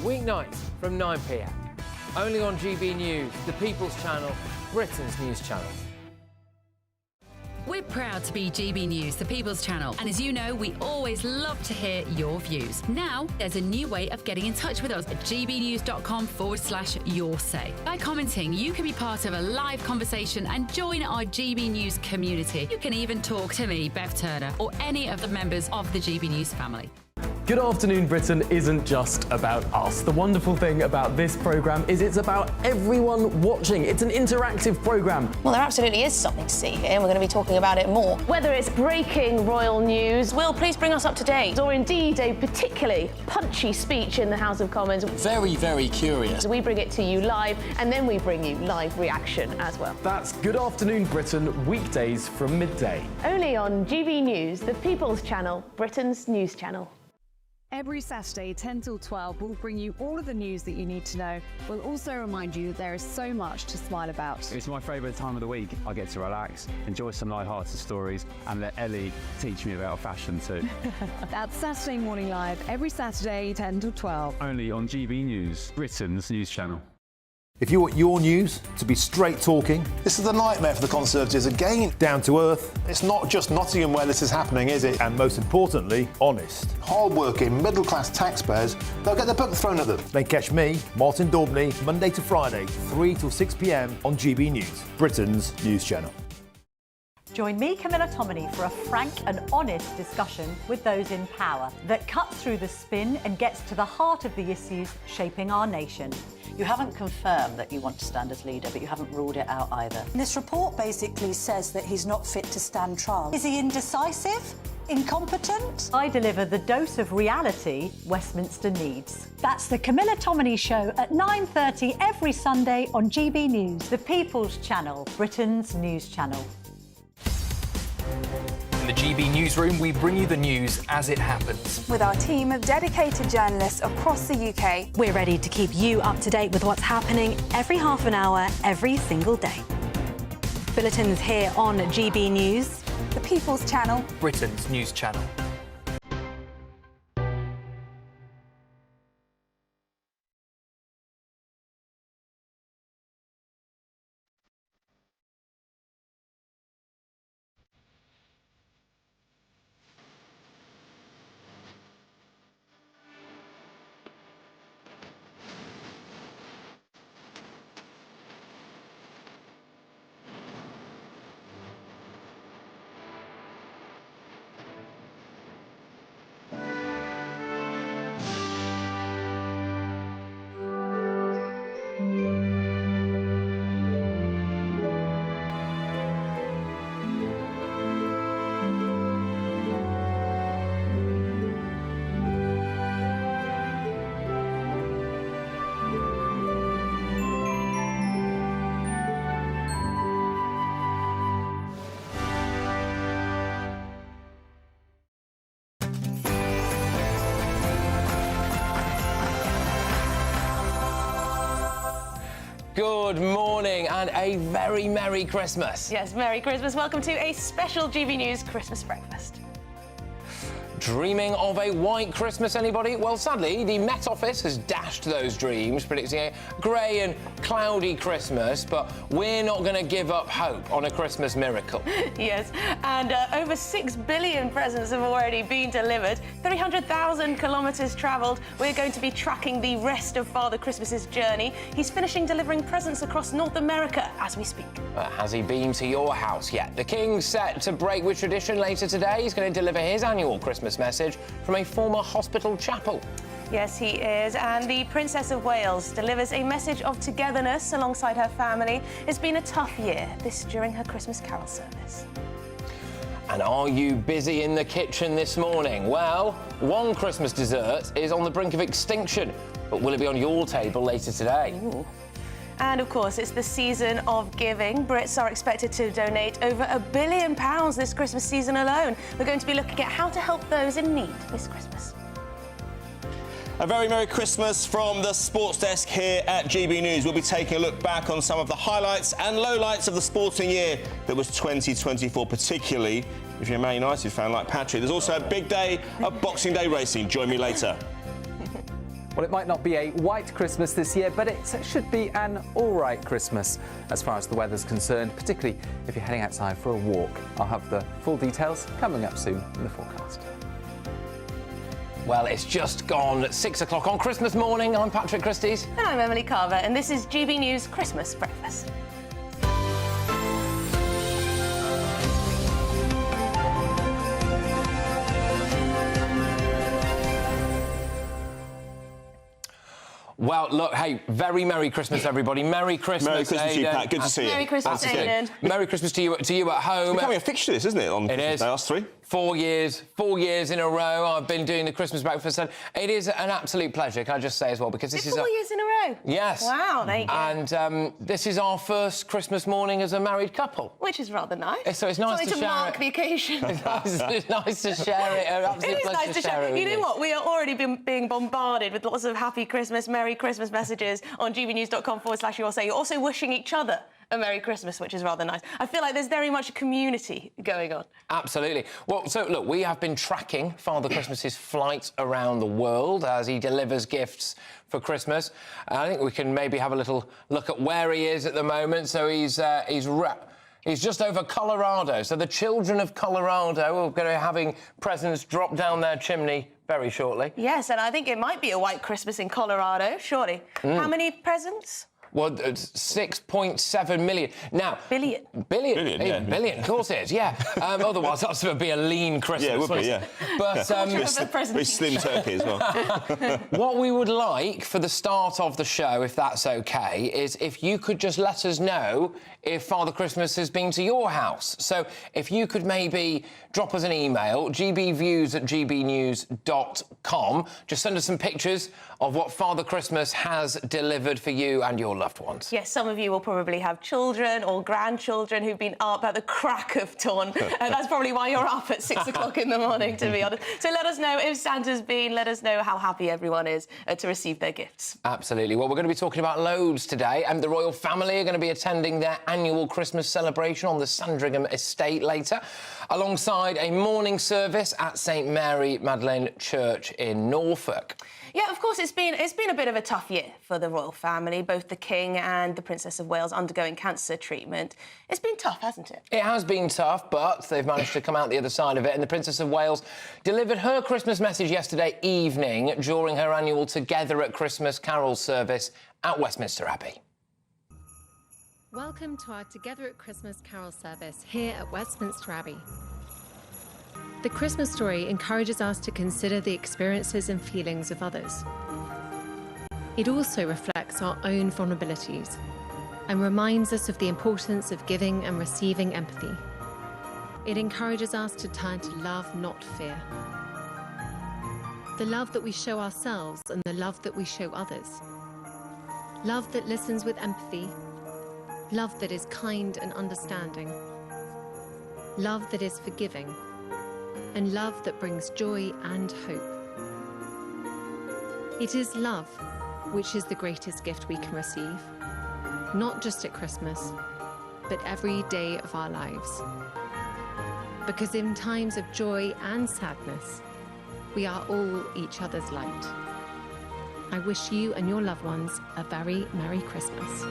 weeknights from 9 p.m. Only on GB News, the People's Channel, Britain's news channel. We're proud to be GB News, the People's Channel. And as you know, we always love to hear your views. Now, there's a new way of getting in touch with us at gbnews.com/yoursay. By commenting, you can be part of a live conversation and join our GB News community. You can even talk to me, Bev Turner, or any of the members of the GB News family. Good Afternoon Britain isn't just about us. The wonderful thing about this programme is it's about everyone watching. It's an interactive programme. Well, there absolutely is something to see here, and we're going to be talking about it more. Whether it's breaking royal news, Will, please bring us up to date. or indeed a particularly punchy speech in the House of Commons, Very, very curious. we bring it to you live, and then we bring you live reaction as well. That's Good Afternoon Britain, weekdays from midday. Only on GB News, the People's Channel, Britain's news channel. Every Saturday, 10 till 12, we'll bring you all of the news that you need to know. We'll also remind you that there is so much to smile about. It's my favourite time of the week. I get to relax, enjoy some light-hearted stories, and let Ellie teach me about fashion too. That's Saturday Morning Live, every Saturday, 10 till 12. Only on GB News, Britain's news channel. If you want your news to be straight talking, This is a nightmare for the Conservatives again. down to earth, It's not just Nottingham where this is happening, is it? and most importantly, honest, Hard-working, middle-class taxpayers, they'll get their book thrown at them. then catch me, Martin Daubney, Monday to Friday, 3 till 6 p.m. on GB News, Britain's news channel. Join me, Camilla Tominey, for a frank and honest discussion with those in power that cuts through the spin and gets to the heart of the issues shaping our nation. You haven't confirmed that you want to stand as leader, but you haven't ruled it out either. This report basically says that he's not fit to stand trial. Is he indecisive? Incompetent? I deliver the dose of reality Westminster needs. That's the Camilla Tominey Show at 9:30 every Sunday on GB News, the People's Channel, Britain's news channel. In the GB newsroom, we bring you the news as it happens. With our team of dedicated journalists across the UK, We're ready to keep you up to date with what's happening every half an hour, every single day. Bulletins here on GB News. the People's Channel. Britain's news channel. Good morning and a very Merry Christmas. Yes, Merry Christmas. Welcome to a special GB News Christmas breakfast. Dreaming of a white Christmas, anybody? Well, sadly, the Met Office has dashed those dreams, predicting a grey and cloudy Christmas, but we're not going to give up hope on a Christmas miracle. Yes, and over 6 billion presents have already been delivered, 300,000 kilometres travelled. We're going to be tracking the rest of Father Christmas's journey. He's finishing delivering presents across North America as we speak. Has he been to your house yet? The King's set to break with tradition later today. He's going to deliver his annual Christmas message from a former hospital chapel. Yes, he is. And the Princess of Wales delivers a message of togetherness alongside her family. It's been a tough year, this during her Christmas carol service. And are you busy in the kitchen this morning? Well, one Christmas dessert is on the brink of extinction, but will it be on your table later today? Ooh. And of course, it's the season of giving. Brits are expected to donate over £1 billion this Christmas season alone. We're going to be looking at how to help those in need this Christmas. A very Merry Christmas from the sports desk here at GB News. We'll be taking a look back on some of the highlights and lowlights of the sporting year that was 2024, particularly if you're a Man United fan like Patrick. There's also a big day of Boxing Day racing. Join me later. Well, it might not be a white Christmas this year, but it should be an all right Christmas as far as the weather's concerned, particularly if you're heading outside for a walk. I'll have the full details coming up soon in the forecast. Well, it's just gone 6 o'clock on Christmas morning. I'm Patrick Christys. And I'm Emily Carver, and this is GB News Christmas Breakfast. Well, look, hey, very Merry Christmas, everybody. Merry Christmas, Merry Christmas to you, Aidan. Pat. Good to see you. Merry Christmas, Aidan. Merry Christmas to you at home. It's becoming a fixture, this, isn't it, on Christmas Day, us three? 4 years in a row I've been doing the Christmas breakfast, and it is an absolute pleasure, can I just say as well, because this is 4 years in a row? Yes. Wow, there you go. And this is our first Christmas morning as a married couple. Which is rather nice. So it's nice Something to to share mark it. the occasion. It's nice to share it. It is nice to share. You know what? We are already being bombarded with lots of happy Christmas, Merry Christmas messages on gbnews.com/USA. You're also wishing each other a Merry Christmas, which is rather nice. I feel like there's very much a community going on. Absolutely. Well, so look, we have been tracking Father Christmas's flight around the world as he delivers gifts for Christmas. I think we can maybe have a little look at where he is at the moment. So he's just over Colorado. So the children of Colorado are going to be having presents drop down their chimney very shortly. Yes, and I think it might be a white Christmas in Colorado, surely. How many presents? Well, 6.7 million. Now... Billion. Billion, yeah. Billion, of course it is, yeah. Otherwise, that's going to be a lean Christmas. Yeah, it would be, yeah. But, very slim turkey as well. What we would like for the start of the show, if that's OK, is if you could just let us know if Father Christmas has been to your house. So if you could maybe drop us an email, gbviews@gbnews.com. Just send us some pictures of what Father Christmas has delivered for you and your loved ones. Yes, some of you will probably have children or grandchildren who've been up at the crack of dawn. And that's probably why you're up at 6 o'clock in the morning, to be honest. So let us know if Santa's been. Let us know how happy everyone is to receive their gifts. Absolutely. Well, we're going to be talking about loads today. And the royal family are going to be attending their annual Christmas celebration on the Sandringham estate later, alongside a morning service at St Mary Magdalene Church in Norfolk. Yeah, of course, it's been a bit of a tough year for the royal family, both the King and the Princess of Wales undergoing cancer treatment. It's been tough, hasn't it? It has been tough, but they've managed to come out the other side of it, and the Princess of Wales delivered her Christmas message yesterday evening during her annual Together at Christmas carol service at Westminster Abbey. Welcome to our Together at Christmas carol service here at Westminster Abbey. The Christmas story encourages us to consider the experiences and feelings of others. It also reflects our own vulnerabilities and reminds us of the importance of giving and receiving empathy. It encourages us to turn to love, not fear. The love that we show ourselves and the love that we show others. Love that listens with empathy. Love that is kind and understanding. Love that is forgiving. And love that brings joy and hope. It is love which is the greatest gift we can receive, not just at Christmas, but every day of our lives. Because in times of joy and sadness, we are all each other's light. I wish you and your loved ones a very Merry Christmas.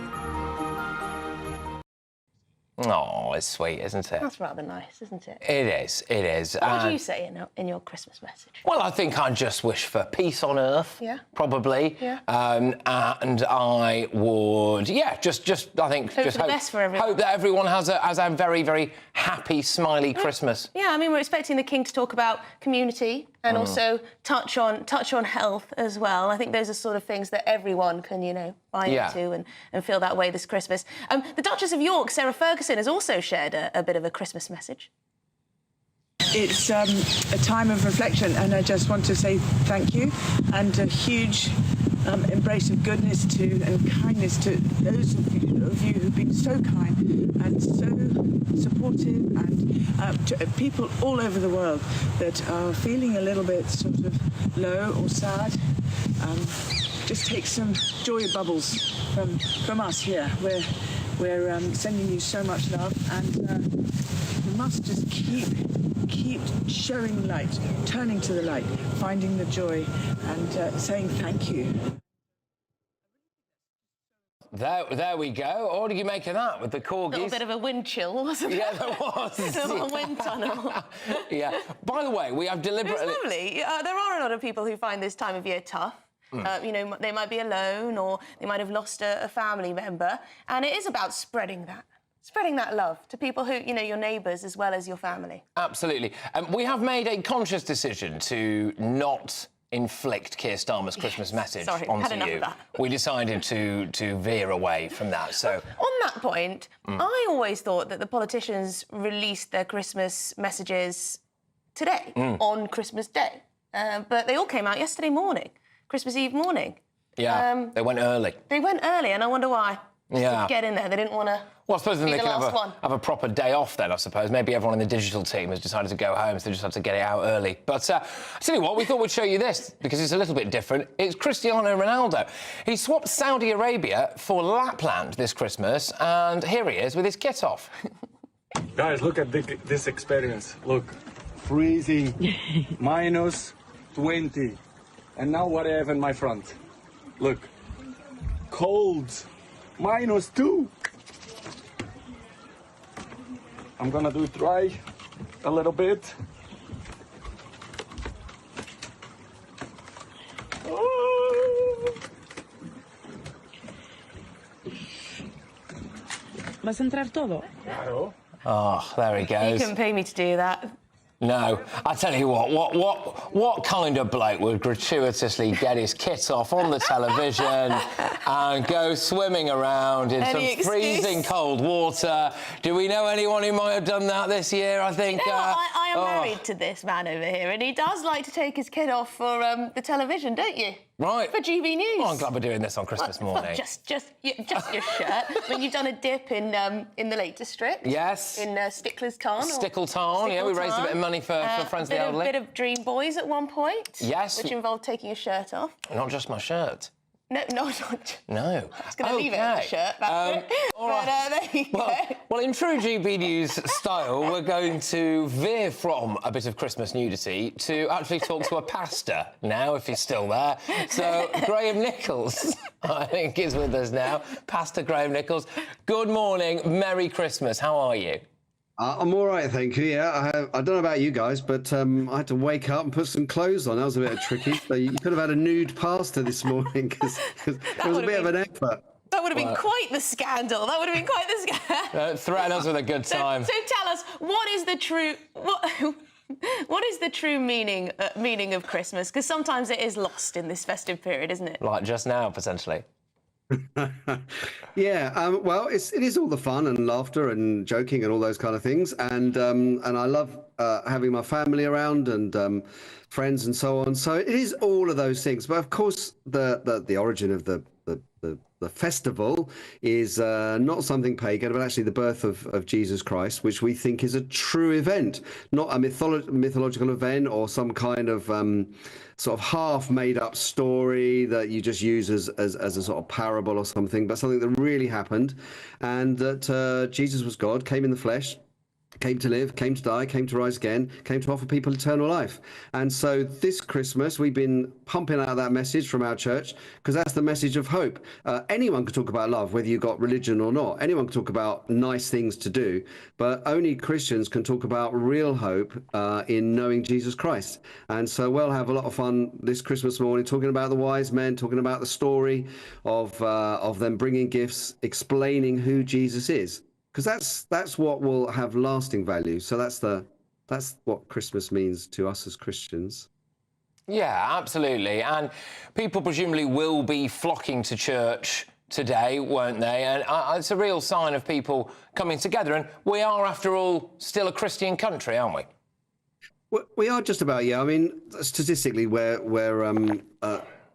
Oh, it's sweet, isn't it? That's rather nice, isn't it? It is, it is. What would you say in your Christmas message? Well, I think I just wish for peace on earth. Yeah. Probably. Yeah. And I would, I think, Hope for the best for everyone. Hope that everyone has a very, very happy, smiley Christmas. Yeah, I mean, we're expecting the King to talk about community and also touch on health as well. I think those are sort of things that everyone can, buy into and feel that way this Christmas. The Duchess of York, Sarah Ferguson, has also shared a bit of a Christmas message. It's a time of reflection, and I just want to say thank you and a huge embrace of goodness and kindness to those of you who've been so kind and so supportive, and to people all over the world that are feeling a little bit sort of low or sad. Just take some joy bubbles from us here. We're sending you so much love, and we must just keep keep showing light, turning to the light, finding the joy, and saying thank you. There we go. What did you make of that with the corgis? A little bit of a wind chill, wasn't it? Yeah, there was. A little wind tunnel. Yeah. By the way, we have deliberately... It's lovely. There are a lot of people who find this time of year tough. You know, they might be alone or they might have lost a family member. And it is about spreading that love to people who, you know, your neighbours as well as your family. Absolutely. We have made a conscious decision to not inflict Keir Starmer's Christmas message onto you. Of that. We decided to veer away from that. So on that point, I always thought that the politicians released their Christmas messages today on Christmas Day, but they all came out yesterday morning, Christmas Eve morning. Yeah, they went early. They went early, and I wonder why. Yeah. To get in there, they didn't want to. Well, I suppose then be they the can last have a proper day off then, I suppose. Maybe everyone in the digital team has decided to go home, so they just have to get it out early. But I tell you what, we thought we'd show you this, because it's a little bit different. It's Cristiano Ronaldo. He swapped Saudi Arabia for Lapland this Christmas, and here he is with his kit off. Guys, look at this experience. Look, freezing, minus 20. And now what I have in my front. Look, cold, minus 2. I'm gonna do it dry a little bit. Oh. ¿Vas a entrar todo? Claro. Oh, there he goes. You couldn't pay me to do that. No, I tell you what kind of bloke would gratuitously get his kit off on the television and go swimming around in some freezing cold water? Do we know anyone who might have done that this year? I think. You know I am married to this man over here, and he does like to take his kit off for the television, don't you? Right. For GB News. Oh, I'm glad we're doing this on Christmas morning. Just your shirt. I mean, you've done a dip in the Lake District. Yes. In Stickler's Tarn. Stickletarn, yeah, we raised a bit of money for Friends of the Elderly. A bit of Dream Boys at one point. Yes. Which involved taking your shirt off. Not just my shirt. No, not. No. I was going to leave it in the shirt. All right. There you go. Well, in true GB News style, we're going to veer from a bit of Christmas nudity to actually talk to a pastor now, if he's still there. So, Graham Nichols, I think, is with us now. Pastor Graham Nichols. Good morning. Merry Christmas. How are you? I'm all right, thank you. Yeah, I don't know about you guys, but I had to wake up and put some clothes on. That was a bit tricky. So you could have had a nude pastor this morning because it was a bit of an effort. That would have been quite the scandal. That would have been quite the scandal. Threaten us with a good time. So tell us, what is the true meaning of Christmas? Because sometimes it is lost in this festive period, isn't it? Like just now, potentially. Yeah, well, it is all the fun and laughter and joking and all those kind of things, and I love having my family around and friends and so on. So it is all of those things. But of course, the origin of the festival is not something pagan, but actually the birth of Jesus Christ, which we think is a true event, not a mythological event or some kind of sort of half made up story that you just use as a sort of parable or something, but something that really happened, and that Jesus was God, came in the flesh, came to live, came to die, came to rise again, came to offer people eternal life. And so this Christmas, we've been pumping out that message from our church, because that's the message of hope. Anyone can talk about love, whether you've got religion or not. Anyone can talk about nice things to do, but only Christians can talk about real hope in knowing Jesus Christ. And so we'll have a lot of fun this Christmas morning, talking about the wise men, talking about the story of them bringing gifts, explaining who Jesus is. Because that's what will have lasting value. So that's what Christmas means to us as Christians. Yeah, absolutely. And people presumably will be flocking to church today, won't they? And it's a real sign of people coming together. And we are, after all, still a Christian country, aren't we? We are just about, yeah. I mean, statistically, we're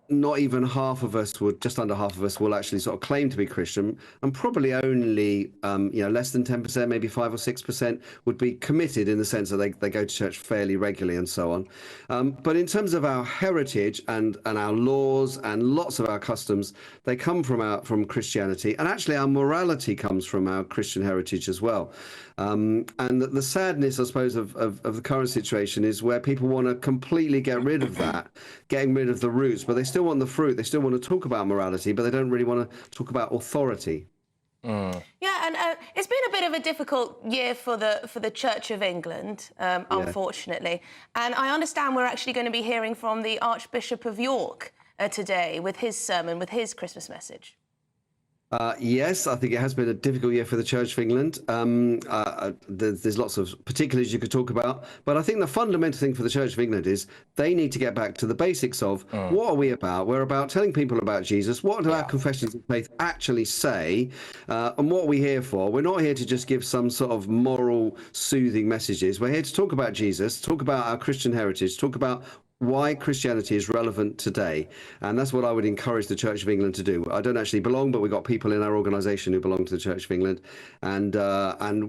not even half of us would, just under half of us will actually sort of claim to be Christian, and probably only, less than 10%, maybe 5 or 6% would be committed in the sense that they go to church fairly regularly and so on. But in terms of our heritage and our laws and lots of our customs, they come from Christianity, and actually our morality comes from our Christian heritage as well. And the sadness, I suppose, of the current situation is where people want to completely get rid of that, getting rid of the roots, but they still want the fruit. They still want to talk about morality, but they don't really want to talk about authority. Yeah, and it's been a bit of a difficult year for the Church of England, unfortunately. And I understand we're actually going to be hearing from the Archbishop of York today with his sermon, with his Christmas message. Yes, I think it has been a difficult year for the Church of England. There's lots of particulars you could talk about, but I think the fundamental thing for the Church of England is they need to get back to the basics of what are we about? We're about telling people about Jesus. What do our confessions of faith actually say? And what are we here for? We're not here to just give some sort of moral soothing messages. We're here to talk about Jesus, talk about our Christian heritage, talk about why Christianity is relevant today. And that's what I would encourage the Church of England to do. I don't actually belong, but we've got people in our organisation who belong to the Church of England. And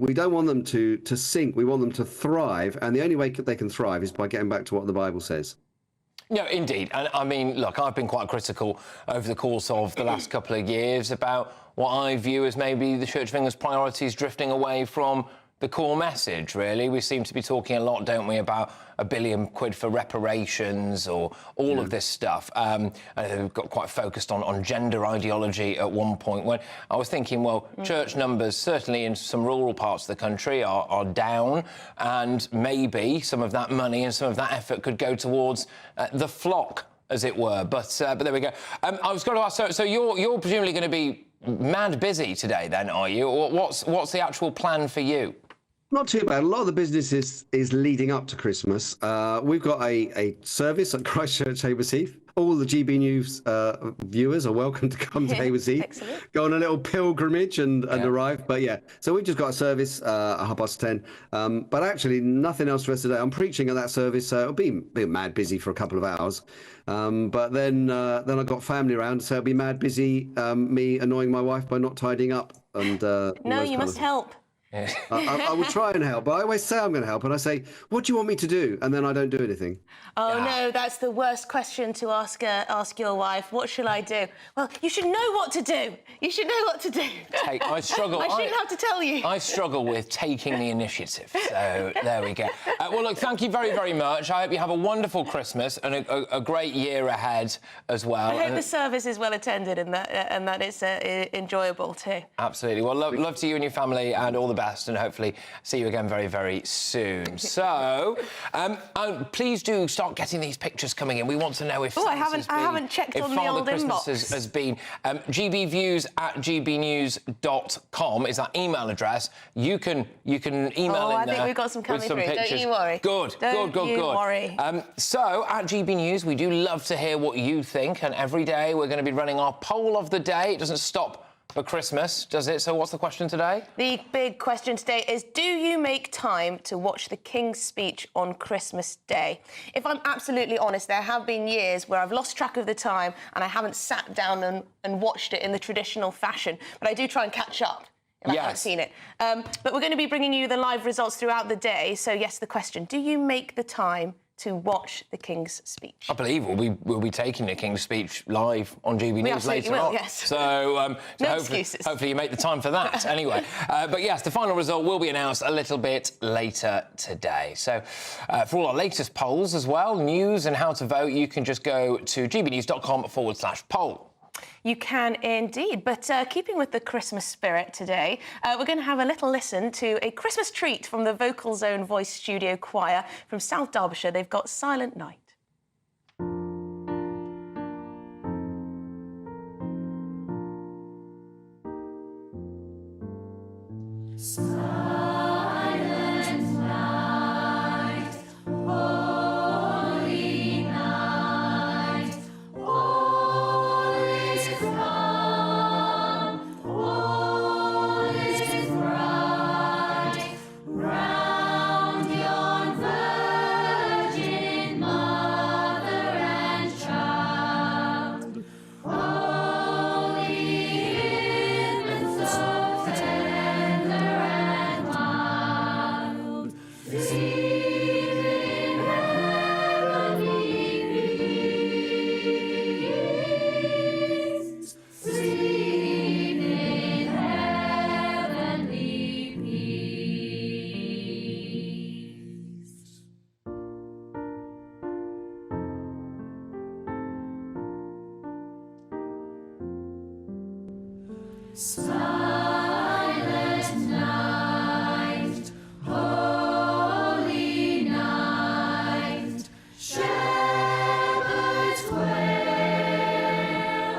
we don't want them to sink. We want them to thrive. And the only way they can thrive is by getting back to what the Bible says. No, indeed. And I mean, look, I've been quite critical over the course of the last couple of years about what I view as maybe the Church of England's priorities drifting away from the core message, really. We seem to be talking a lot, don't we, about £1 billion for reparations or all of this stuff. And we've got quite focused on gender ideology at one point when I was thinking, well, church numbers, certainly in some rural parts of the country, are down, and maybe some of that money and some of that effort could go towards the flock, as it were. But there we go. I was going to ask, so you're presumably going to be mad busy today then, are you? Or what's the actual plan for you? Not too bad. A lot of the business is leading up to Christmas. We've got a service at Christchurch Hayward Heath. All the GB News viewers are welcome to come to Hayward Heath, go on a little pilgrimage and arrive. But yeah, so we've just got a service at 10:30. But actually, nothing else for us today. I'm preaching at that service, so it'll be mad busy for a couple of hours. But then I've got family around, so it'll be mad busy, me annoying my wife by not tidying up. And no, you must help. I will try and help, but I always say I'm going to help, and I say, what do you want me to do? And then I don't do anything. Oh, no, that's the worst question to ask your wife. What shall I do? Well, you should know what to do. You should know what to do. I struggle. I shouldn't have to tell you. I struggle with taking the initiative, so there we go. Well, look, thank you very, very much. I hope you have a wonderful Christmas and a great year ahead as well. I hope the service is well attended and that it's enjoyable too. Absolutely. Well, love to you and your family, and all the best, and hopefully see you again very, very soon. So, please do start getting these pictures coming in. We want to know if I haven't checked on the old Christmas inbox. has been gbviews@gbnews.com is that email address. You can email in there. I think we've got some coming through. Pictures. Don't you worry. Good. Don't you worry. So at GB News, we do love to hear what you think, and every day we're going to be running our poll of the day. It doesn't stop for Christmas, does it? So what's the question today? The big question today is, do you make time to watch the King's speech on Christmas Day? If I'm absolutely honest, there have been years where I've lost track of the time and I haven't sat down and watched it in the traditional fashion, but I do try and catch up if I haven't seen it. But we're going to be bringing you the live results throughout the day. So yes, the question, do you make the time to watch the King's speech? I believe we'll be taking the King's speech live on GB News later on. Yes. So, no excuses. Hopefully you make the time for that. Anyway, but yes, the final result will be announced a little bit later today. So for all our latest polls as well, news and how to vote, you can just go to gbnews.com/poll. You can indeed. But keeping with the Christmas spirit today, we're going to have a little listen to a Christmas treat from the Vocal Zone Voice Studio Choir from South Derbyshire. They've got Silent Night. Silent night, holy night, shepherds quail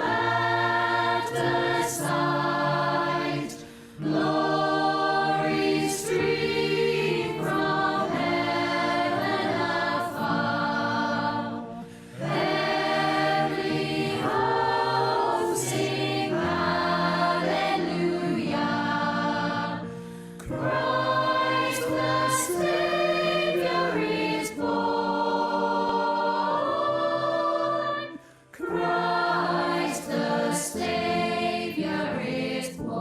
at the sight, glory stream from heaven afar, heavenly hosts sing hallelujah. Christ the Savior is born. Christ the Savior is born.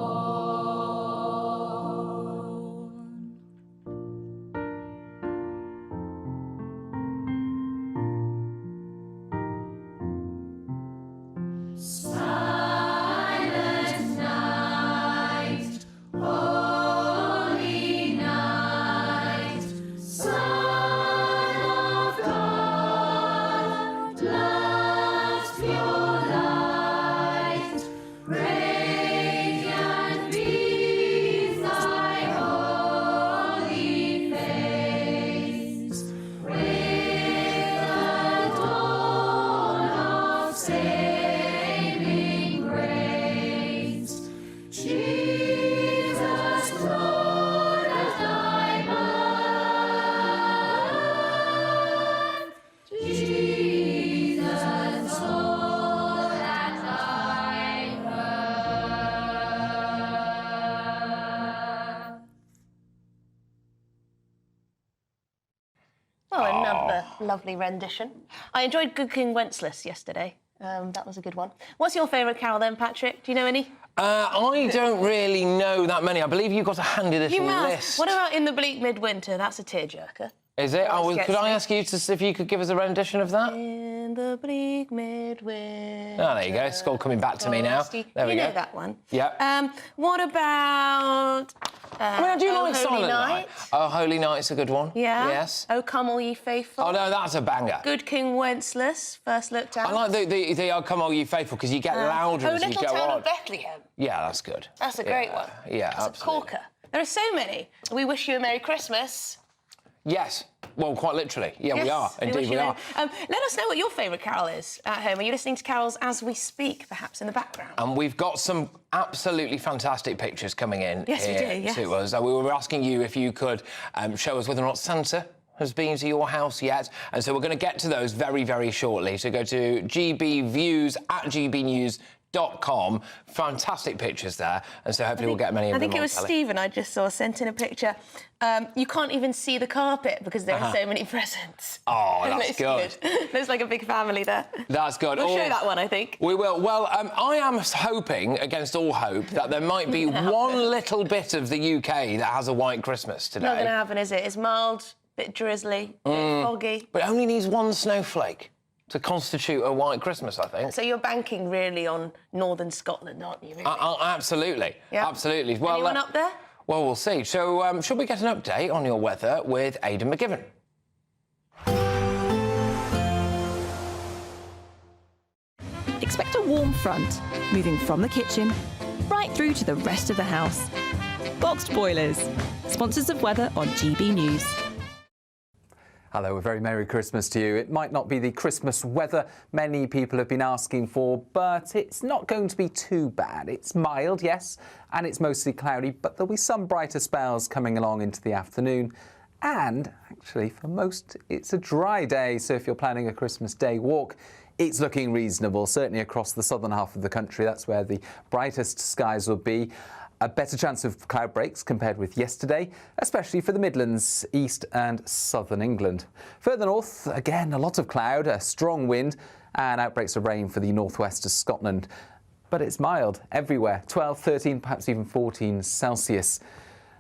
Silent night, holy night, Son of God, love's pure light, radiant beams thy holy face, with the dawn of saving grace. Jesus, Lord, at thy birth, Jesus, Lord, at thy birth. Oh, another lovely rendition. I enjoyed Good King Wenceslas yesterday. That was a good one. What's your favourite carol then, Patrick? Do you know any? I don't really know that many. I believe you've got a handy little You must. list. What about In the Bleak Midwinter? That's a tearjerker. Is it? Oh, well, Gets could I me. ask you to see if you could give us a rendition of that? In the bleak midwinter. Oh, there you go. It's all coming back to me now. Frosty. There we you go. know that one. Yep. What about? I mean, I do Oh, like Holy Silent Night. Oh, Holy Night's a good one. Yeah. Yes. Oh, come all ye faithful. Oh, no, that's a banger. Good King Wenceslas, first looked out. I like the Oh, Come All You Faithful, because you get louder Oh, as you Little go Town on. of Bethlehem. Yeah, that's good. That's a great one. Yeah, That's absolutely. a corker. There are so many. We wish you a Merry Christmas. Yes. Well, quite literally. Yeah, we Yes, are. Indeed, wish we you are. let us know what your favourite carol is at home. Are you listening to carols as we speak, perhaps in the background? And we've got some absolutely fantastic pictures coming in Yes, we here do, yes. to us. We were asking you if you could show us whether or not Santa has been to your house yet. And so we're going to get to those very, very shortly. So go to gbviews@gbnews.com. Fantastic pictures there. And so hopefully we'll get many of I them think it on was telly. Stephen I just saw sent in a picture. You can't even see the carpet because there are so many presents. Oh, It that's looks good. Looks like a big family there. That's good. We'll Oh, show that one, I think. We will. Well, I am hoping, against all hope, that there might be one little bit of the UK that has a white Christmas today. Not going to happen, is it? It's mild, bit drizzly, bit foggy. But it only needs one snowflake to constitute a white Christmas, I think. So you're banking really on northern Scotland, aren't you? Really? Absolutely. Yeah. Absolutely. Well, Anyone up there? Well, we'll see. So, should we get an update on your weather with Aidan McGibbon? Expect a warm front, moving from the kitchen right through to the rest of the house. Boxed Boilers, sponsors of weather on GB News. Hello, a very Merry Christmas to you. It might not be the Christmas weather many people have been asking for, but it's not going to be too bad. It's mild, yes, and it's mostly cloudy, but there'll be some brighter spells coming along into the afternoon. And actually, for most, it's a dry day, so if you're planning a Christmas Day walk, it's looking reasonable, certainly across the southern half of the country. That's where the brightest skies will be. A better chance of cloud breaks compared with yesterday, especially for the Midlands, East and Southern England. Further north, again, a lot of cloud, a strong wind and outbreaks of rain for the northwest of Scotland. But it's mild everywhere, 12, 13, perhaps even 14 Celsius.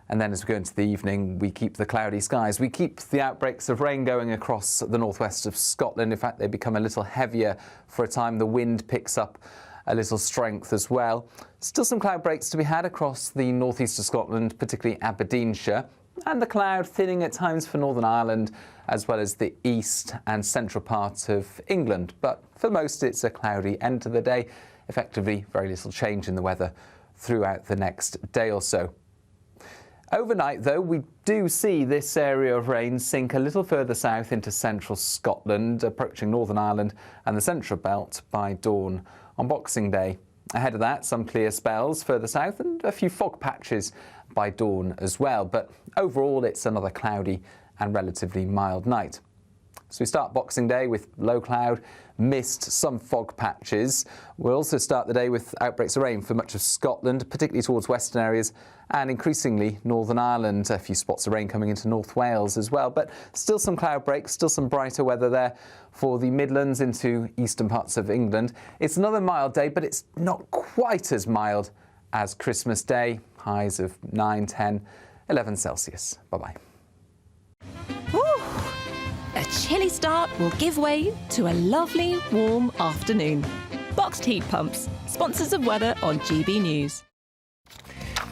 And then as we go into the evening, we keep the cloudy skies. We keep the outbreaks of rain going across the northwest of Scotland. In fact, they become a little heavier for a time. The wind picks up a little strength as well. Still some cloud breaks to be had across the northeast of Scotland, particularly Aberdeenshire, and the cloud thinning at times for Northern Ireland, as well as the east and central parts of England. But for most, it's a cloudy end to the day. Effectively, very little change in the weather throughout the next day or so. Overnight, though, we do see this area of rain sink a little further south into central Scotland, approaching Northern Ireland and the central belt by dawn on Boxing Day. Ahead of that, some clear spells further south and a few fog patches by dawn as well. But overall, it's another cloudy and relatively mild night. So we start Boxing Day with low cloud, mist, some fog patches. We'll also start the day with outbreaks of rain for much of Scotland, particularly towards western areas and increasingly Northern Ireland. A few spots of rain coming into North Wales as well, but still some cloud breaks, still some brighter weather there for the Midlands into eastern parts of England. It's another mild day, but it's not quite as mild as Christmas Day. Highs of 9, 10, 11 Celsius. Bye-bye. A chilly start will give way to a lovely, warm afternoon. Boxed heat pumps, sponsors of weather on GB News.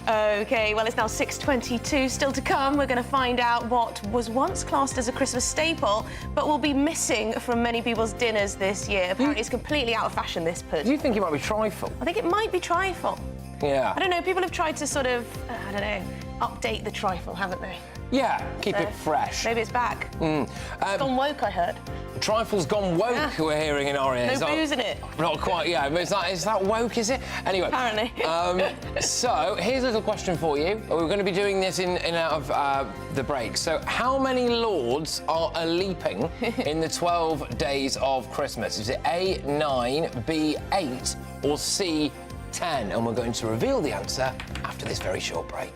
OK, well, it's now 6:22. Still to come, we're going to find out what was once classed as a Christmas staple, but will be missing from many people's dinners this year. Apparently, it's completely out of fashion, this pud. Do you think it might be trifle? I think it might be trifle. Yeah. I don't know, people have tried to sort of, I don't know, update the trifle, haven't they? Yeah, keep it fresh. Maybe it's back. It's gone woke, I heard. Trifle's gone woke, we're hearing in our ears. No booze in it. Not quite, yeah, but is that woke, is it? Anyway. Apparently. So, here's a little question for you. We're going to be doing this in and out of the break. So, how many lords are a-leaping in the 12 days of Christmas? Is it A, 9, B, 8, or C, 10? And we're going to reveal the answer after this very short break.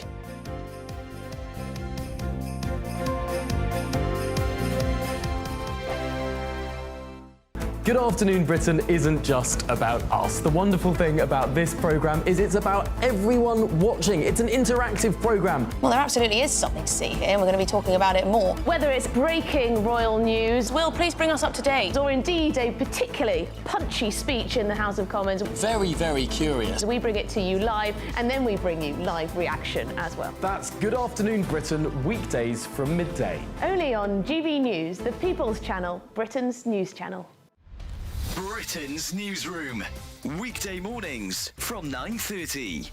Good Afternoon Britain isn't just about us. The wonderful thing about this programme is it's about everyone watching. It's an interactive programme. Well, there absolutely is something to see here, and we're going to be talking about it more. Whether it's breaking royal news, Will, please bring us up to date, or indeed a particularly punchy speech in the House of Commons. Very, very curious. We bring it to you live, and then we bring you live reaction as well. That's Good Afternoon Britain, weekdays from midday. Only on GB News, the People's Channel, Britain's news channel. Britain's Newsroom, weekday mornings from 9:30.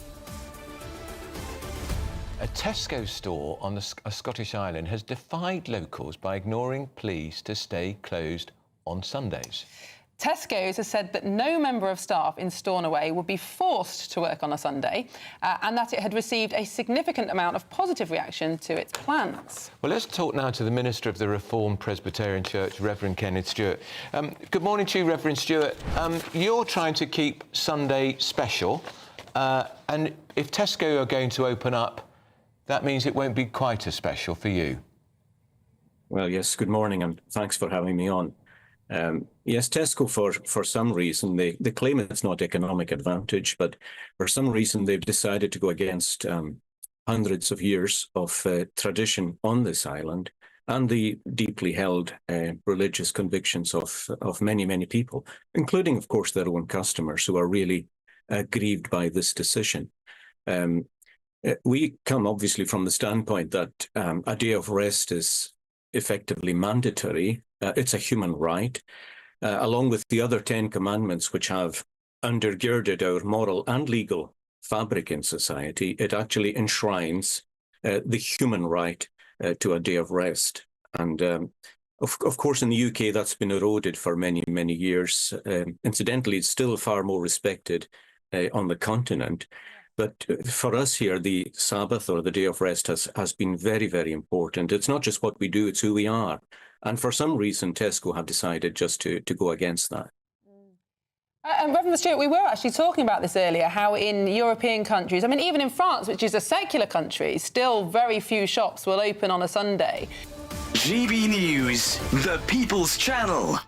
A Tesco store on a Scottish island has defied locals by ignoring pleas to stay closed on Sundays. Tesco's has said that no member of staff in Stornoway would be forced to work on a Sunday and that it had received a significant amount of positive reaction to its plans. Well, let's talk now to the Minister of the Reformed Presbyterian Church, Reverend Kenneth Stewart. Good morning to you, Reverend Stewart. You're trying to keep Sunday special, and if Tesco are going to open up, that means it won't be quite as special for you. Well, yes, good morning, and thanks for having me on. Yes, Tesco, for some reason, they claim it's not economic advantage, but for some reason they've decided to go against hundreds of years of tradition on this island and the deeply held religious convictions of many, many people, including, of course, their own customers who are really grieved by this decision. We come obviously from the standpoint that a day of rest is effectively mandatory. It's a human right. Along with the other 10 commandments which have undergirded our moral and legal fabric in society, it actually enshrines the human right to a day of rest. And of course, in the UK, that's been eroded for many, many years. Incidentally, it's still far more respected on the continent. But for us here, the Sabbath or the day of rest has been very, very important. It's not just what we do, it's who we are. And for some reason, Tesco have decided just to go against that. Reverend Stewart, we were actually talking about this earlier, how in European countries, I mean, even in France, which is a secular country, still very few shops will open on a Sunday. GB News, the People's Channel.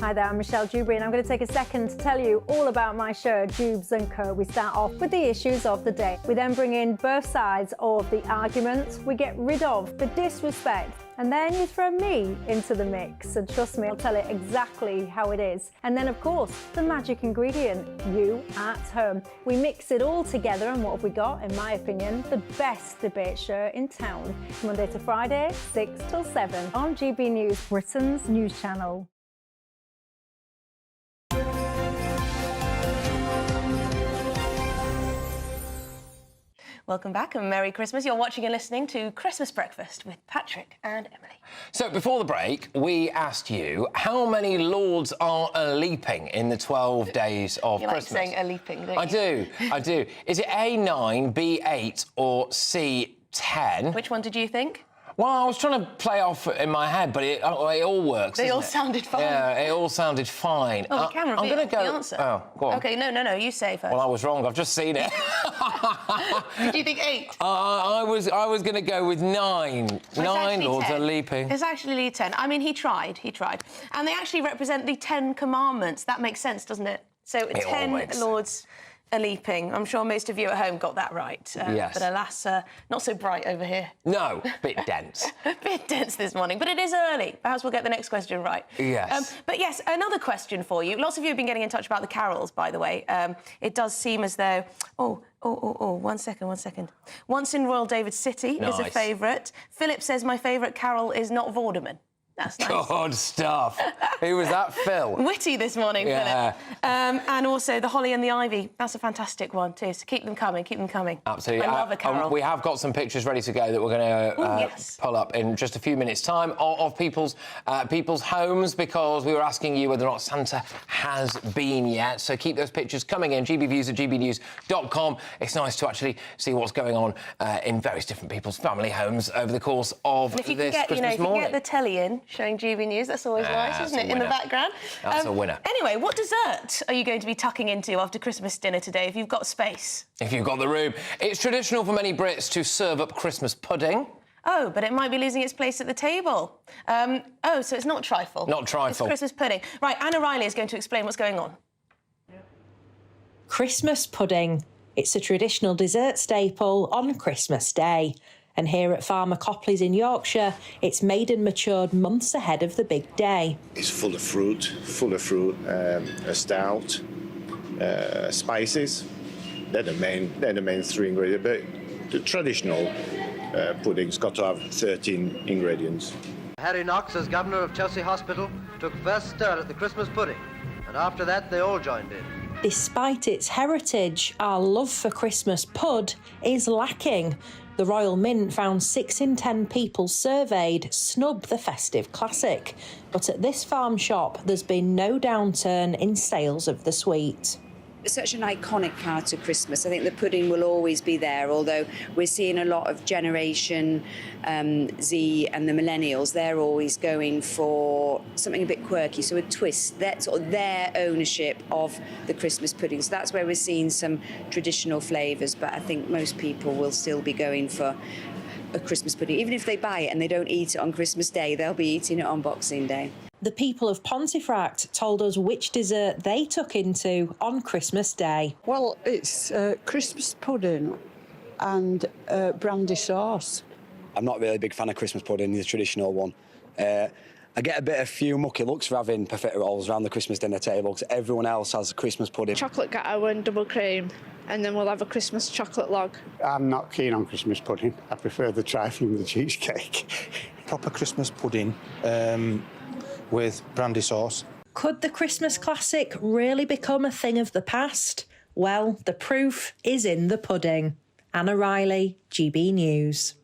Hi there, I'm Michelle Dewberry, and I'm going to take a second to tell you all about my show, Dubes & Co. We start off with the issues of the day. We then bring in both sides of the arguments. We get rid of the disrespect, and then you throw me into the mix. And trust me, I'll tell it exactly how it is. And then, of course, the magic ingredient, you at home. We mix it all together, and what have we got? In my opinion, the best debate show in town. Monday to Friday, 6 till 7 on GB News, Britain's news channel. Welcome back and Merry Christmas. You're watching and listening to Christmas Breakfast with Patrick and Emily. So before the break, we asked you how many lords are a-leaping in the 12 days of You like Christmas. saying a-leaping, don't you? I do. Is it A9, B8 or C10? Which one did you think? Well, I was trying to play off in my head, but it all works. They doesn't all it? sound fine. Yeah, it all sounded fine. Oh, we can reveal I'm going to go. the answer. Oh, go on. OK, no, you say first. Well, I was wrong. I've just seen it. Did you think 8? I was going to go with 9. Well, it's 9 actually lords 10. are leaping. It's actually 10. I mean, he tried. And they actually represent the 10 commandments. That makes sense, doesn't it? So It all 10 makes lords are leaping. I'm sure most of you at home got that right. Yes. But alas, not so bright over here. No, bit dense. Bit dense this morning, but it is early. Perhaps we'll get the next question right. Yes. But yes, another question for you. Lots of you have been getting in touch about the carols, by the way. It does seem as though... Oh, 1 second. Once in Royal David City is a Nice. favourite. Philip says my favourite carol is Not Vorderman. That's nice. Good stuff. Who was that, Phil? Witty this morning, Yeah. Philip. And also The Holly and the Ivy. That's a fantastic one, too. So keep them coming. Absolutely. I love a carol. We have got some pictures ready to go that we're going to yes. pull up in just a few minutes' time of people's homes, because we were asking you whether or not Santa has been yet. So keep those pictures coming in. gbviews@gbnews.com. It's nice to actually see what's going on in various different people's family homes over the course of And if you this can get, Christmas if you morning. can get the telly in showing GB News, that's always nice, that's isn't a it, in the winner. background? That's a winner. Anyway, what dessert are you going to be tucking into after Christmas dinner today if you've got space? If you've got the room. It's traditional for many Brits to serve up Christmas pudding. Oh, but it might be losing its place at the table. So it's not trifle. Not trifle. It's Christmas pudding. Right, Anna Riley is going to explain what's going on. Christmas pudding. It's a traditional dessert staple on Christmas Day. And here at Farmer Copley's in Yorkshire, it's made and matured months ahead of the big day. It's full of fruit, a stout, spices. They're the main 3 ingredients. But the traditional pudding's got to have 13 ingredients. Harry Knox, as governor of Chelsea Hospital, took first stir at the Christmas pudding, and after that they all joined in. Despite its heritage, our love for Christmas pud is lacking. The Royal Mint found 6 in 10 people surveyed snub the festive classic. But at this farm shop, there's been no downturn in sales of the sweet. It's such an iconic part of Christmas. I think the pudding will always be there, although we're seeing a lot of Generation Z and the millennials. They're always going for something a bit quirky, so a twist. That's sort of their ownership of the Christmas pudding. So that's where we're seeing some traditional flavours, but I think most people will still be going for a Christmas pudding. Even if they buy it and they don't eat it on Christmas Day, they'll be eating it on Boxing Day. The people of Pontefract told us which dessert they took into on Christmas Day. Well, it's Christmas pudding and brandy sauce. I'm not really a big fan of Christmas pudding, the traditional one. I get a bit of few mucky looks for having profiteroles around the Christmas dinner table because everyone else has Christmas pudding. Chocolate gatto and double cream, and then we'll have a Christmas chocolate log. I'm not keen on Christmas pudding. I prefer the trifle and the cheesecake. Proper Christmas pudding with brandy sauce. Could the Christmas classic really become a thing of the past? Well, the proof is in the pudding. Anna Riley, GB News.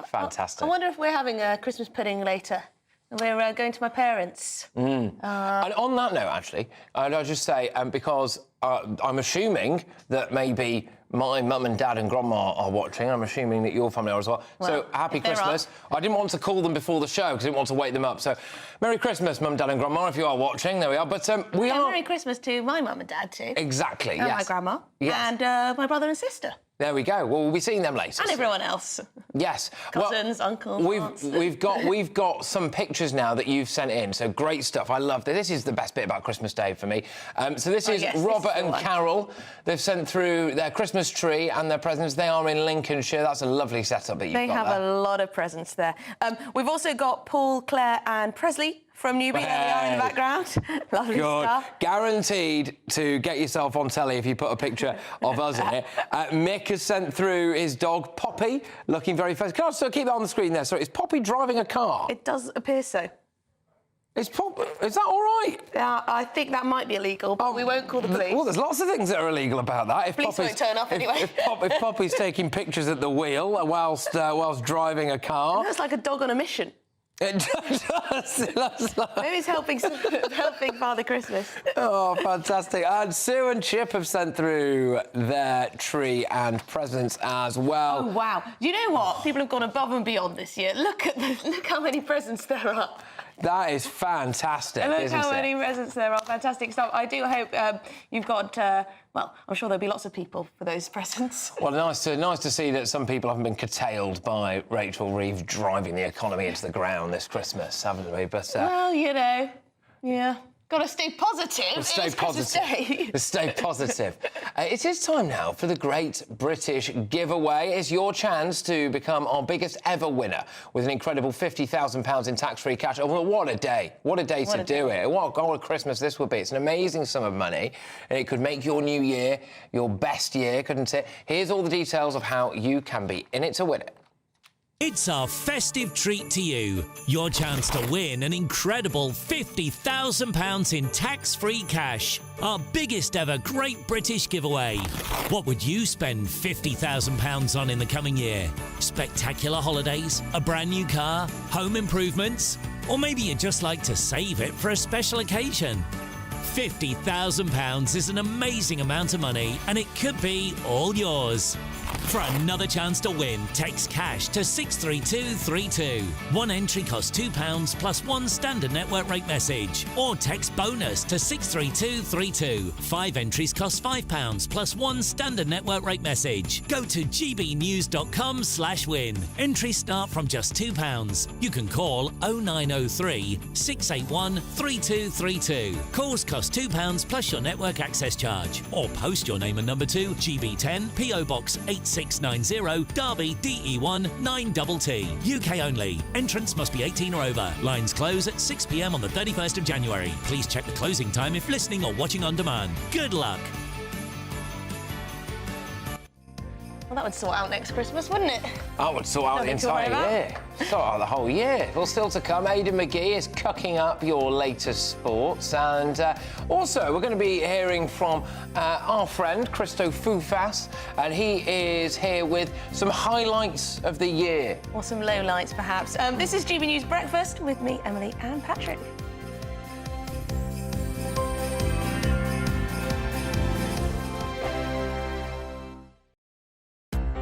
Fantastic. I wonder if we're having a Christmas pudding later. We're going to my parents. And on that note, actually, I'll just say, because I'm assuming that maybe my mum and dad and grandma are watching. I'm assuming that your family are as well. Well, so happy if they're Christmas. I didn't want to call them before the show because I didn't want to wake them up. So Merry Christmas, mum, dad and grandma, if you are watching. There we are. But we are... Merry Christmas to my mum and dad too. Exactly, And yes. my grandma. Yes. And my brother and sister. There we go. Well, we'll be seeing them later. And everyone else. Yes. Cousins, uncles, aunts. We've got some pictures now that you've sent in. So great stuff. I love this. This is the best bit about Christmas Day for me. So this is yes, Robert this is the and one. Carol. They've sent through their Christmas tree and their presents. They are in Lincolnshire. That's a lovely setup that you've They got have there. a lot of presents there. We've also got Paul, Claire and Presley from Newbury. There they are in the background. Lovely Good. stuff. Guaranteed to get yourself on telly if you put a picture of us in it. Mick has sent through his dog, Poppy, looking very fresh. Can I still keep that on the screen there? So is Poppy driving a car? It does appear so. Is that all right? I think that might be illegal, but we won't call the police. Well, there's lots of things that are illegal about that. If Police won't turn up anyway. If Poppy's taking pictures at the wheel whilst driving a car. That's like a dog on a mission. It does. Maybe it's helping Father Christmas. Oh, fantastic. And Sue and Chip have sent through their tree and presents as well. Oh, wow. Do you know what? People have gone above and beyond this year. Look how many presents there are. That is fantastic, Look isn't how it? many presents there are. Fantastic stuff. I do hope you've got, well, I'm sure there'll be lots of people for those presents. Well, nice to see that some people haven't been curtailed by Rachel Reeves driving the economy into the ground this Christmas, haven't we? But well, you know, yeah. Got to stay positive. Stay It's positive. Christmas Day. Stay positive. It is time now for the Great British Giveaway. It's your chance to become our biggest ever winner with an incredible £50,000 in tax-free cash. Oh, well, what a day. What a day to do it. What a Christmas this would be. It's an amazing sum of money, and it could make your new year your best year, couldn't it? Here's all the details of how you can be in it to win it. It's our festive treat to you. Your chance to win an incredible £50,000 in tax-free cash. Our biggest ever Great British Giveaway. What would you spend £50,000 on in the coming year? Spectacular holidays? A brand new car? Home improvements? Or maybe you'd just like to save it for a special occasion? £50,000 is an amazing amount of money, and it could be all yours. For another chance to win, text cash to 63232. One entry costs £2 plus one standard network rate message. Or text bonus to 63232. 5 entries cost £5 plus one standard network rate message. Go to gbnews.com/win. Entries start from just £2. You can call 0903 681 3232. Calls cost £2 plus your network access charge. Or post your name and number to GB10 PO Box 8690 Derby DE1 9TT. UK only. Entrance must be 18 or over. Lines close at 6 p.m. on the 31st of January. Please check the closing time if listening or watching on demand. Good luck. Well, that would sort out next Christmas, wouldn't it? I would sort out the Nothing to worry entire year. Sort out the whole year. Well, still to come, Aidan McGee is cooking up your latest sports. And also, we're going to be hearing from our friend, Christo Foufas. And he is here with some highlights of the year. Or some lowlights, perhaps. This is GB News Breakfast with me, Emily and Patrick.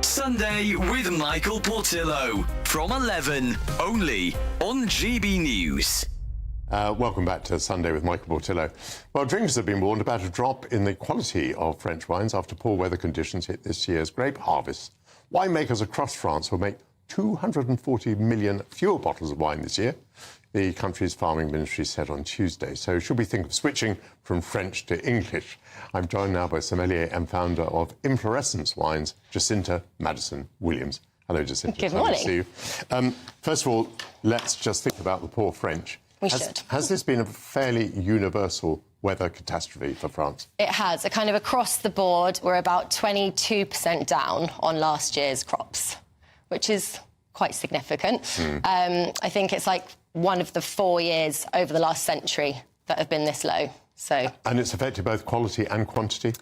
Sunday with Michael Portillo from 11, only on GB News. Welcome back to Sunday with Michael Portillo. Well, drinkers have been warned about a drop in the quality of French wines after poor weather conditions hit this year's grape harvest. Winemakers across France will make 240 million fewer bottles of wine this year, the country's farming ministry said on Tuesday. So should we think of switching from French to English? I'm joined now by sommelier and founder of Inflorescence Wines, Jacinta Madison Williams. Hello, Jacinta. Good morning. Nice to see you. First of all, let's just think about the poor French. Has this been a fairly universal weather catastrophe for France? It has. Kind of across the board, we're about 22% down on last year's crops, which is quite significant. I think it's like one of the 4 years over the last century that have been this low. So, and it's affected both quality and quantity?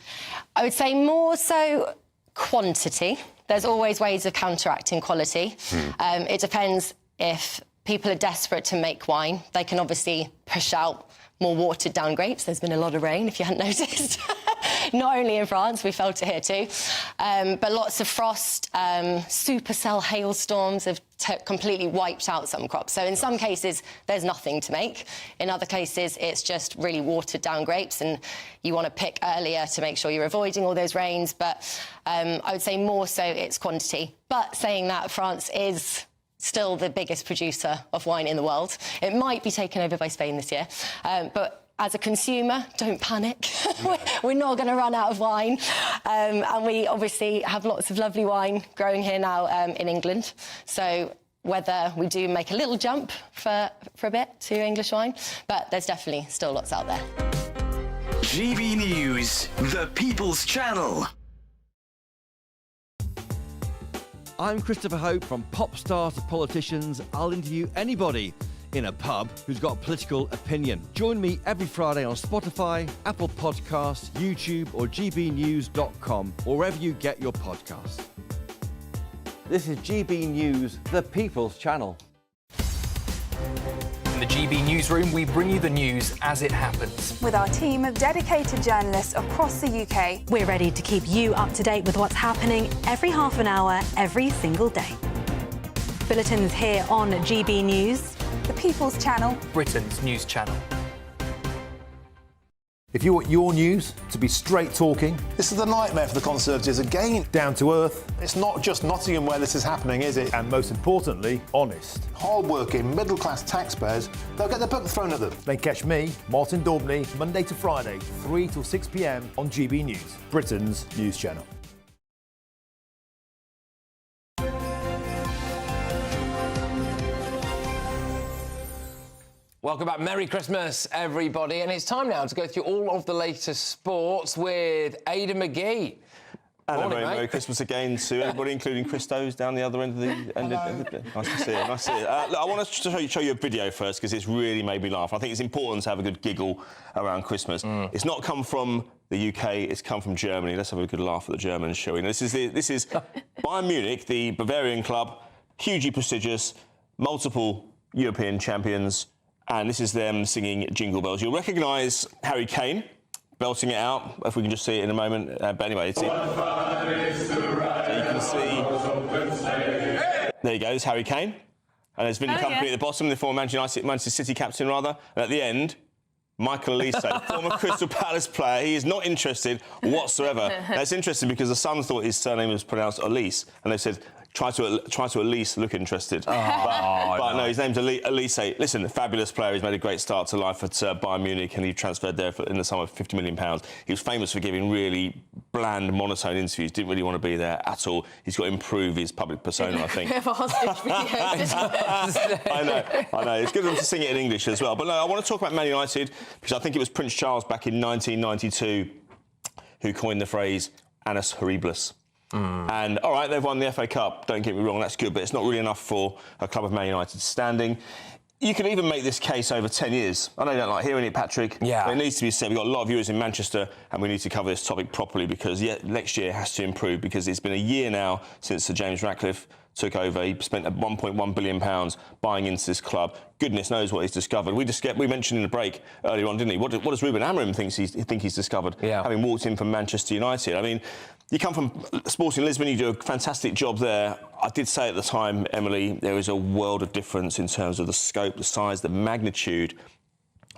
I would say more so quantity. There's always ways of counteracting quality. It depends if people are desperate to make wine. They can obviously push out more watered down grapes. There's been a lot of rain, if you hadn't noticed. Not only in France, we felt it here too. But lots of frost, supercell hailstorms have completely wiped out some crops. So in some cases, there's nothing to make. In other cases, it's just really watered down grapes and you want to pick earlier to make sure you're avoiding all those rains. But I would say more so it's quantity. But saying that, France is still the biggest producer of wine in the world. It might be taken over by Spain this year, but as a consumer, don't panic. We're not going to run out of wine. And we obviously have lots of lovely wine growing here now in England. So whether we do make a little jump for a bit to English wine, but there's definitely still lots out there. GB News, the People's Channel. I'm Christopher Hope. From pop stars to politicians, I'll interview anybody in a pub who's got a political opinion. Join me every Friday on Spotify, Apple Podcasts, YouTube or gbnews.com, or wherever you get your podcasts. This is GB News, the People's Channel. In the GB Newsroom, we bring you the news as it happens. With our team of dedicated journalists across the UK, we're ready to keep you up to date with what's happening every half an hour, every single day. Bulletins here on GB News, the People's Channel, Britain's news channel. If you want your news to be straight talking... This is a nightmare for the Conservatives again. Down to earth. It's not just Nottingham where this is happening, is it? And most importantly, honest. Hard-working, middle-class taxpayers, they'll get their book thrown at them. They catch me, Martin Daubney, Monday to Friday, 3 till 6 p.m. on GB News, Britain's news channel. Welcome back. Merry Christmas, everybody. And it's time now to go through all of the latest sports with Aidan McGee. Hello, Merry Christmas again to everybody, including Christos down the other end of the... Nice to see you, nice to see you. Look, I want to show you a video first, because it's really made me laugh. I think it's important to have a good giggle around Christmas. It's not come from the UK, it's come from Germany. Let's have a good laugh at the Germans, shall we? This is Bayern Munich, the Bavarian club, hugely prestigious, multiple European champions, and this is them singing Jingle Bells. You'll recognise Harry Kane belting it out, if we can just see it in a moment. But anyway, so you can see... There you go, there's Harry Kane. And there's Vin Company at the bottom, the former Manchester City captain, rather. And at the end, Michael Elise, former Crystal Palace player. He is not interested whatsoever. Now, it's interesting because the Sun thought his surname was pronounced Elise, and they said, try to at least look interested. But no, his name's Elise. Listen, a fabulous player. He's made a great start to life at Bayern Munich, and he transferred there in the sum of £50 million. He was famous for giving really bland, monotone interviews. Didn't really want to be there at all. He's got to improve his public persona, I think. I know. It's good of them to sing it in English as well. But no, I want to talk about Man United, because I think it was Prince Charles back in 1992 who coined the phrase annus horribilis. And, all right, they've won the FA Cup, don't get me wrong, that's good, but it's not really enough for a club of Man United's standing. You could even make this case over 10 years. I know you don't like hearing it, Patrick. Yeah. But it needs to be said. We've got a lot of viewers in Manchester, and we need to cover this topic properly, because next year has to improve, because it's been a year now since Sir James Ratcliffe took over. He spent £1.1 billion buying into this club. Goodness knows what he's discovered. We mentioned in the break earlier on, didn't he? What does Ruben Amorim think he's discovered, having walked in from Manchester United? I mean, you come from Sporting Lisbon, you do a fantastic job there. I did say at the time, Emily, there is a world of difference in terms of the scope, the size, the magnitude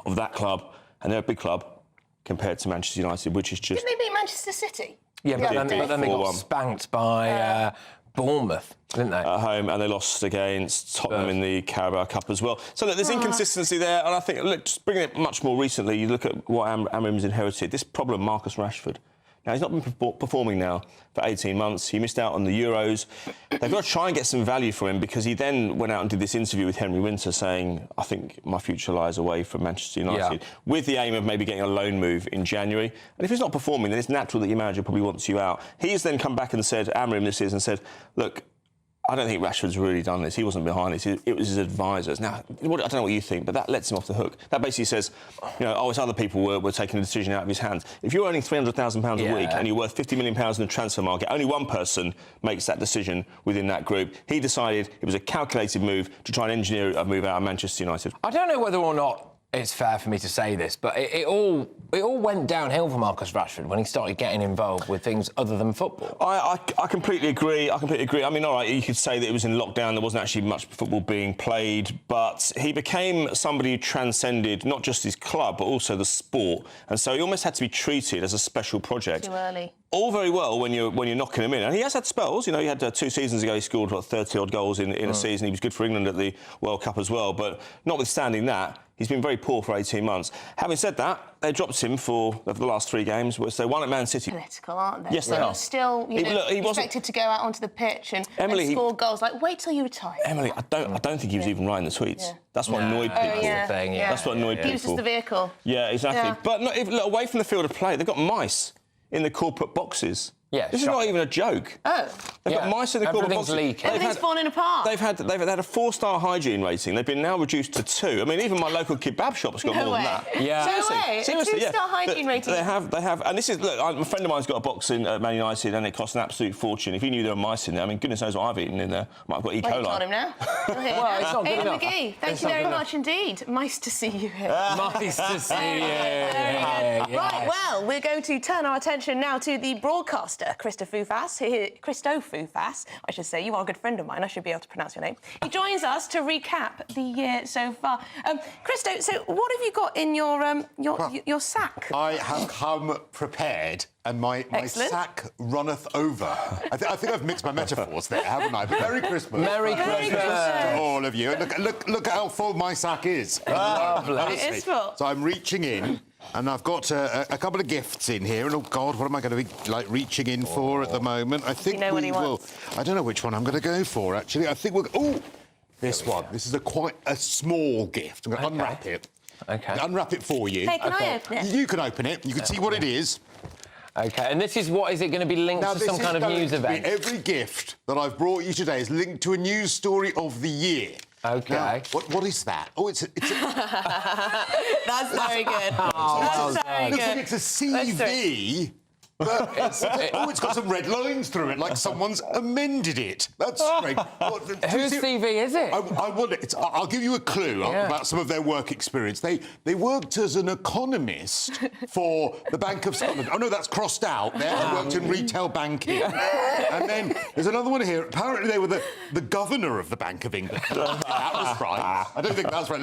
of that club, and they're a big club compared to Manchester United, which is just... Didn't they beat Manchester City? Yeah, but then they got spanked by... Bournemouth, didn't they? At home, and they lost against Tottenham in the Carabao Cup as well. So, look, there's inconsistency there, and I think, look, just bringing it much more recently, you look at what Amorim's inherited, this problem, Marcus Rashford. Now, he's not been performing now for 18 months. He missed out on the Euros. They've got to try and get some value for him, because he then went out and did this interview with Henry Winter saying, I think my future lies away from Manchester United, with the aim of maybe getting a loan move in January. And if he's not performing, then it's natural that your manager probably wants you out. He's then come back and said, Amorim this is, and said, look, I don't think Rashford's really done this. He wasn't behind it. It was his advisors. Now, I don't know what you think, but that lets him off the hook. That basically says, it's other people were taking the decision out of his hands. If you're earning £300,000 a week and you're worth £50 million in the transfer market, only one person makes that decision within that group. He decided it was a calculated move to try and engineer a move out of Manchester United. I don't know whether or not it's fair for me to say this, but it all went downhill for Marcus Rashford when he started getting involved with things other than football. I completely agree. I mean, all right, you could say that it was in lockdown, there wasn't actually much football being played, but he became somebody who transcended not just his club, but also the sport. And so he almost had to be treated as a special project. Too early. All very well when you're knocking him in. And he has had spells. He had 2 seasons ago, he scored, 30-odd goals in a season. He was good for England at the World Cup as well. But notwithstanding that, he's been very poor for 18 months. Having said that, they dropped him for the last 3 games, which they won at Man City. Political, aren't they? Yes, they are. You're still, expected to go out onto the pitch and score goals. Like, wait till you retire. Emily, I don't think he was even writing the tweets. Yeah. That's what annoyed people. That's what annoyed people. He was just the vehicle. Yeah, exactly. Yeah. But away from the field of play, they've got mice in the corporate boxes Yeah, this is not even a joke. Oh. They've got mice in the corporate Everything's boxes. leaking. Everything's falling apart. They've had a 4-star hygiene rating. They've been now reduced to 2. I mean, even my local kebab shop's got No more way. than that. Yeah. Seriously, A 2-star hygiene rating. They have, and this is, look, a friend of mine's got a box in Man United and it costs an absolute fortune. If he knew there were mice in there, I mean, goodness knows what I've eaten in there. Might have got E. Well, coli. you told him now. Well, it's not good Aidan enough. McGee, thank you very much indeed. Nice to see you here. Nice to see you. Yeah. Right, well, we're going to turn our attention now to the broadcaster, Christo Foufas, I should say. You are a good friend of mine. I should be able to pronounce your name. He joins us to recap the year so far. Christo, so what have you got in your sack? I have come prepared, and my sack runneth over. I think I've mixed my metaphors there, haven't I? But Merry Christmas. Merry Christmas to all of you. And look how full my sack is. Lovely. It is full. So I'm reaching in. And I've got a couple of gifts in here, and oh God, what am I going to be reaching in for at the moment? I think what he we will. wants. I don't know which one I'm going to go for. Actually, I think we'll. Oh, this one. This is quite a small gift. I'm going to unwrap it. Okay. Unwrap it for you. Hey, can I open it? You can open it. You can see what it is. Okay, and this is what is it going to be linked Now, to this some is kind of going news to be- event? Every gift that I've brought you today is linked to a news story of the year. Okay. Now, what is that? Oh, it's a That's very good. Oh, That's very looks good. like it's a CV. But it's got some red lines through it, like someone's amended it. That's great. Whose CV is it? I'll give you a clue about some of their work experience. They worked as an economist for the Bank of Scotland. Oh, no, that's crossed out. They worked in retail banking. And then there's another one here. Apparently they were the governor of the Bank of England. That was right. I don't think that's right.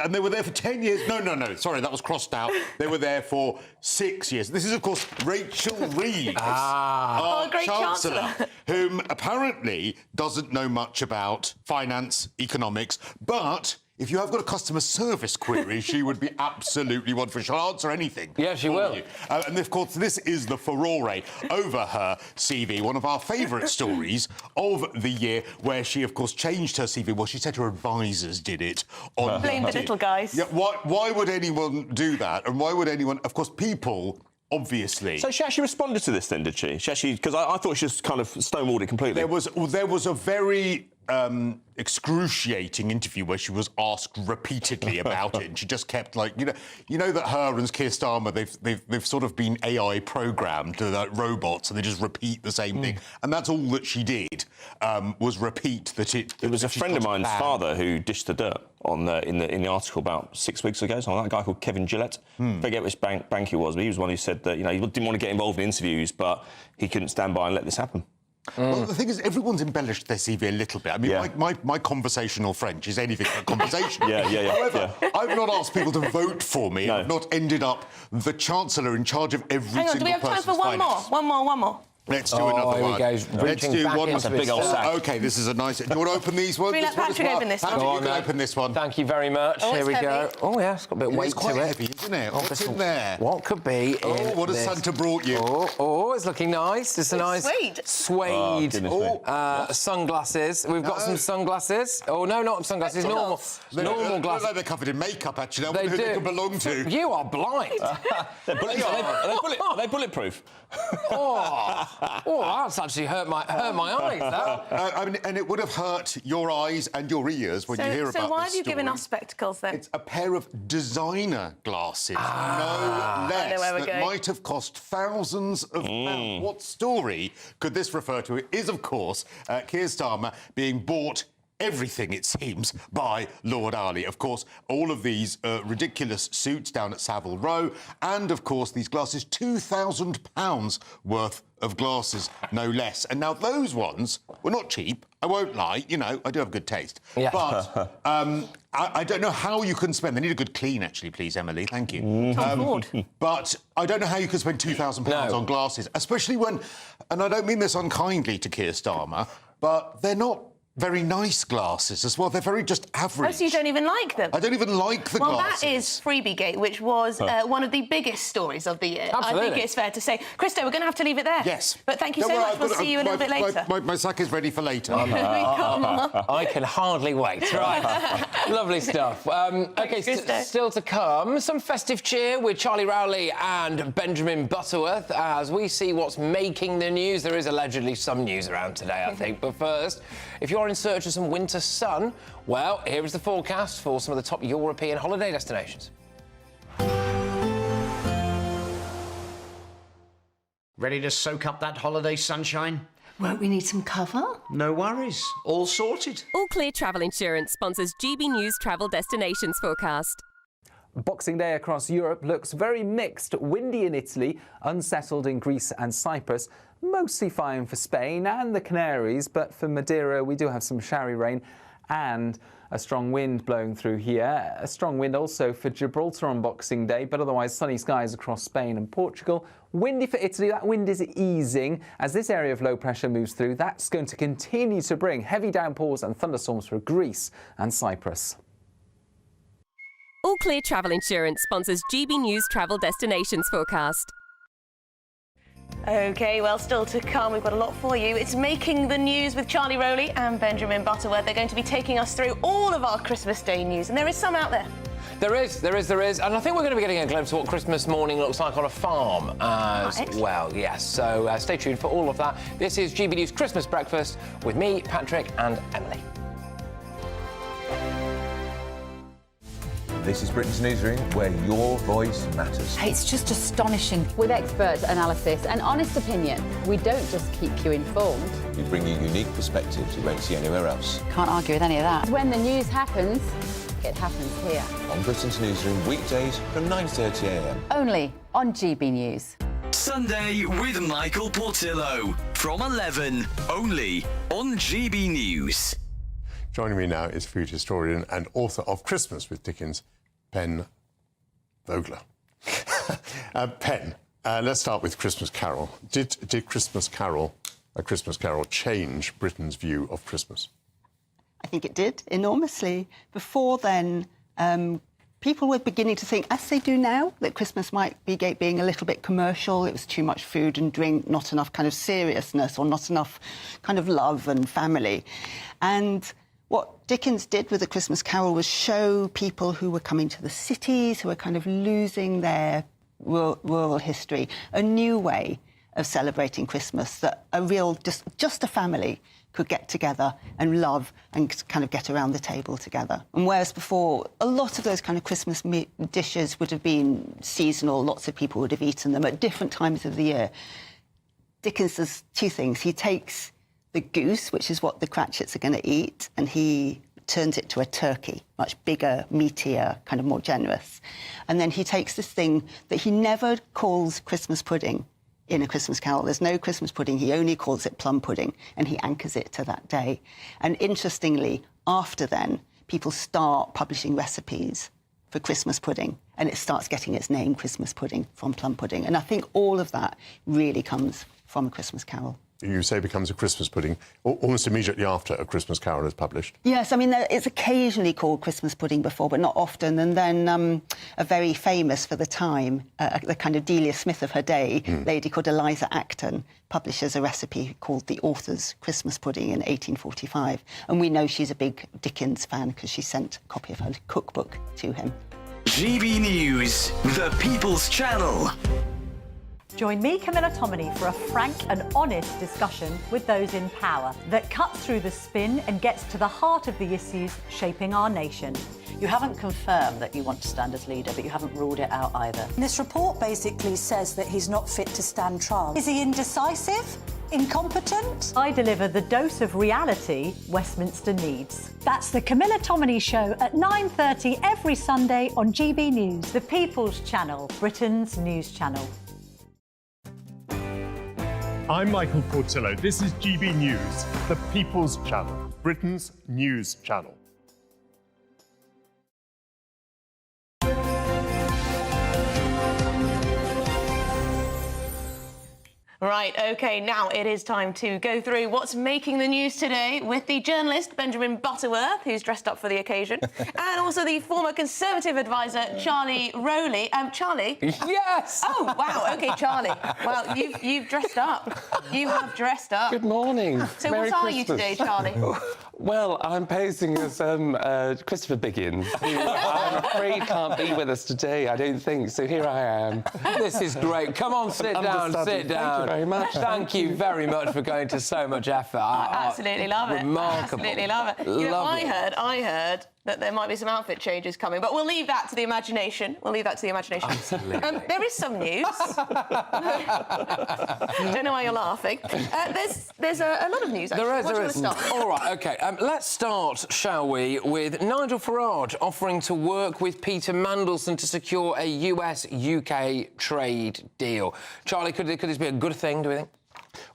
And they were there for 10 years. No. Sorry, that was crossed out. They were there for 6 years. This is, of course, Rachel Reeves, our great Chancellor, Chancellor. whom apparently doesn't know much about finance, economics, but if you have got a customer service query, she would be absolutely wonderful. She'll answer anything. Yeah, she will. And, of course, this is the furore over her CV, one of our favourite stories of the year, where she, of course, changed her CV. Well, she said her advisors did it. Blame the little guys. Yeah, why would anyone do that? And why would anyone... Of course, people... Obviously. So she actually responded to this then, did she? Because I thought she just kind of stonewalled it completely. There was a very excruciating interview where she was asked repeatedly about it, and she just kept you know that her and Keir Starmer they've sort of been AI programmed to robots, and they just repeat the same thing, and that's all that she did was repeat that it. There was a friend of mine's father who dished the dirt on in the article about 6 weeks ago. So that guy called Kevin Gillett. I forget which bank he was, but he was one who said that he didn't want to get involved in interviews, but he couldn't stand by and let this happen. Well, the thing is, everyone's embellished their CV a little bit. I mean, my conversational French is anything but conversational. However, I've not asked people to vote for me. No. I've not ended up the Chancellor in charge of every single person's Hang on, do we have time for one more? Let's do another one. Let's do one. It's a big old sack. OK, this is a nice... Do you want to open these ones? Can we let Patrick open this one? Patrick, you can open this one. Thank you very much. Oh, Here we heavy. go. Oh, yeah, it's got a bit of weight It's quite to it. heavy, isn't it? What's in there? What could be in what has this? Santa brought you? Oh, it's looking nice. It's a nice... Suede. Sunglasses. We've got some sunglasses. Oh, no, not sunglasses. Normal They glasses. look like they're covered in makeup, actually. I They wonder who do. they can belong to. You are blind. Are they bulletproof? That's actually hurt my eyes. I mean, and it would have hurt your eyes and your ears when you hear about this So why have you story. given us spectacles then? It's a pair of designer glasses, no less, I know where we're that going. might have cost thousands of pounds. What story could this refer to? It is, of course, Keir Starmer being bought everything, it seems, by Lord Ali. Of course, all of these ridiculous suits down at Savile Row, and, of course, these glasses, £2,000 worth of glasses, no less. And now those ones were not cheap, I won't lie. You know, I do have good taste. Yeah. But I don't know how you can spend... They need a good clean, actually, please, Emily. Thank you. But I don't know how you can spend £2,000 on glasses, especially when... And I don't mean this unkindly to Keir Starmer, but they're not very nice glasses as well. They're very just average. Oh, so you don't even like them? I don't even like the glasses. Well, that is Freebiegate, which was one of the biggest stories of the year. Absolutely. I think it's fair to say. Christo, we're going to have to leave it there. Yes. But thank you so much. We'll see you a little bit later. My sack is ready for later. I can hardly wait. Right. Lovely stuff. OK, still to come, some festive cheer with Charlie Rowley and Benjamin Butterworth as we see what's making the news. There is allegedly some news around today, I think. But first, if you're in search of some winter sun, well, here is the forecast for some of the top European holiday destinations. Ready to soak up that holiday sunshine? Won't we need some cover? No worries. All sorted. All Clear Travel Insurance sponsors GB News Travel Destinations forecast. Boxing Day across Europe looks very mixed. Windy in Italy, unsettled in Greece and Cyprus, mostly fine for Spain and the Canaries, but for Madeira we do have some showery rain and a strong wind blowing through here. A strong wind also for Gibraltar on Boxing Day, but otherwise sunny skies across Spain and Portugal. Windy for Italy. That wind is easing as this area of low pressure moves through. That's going to continue to bring heavy downpours and thunderstorms for Greece and Cyprus. All Clear Travel Insurance sponsors GB News Travel Destinations forecast. OK, well, still to come. We've got a lot for you. It's Making the News with Charlie Rowley and Benjamin Butterworth. They're going to be taking us through all of our Christmas Day news, and there is some out there. There is. And I think we're going to be getting a glimpse of what Christmas morning looks like on a farm as well. Yes, so stay tuned for all of that. This is GB News Christmas Breakfast with me, Patrick and Emily. This is Britain's Newsroom, where your voice matters. It's just astonishing. With expert analysis and honest opinion, we don't just keep you informed. We bring you unique perspectives you won't see anywhere else. Can't argue with any of that. When the news happens, it happens here. On Britain's Newsroom, weekdays from 9:30 a.m. Only on GB News. Sunday with Michael Portillo from 11, only on GB News. Joining me now is food historian and author of Christmas with Dickens, Pen Vogler. Pen, let's start with Christmas Carol. Did A Christmas Carol change Britain's view of Christmas? I think it did, enormously. Before then, people were beginning to think, as they do now, that Christmas might be being a little bit commercial. It was too much food and drink, not enough kind of seriousness or not enough kind of love and family. And what Dickens did with A Christmas Carol was show people who were coming to the cities, who were kind of losing their rural history, a new way of celebrating Christmas, that a real, just a family could get together and love and kind of get around the table together. And whereas before, a lot of those kind of Christmas dishes would have been seasonal, lots of people would have eaten them at different times of the year, Dickens does two things. He takes the goose, which is what the Cratchits are going to eat, and he turns it to a turkey, much bigger, meatier, kind of more generous. And then he takes this thing that he never calls Christmas pudding in A Christmas Carol. There's no Christmas pudding. He only calls it plum pudding, and he anchors it to that day. And interestingly, after then, people start publishing recipes for Christmas pudding, and it starts getting its name, Christmas pudding, from plum pudding. And I think all of that really comes from A Christmas Carol. You say becomes a Christmas pudding almost immediately after A Christmas Carol is published. Yes, I mean, it's occasionally called Christmas pudding before, but not often. And then a very famous for the time, the kind of Delia Smith of her day, lady called Eliza Acton, publishes a recipe called The Author's Christmas Pudding in 1845. And we know she's a big Dickens fan because she sent a copy of her cookbook to him. GB News, the People's Channel. Join me, Camilla Tominey, for a frank and honest discussion with those in power that cuts through the spin and gets to the heart of the issues shaping our nation. You haven't confirmed that you want to stand as leader, but you haven't ruled it out either. This report basically says that he's not fit to stand trial. Is he indecisive? Incompetent? I deliver the dose of reality Westminster needs. That's the Camilla Tominey Show at 9:30 every Sunday on GB News, the People's Channel, Britain's news channel. I'm Michael Portillo. This is GB News, the People's Channel, Britain's news channel. Right, OK, now it is time to go through what's making the news today with the journalist Benjamin Butterworth, who's dressed up for the occasion, and also the former Conservative advisor, Charlie Rowley. Charlie? Yes! Oh, wow, OK, Charlie. Well, you've dressed up. You have dressed up. Good morning. So Merry what are you Christmas. today, Charlie? Well, I'm posing as Christopher Biggins, who I'm afraid can't be with us today, I don't think, so here I am. This is great. Come on, sit down, sit down. Thank you very much. Thank you very much for going to so much effort. I absolutely love it. Remarkable. Absolutely love it. You know, Lovely. I heard that there might be some outfit changes coming, but we'll leave that to the imagination. Absolutely. There is some news. Don't know why you're laughing. There's a lot of news, actually. There is, Where do you there is. want to start? All right, OK. Let's start, shall we, with Nigel Farage offering to work with Peter Mandelson to secure a US-UK trade deal. Charlie, could this be a good thing, do we think?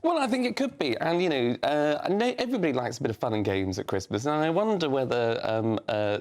Well, I think it could be. And, you know, I know everybody likes a bit of fun and games at Christmas, and I wonder whether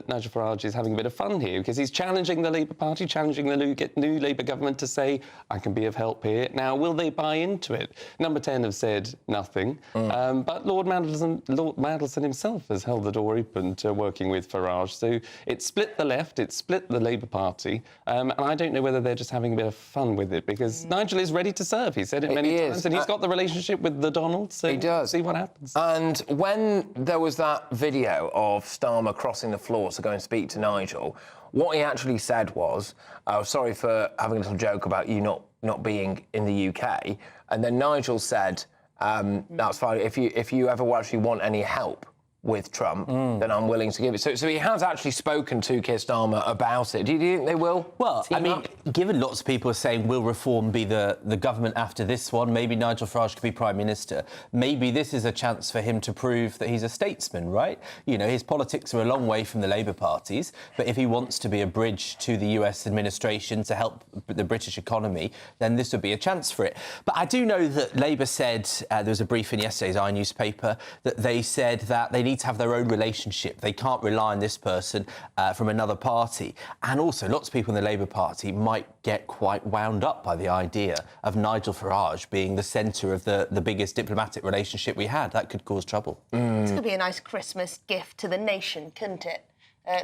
Nigel Farage is having a bit of fun here, because he's challenging the Labour Party, challenging the new Labour government to say, I can be of help here. Now, will they buy into it? Number 10 have said nothing, but Lord Mandelson himself has held the door open to working with Farage. So it's split the left, it's split the Labour Party, and I don't know whether they're just having a bit of fun with it, because Nigel is ready to serve. He said it many times, and he's got the relationship with the Donald, so he does. See what happens. And when there was that video of Starmer crossing the floor to go and speak to Nigel, what he actually said was, "Oh, sorry for having a little joke about you not being in the UK." And then Nigel said, "That's fine. If you ever actually want any help with Trump, then I'm willing to give it." So he has actually spoken to Keir Starmer about it. Do you think they will? Well, I mean, given lots of people are saying, will reform be the government after this one? Maybe Nigel Farage could be Prime Minister. Maybe this is a chance for him to prove that he's a statesman, right? You know, his politics are a long way from the Labour parties, but if he wants to be a bridge to the US administration to help the British economy, then this would be a chance for it. But I do know that Labour said, there was a brief in yesterday's newspaper, that they said that they need to have their own relationship. They can't rely on this person from another party. And also, lots of people in the Labour Party might get quite wound up by the idea of Nigel Farage being the centre of the biggest diplomatic relationship we had. That could cause trouble. This could be a nice Christmas gift to the nation, couldn't it?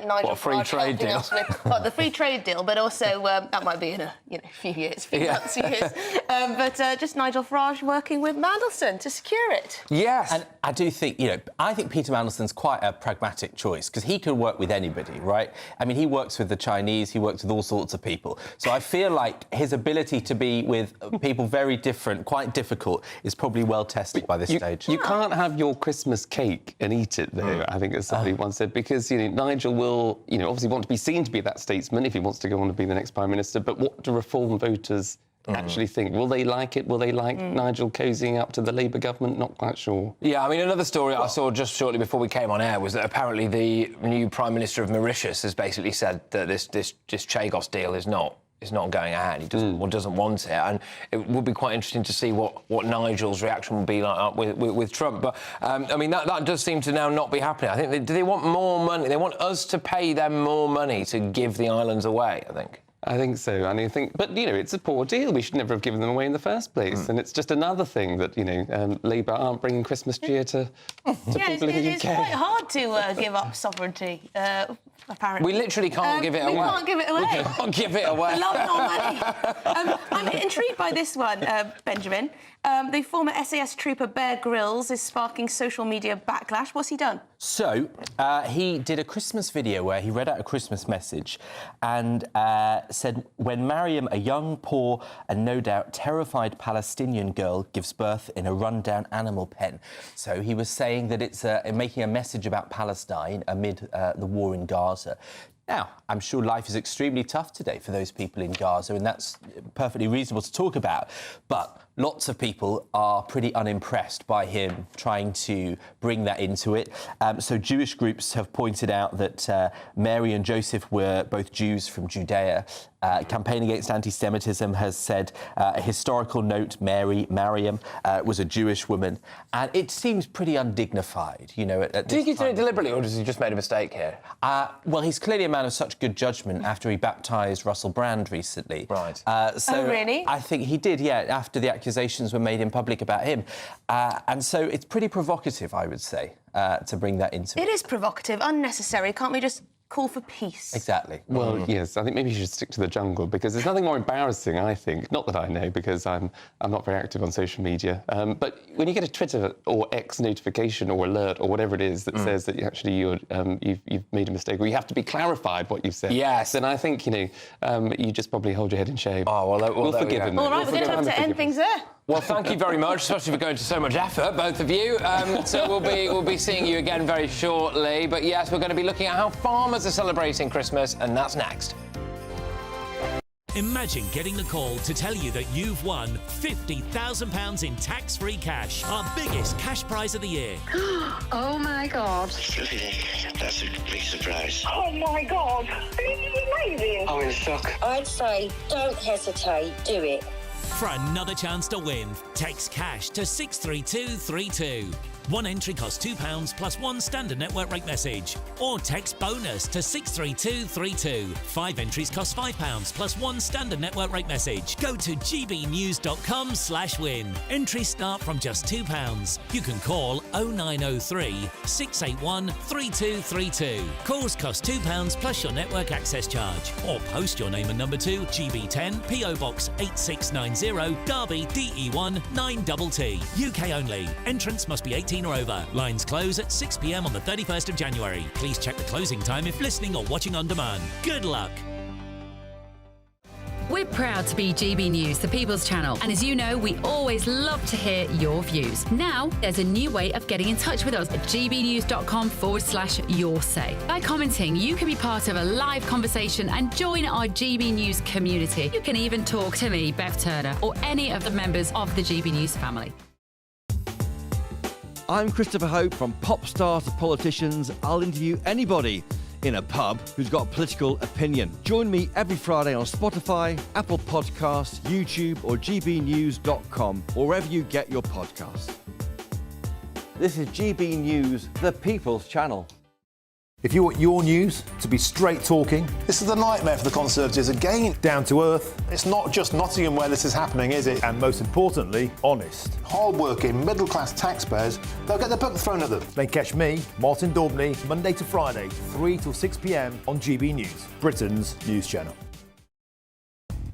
Nigel What, a free Farage trade helping deal? us with, the free trade deal, but also that might be in a few years, months, few years. But just Nigel Farage working with Mandelson to secure it. Yes. And I do think, I think Peter Mandelson's quite a pragmatic choice, because he can work with anybody, right? I mean, he works with the Chinese, he works with all sorts of people. So I feel like his ability to be with people very different, quite difficult, is probably well tested by this stage. You can't have your Christmas cake and eat it, though, I think, as somebody once said, because, Nigel will, obviously want to be seen to be that statesman if he wants to go on to be the next Prime Minister, but what do Reform voters actually think? Will they like it? Will they like Nigel cozying up to the Labour government? Not quite sure. Yeah, I mean, another story I saw just shortly before we came on air was that apparently the new Prime Minister of Mauritius has basically said that this Chagos deal is not going ahead. He doesn't want it, and it would be quite interesting to see what Nigel's reaction would be like with Trump. But I mean, that does seem to now not be happening. I think do they want more money? They want us to pay them more money to give the islands away, I think so, and I think, but it's a poor deal. We should never have given them away in the first place, and it's just another thing that Labour aren't bringing Christmas cheer to people in the UK. It's quite hard to give up sovereignty. Apparently, we literally can't give it away. We can't give it away. We can't give it away. We love your money. I'm intrigued by this one, Benjamin. The former SAS trooper Bear Grylls is sparking social media backlash. What's he done? So, he did a Christmas video where he read out a Christmas message and said, when Mariam, a young, poor and no doubt terrified Palestinian girl, gives birth in a rundown animal pen. So he was saying that it's making a message about Palestine amid the war in Gaza. Now, I'm sure life is extremely tough today for those people in Gaza, and that's perfectly reasonable to talk about. But lots of people are pretty unimpressed by him trying to bring that into it. So Jewish groups have pointed out that Mary and Joseph were both Jews from Judea. Campaign Against Anti-Semitism has said a historical note, Mariam, was a Jewish woman. And it seems pretty undignified, Did he do it deliberately, or has he just made a mistake here? Well, he's clearly a man of such good judgment after he baptised Russell Brand recently. Right. So really? I think he did, after the accusation accusations were made in public about him. And so it's pretty provocative, I would say, to bring that into it. It is provocative, unnecessary. Can't we just call for peace? Exactly. Well, yes, I think maybe you should stick to the jungle, because there's nothing more embarrassing, I think, not that I know, because I'm not very active on social media, but when you get a Twitter or X notification or alert or whatever it is that says that you've made a mistake, or you have to be clarified what you've said, yes, then I think, you just probably hold your head in shame. Oh, well, we'll forgive him. All right, we're going to have to end things there. Well, thank you very much, especially for going to so much effort, both of you. So we'll be seeing you again very shortly. But yes, we're going to be looking at how farmers are celebrating Christmas, and that's next. Imagine getting the call to tell you that you've won £50,000 in tax-free cash, our biggest cash prize of the year. Oh my God. That's a big surprise. Oh my God. This is amazing. I'm in shock. I'd say don't hesitate, do it. For another chance to win, text cash to 63232. One entry costs £2 plus one standard network rate message. Or text bonus to 63232. 5 entries cost £5 plus one standard network rate message. Go to gbnews.com/win. Entries start from just £2. You can call 0903 681 3232. Calls cost £2 plus your network access charge. Or post your name and number to GB10 PO Box 8690 Derby DE1 9TT. UK only. Entrance must be 18 or over. Lines close at 6 p.m. on the 31st of January. Please check the closing time if listening or watching on demand. Good luck. We're proud to be GB News, the People's Channel. And as you know, we always love to hear your views. Now, there's a new way of getting in touch with us at gbnews.com/yoursay. By commenting, you can be part of a live conversation and join our GB News community. You can even talk to me, Bev Turner, or any of the members of the GB News family. I'm Christopher Hope. From pop stars to politicians, I'll interview anybody in a pub who's got a political opinion. Join me every Friday on Spotify, Apple Podcasts, YouTube or gbnews.com, or wherever you get your podcasts. This is GB News, the People's Channel. If you want your news to be straight talking, this is a nightmare for the Conservatives again. Down to earth. It's not just Nottingham where this is happening, is it? And most importantly, honest. Hard-working, middle-class taxpayers, they'll get the book thrown at them. Then catch me, Martin Daubney, Monday to Friday, 3 till 6 p.m. on GB News, Britain's news channel.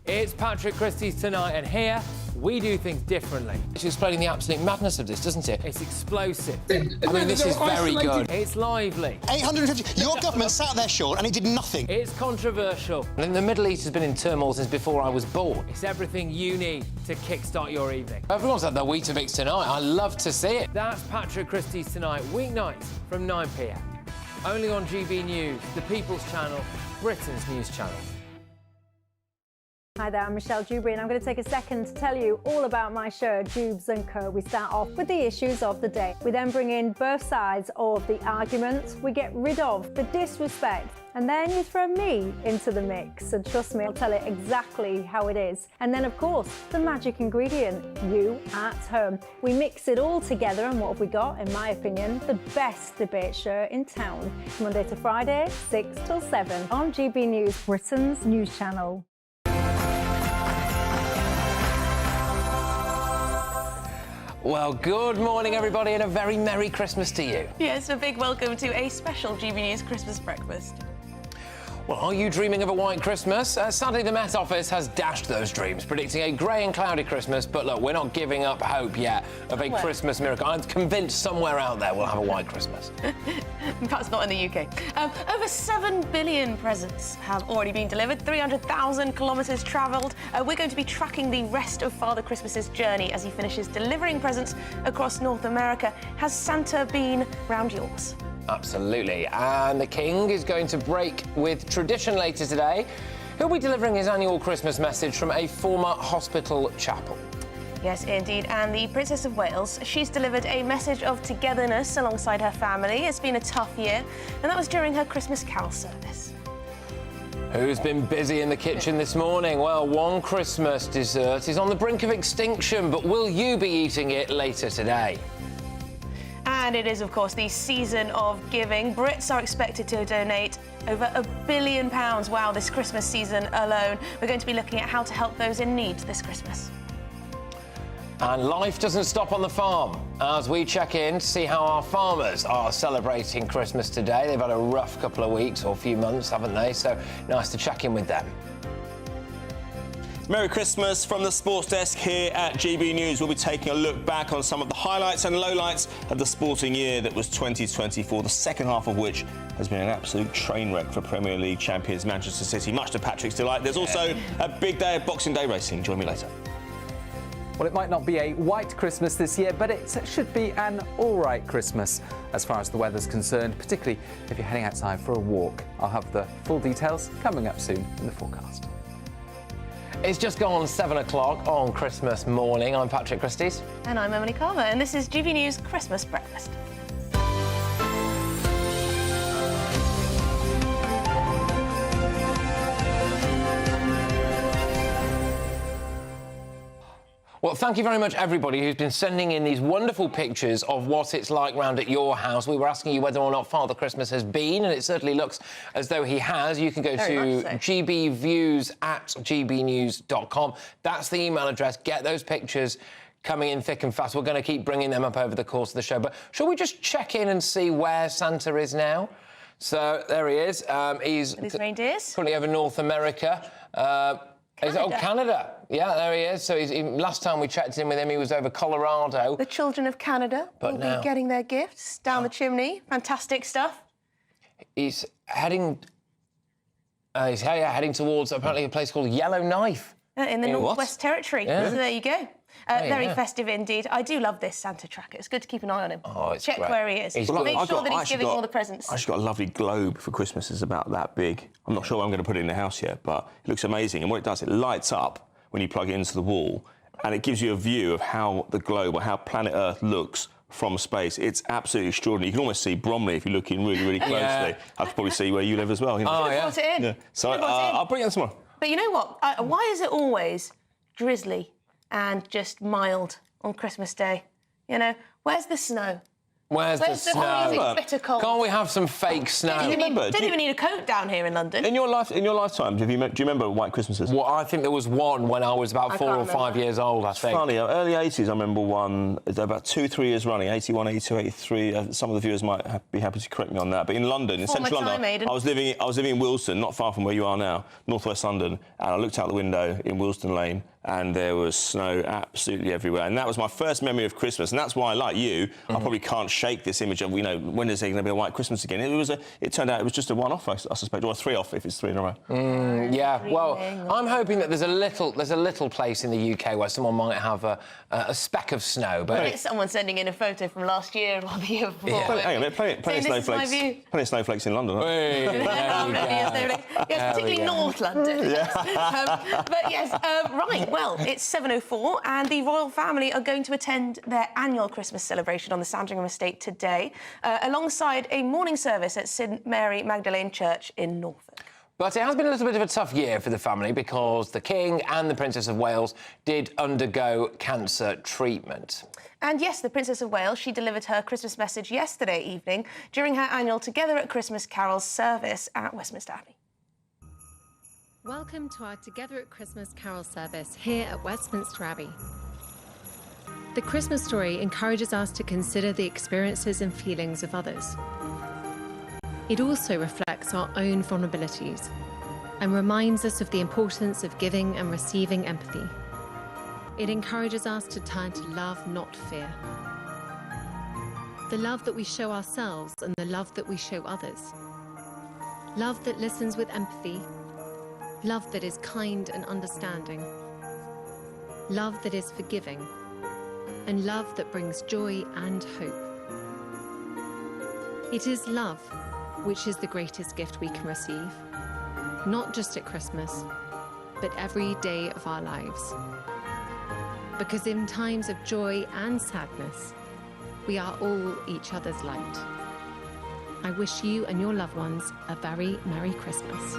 It's Patrick Christie's Tonight, and here we do things differently. It's explaining the absolute madness of this, doesn't it? It's explosive. I mean, this is very good. It's lively. 850. Your government sat there, Sean, and it did nothing. It's controversial. And the Middle East has been in turmoil since before I was born. It's everything you need to kickstart your evening. Everyone's had their Weetabix tonight. I love to see it. That's Patrick Christie's Tonight, weeknights from 9 p.m. Only on GB News, the People's Channel, Britain's news channel. Hi there, I'm Michelle Dewberry, and I'm going to take a second to tell you all about my show, Dubes & Co. We start off with the issues of the day. We then bring in both sides of the arguments. We get rid of the disrespect. And then you throw me into the mix. And trust me, I'll tell it exactly how it is. And then, of course, the magic ingredient, you at home. We mix it all together, and what have we got? In my opinion, the best debate show in town. Monday to Friday, 6 till 7 on GB News, Britain's news channel. Well, good morning, everybody, and a very Merry Christmas to you. Yes, a big welcome to a special GB News Christmas breakfast. Well, are you dreaming of a white Christmas? Sadly, the Met Office has dashed those dreams, predicting a grey and cloudy Christmas. But look, we're not giving up hope yet of a Christmas miracle. I'm convinced somewhere out there we'll have a white Christmas. Perhaps not in the UK. Over 7 billion presents have already been delivered, 300,000 kilometres travelled. We're going to be tracking the rest of Father Christmas's journey as he finishes delivering presents across North America. Has Santa been round yours? Absolutely. And the King is going to break with tradition later today. He'll be delivering his annual Christmas message from a former hospital chapel. Yes, indeed. And the Princess of Wales, she's delivered a message of togetherness alongside her family. It's been a tough year, and that was during her Christmas carol service. Who's been busy in the kitchen this morning? Well, one Christmas dessert is on the brink of extinction, but will you be eating it later today? And it is, of course, the season of giving. Brits are expected to donate over £1 billion, wow, this Christmas season alone. We're going to be looking at how to help those in need this Christmas. And life doesn't stop on the farm as we check in to see how our farmers are celebrating Christmas today. They've had a rough couple of weeks or few months, haven't they? So nice to check in with them. Merry Christmas from the sports desk here at GB News. We'll be taking a look back on some of the highlights and lowlights of the sporting year that was 2024, the second half of which has been an absolute train wreck for Premier League champions Manchester City, much to Patrick's delight. There's also a big day of Boxing Day racing. Join me later. Well, it might not be a white Christmas this year, but it should be an all-right Christmas as far as the weather's concerned, particularly if you're heading outside for a walk. I'll have the full details coming up soon in the forecast. It's just gone 7 o'clock on Christmas morning. I'm Patrick Christys. And I'm Emily Carver, and this is GB News Christmas Breakfast. Well, thank you very much, everybody who's been sending in these wonderful pictures of what it's like round at your house. We were asking you whether or not Father Christmas has been, and it certainly looks as though he has. You can go to gbviews@gbnews.com. That's the email address. Get those pictures coming in thick and fast. We're going to keep bringing them up over the course of the show. But shall we just check in and see where Santa is now? So there he is. He's with his reindeers. Currently over North America. Canada. Yeah, there he is. So last time we checked in with him, he was over Colorado. The children of Canada will be getting their gifts down the chimney. Fantastic stuff. He's heading towards apparently a place called Yellowknife. In the Northwest Territory. Yeah. So there you go. Very festive indeed. I do love this Santa tracker. It's good to keep an eye on him. Oh, it's Check great. where he is. Make sure that he's giving all the presents. I actually got a lovely globe for Christmas. It's about that big. I'm not sure where I'm going to put it in the house yet, but it looks amazing. And what it does, it lights up when you plug it into the wall, and it gives you a view of how the globe or how planet Earth looks from space. It's absolutely extraordinary. You can almost see Bromley if you're looking really, really closely. I could probably see where you live as well. You know? Oh, yeah. Brought it in. Yeah. So I'll bring it in tomorrow. But you know what? Why is it always drizzly and just mild on Christmas Day? You know, where's the snow? Where's the snow? Bitter cold. Can't we have some fake snow? Don't even need a coat down here in London. In your lifetime, do you remember white Christmases? Well, I think there was one when I was about 4 or 5 years old, I think. Funny, early 80s, I remember one, about 2-3 years running, 81, 82, 83. Some of the viewers might be happy to correct me on that. But in London, in central London, I was living in Wilston, not far from where you are now, northwest London, and I looked out the window in Wilston Lane, and there was snow absolutely everywhere. And that was my first memory of Christmas. And that's why, like you, I probably can't shake this image of, you know, when is there going to be a white Christmas again? It turned out it was just a one-off, I suspect, or a three-off if it's 3 in a row. Yeah, well, I'm hoping that there's a little place in the UK where someone might have a speck of snow. But it's someone sending in a photo from last year or the year before. Yeah. Hang on, plenty of snowflakes. Plenty of snowflakes in London. Yes, particularly North London. But yes, right. Well, it's 7:04, and the royal family are going to attend their annual Christmas celebration on the Sandringham estate today, alongside a morning service at St Mary Magdalene Church in Norfolk. But it has been a little bit of a tough year for the family because the King and the Princess of Wales did undergo cancer treatment. And yes, the Princess of Wales, she delivered her Christmas message yesterday evening during her annual Together at Christmas Carols service at Westminster Abbey. Welcome to our Together at Christmas Carol service here at Westminster Abbey. The Christmas story encourages us to consider the experiences and feelings of others. It also reflects our own vulnerabilities and reminds us of the importance of giving and receiving empathy. It encourages us to turn to love, not fear. The love that we show ourselves and the love that we show others. Love that listens with empathy. Love that is kind and understanding. Love that is forgiving. And love that brings joy and hope. It is love which is the greatest gift we can receive, not just at Christmas, but every day of our lives. Because in times of joy and sadness, we are all each other's light. I wish you and your loved ones a very Merry Christmas.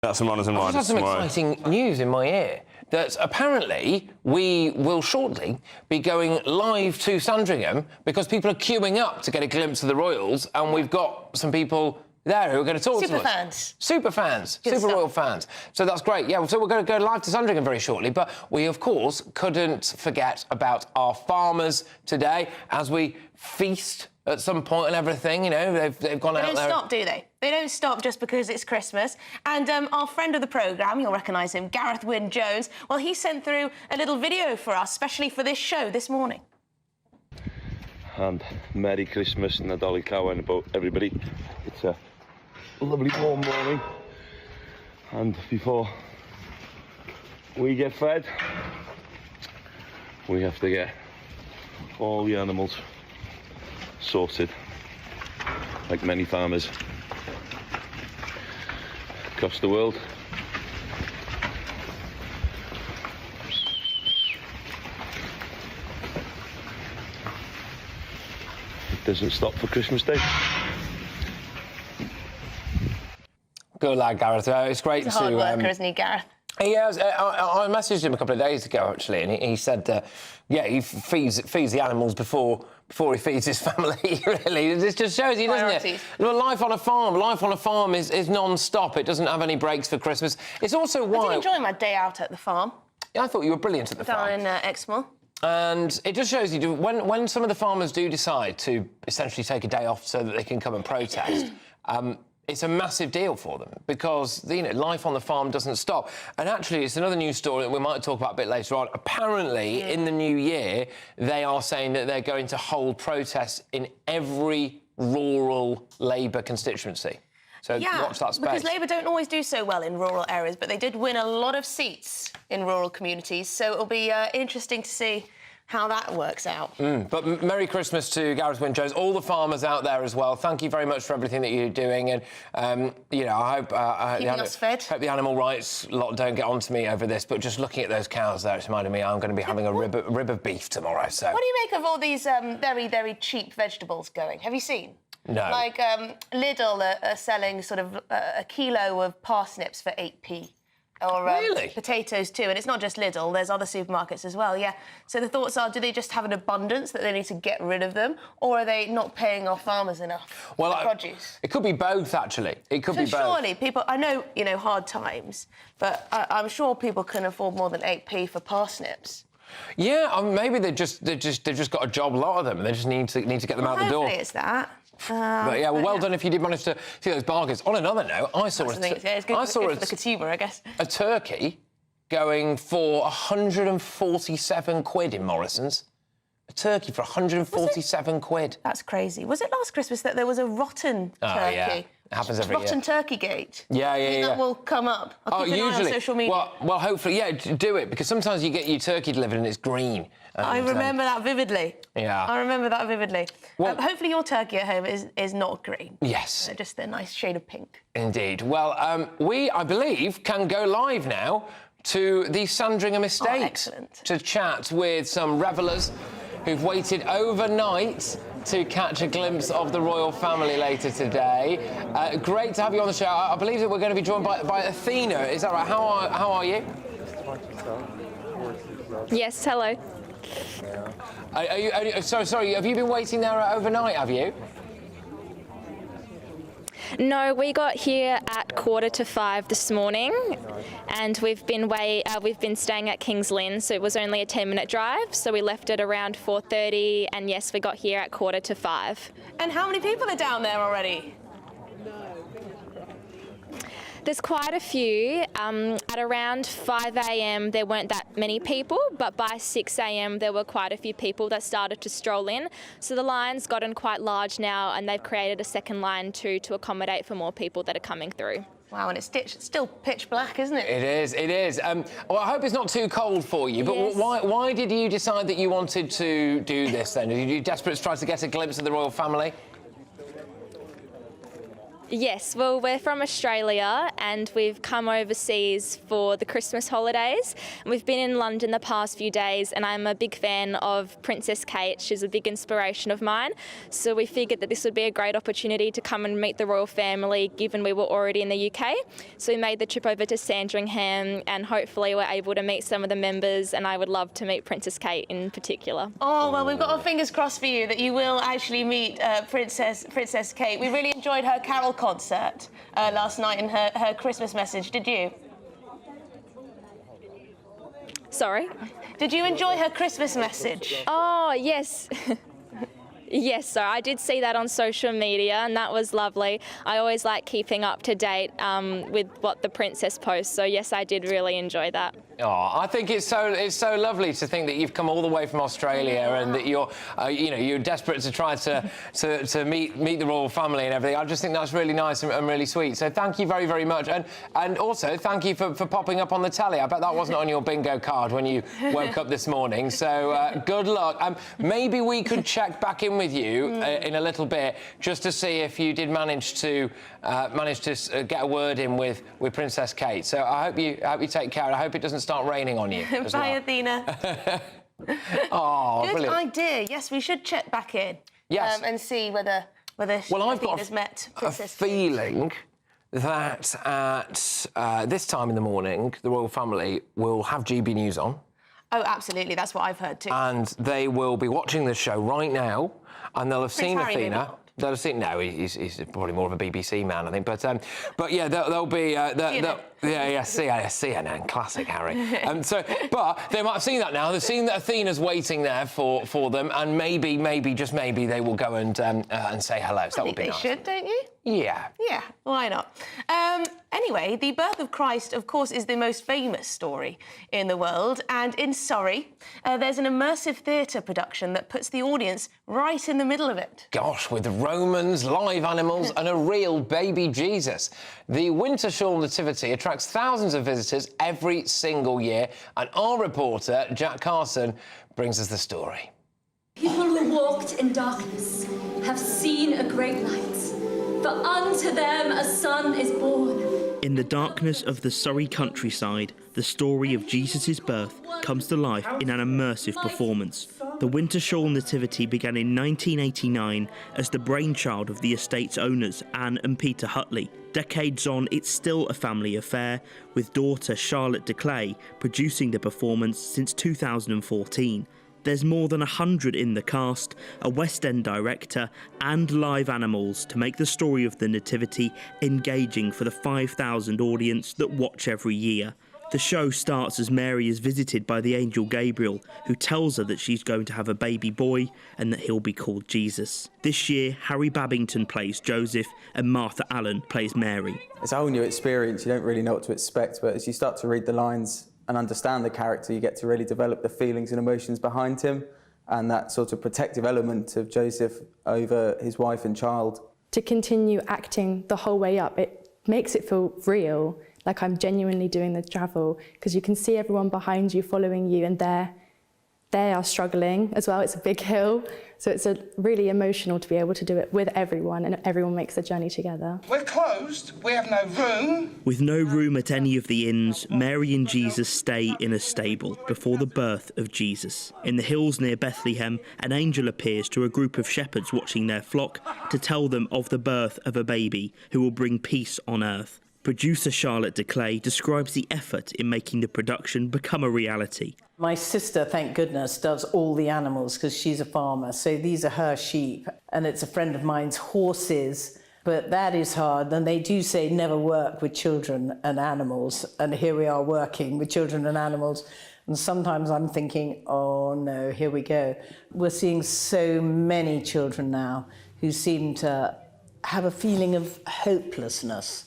That's some runners and riders. I've had some exciting news in my ear that apparently we will shortly be going live to Sandringham because people are queuing up to get a glimpse of the royals, and we've got some people there who are going to talk to us. Super fans. Super fans. Good Super stuff. Royal fans. So that's great. Yeah, so we're going to go live to Sandringham very shortly, but we, of course, couldn't forget about our farmers today as we feast at some point and everything. You know, they've gone out there. They don't stop, do they? They don't stop just because it's Christmas. And our friend of the programme, you'll recognise him, Gareth Wyn-Jones, well, he sent through a little video for us, especially for this show this morning. And Merry Christmas and the Dolly Cow and about everybody. It's a lovely warm morning, and before we get fed, we have to get all the animals sorted, like many farmers across the world. It doesn't stop for Christmas Day. Good lad, Gareth. It's great He's a hard to... worker, isn't he, Gareth? He has. I messaged him a couple of days ago, actually, and he said, yeah, he feeds the animals before he feeds his family, really. This just shows you, doesn't it? Well, life on a farm is non-stop. It doesn't have any breaks for Christmas. It's also why... I did enjoy my day out at the farm. Yeah, I thought you were brilliant at the farm. Down in Exmoor. And it just shows you, when some of the farmers do decide to essentially take a day off so that they can come and protest, it's a massive deal for them because, you know, life on the farm doesn't stop. And actually, it's another news story that we might talk about a bit later on. Apparently, in the new year, they are saying that they're going to hold protests in every rural Labour constituency. So watch that space. Because Labour don't always do so well in rural areas, but they did win a lot of seats in rural communities. So it'll be interesting to see how that works out. But Merry Christmas to Gareth Wyn-Jones, all the farmers out there as well. Thank you very much for everything that you're doing, and you know, I hope keeping us fed. Hope the animal rights lot don't get on to me over this. But just looking at those cows there, it's reminded me I'm going to be having a rib of beef tomorrow. So what do you make of all these very, very cheap vegetables going? Have you seen? No. Like Lidl are selling sort of a kilo of parsnips for 8p. Or really? Potatoes too, and it's not just Lidl, there's other supermarkets as well, yeah. So the thoughts are, do they just have an abundance that they need to get rid of them, or are they not paying our farmers enough for produce? It could be both, actually. It could be both. Surely people, I know, you know, hard times, but I'm sure people can afford more than 8p for parsnips. Yeah, maybe they've just got a job, a lot of them, and they just need to get them out the door. Hopefully it's that. But yeah, well done if you did manage to see those bargains. On another note, I saw it's good for the consumer, I guess. A turkey going for 147 quid in Morrison's. A turkey for 147 quid. That's crazy. Was it last Christmas that there was a rotten turkey? Oh, yeah. It happens every year. Rotten turkey gate. Yeah. That will come up. I'll keep an eye on social media. Well, hopefully, yeah, do it, because sometimes you get your turkey delivered and it's green. And, I remember that vividly. Yeah. I remember that vividly. Well, hopefully your turkey at home is not green. Yes. Just a nice shade of pink. Indeed. Well, we, I believe, can go live now to the Sandringham estate to chat with some revellers who've waited overnight to catch a glimpse of the royal family later today. Great to have you on the show. I believe that we're going to be joined by Athena. Is that right? How are you? Yes, hello. Sorry, have you been waiting there overnight, have you? No, we got here at 4:45 this morning, and we've been staying at King's Lynn, so it was only a 10-minute drive. So we left at around 4:30, and yes, we got here at 4:45. And how many people are down there already? There's quite a few. At around 5 a.m. there weren't that many people, but by 6 a.m. there were quite a few people that started to stroll in. So the line's gotten quite large now, and they've created a second line too to accommodate for more people that are coming through. Wow, and it's still pitch black, isn't it? It is. Well, I hope it's not too cold for you, but Yes. why did you decide that you wanted to do this then? Are you desperate to try to get a glimpse of the royal family? Yes, well, we're from Australia and we've come overseas for the Christmas holidays. We've been in London the past few days, and I'm a big fan of Princess Kate. She's a big inspiration of mine. So we figured that this would be a great opportunity to come and meet the royal family, given we were already in the UK. So we made the trip over to Sandringham, and hopefully we're able to meet some of the members, and I would love to meet Princess Kate in particular. Oh, well, we've got our fingers crossed for you that you will actually meet Princess Kate. We really enjoyed her carol concert last night in her Christmas message, did you? Sorry? Did you enjoy her Christmas message? Oh, yes. Yes, so I did see that on social media, and that was lovely. I always like keeping up to date with what the princess posts, so yes, I did really enjoy that. Oh, I think it's so lovely to think that you've come all the way from Australia and that you're you're desperate to try to meet the royal family and everything. I just think that's really nice and really sweet. So thank you very, very much, and also thank you for popping up on the telly. I bet that wasn't on your bingo card when you woke up this morning. So good luck. Maybe we could check back in with you in a little bit just to see if you did manage to get a word in with Princess Kate. So I hope you take care. I hope it doesn't start raining on you. As Bye, well. Athena. Oh, good brilliant. idea. Yes, we should check back in. Yes. And see whether I've got Athena's met a Princess feeling that at this time in the morning, the royal family will have GB News on. Oh, absolutely. That's what I've heard too. And they will be watching the show right now, and they'll have seen Harry, maybe Athena. not. They'll have seen. No, he's probably more of a BBC man, I think. But yeah, they'll be. CNN, classic Harry. But they might have seen that now. They've seen that Athena's waiting there for them, and maybe just maybe they will go and say hello. So that would be nice. They should, don't you? Yeah. Yeah, why not? Anyway, the birth of Christ, of course, is the most famous story in the world. And in Surrey, there's an immersive theatre production that puts the audience right in the middle of it. Gosh, with Romans, live animals and a real baby Jesus. The Wintershall Nativity attracts thousands of visitors every single year. And our reporter, Jack Carson, brings us the story. People who walked in darkness have seen a great light. For unto them a son is born. In the darkness of the Surrey countryside, the story of Jesus' birth comes to life in an immersive performance. The Wintershall Nativity began in 1989 as the brainchild of the estate's owners, Anne and Peter Hutley. Decades on, it's still a family affair, with daughter Charlotte de Clay producing the performance since 2014. There's more than 100 in the cast, a West End director and live animals to make the story of the Nativity engaging for the 5,000 audience that watch every year. The show starts as Mary is visited by the angel Gabriel, who tells her that she's going to have a baby boy and that he'll be called Jesus. This year, Harry Babington plays Joseph and Martha Allen plays Mary. It's a whole new experience. You don't really know what to expect, but as you start to read the lines and understand the character, you get to really develop the feelings and emotions behind him and that sort of protective element of Joseph over his wife and child. To continue acting the whole way up, it makes it feel real, like I'm genuinely doing the travel, because you can see everyone behind you following you, and they are struggling as well. It's a big hill, so it's really emotional to be able to do it with everyone, and everyone makes the journey together. We're closed, we have no room. With no room at any of the inns, Mary and Jesus stay in a stable before the birth of Jesus. In the hills near Bethlehem, an angel appears to a group of shepherds watching their flock to tell them of the birth of a baby who will bring peace on earth. Producer Charlotte de Clay describes the effort in making the production become a reality. My sister, thank goodness, does all the animals because she's a farmer, so these are her sheep, and it's a friend of mine's horses, but that is hard, and they do say never work with children and animals, and here we are working with children and animals, and sometimes I'm thinking, oh no, here we go. We're seeing so many children now who seem to have a feeling of hopelessness.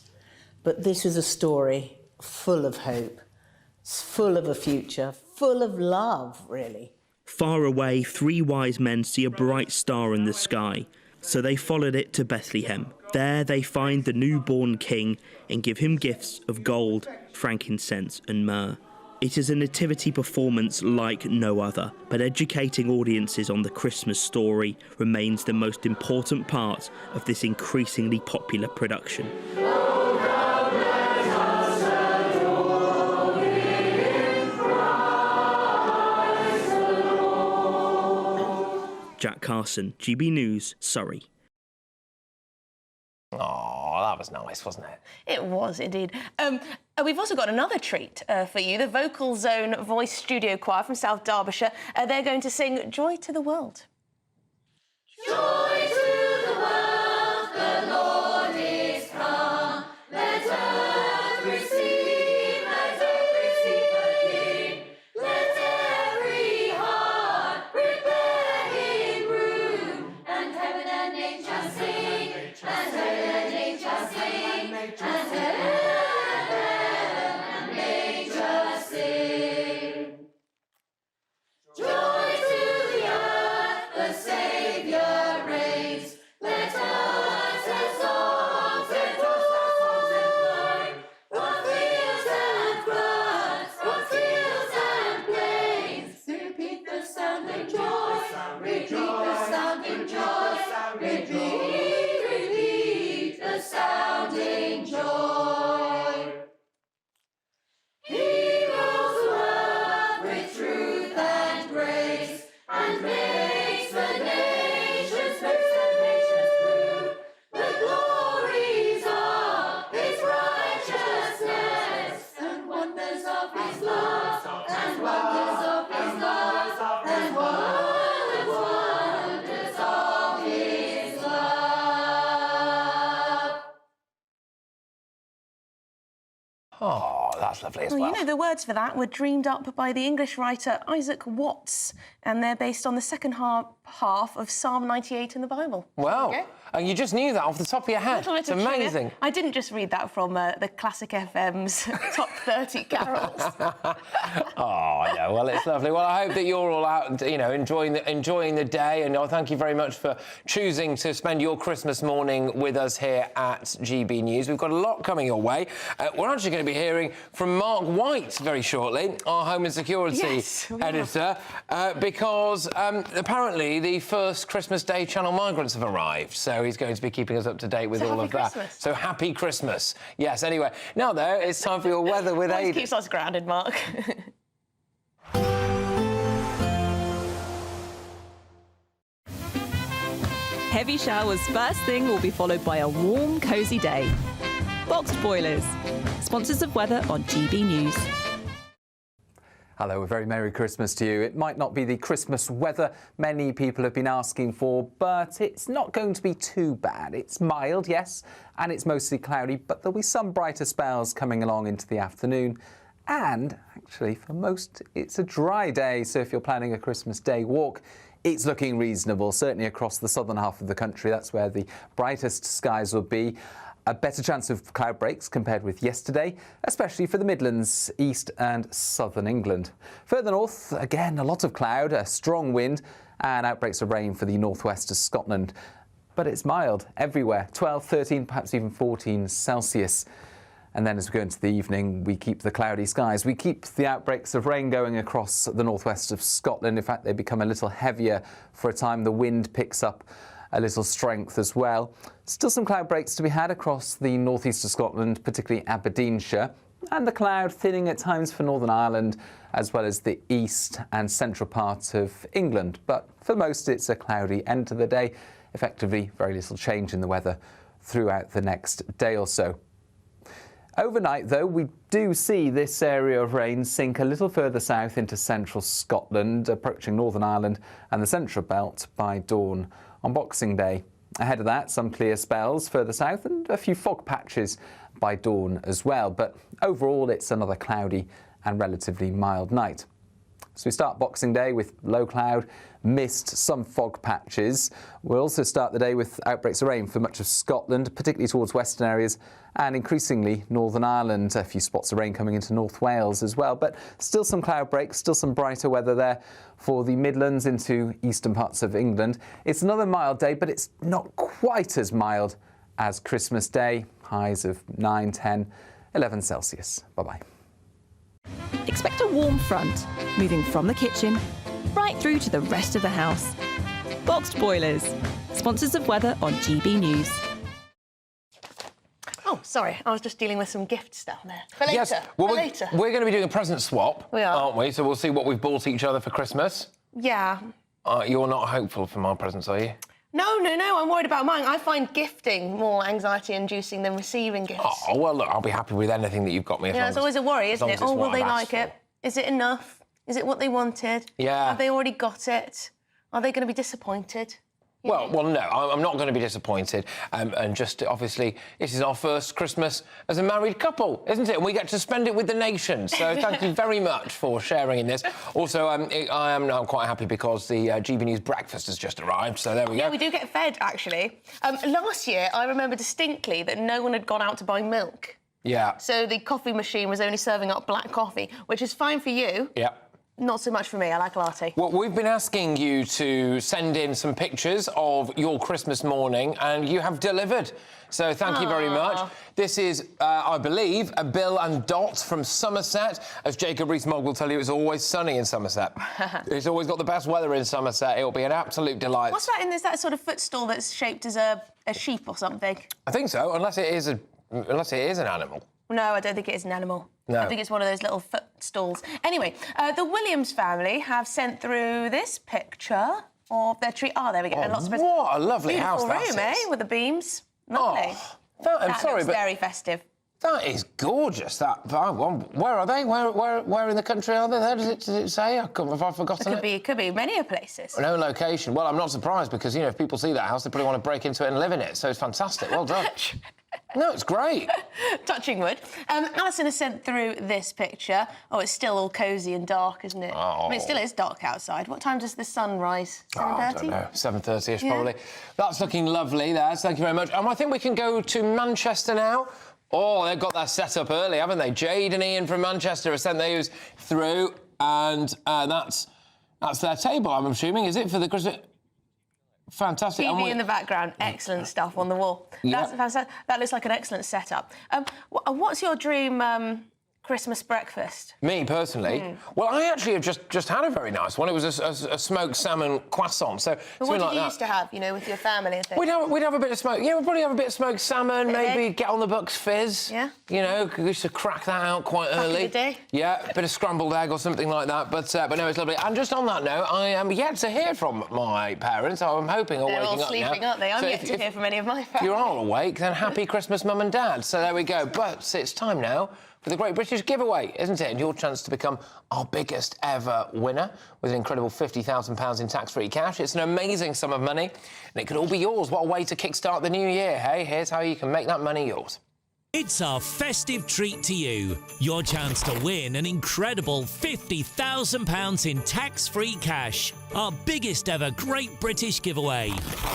But this is a story full of hope, full of a future, full of love, really. Far away, three wise men see a bright star in the sky, so they followed it to Bethlehem. There they find the newborn king and give him gifts of gold, frankincense and myrrh. It is a nativity performance like no other, but educating audiences on the Christmas story remains the most important part of this increasingly popular production. Jack Carson, GB News, Surrey. Oh, that was nice, wasn't it? It was indeed. We've also got another treat for you. The Vocal Zone Voice Studio Choir from South Derbyshire. They're going to sing Joy to the World. Joy to the world, the Lord is repeat the sounding joy, repeat the sounding joy. He rules the world with truth and grace, and makes the nations prove the glories of his righteousness, and wonders of his love, and wonders of his love, and wonders of his love. Oh, that's lovely as well. You know, the words for that were dreamed up by the English writer Isaac Watts, and they're based on the second half of Psalm 98 in the Bible. Wow. And you just knew that off the top of your head. It's amazing. I didn't just read that from the Classic FM's Top 30 Carols. Oh, yeah, well, it's lovely. Well, I hope that you're all out, you know, enjoying the day, and thank you very much for choosing to spend your Christmas morning with us here at GB News. We've got a lot coming your way. We're actually going to be hearing from Mark White very shortly, our Home and Security editor, because apparently the first Christmas Day Channel migrants have arrived, so he's going to be keeping us up to date with all of that. So happy Christmas. Yes, anyway. Now, though, it's time for your weather with Aidan. Keeps us grounded, Mark. Heavy showers first thing will be followed by a warm, cosy day. Boxed Boilers, sponsors of weather on GB News. Hello, a very Merry Christmas to you. It might not be the Christmas weather many people have been asking for, but it's not going to be too bad. It's mild, yes, and it's mostly cloudy, but there'll be some brighter spells coming along into the afternoon. And actually, for most, it's a dry day, so if you're planning a Christmas Day walk, it's looking reasonable, certainly across the southern half of the country. That's where the brightest skies will be. A better chance of cloud breaks compared with yesterday, especially for the Midlands, East and Southern England. Further north, again, a lot of cloud, a strong wind and outbreaks of rain for the northwest of Scotland. But it's mild everywhere, 12, 13, perhaps even 14 Celsius. And then as we go into the evening, we keep the cloudy skies. We keep the outbreaks of rain going across the northwest of Scotland. In fact, they become a little heavier for a time. The wind picks up a little strength as well. Still some cloud breaks to be had across the northeast of Scotland, particularly Aberdeenshire, and the cloud thinning at times for Northern Ireland, as well as the east and central parts of England. But for most, it's a cloudy end to the day. Effectively, very little change in the weather throughout the next day or so. Overnight, though, we do see this area of rain sink a little further south into central Scotland, approaching Northern Ireland and the central belt by dawn on Boxing Day. Ahead of that, some clear spells further south and a few fog patches by dawn as well. But overall, it's another cloudy and relatively mild night. So we start Boxing Day with low cloud, mist, some fog patches. We'll also start the day with outbreaks of rain for much of Scotland, particularly towards western areas, and increasingly Northern Ireland. A few spots of rain coming into North Wales as well, but still some cloud breaks, still some brighter weather there for the Midlands into eastern parts of England. It's another mild day, but it's not quite as mild as Christmas Day. Highs of 9, 10, 11 Celsius. Bye-bye. Expect a warm front, moving from the kitchen right through to the rest of the house. Boxed Boilers, sponsors of weather on GB News. Oh, sorry, I was just dealing with some gift stuff there. For later. Yes, well, for later. We're going to be doing a present swap, We are. aren't we? So we'll see what we've bought each other for Christmas. Yeah. You're not hopeful for my presents, are you? No, I'm worried about mine. I find gifting more anxiety-inducing than receiving gifts. Oh, well, look, I'll be happy with anything that you've got me. Yeah, it's always a worry, isn't it? Oh, will they like it? Is it enough? Is it what they wanted? Yeah. Have they already got it? Are they going to be disappointed? Well, no, I'm not going to be disappointed. And just, obviously, this is our first Christmas as a married couple, isn't it? And we get to spend it with the nation. So thank you very much for sharing in this. Also, I'm quite happy because the GB News breakfast has just arrived, so there we go. Yeah, we do get fed, actually. Last year, I remember distinctly that no one had gone out to buy milk. Yeah. So the coffee machine was only serving up black coffee, which is fine for you. Yeah. Not so much for me. I like a latte. Well, we've been asking you to send in some pictures of your Christmas morning, and you have delivered. So thank you very much. This is, I believe, a Bill and Dot from Somerset. As Jacob Rees-Mogg will tell you, it's always sunny in Somerset. It's always got the best weather in Somerset. It'll be an absolute delight. What's that in? Is that sort of footstool that's shaped as a sheep or something? I think so, unless it is an animal. No, I don't think it is an animal. No. I think it's one of those little footstools. Anyway, the Williams family have sent through this picture of their tree. Oh, there we go. Oh, lots of what a lovely beautiful house room, that is. With the beams. Lovely. Oh, I'm sorry, looks but very festive. That is gorgeous. Where are they? Where in the country are they? There does it say? Have I forgotten it? It could be many places. No location. Well, I'm not surprised because, you know, if people see that house, they probably want to break into it and live in it. So it's fantastic. Well done. No, it's great. Touching wood. Alison has sent through this picture. Oh, it's still all cosy and dark, isn't it? Oh. I mean, it still is dark outside. What time does the sun rise? 7:30? I don't know. 7:30ish, probably. That's looking lovely, there. Thank you very much. I think we can go to Manchester now. Oh, they've got that set up early, haven't they? Jade and Ian from Manchester have sent those through, and that's their table, I'm assuming, is it, for the Christmas? Fantastic. TV in the background, excellent stuff on the wall. Yeah. That's fantastic. That looks like an excellent setup. What's your dream Christmas breakfast? Me, personally? Well, I actually have just had a very nice one. It was a smoked salmon croissant, so But what did like you that. used to have, you know, with your family and things? We'd have a bit of smoke. Yeah, we'd probably have a bit of smoked salmon, maybe get on the Bucks Fizz. Yeah. You know, we used to crack that out quite early. Back in the day. Yeah, a bit of scrambled egg or something like that. But no, it's lovely. And just on that note, I am yet to hear from my parents. I'm hoping are They're waking all up sleeping, now. aren't they? I'm So yet to hear from any of my family. If you're all awake, then happy Christmas, Mum and Dad. So there we go. But it's time now for the Great British Giveaway, isn't it? And your chance to become our biggest ever winner with an incredible £50,000 in tax-free cash. It's an amazing sum of money, and it could all be yours. What a way to kickstart the new year, hey? Here's how you can make that money yours. It's our festive treat to you. Your chance to win an incredible £50,000 in tax-free cash. Our biggest ever Great British Giveaway.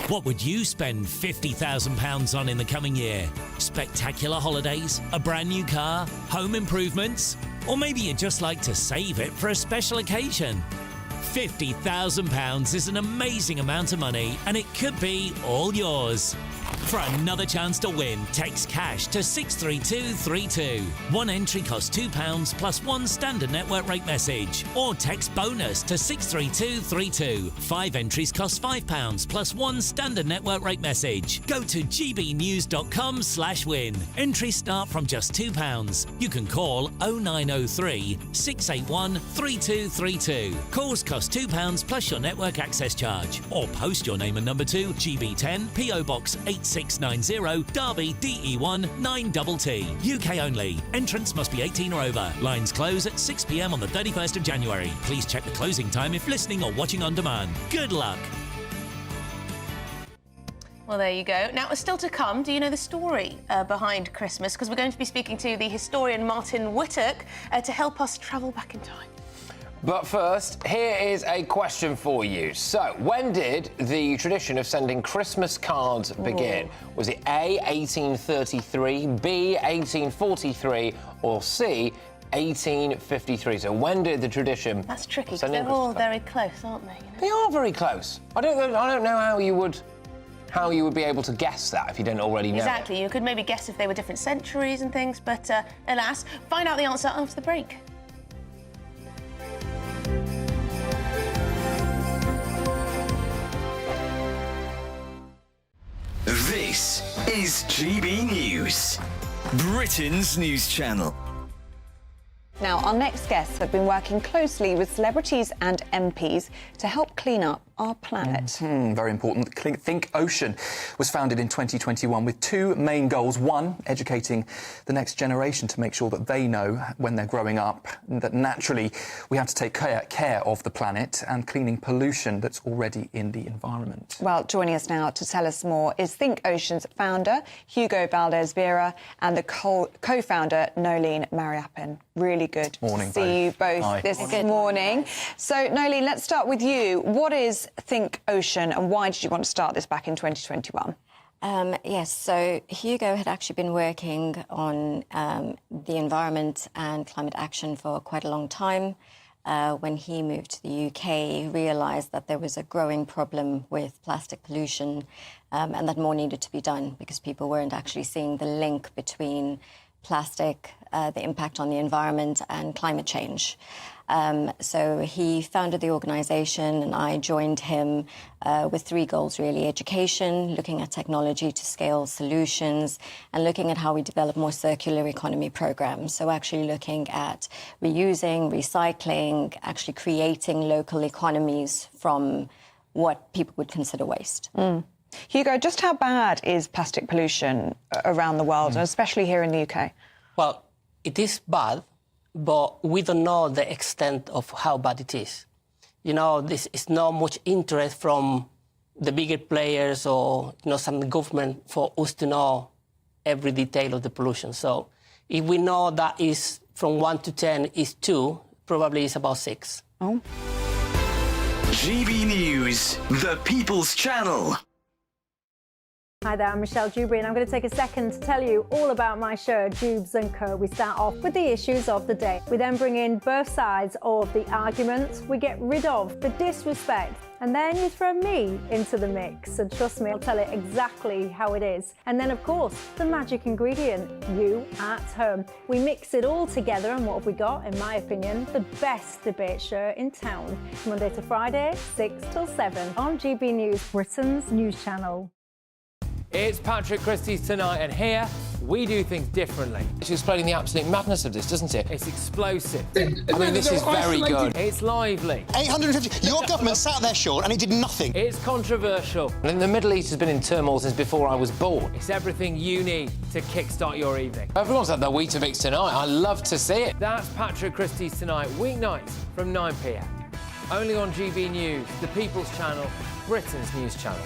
What would you spend £50,000 on in the coming year? Spectacular holidays? A brand new car? Home improvements? Or maybe you'd just like to save it for a special occasion? £50,000 is an amazing amount of money, and it could be all yours. For another chance to win, text cash to 63232. One entry costs £2 plus one standard network rate message. Or text bonus to 63232. 5 entries cost £5 plus one standard network rate message. Go to gbnews.com/win. Entries start from just £2. You can call 0903 681 3232. Calls cost £2 plus your network access charge. Or post your name and number to GB10 PO Box 8690 Derby DE1 9TT. UK only. Entrance must be 18 or over. Lines close at 6 p.m. on the 31st of January. Please check the closing time if listening or watching on demand. Good luck. Well, there you go. Now, still to come, do you know the story behind Christmas? Because we're going to be speaking to the historian Martin Whittock to help us travel back in time. But first, here is a question for you. So, when did the tradition of sending Christmas cards begin? Was it A, 1833, B, 1843, or C, 1853? So, when did the tradition? That's tricky, because sending they're all Christmas very close, aren't they? They are very close. I don't know how you would be able to guess that if you didn't already know. Exactly. You could maybe guess if they were different centuries and things, but alas, find out the answer after the break. This is GB News, Britain's news channel. Now, our next guests have been working closely with celebrities and MPs to help clean up our planet. Very important. Think Ocean was founded in 2021 with two main goals. One, educating the next generation to make sure that they know when they're growing up that naturally we have to take care of the planet, and cleaning pollution that's already in the environment. Well, joining us now to tell us more is Think Ocean's founder, Hugo Valdez-Vera, and the co-founder, Nolene Mariappan. Really good Morning, to see you both this morning. So, Nolene, let's start with you. What is Think Ocean, and why did you want to start this back in 2021? Yes, so Hugo had actually been working on the environment and climate action for quite a long time. when he moved to the UK, realised that there was a growing problem with plastic pollution and that more needed to be done because people weren't actually seeing the link between plastic, the impact on the environment and climate change. So he founded the organisation and I joined him with 3 goals, really. Education, looking at technology to scale solutions, and looking at how we develop more circular economy programs. So actually looking at reusing, recycling, actually creating local economies from what people would consider waste. Hugo, just how bad is plastic pollution around the world, and especially here in the UK? Well, it is bad, but we don't know the extent of how bad it is. You know, this is not much interest from the bigger players or, you know, some government for us to know every detail of the pollution. So if we know that is from 1 to 10 is 2, probably it's about 6. Oh. GB News, the People's Channel. Hi there, I'm Michelle Dewberry, and I'm going to take a second to tell you all about my show, Dubes & Co. We start off with the issues of the day. We then bring in both sides of the argument. We get rid of the disrespect. And then you throw me into the mix. And trust me, I'll tell it exactly how it is. And then, of course, the magic ingredient, you at home. We mix it all together, and what have we got? In my opinion, the best debate show in town. Monday to Friday, 6 till 7 on GB News, Britain's news channel. It's Patrick Christie's Tonight, and here we do things differently. It's explaining the absolute madness of this, doesn't it? It's explosive. I mean, this is very good. It's lively. 850. Your government sat there, Sean, and it did nothing. It's controversial. And the Middle East has been in turmoil since before I was born. It's everything you need to kickstart your evening. Everyone's had their Weetabix tonight. I love to see it. That's Patrick Christie's Tonight, weeknights from 9 p.m. Only on GB News, the People's Channel, Britain's news channel.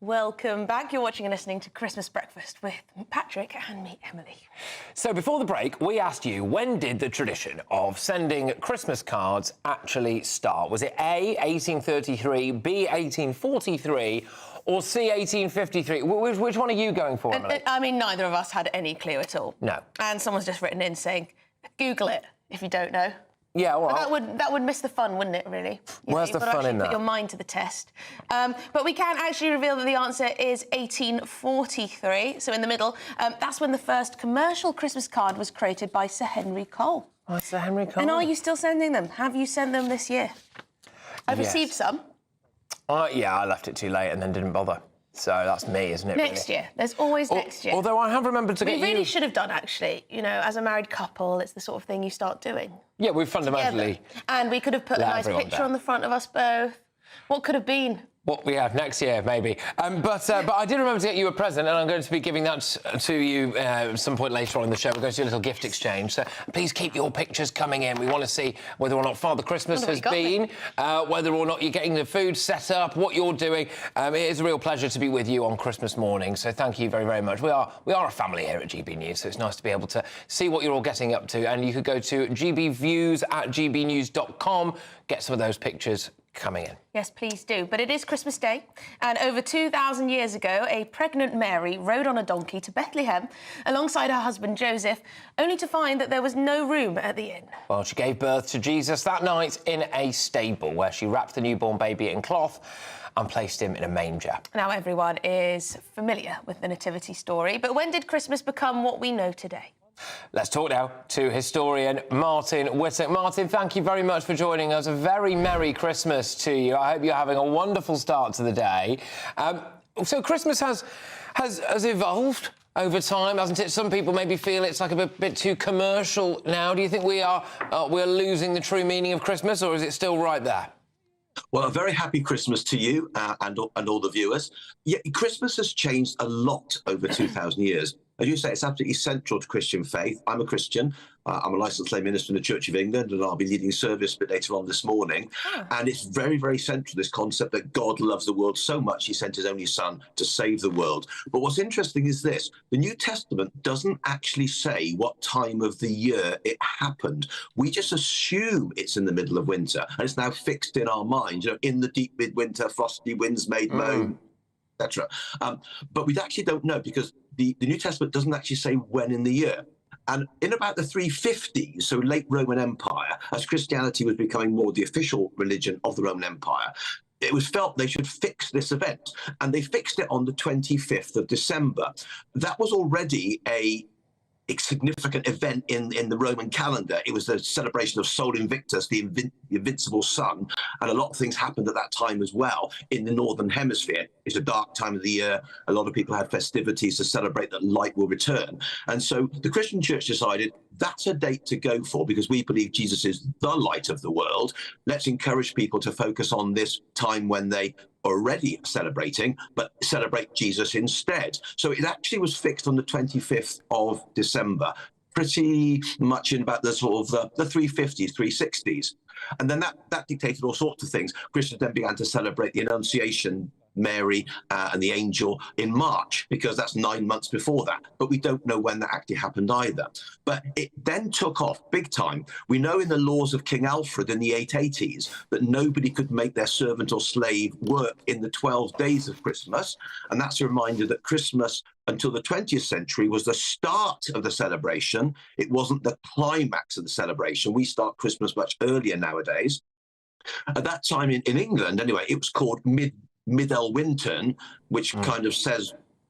Welcome back. You're watching and listening to Christmas Breakfast with Patrick and me, Emily. So before the break, we asked you, when did the tradition of sending Christmas cards actually start? Was it A, 1833, B, 1843, or C, 1853? Which one are you going for, Emily? I mean, neither of us had any clue at all. No. And someone's just written in saying, Google it if you don't know. Yeah, well... But that would miss the fun, wouldn't it, really? Where's the fun in that? Put your mind to the test. But we can actually reveal that the answer is 1843, so in the middle. That's when the first commercial Christmas card was created by Sir Henry Cole. Oh, Sir Henry Cole. And are you still sending them? Have you sent them this year? I've received some. Yeah, I left it too late and then didn't bother. So that's me, isn't it? Next year. There's always next year. Although I have remembered to get you... We really should have done, actually. You know, as a married couple, it's the sort of thing you start doing. Yeah, we've fundamentally... Together. And we could have put a nice picture on the front of us both. What could have been? What we have next year, maybe. But I did remember to get you a present, and I'm going to be giving that to you at some point later on in the show. We're going to do a little gift exchange. So please keep your pictures coming in. We want to see whether or not Father Christmas has been, whether or not you're getting the food set up, what you're doing. It is a real pleasure to be with you on Christmas morning. So thank you very, very much. We are a family here at GB News, so it's nice to be able to see what you're all getting up to. And you could go to gbviews@gbnews.com, get some of those pictures coming in. Yes, please do. But it is Christmas Day, and over 2,000 years ago, a pregnant Mary rode on a donkey to Bethlehem alongside her husband Joseph, only to find that there was no room at the inn. Well, she gave birth to Jesus that night in a stable, where she wrapped the newborn baby in cloth and placed him in a manger. Now everyone is familiar with the nativity story, but when did Christmas become what we know today? Let's talk now to historian Martin Whittock. Martin, thank you very much for joining us. A very Merry Christmas to you. I hope you're having a wonderful start to the day. So Christmas has evolved over time, hasn't it? Some people maybe feel it's like a bit too commercial now. Do you think we're losing the true meaning of Christmas, or is it still right there? Well, a very happy Christmas to you and all the viewers. Yeah, Christmas has changed a lot over 2,000 years. As you say, it's absolutely central to Christian faith. I'm a Christian. I'm a licensed lay minister in the Church of England, and I'll be leading service a bit later on this morning. And it's very, very central, this concept that God loves the world so much he sent his only son to save the world. But what's interesting is this. The New Testament doesn't actually say what time of the year it happened. We just assume it's in the middle of winter, and it's now fixed in our minds. You know, in the deep midwinter, frosty winds made moan. etc. But we actually don't know because the New Testament doesn't actually say when in the year. And in about the 350s, so late Roman Empire, as Christianity was becoming more the official religion of the Roman Empire, it was felt they should fix this event. And they fixed it on the 25th of December. That was already a significant event in the Roman calendar. It was the celebration of Sol Invictus, the invincible sun, and a lot of things happened at that time as well in the Northern Hemisphere. It's a dark time of the year. A lot of people had festivities to celebrate that light will return. And so the Christian church decided that's a date to go for because we believe Jesus is the light of the world. Let's encourage people to focus on this time when they already celebrating, but celebrate Jesus instead. So it actually was fixed on the 25th of December, pretty much in about the sort of the 350s, 360s. And then that dictated all sorts of things. Christians then began to celebrate the Annunciation, Mary and the angel in March, because that's 9 months before that. But we don't know when that actually happened either. But it then took off big time. We know in the laws of King Alfred in the 880s that nobody could make their servant or slave work in the 12 days of Christmas. And that's a reminder that Christmas until the 20th century was the start of the celebration. It wasn't the climax of the celebration. We start Christmas much earlier nowadays. At that time in England, anyway, it was called Midwinter, which kind of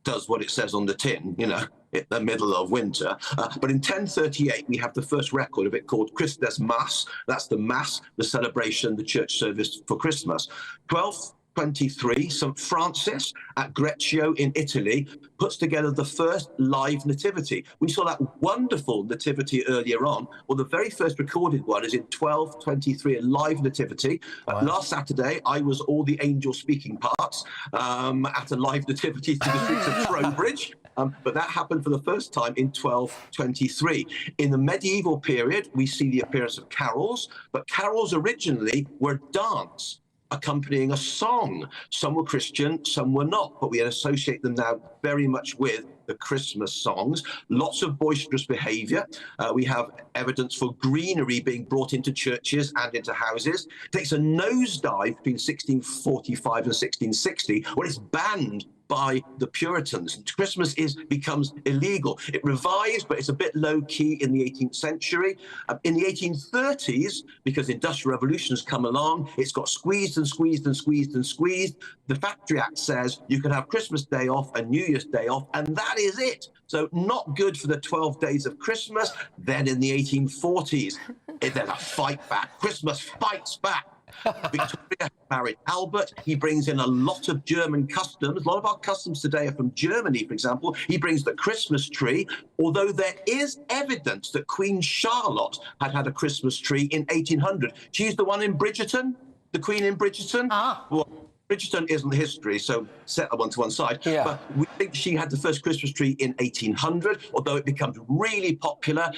does what it says on the tin, you know, in the middle of winter. But in 1038, we have the first record of it called Christus Mass. That's the Mass, the celebration, the church service for Christmas. 1223, St. Francis at Greccio in Italy puts together the first live nativity. We saw that wonderful nativity earlier on. Well, the very first recorded one is in 1223, a live nativity. Last Saturday, I was all the angel speaking parts at a live nativity through the streets of Trowbridge. But that happened for the first time in 1223. In the medieval period, we see the appearance of carols, but carols originally were dance accompanying a song. Some were Christian, some were not, but we associate them now very much with the Christmas songs. Lots of boisterous behavior. We have evidence for greenery being brought into churches and into houses. It takes a nosedive between 1645 and 1660 when it's banned by the Puritans. Christmas becomes illegal. It revives, but it's a bit low-key in the 18th century. In the 1830s, because industrial revolutions come along, it's got squeezed and squeezed and squeezed and squeezed. The Factory Act says you can have Christmas Day off and New Year's Day off, and that is it. So not good for the 12 days of Christmas. Then in the 1840s, there's a fight back. Christmas fights back. Victoria married Albert. He brings in a lot of German customs. A lot of our customs today are from Germany, for example. He brings the Christmas tree, although there is evidence that Queen Charlotte had a Christmas tree in 1800. She's the one in Bridgerton, the Queen in Bridgerton. Well, Bridgerton isn't history, so set that one to one side. Yeah. But we think she had the first Christmas tree in 1800, although it becomes really popular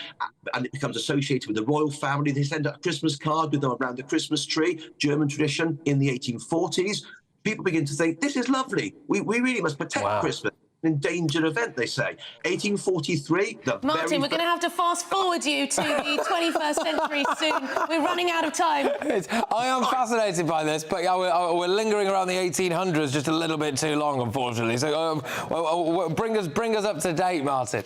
and it becomes associated with the royal family. They send out a Christmas card with them around the Christmas tree, German tradition in the 1840s. People begin to think, this is lovely. We really must protect Christmas. Endangered event, they say. 1843. Martin, we're going to have to fast forward you to the 21st century soon. We're running out of time. I am fascinated by this, but we're lingering around the 1800s just a little bit too long, unfortunately. So bring us up to date, Martin.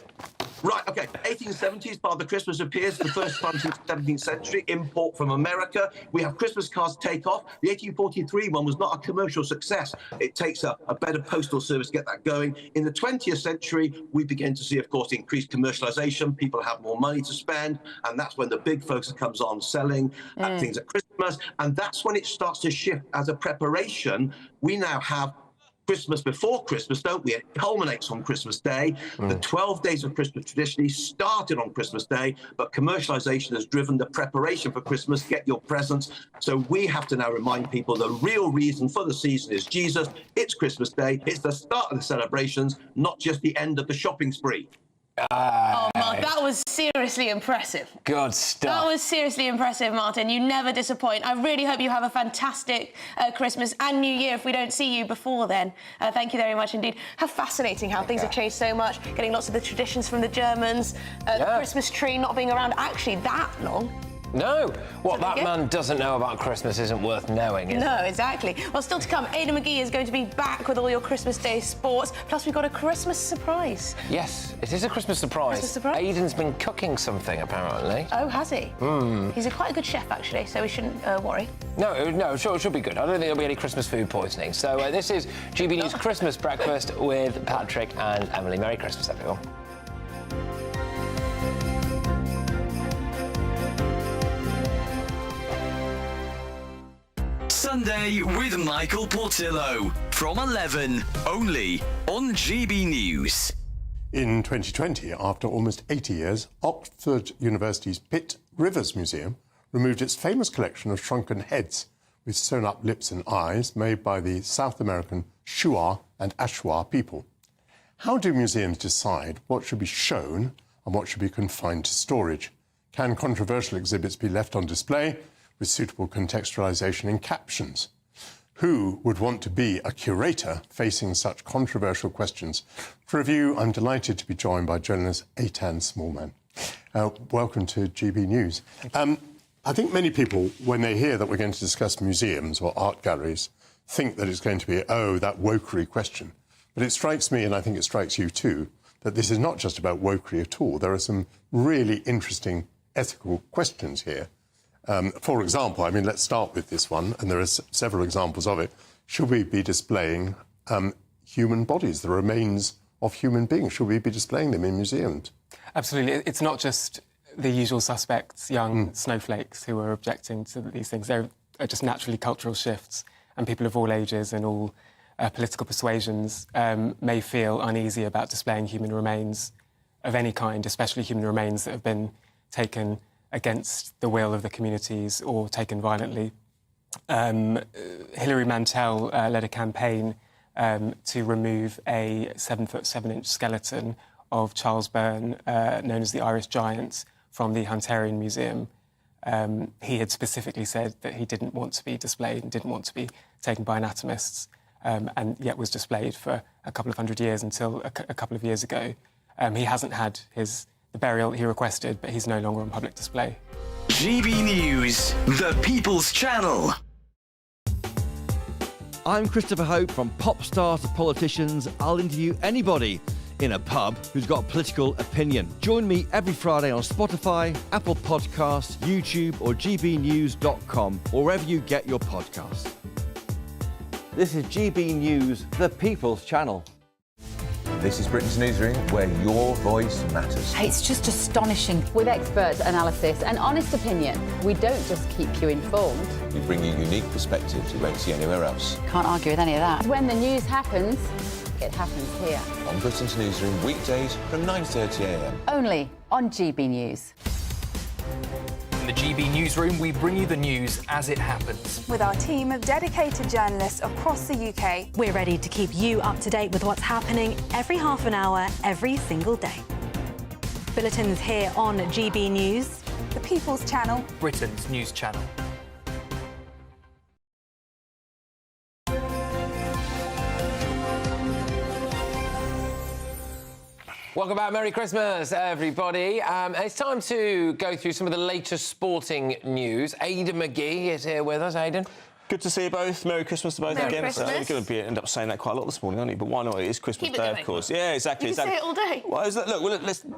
Right, okay. 1870s, Father Christmas appears for the first time since the 17th century, import from America. We have Christmas cards take off. The 1843 one was not a commercial success. It takes a better postal service to get that going. In the 20th century, we begin to see, of course, increased commercialization. People have more money to spend, and that's when the big focus comes on selling things at Christmas. And that's when it starts to shift as a preparation. We now have Christmas before Christmas, don't we? It culminates on Christmas Day. The 12 days of Christmas traditionally started on Christmas Day, but commercialization has driven the preparation for Christmas, get your presents. So we have to now remind people the real reason for the season is Jesus. It's Christmas Day. It's the start of the celebrations, not just the end of the shopping spree. Oh, Mark, that was seriously impressive. Good stuff. That was seriously impressive, Martin. You never disappoint. I really hope you have a fantastic Christmas and New Year if we don't see you before then. Thank you very much indeed. How fascinating how things have changed so much, getting lots of the traditions from the Germans, the Christmas tree not being around actually that long. No. What Something that good? man doesn't know about Christmas isn't worth knowing, is No, it? exactly. Well, still to come, Aidan McGee is going to be back with all your Christmas Day sports. Plus, we've got a Christmas surprise. Yes, it is a Christmas surprise. Christmas surprise? Aidan's been cooking something, apparently. Oh, has he? Hmm. He's quite a good chef, actually, so we shouldn't worry. No, sure, it should be good. I don't think there'll be any Christmas food poisoning. So this is GB News Christmas Breakfast with Patrick and Emily. Merry Christmas, everyone. Sunday with Michael Portillo from 11, only on GB News. In 2020, after almost 80 years, Oxford University's Pitt Rivers Museum removed its famous collection of shrunken heads with sewn-up lips and eyes made by the South American Shuar and Ashwar people. How do museums decide what should be shown and what should be confined to storage? Can controversial exhibits be left on display with suitable contextualisation in captions? Who would want to be a curator facing such controversial questions? For review, I'm delighted to be joined by journalist Eitan Smallman. Welcome to GB News. I think many people, when they hear that we're going to discuss museums or art galleries, think that it's going to be, that wokery question. But it strikes me, and I think it strikes you too, that this is not just about wokery at all. There are some really interesting ethical questions here. For example, let's start with this one, and there are several examples of it. Should we be displaying human bodies, the remains of human beings? Should we be displaying them in museums? Absolutely. It's not just the usual suspects, young snowflakes, who are objecting to these things. They're just naturally cultural shifts, and people of all ages and all political persuasions may feel uneasy about displaying human remains of any kind, especially human remains that have been taken against the will of the communities or taken violently. Hilary Mantel led a campaign to remove a 7-foot 7-inch skeleton of Charles Byrne, known as the Irish Giant, from the Hunterian Museum. He had specifically said that he didn't want to be displayed and didn't want to be taken by anatomists, and yet was displayed for a couple of hundred years until a couple of years ago. He hasn't had the burial he requested, but he's no longer on public display. GB News, the People's Channel. I'm Christopher Hope. From pop star to politicians, I'll interview anybody in a pub who's got a political opinion. Join me every Friday on Spotify, Apple Podcasts, YouTube or gbnews.com, or wherever you get your podcasts. This is GB News, the People's Channel. This is Britain's Newsroom, where your voice matters. It's just astonishing. With expert analysis and honest opinion, we don't just keep you informed. We bring you unique perspectives you won't see anywhere else. Can't argue with any of that. When the news happens, it happens here. On Britain's Newsroom, weekdays from 9:30 a.m. Only on GB News. In the GB Newsroom, we bring you the news as it happens. With our team of dedicated journalists across the UK, we're ready to keep you up to date with what's happening every half an hour, every single day. Bulletins here on GB News, the People's Channel, Britain's news channel. Welcome back. Merry Christmas, everybody. It's time to go through some of the latest sporting news. Aidan McGee is here with us. Aidan. Good to see you both. Merry Christmas to both Merry again. Christmas. You're going to end up saying that quite a lot this morning, aren't you? But why not? It is Christmas Keep it Day, going. of course. Yeah, exactly. You can say it all day. Well,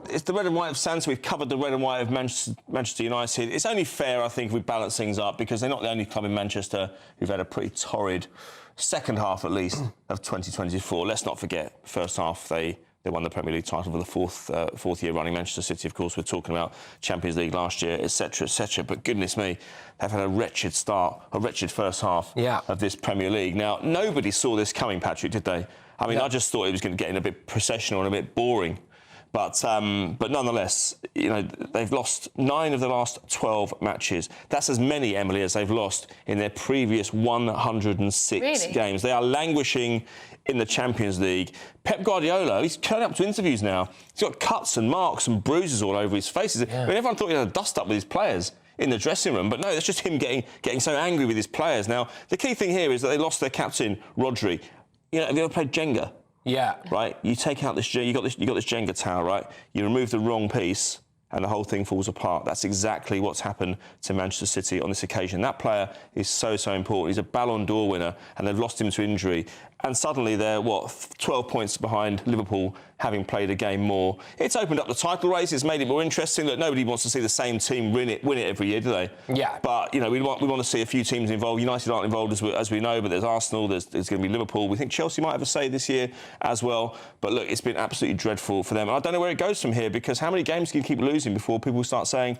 it's the red and white of Santa. We've covered the red and white of Manchester United. It's only fair, I think, if we balance things up, because they're not the only club in Manchester who've had a pretty torrid second half, at least, of 2024. Let's not forget, first half they won the Premier League title for the fourth year running. Manchester City, of course, we're talking about Champions League last year, etc., etc. But goodness me, they've had a wretched start, a wretched first half of this Premier League. Now, nobody saw this coming, Patrick, did they? I mean, I just thought it was going to get in a bit processional and a bit boring. But nonetheless, you know, they've lost 9 of the last 12 matches. That's as many, Emily, as they've lost in their previous 106 games. They are languishing in the Champions League. Pep Guardiola, he's turning up to interviews now. He's got cuts and marks and bruises all over his face. I mean, everyone thought he had a dust-up with his players in the dressing room, but no, that's just him getting so angry with his players. Now, the key thing here is that they lost their captain, Rodri. You know, have you ever played Jenga? Yeah. Right? You take out this... You got this Jenga tower, right? You remove the wrong piece, and the whole thing falls apart. That's exactly what's happened to Manchester City on this occasion. That player is so important. He's a Ballon d'Or winner, and they've lost him to injury. And suddenly they're, 12 points behind Liverpool, having played a game more. It's opened up the title race. It's made it more interesting. Look, nobody wants to see the same team win it every year, do they? Yeah. But, we want to see a few teams involved. United aren't involved, as we know, but there's Arsenal, there's going to be Liverpool. We think Chelsea might have a say this year as well. But, look, it's been absolutely dreadful for them. And I don't know where it goes from here, because how many games can you keep losing before people start saying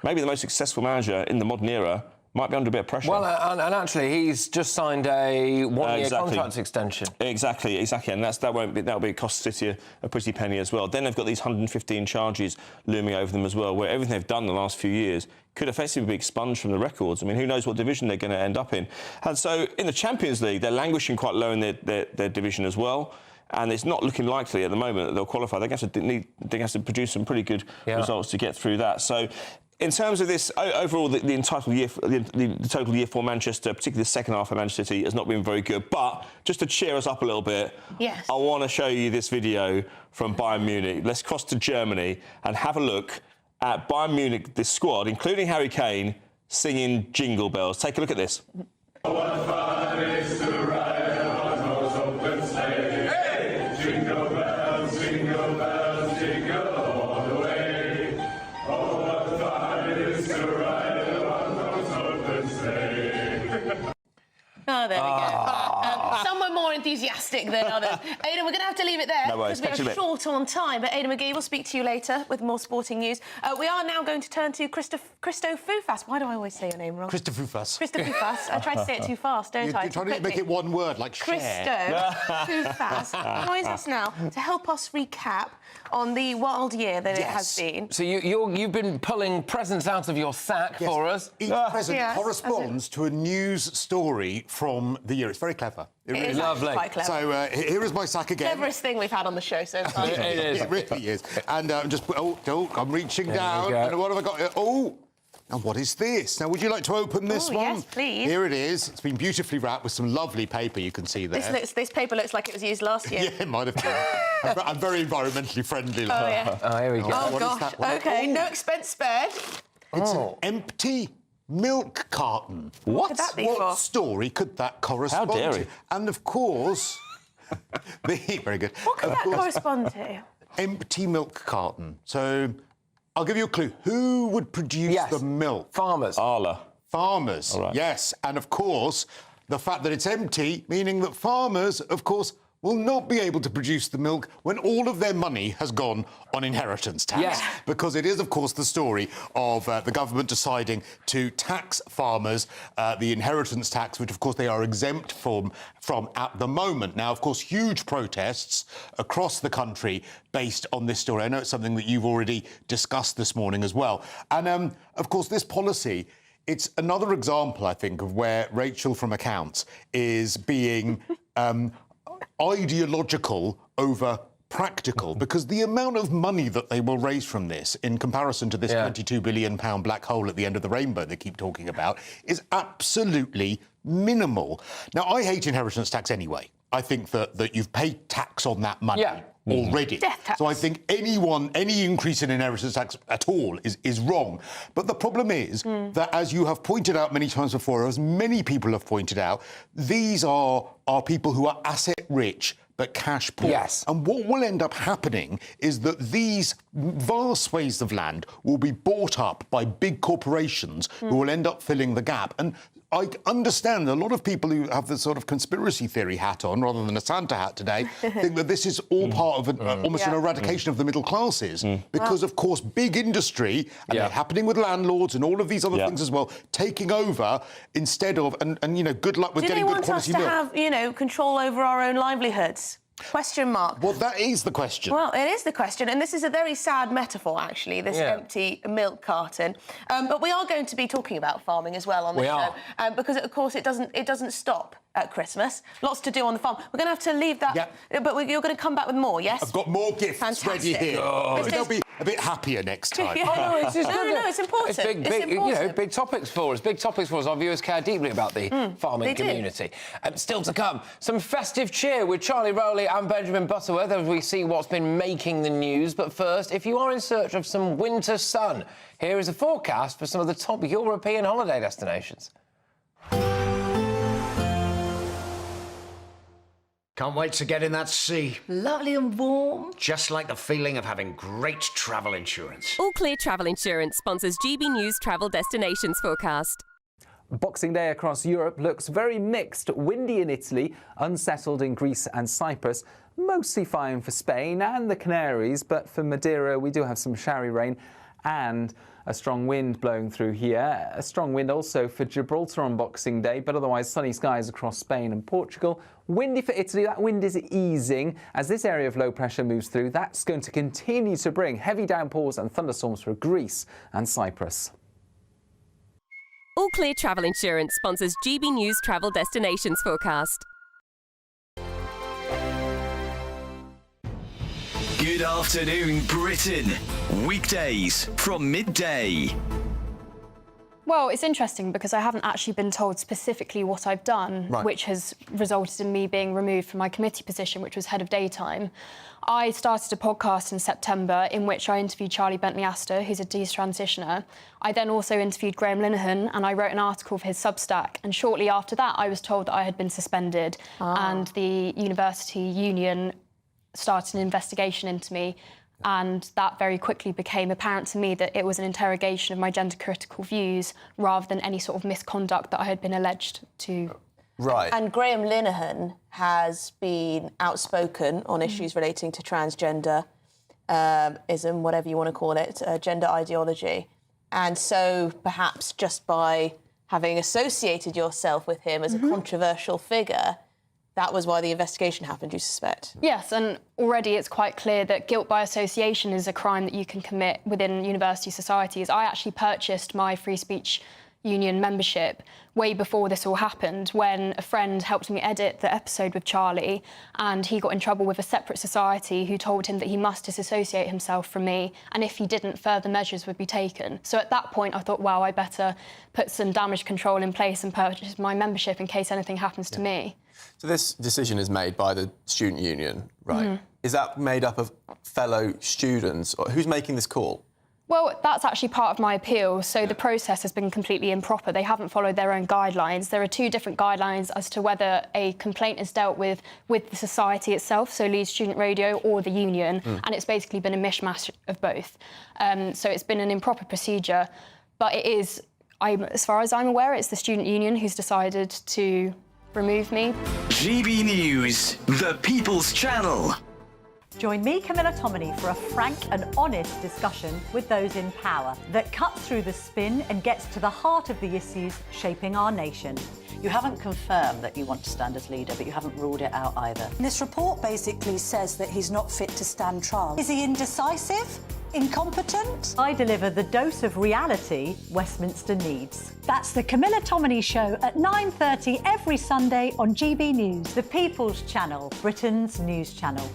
maybe the most successful manager in the modern era might be under a bit of pressure? Well, and actually, he's just signed a one-year contract extension. Exactly, and that'll be cost City a pretty penny as well. Then they've got these 115 charges looming over them as well, where everything they've done the last few years could effectively be expunged from the records. I mean, who knows what division they're going to end up in? And so, in the Champions League, they're languishing quite low in their division as well. And it's not looking likely at the moment that they'll qualify. They're going to have to produce some pretty good results to get through that. So, in terms of this, overall, the total year for Manchester, particularly the second half of Manchester City, has not been very good. But just to cheer us up a little bit, I want to show you this video from Bayern Munich. Let's cross to Germany and have a look at Bayern Munich, this squad, including Harry Kane, singing Jingle Bells. Take a look at this. Oh, there we go. Some were more enthusiastic than others. Aidan, we're going to have to leave it there because we are short on time. But Aidan McGee, we'll speak to you later with more sporting news. We are now going to turn to Christo Foufas. Why do I always say your name wrong? Christo Foufas. Christo Foufas. I tried to say it too fast, don't I? You're trying to make it one word, like Christo Foufas joins us now to help us recap on the wild year that it has been. So you've been pulling presents out of your sack for us. Each present corresponds to a news story from the year. It's very clever. It is lovely. Quite clever. So here is my sack again. Cleverest thing we've had on the show so far. It is. It really is. And I'm reaching down. And what have I got? Now, what is this? Now, would you like to open this one? Yes, please. Here it is. It's been beautifully wrapped with some lovely paper you can see there. This paper looks like it was used last year. Yeah, it might have been. I'm very environmentally friendly. Oh, yeah. Oh, here we go. Oh, gosh. OK, no expense spared. It's an empty milk carton. What could that be for? What story could that correspond How dare to? he? And, of course... very good. What could that correspond to? Empty milk carton. So... I'll give you a clue. Who would produce the milk? Farmers. Arla. Farmers, yes. And, of course, the fact that it's empty, meaning that farmers, of course, will not be able to produce the milk when all of their money has gone on inheritance tax. Yes. Because it is, of course, the story of the government deciding to tax farmers the inheritance tax, which, of course, they are exempt from at the moment. Now, of course, huge protests across the country based on this story. I know it's something that you've already discussed this morning as well. And, of course, this policy... It's another example, I think, of where Rachel from Accounts is being ideological over practical, because the amount of money that they will raise from this in comparison to this £22 billion black hole at the end of the rainbow they keep talking about is absolutely minimal. Now, I hate inheritance tax anyway. I think that you've paid tax on that money already. Death tax. So I think any increase in inheritance tax at all is wrong. But the problem is that, as you have pointed out many times before, as many people have pointed out, these are people who are asset rich but cash poor. Yes. And what will end up happening is that these vast swathes of land will be bought up by big corporations who will end up filling the gap. And I understand a lot of people who have the sort of conspiracy theory hat on, rather than a Santa hat today, think that this is all part of almost an eradication of the middle classes. Because, of course, big industry, and they're happening with landlords and all of these other things as well, taking over instead of, and good luck with getting good quality milk. Do they want us to have, control over our own livelihoods? Question mark. Well, that is the question. Well, it is the question, and this is a very sad metaphor, actually, this empty milk carton. But we are going to be talking about farming as well on the show, because, of course, it doesn't stop at Christmas. Lots to do on the farm. We're going to have to leave that, but you're going to come back with more, yes? I've got more gifts ready here. They'll be a bit happier next time. No, it's important. It's big, you know, big topics for us. Big topics for us. Our viewers care deeply about the farming community. Still to come, some festive cheer with Charlie Rowley and Benjamin Butterworth as we see what's been making the news. But first, if you are in search of some winter sun, here is a forecast for some of the top European holiday destinations. Can't wait to get in that sea. Lovely and warm. Just like the feeling of having great travel insurance. All Clear Travel Insurance sponsors GB News Travel Destinations Forecast. Boxing Day across Europe looks very mixed. Windy in Italy, unsettled in Greece and Cyprus, mostly fine for Spain and the Canaries, but for Madeira we do have some showery rain and a strong wind blowing through here. A strong wind also for Gibraltar on Boxing Day, but otherwise sunny skies across Spain and Portugal. Windy for Italy, that wind is easing as this area of low pressure moves through. That's going to continue to bring heavy downpours and thunderstorms for Greece and Cyprus. All Clear Travel Insurance sponsors GB News Travel Destinations Forecast. Good afternoon, Britain. Weekdays from midday. Well, it's interesting because I haven't actually been told specifically what I've done, which has resulted in me being removed from my committee position, which was head of daytime. I started a podcast in September in which I interviewed Charlie Bentley-Astor, who's a detransitioner. I then also interviewed Graham Linehan and I wrote an article for his Substack. And shortly after that, I was told that I had been suspended and the university union started an investigation into me. And that very quickly became apparent to me that it was an interrogation of my gender-critical views rather than any sort of misconduct that I had been alleged to. Right. And Graham Linehan has been outspoken on issues relating to transgender ism, whatever you want to call it, gender ideology. And so perhaps just by having associated yourself with him as a controversial figure, that was why the investigation happened, you suspect? Yes, and already it's quite clear that guilt by association is a crime that you can commit within university societies. I actually purchased my free speech union membership way before this all happened, when a friend helped me edit the episode with Charlie, and he got in trouble with a separate society who told him that he must disassociate himself from me, and if he didn't, further measures would be taken. So at that point, I thought, wow, I better put some damage control in place and purchase my membership in case anything happens to me. So this decision is made by the student union, right? Is that made up of fellow students? Or who's making this call? Well, that's actually part of my appeal. So the process has been completely improper. They haven't followed their own guidelines. There are two different guidelines as to whether a complaint is dealt with the society itself, so Leeds Student Radio, or the union, and it's basically been a mishmash of both. So it's been an improper procedure, but it is, as far as I'm aware, it's the student union who's decided to remove me. GB News, the People's Channel. Join me, Camilla Tominey, for a frank and honest discussion with those in power that cuts through the spin and gets to the heart of the issues shaping our nation. You haven't confirmed that you want to stand as leader, but you haven't ruled it out either. This report basically says that he's not fit to stand trial. Is he indecisive? Incompetent? I deliver the dose of reality Westminster needs. That's the Camilla Tominey Show at 9:30 every Sunday on GB News, the People's Channel, Britain's news channel.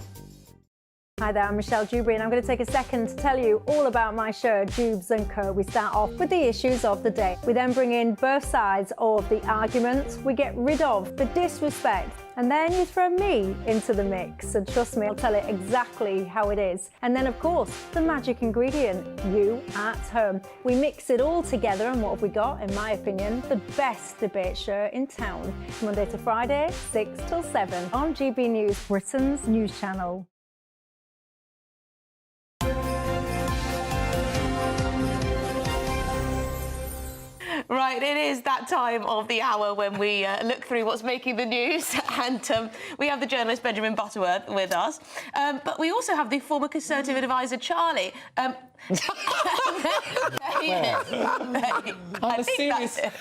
Hi there, I'm Michelle Dewberry, and I'm going to take a second to tell you all about my show, Jubes & Co. We start off with the issues of the day. We then bring in both sides of the arguments. We get rid of the disrespect. And then you throw me into the mix. And trust me, I'll tell it exactly how it is. And then, of course, the magic ingredient, you at home. We mix it all together, and what have we got? In my opinion, the best debate show in town. Monday to Friday, 6 till 7 on GB News, Britain's news channel. Right, it is that time of the hour when we look through what's making the news, and we have the journalist Benjamin Butterworth with us, but we also have the former Conservative advisor Charlie. And then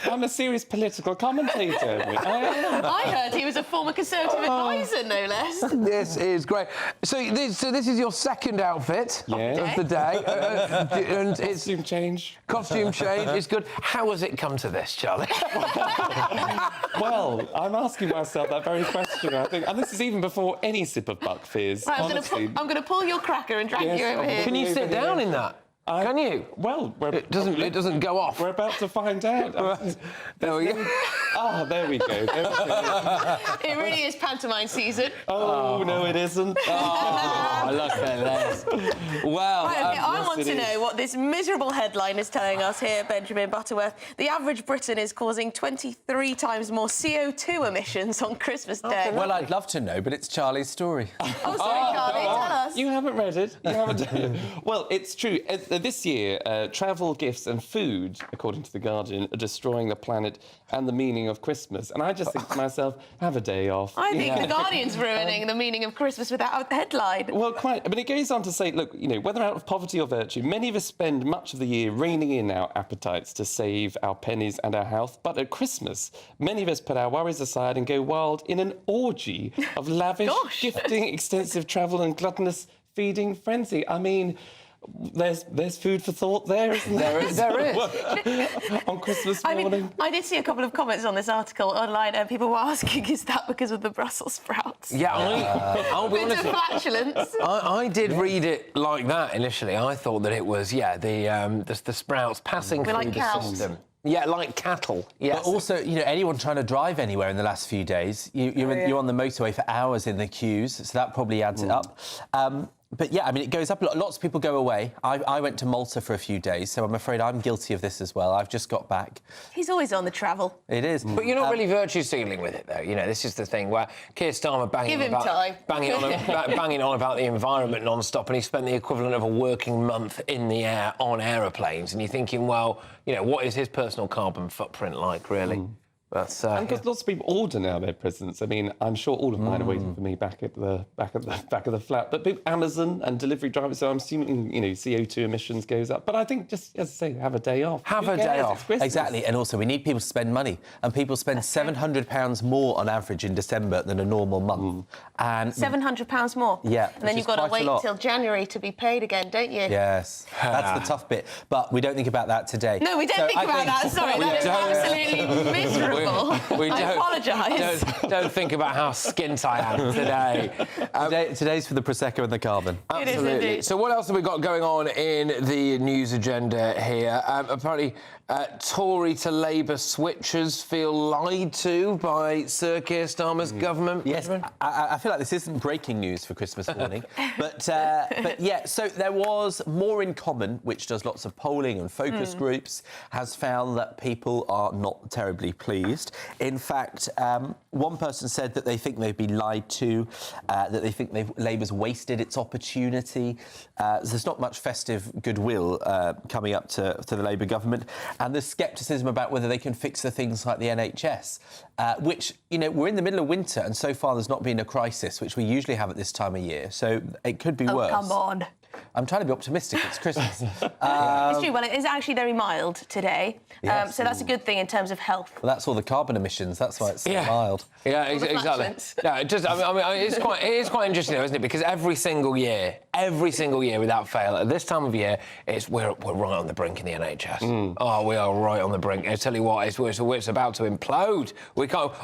I'm a serious political commentator. I heard he was a former Conservative advisor, no less. This is great. So this is your second outfit of the day. And costume change. Costume change is good. How has it come to this, Charlie? Well, I'm asking myself that very question, I think. And this is even before any sip of Buck Fizz. Right, I'm going to pull your cracker and drag you over here. Can you sit down in that? Can you? Well, it doesn't go off. We're about to find out. There we go. Oh, there we go. It really is pantomime season. Oh, no, it isn't. I love that. Well, right, okay, I want to know what this miserable headline is telling us here, Benjamin Butterworth. The average Briton is causing 23 times more CO2 emissions on Christmas Day. Well, I'd love to know, but it's Charlie's story. Oh, sorry, Charlie, tell us. You haven't read it. Well, it's true. This year, travel, gifts and food, according to The Guardian, are destroying the planet and the meaning of Christmas. And I just think to myself, have a day off. I think The Guardian's ruining the meaning of Christmas without a headline. Well, quite. I mean, it goes on to say, look, whether out of poverty or virtue, many of us spend much of the year reining in our appetites to save our pennies and our health. But at Christmas, many of us put our worries aside and go wild in an orgy of lavish gifting, extensive travel and gluttonous feeding frenzy. I mean... There's food for thought there, isn't there? There is. On Christmas morning. I did see a couple of comments on this article online, and people were asking, is that because of the Brussels sprouts? Yeah, I'll be honest. Flatulence. I did read it like that initially. I thought that it was, the sprouts passing through the system. Yeah, like cattle. Yes. But also, anyone trying to drive anywhere in the last few days, you're on the motorway for hours in the queues, so that probably adds it up. But yeah, I mean, it goes up a lot. Lots of people go away. I went to Malta for a few days, so I'm afraid I'm guilty of this as well. I've just got back. He's always on the travel. It is. But you're not really virtue signaling with it, though. This is the thing where Keir Starmer banging on about the environment non-stop, and he spent the equivalent of a working month in the air on aeroplanes, and you're thinking, well, what is his personal carbon footprint like, really? And because lots of people order now their presents. I mean, I'm sure all of mine are waiting for me back at the back of the flat. But Amazon and delivery drivers, so I'm assuming CO2 emissions goes up. But I think just as I say, have a day off. Have a day off. Exactly, and also we need people to spend money, and people spend £700 more on average in December than a normal month. And £700 more. Yeah, and then you've got to wait till January to be paid again, don't you? Yes, that's the tough bit. But we don't think about that today. No, we don't think about that. Sorry, that is absolutely miserable. I apologise. Don't think about how skint I am today. Today's for the Prosecco and the carbon. Absolutely. It is indeed. So what else have we got going on in the news agenda here? Apparently, Tory to Labour switchers feel lied to by Sir Keir Starmer's government. Yes, I feel like this isn't breaking news for Christmas morning. but yeah, so there was More in Common, which does lots of polling and focus groups, has found that people are not terribly pleased. In fact, one person said that they think they've been lied to, that they think Labour's wasted its opportunity. There's not much festive goodwill coming up to the Labour government. And there's scepticism about whether they can fix the things like the NHS, which, we're in the middle of winter and so far there's not been a crisis, which we usually have at this time of year. So it could be worse. Come on. I'm trying to be optimistic. It's Christmas. It's true. Well, it is actually very mild today, Yes. so that's a good thing in terms of health. Well, that's all the carbon emissions. That's why it's so mild. Yeah, exactly. Yeah, it is quite interesting, though, isn't it? Because every single year, without fail, at this time of year, we're right on the brink in the NHS. Oh, we are right on the brink. I tell you what, it's about to implode.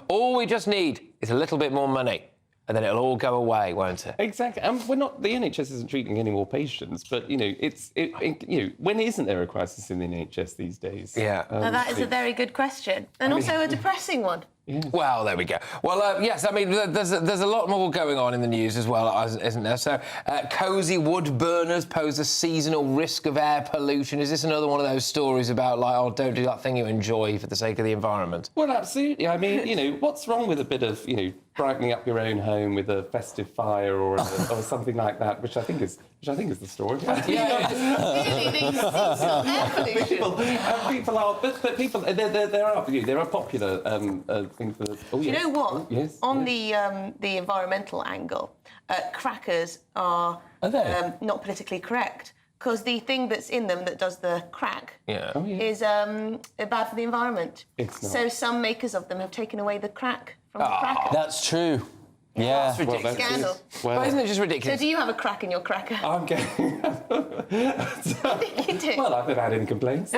All we just need is a little bit more money. And then it'll all go away, won't it? Exactly. And the NHS isn't treating any more patients, but when isn't there a crisis in the NHS these days? Yeah. Now that is a very good question, and also a depressing one. Yeah. Well, there we go. Well, yes, I mean, there's a lot more going on in the news as well, isn't there? So, cosy wood burners pose a seasonal risk of air pollution. Is this another one of those stories about, don't do that thing you enjoy for the sake of the environment? Well, absolutely. I mean, what's wrong with a bit of, brightening up your own home with a festive fire or something like that, which I think is the story. People are, but people there are popular things that. Oh, You yes. know what? Oh, yes. On the environmental angle, crackers are not politically correct. because the thing that's in them that does the crack Yeah. is bad for the environment. It's not. So some makers of them have taken away the crack from the cracker. That's true. Yeah. That's ridiculous. Scandal. Well, isn't it just So ridiculous? do you have a crack in your cracker? I'm getting. I think you do. Well, I've never had any complaints.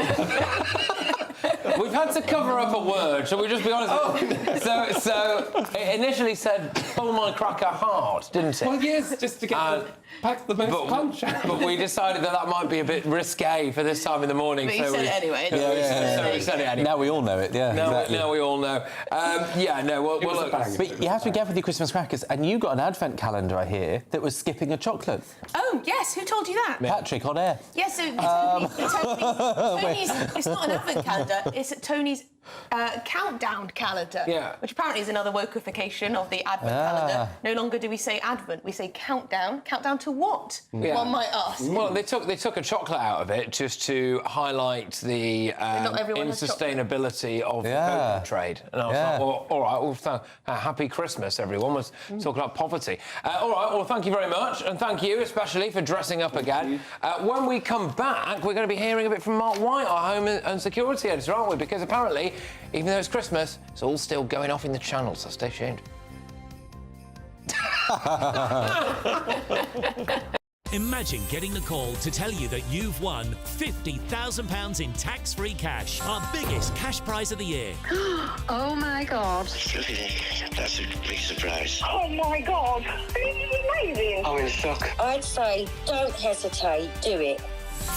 We've had to cover up a word, shall we just be honest? So it initially said, pull my cracker hard, didn't it? Well, yes, just to get pack the most punch. But we decided that might be a bit risque for this time in the morning. But you said it anyway. So we said it anyway. Now we all know it, yeah. Exactly. Now we all know. Well, look. But you have to be careful with your Christmas crackers. And you got an advent calendar, I hear, that was skipping a chocolate. Oh, yes, who told you that? Patrick, on air. Yes, so Tony's, it's not an advent calendar, it's Tony's countdown calendar, which apparently is another wokeification of the advent calendar. No longer do we say advent, we say countdown. Countdown to what? One might ask. Well, they took a chocolate out of it just to highlight the insustainability of the cocoa trade. And I was like, well, all right, well, happy Christmas, everyone. Was talking about poverty. All right, well, thank you very much, and thank you especially for dressing up again. When we come back, we're going to be hearing a bit from Mark White, our home and security editor, aren't we? Because apparently, even though it's Christmas, it's all still going off in the channel, so stay tuned. Imagine getting the call to tell you that you've won £50,000 in tax-free cash, our biggest cash prize of the year. Oh my God. That's a big surprise. Oh my God. This is amazing. I'm in shock. I'd say don't hesitate, do it.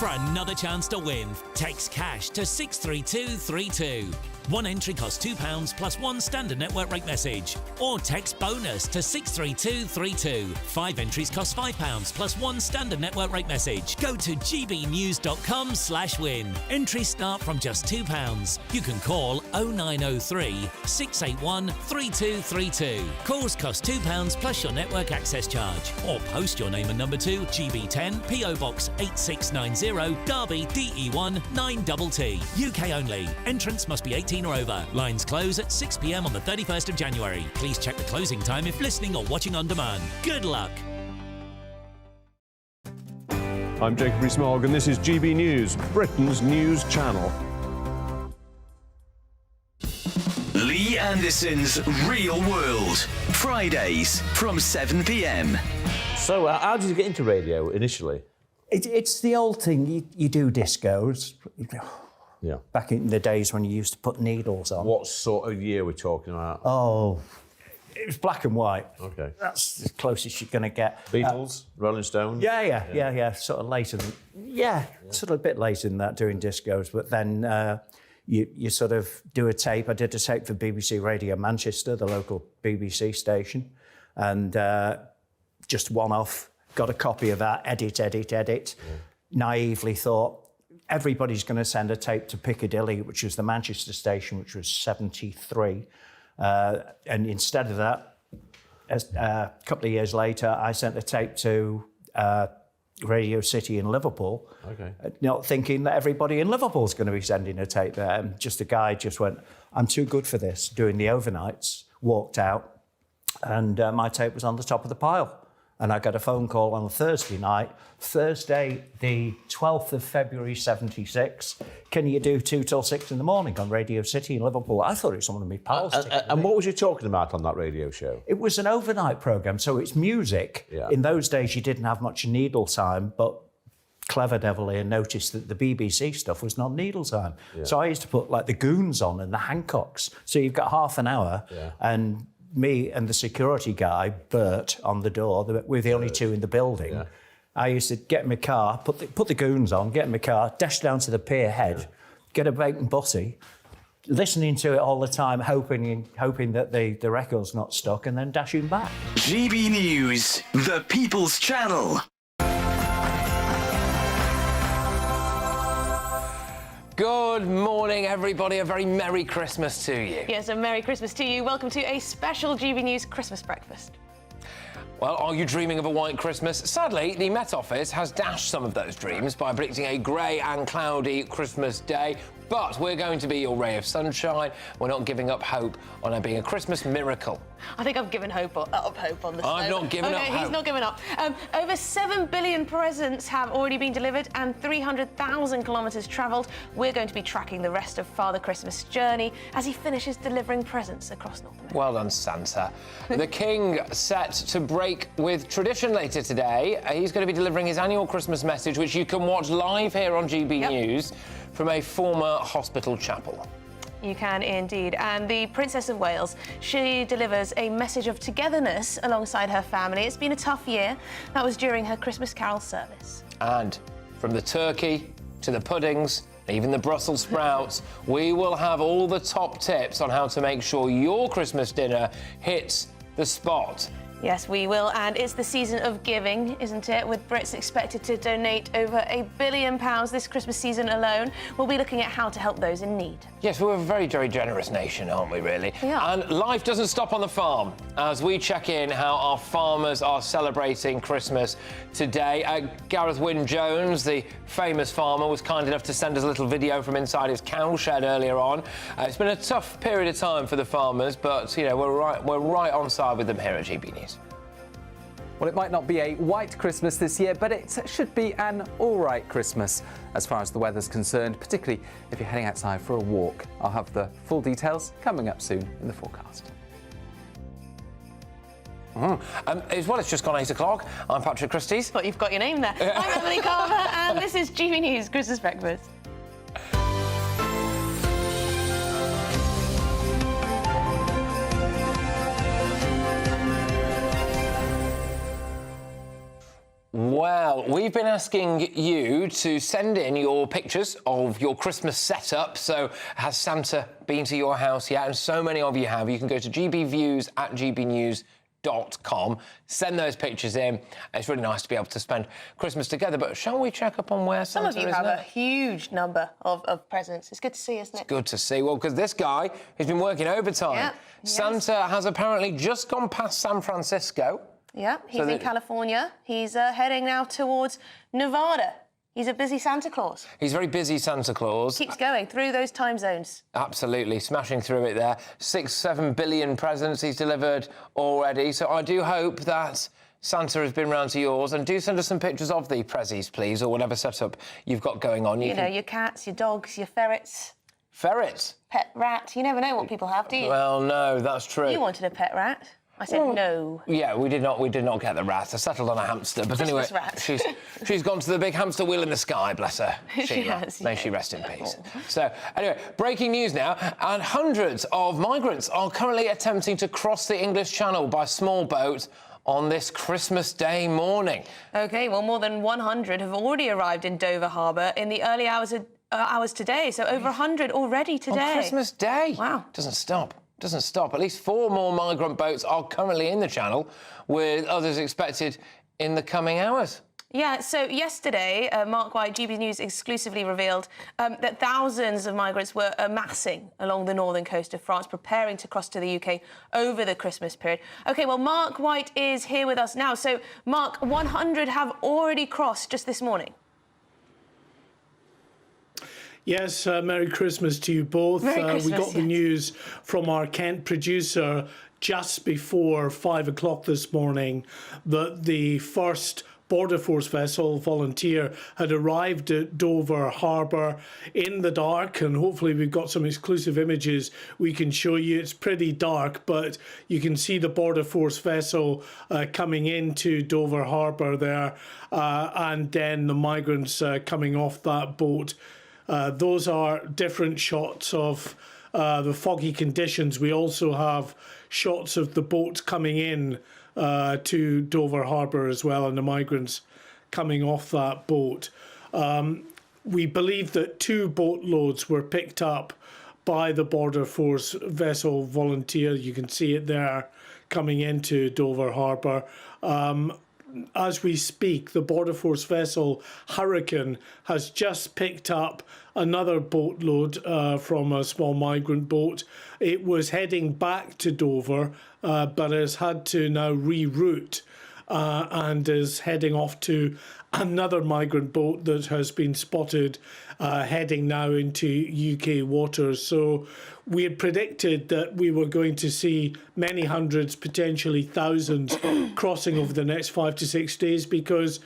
For another chance to win, text cash to 63232. One entry costs £2 plus one standard network rate message. Or text bonus to 63232. 5 entries cost £5 plus one standard network rate message. Go to gbnews.com/win. Entries start from just £2. You can call 0903 681 3232. Calls cost £2 plus your network access charge. Or post your name and number to GB10 PO Box 8690 Derby DE1 9TT. UK only. Entrance must be 18 or over. Lines close at 6 p.m. on the 31st of January. Please check the closing time if listening or watching on demand. Good luck. I'm Jacob Rees-Mogg and this is GB News, Britain's news channel. Lee Anderson's Real World, Fridays from 7 p.m. So, how did you get into radio initially? It's the old thing. You do discos. Yeah. Back in the days when you used to put needles on. What sort of year we're talking about? Oh, it was black and white. Okay. That's the closest you're going to get. Beatles, Rolling Stones? Yeah. Sort of later than... Yeah, sort of a bit later than that, doing discos. But then you sort of do a tape. I did a tape for BBC Radio Manchester, the local BBC station. And just one off, got a copy of that, edit. Naively thought, everybody's going to send a tape to Piccadilly, which was the Manchester station, which was 73. And instead of that, a couple of years later, I sent a tape to Radio City in Liverpool, not thinking that everybody in Liverpool's going to be sending a tape there. And just a guy just went, I'm too good for this, doing the overnights, walked out, and my tape was on the top of the pile. And I got a phone call on a Thursday night, Thursday, the 12th of February, 76. Can you do 2 till 6 in the morning on Radio City in Liverpool? I thought it was one of my pals. And what was you talking about on that radio show? It was an overnight programme, so it's music. Yeah. In those days, you didn't have much needle time, but clever devil here noticed that the BBC stuff was not needle time. Yeah. So I used to put, like, the Goons on and the Hancocks. So you've got half an hour, and me and the security guy, Bert, on the door. We're the only two in the building. Yeah. I used to get in my car, put the Goons on, get in my car, dash down to the pier head, get a bacon butty, listening to it all the time, hoping that the record's not stuck, and then dashing back. GB News, the People's Channel. Good morning, everybody. A very Merry Christmas to you. Yes, a Merry Christmas to you. Welcome to a special GB News Christmas breakfast. Well, are you dreaming of a white Christmas? Sadly, the Met Office has dashed some of those dreams by predicting a grey and cloudy Christmas day But we're going to be your ray of sunshine. We're not giving up hope on there being a Christmas miracle. I think I've given up hope on the I've not given up hope. He's not given up. Over 7 billion presents have already been delivered and 300,000 kilometres travelled. We're going to be tracking the rest of Father Christmas' journey as he finishes delivering presents across North America. Well done, Santa. The King set to break with tradition later today. He's going to be delivering his annual Christmas message, which you can watch live here on GB News from a former hospital chapel. You can indeed. And the Princess of Wales, she delivers a message of togetherness alongside her family. It's been a tough year. That was during her Christmas Carol service. And from the turkey to the puddings, even the Brussels sprouts, we will have all the top tips on how to make sure your Christmas dinner hits the spot. Yes, we will, and it's the season of giving, isn't it? With Brits expected to donate over £1 billion this Christmas season alone. We'll be looking at how to help those in need. Yes, we're a very, very generous nation, aren't we, really? We are. And life doesn't stop on the farm as we check in how our farmers are celebrating Christmas today. Gareth Wynne-Jones, the famous farmer, was kind enough to send us a little video from inside his cowshed earlier on. It's been a tough period of time for the farmers, but, you know, we're right on side with them here at GB News. Well, it might not be a white Christmas this year, but it should be an all right Christmas as far as the weather's concerned, particularly if you're heading outside for a walk. I'll have the full details coming up soon in the forecast. Well, it's just gone 8 o'clock. I'm Patrick Christys. But you've got your name there. I'm Emily Carver, and this is GB News Christmas Breakfast. Well, we've been asking you to send in your pictures of your Christmas setup. So has Santa been to your house yet? And so many of you have. You can go to gbviews@gbnews.com, send those pictures in. It's really nice to be able to spend Christmas together. But shall we check up on where Santa is now? Some of you have a huge number of presents. It's good to see, isn't it? Good to see. Well, because this guy has been working overtime. Yeah, Santa has apparently just gone past San Francisco. Yeah, he's in California. He's heading now towards Nevada. He's a busy Santa Claus. He's very busy Santa Claus. Keeps going through those time zones. Absolutely, smashing through it there. 6-7 billion presents he's delivered already. So I do hope that Santa has been round to yours, and do send us some pictures of the prezzies, please, or whatever setup you've got going on. You know, your cats, your dogs, your ferrets. Ferrets? Pet rat. You never know what people have, do you? Well, no, that's true. You wanted a pet rat. I said no. Yeah, we did not get the rat. I settled on a hamster, but anyway, rat. she's gone to the big hamster wheel in the sky, bless her. She has. May she rest in peace. So, anyway, breaking news now, and hundreds of migrants are currently attempting to cross the English Channel by small boat on this Christmas Day morning. OK, well, more than 100 have already arrived in Dover Harbour in the early hours today, so over 100 already today. On Christmas Day? Wow. Doesn't stop. At least 4 more migrant boats are currently in the Channel, with others expected in the coming hours. Yeah, so yesterday, Mark White, GB News, exclusively revealed that thousands of migrants were amassing along the northern coast of France, preparing to cross to the UK over the Christmas period. OK, well, Mark White is here with us now. So, Mark, 100 have already crossed just this morning. Yes, Merry Christmas to you both. Merry Christmas, we got the news from our Kent producer just before 5 o'clock this morning that the first Border Force vessel, Volunteer, had arrived at Dover Harbour in the dark, and hopefully we've got some exclusive images we can show you. It's pretty dark, but you can see the Border Force vessel coming into Dover Harbour there, and then the migrants coming off that boat. Those are different shots of the foggy conditions. We also have shots of the boats coming in to Dover Harbour as well, and the migrants coming off that boat. We believe that 2 boatloads were picked up by the Border Force vessel Volunteer. You can see it there coming into Dover Harbour. As we speak, the Border Force vessel Hurricane has just picked up another boatload from a small migrant boat. It was heading back to Dover, but has had to now reroute and is heading off to another migrant boat that has been spotted heading now into UK waters. So we had predicted that we were going to see many hundreds, potentially thousands, crossing over the next 5 to 6 days, because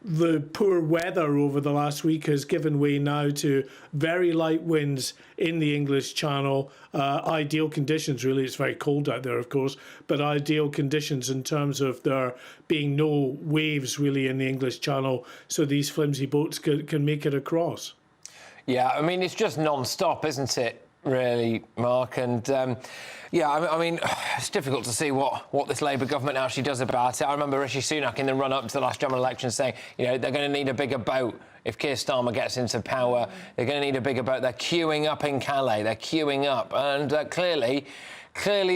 the poor weather over the last week has given way now to very light winds in the English Channel. Ideal conditions, really. It's very cold out there, of course, but ideal conditions in terms of there being no waves, really, in the English Channel, so these flimsy boats can make it across. Yeah, I mean, it's just non-stop, isn't it, really, Mark? And yeah, I mean, it's difficult to see what this Labour government actually does about it. I remember Rishi Sunak in the run-up to the last general election saying, you know, they're going to need a bigger boat if Keir Starmer gets into power. They're going to need a bigger boat. They're queuing up in Calais. They're queuing up. And clearly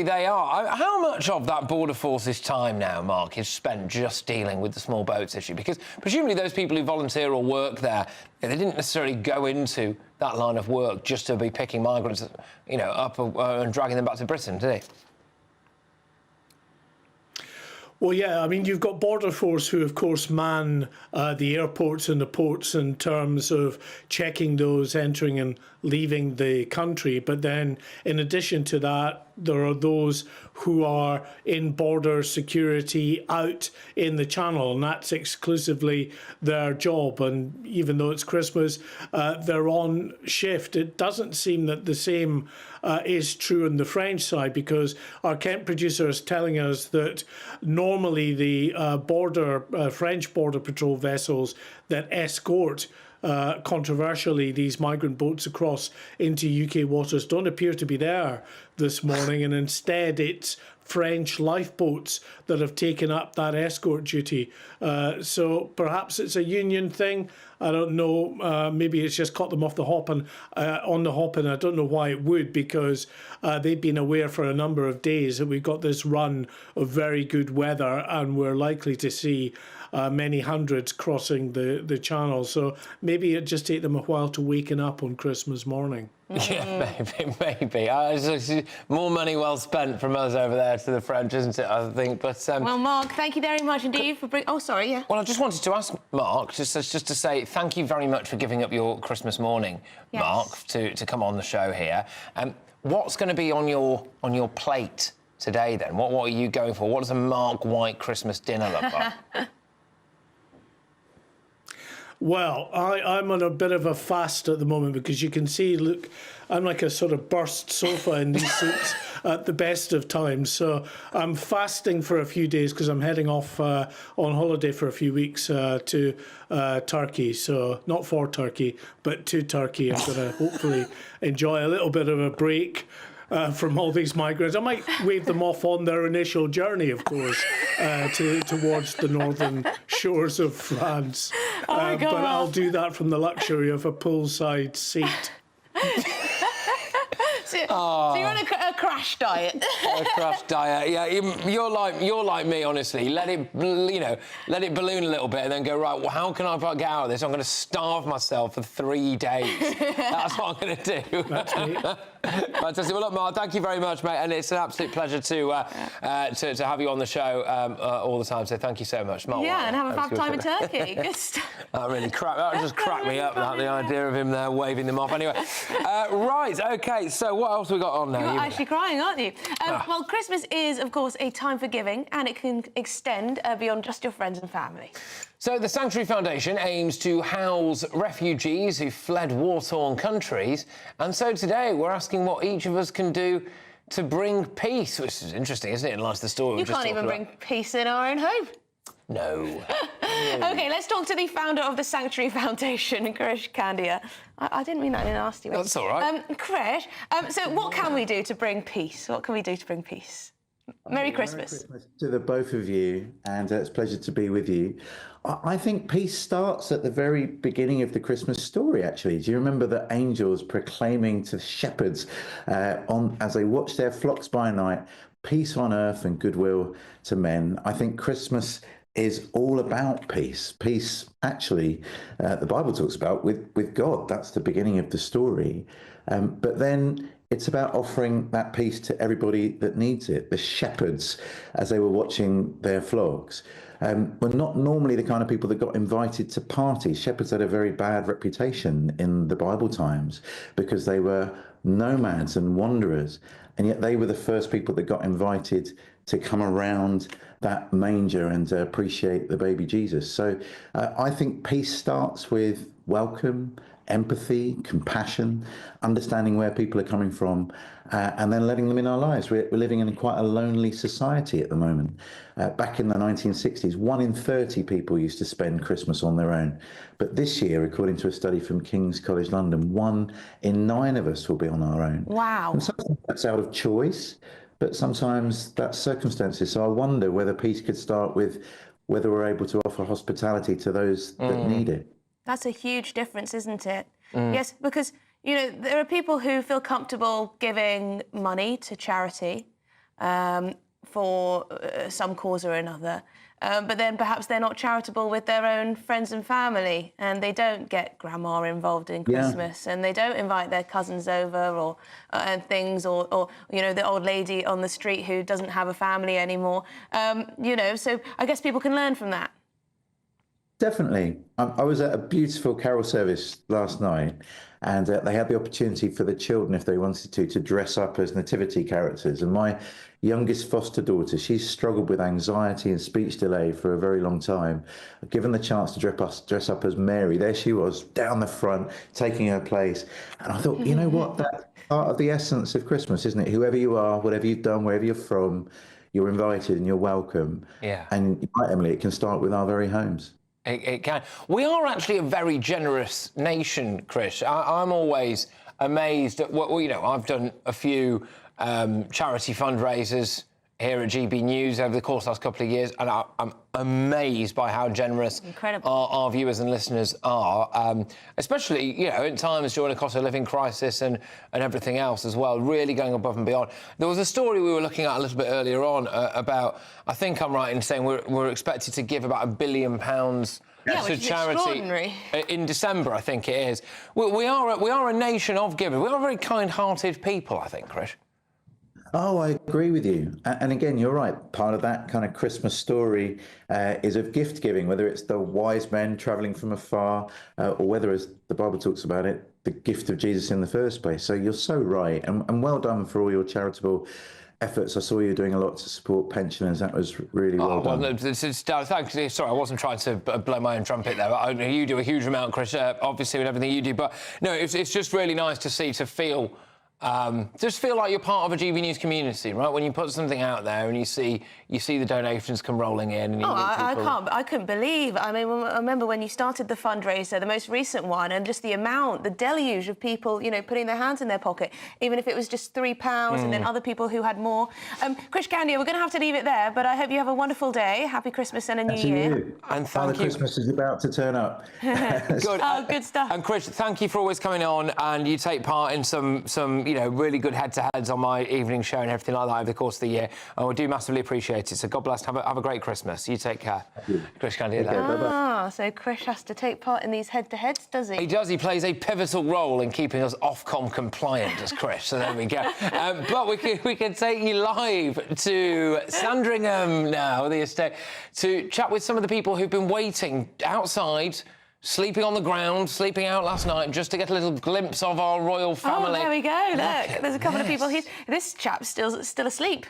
they are. How much of that Border Force's time now, Mark, is spent just dealing with the small boats issue? Because presumably those people who volunteer or work there, they didn't necessarily go into that line of work just to be picking migrants, you know, up and dragging them back to Britain, did they? Well, yeah, I mean, you've got Border Force who, of course, man the airports and the ports in terms of checking those entering and leaving the country. But then, in addition to that, there are those who are in border security out in the Channel, and that's exclusively their job. And even though it's Christmas, they're on shift. It doesn't seem that the same is true on the French side, because our Kent producer is telling us that normally the French border patrol vessels that escort controversially these migrant boats across into UK waters don't appear to be there this morning, and instead it's French lifeboats that have taken up that escort duty. So perhaps it's a union thing. I don't know. Maybe it's just caught them off the hop and on the hop, and I don't know why it would, because they've been aware for a number of days that we've got this run of very good weather, and we're likely to see many hundreds crossing the Channel. So maybe it just take them a while to waken up on Christmas morning. Yeah, maybe. More money well spent from us over there to the French, isn't it, I think? But well, Mark, thank you very much indeed for bringing... Oh, sorry, yeah. Well, I just wanted to ask Mark, just to say thank you very much for giving up your Christmas morning, yes, Mark, to come on the show here. What's going to be on your plate today, then? What are you going for? What does a Mark White Christmas dinner look like? Well, I'm on a bit of a fast at the moment, because you can see, look, I'm like a sort of burst sofa in these suits at the best of times. So I'm fasting for a few days because I'm heading off on holiday for a few weeks to Turkey. So not for Turkey, but to Turkey. I'm going to hopefully enjoy a little bit of a break from all these migrants. I might wave them off on their initial journey, of course, towards the northern shores of France. But I'll do that from the luxury of a poolside seat. So you're on a crash diet. A crash diet, yeah. You're like me, honestly. Let it balloon a little bit, and then go, right, well, how can I get out of this? I'm going to starve myself for 3 days. That's what I'm going to do. That's me. Fantastic. Well, look, Mark, thank you very much, mate, and it's an absolute pleasure to have you on the show all the time. So thank you so much, Mark. Yeah, and have a fab time in Turkey. Good stuff. That just cracked me up. The idea of him there waving them off. Anyway, right, okay. So what else we got on now? You're actually crying, aren't you? Well, Christmas is, of course, a time for giving, and it can extend beyond just your friends and family. So the Sanctuary Foundation aims to house refugees who fled war-torn countries, and so today we're asking what each of us can do to bring peace, which is interesting, isn't it, in light of the story you can't even bring peace in our own home. No. OK, let's talk to the founder of the Sanctuary Foundation, Krish Kandia. I didn't mean that in a nasty way. That's all right. Krish, so what can we do to bring peace? What can we do to bring peace? Merry Christmas. Merry Christmas to the both of you, and it's a pleasure to be with you. I think peace starts at the very beginning of the Christmas story, actually. Do you remember the angels proclaiming to shepherds as they watch their flocks by night, peace on earth and goodwill to men? I think Christmas is all about peace. Peace, actually, the Bible talks about with God. That's the beginning of the story. But then it's about offering that peace to everybody that needs it, the shepherds, as they were watching their flocks. were not normally the kind of people that got invited to parties. Shepherds had a very bad reputation in the Bible times because they were nomads and wanderers, and yet they were the first people that got invited to come around that manger and appreciate the baby Jesus. So I think peace starts with welcome, empathy, compassion, understanding where people are coming from, and then letting them in our lives. We're living in quite a lonely society at the moment. Back in the 1960s, 1 in 30 people used to spend Christmas on their own. But this year, according to a study from King's College London, 1 in 9 of us will be on our own. Wow. And sometimes that's out of choice, but sometimes that's circumstances. So I wonder whether peace could start with whether we're able to offer hospitality to those that need it. That's a huge difference, isn't it? Yes, because, you know, there are people who feel comfortable giving money to charity for some cause or another, but then perhaps they're not charitable with their own friends and family, and they don't get grandma involved in Christmas, and they don't invite their cousins over or and things, or you know, the old lady on the street who doesn't have a family anymore. You know, so I guess people can learn from that. Definitely. I was at a beautiful carol service last night, and they had the opportunity for the children, if they wanted to dress up as nativity characters. And my youngest foster daughter, she's struggled with anxiety and speech delay for a very long time. Given the chance to dress up as Mary, there she was, down the front, taking her place. And I thought, you know what, that's part of the essence of Christmas, isn't it? Whoever you are, whatever you've done, wherever you're from, you're invited and you're welcome. Yeah. And right, Emily, it can start with our very homes. It can. We are actually a very generous nation, Chris. I'm always amazed at what, you know, I've done a few charity fundraisers here at GB News over the course of the last couple of years, and I'm amazed by how generous our viewers and listeners are, especially, you know, in times during a cost of living crisis and everything else as well, really going above and beyond. There was a story we were looking at a little bit earlier on about, I think I'm right in saying we're expected to give about £1 billion to charity in December, I think it is. We are a nation of givers. We are very kind-hearted people, I think, Chris. Oh, I agree with you. And again, you're right. Part of that kind of Christmas story is of gift giving, whether it's the wise men traveling from afar or whether, as the Bible talks about it, the gift of Jesus in the first place. So you're so right. And well done for all your charitable efforts. I saw you doing a lot to support pensioners. That was really well done. Well, thanks. Sorry, I wasn't trying to blow my own trumpet there. I know you do a huge amount, Chris, obviously, with everything you do. But no, it's just really nice to see, to feel... just feel like you're part of a GB News community, right? When you put something out there and you see the donations come rolling in. And I couldn't believe. I mean, I remember when you started the fundraiser, the most recent one, and just the amount, the deluge of people, you know, putting their hands in their pocket, even if it was just £3, and then other people who had more. Krish Kandiah, we're going to have to leave it there, but I hope you have a wonderful day. Happy Christmas and a New Year. And Father Christmas is about to turn up. Good. Good stuff. And Chris, thank you for always coming on, and you take part in some you know, really good head-to-heads on my evening show and everything like that over the course of the year. And we do massively appreciate it. So God bless. Have a great Christmas. You take care. Krish Kandiah. So Krish has to take part in these head-to-heads, does he? He does. He plays a pivotal role in keeping us Ofcom compliant as Chris. So there we go. But we can take you live to Sandringham now, the estate, to chat with some of the people who've been waiting outside, sleeping on the ground, sleeping out last night, just to get a little glimpse of our royal family. Oh, there we go. Look, there's a couple of people here. This chap's still asleep.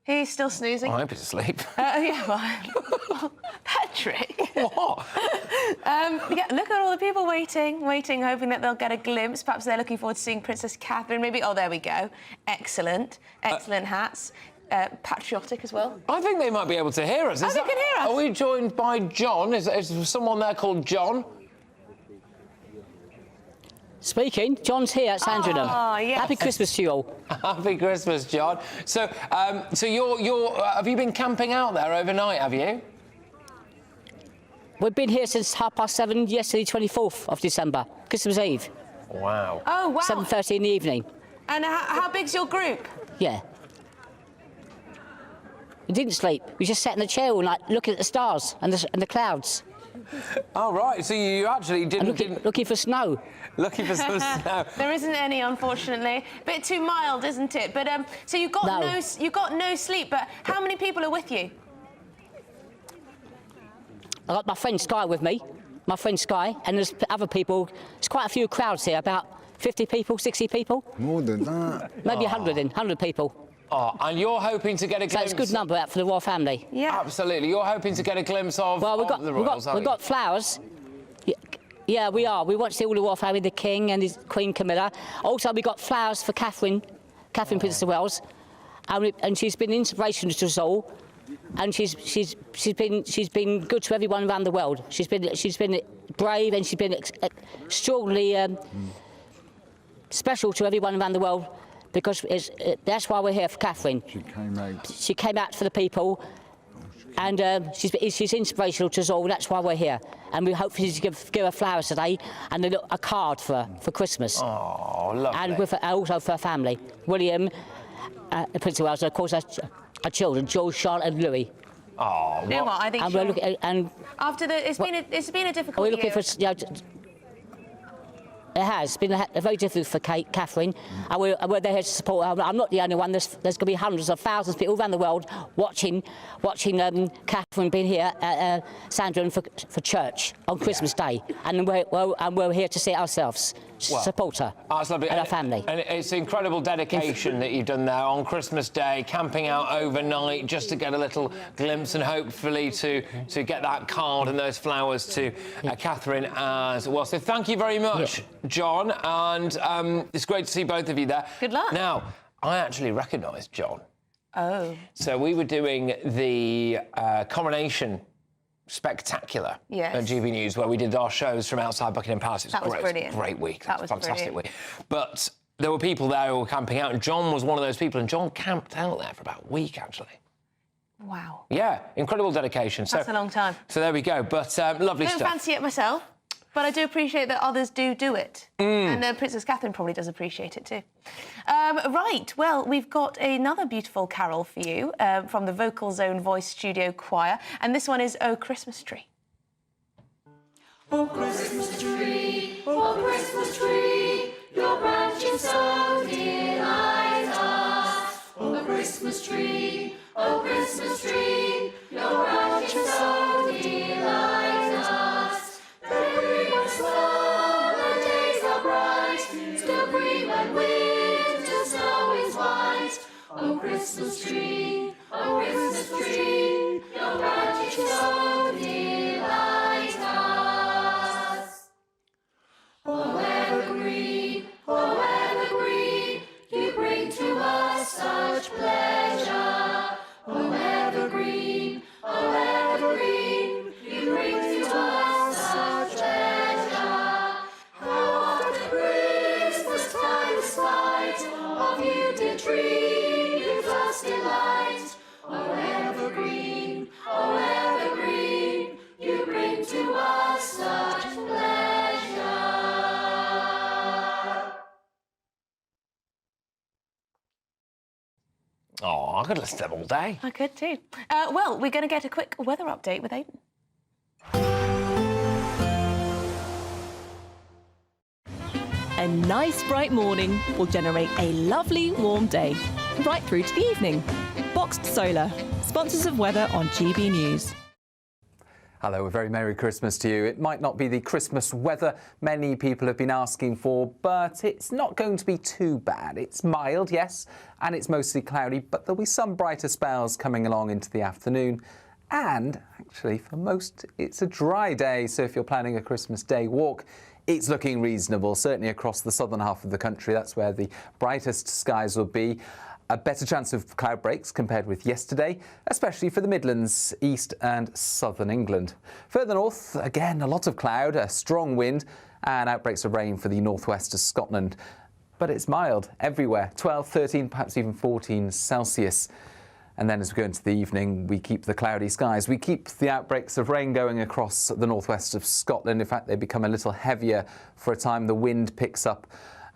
He's still snoozing. I hope he's asleep. Yeah, well, Patrick. What? Yeah, look at all the people waiting, hoping that they'll get a glimpse. Perhaps they're looking forward to seeing Princess Catherine, maybe. Oh, there we go. Excellent hats. Patriotic as well. I think they might be able to hear us. They can hear us. Are we joined by John? Is someone there called John? Speaking. John's here at Sandringham. Oh, yes. Happy Christmas to you all. Happy Christmas, John. So, you're have you been camping out there overnight? Have you? We've been here since 7:30 yesterday, 24th of December, Christmas Eve. Wow. Oh, wow. 7:30 in the evening. And how big's your group? Yeah. We didn't sleep. We just sat in the chair all night looking at the stars and the clouds. Oh, right. So you actually didn't... Looking for snow. Looking for some snow. There isn't any, unfortunately. Bit too mild, isn't it? But so you got no sleep. But how many people are with you? I got my friend Sky with me, my friend Sky, and there's other people. There's quite a few crowds here, about 50 people, 60 people. More than that. Maybe 100 people. Oh, and you're hoping to get a glimpse... So it's a good number out for the royal family. Yeah. Absolutely. You're hoping to get a glimpse of, well, of the royals, we've got flowers. Yeah, we are. We want to see all the royal family, the King and his Queen Camilla. Also, we got flowers for Catherine Princess of Wales, and she's been inspirational to us all. And she's been good to everyone around the world. She's been brave, and she's been extraordinarily special to everyone around the world, because that's why we're here for Catherine. She came out for the people, and she's inspirational to us all. That's why we're here, and we hopefully give her flowers today and a card for Christmas. Oh, lovely. And also for her family, William, Prince of Wales, and of course our children, George, Charlotte, and Louis. Oh, you know what? I think. And we're looking, and after it's been a difficult we're looking year. for. It has been very difficult for Catherine, and we're there to support her. I'm not the only one. There's going to be hundreds of thousands of people around the world watching Catherine being here at Sandringham for church on Christmas Day, and we're here to see it ourselves, support her that's lovely. and her family. And it's incredible dedication that you've done there on Christmas Day, camping out overnight just to get a little glimpse and hopefully to get that card and those flowers to Catherine as well. So thank you very much. John, and it's great to see both of you there. Good luck. Now, I actually recognised John. Oh. So we were doing the Coronation Spectacular Yes. at GB News, where we did our shows from outside Buckingham Palace. It was That was great. brilliant. Great week. That was fantastic brilliant. week. But there were people there who were camping out, and John was one of those people, and John camped out there for about a week, actually. Wow. Yeah, incredible dedication. That's a long time. So there we go. But lovely I don't stuff. fancy it myself, but I do appreciate that others do it. And Princess Catherine probably does appreciate it too. Right, well, we've got another beautiful carol for you from the Vocal Zone Voice Studio Choir, and this one is Oh Christmas Tree. Oh Christmas tree, oh Christmas tree, your branches so delight us. Oh Christmas tree, your branches so delight us. The green snow, the days are bright, still green when winter snow is white. Oh Christmas tree, your branches so delight us. Oh evergreen, you bring to us such pleasure. Oh evergreen, you bring to us such pleasure. How often Christmas time, spite of you, dear tree, gives us delight. Oh evergreen, you bring to us such pleasure. Oh, I could listen to them all day. I could too. Well, we're going to get a quick weather update with Aidan. A nice bright morning will generate a lovely warm day, right through to the evening. Boxed Solar, sponsors of weather on GB News. Hello, a very Merry Christmas to you. It might not be the Christmas weather many people have been asking for, but it's not going to be too bad. It's mild, yes, and it's mostly cloudy, but there'll be some brighter spells coming along into the afternoon. And actually, for most, it's a dry day, so if you're planning a Christmas Day walk, it's looking reasonable, certainly across the southern half of the country. That's where the brightest skies will be. A better chance of cloud breaks compared with yesterday, especially for the Midlands, East and Southern England. Further north, again, a lot of cloud, a strong wind and outbreaks of rain for the northwest of Scotland. But it's mild everywhere, 12, 13, perhaps even 14 Celsius. And then as we go into the evening, we keep the cloudy skies. We keep the outbreaks of rain going across the northwest of Scotland. In fact, they become a little heavier for a time. The wind picks up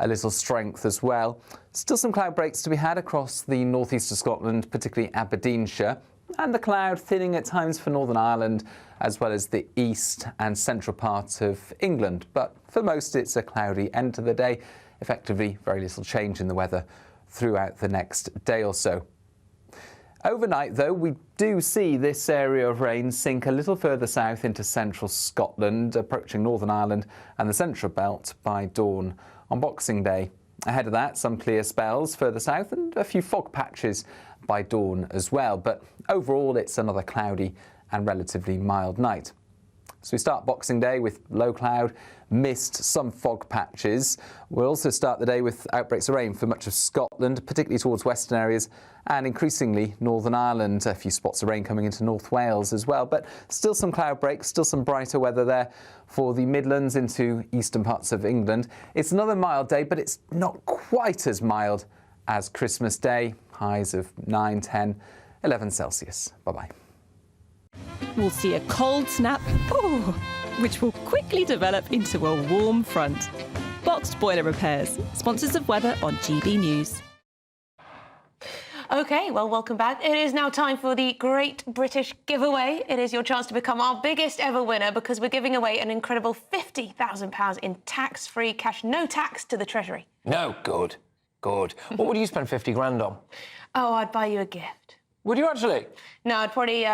a little strength as well. Still some cloud breaks to be had across the northeast of Scotland, particularly Aberdeenshire, and the cloud thinning at times for Northern Ireland, as well as the east and central parts of England. But for most, it's a cloudy end to the day. Effectively, very little change in the weather throughout the next day or so. Overnight, though, we do see this area of rain sink a little further south into central Scotland, approaching Northern Ireland and the central belt by dawn on Boxing Day. Ahead of that, some clear spells further south and a few fog patches by dawn as well. But overall, it's another cloudy and relatively mild night. So we start Boxing Day with low cloud, mist, some fog patches. We'll also start the day with outbreaks of rain for much of Scotland, particularly towards western areas and increasingly Northern Ireland. A few spots of rain coming into North Wales as well, but still some cloud breaks, still some brighter weather there for the Midlands into eastern parts of England. It's another mild day, but it's not quite as mild as Christmas Day. Highs of 9, 10, 11 Celsius. Bye-bye. We'll see a cold snap, which will quickly develop into a warm front. Boxed Boiler Repairs, sponsors of weather on GB News. OK, well, welcome back. It is now time for the Great British Giveaway. It is your chance to become our biggest ever winner because we're giving away an incredible £50,000 in tax-free cash, no tax to the Treasury. No, good. What would you spend 50 grand on? Oh, I'd buy you a gift. Would you actually? No, I'd probably,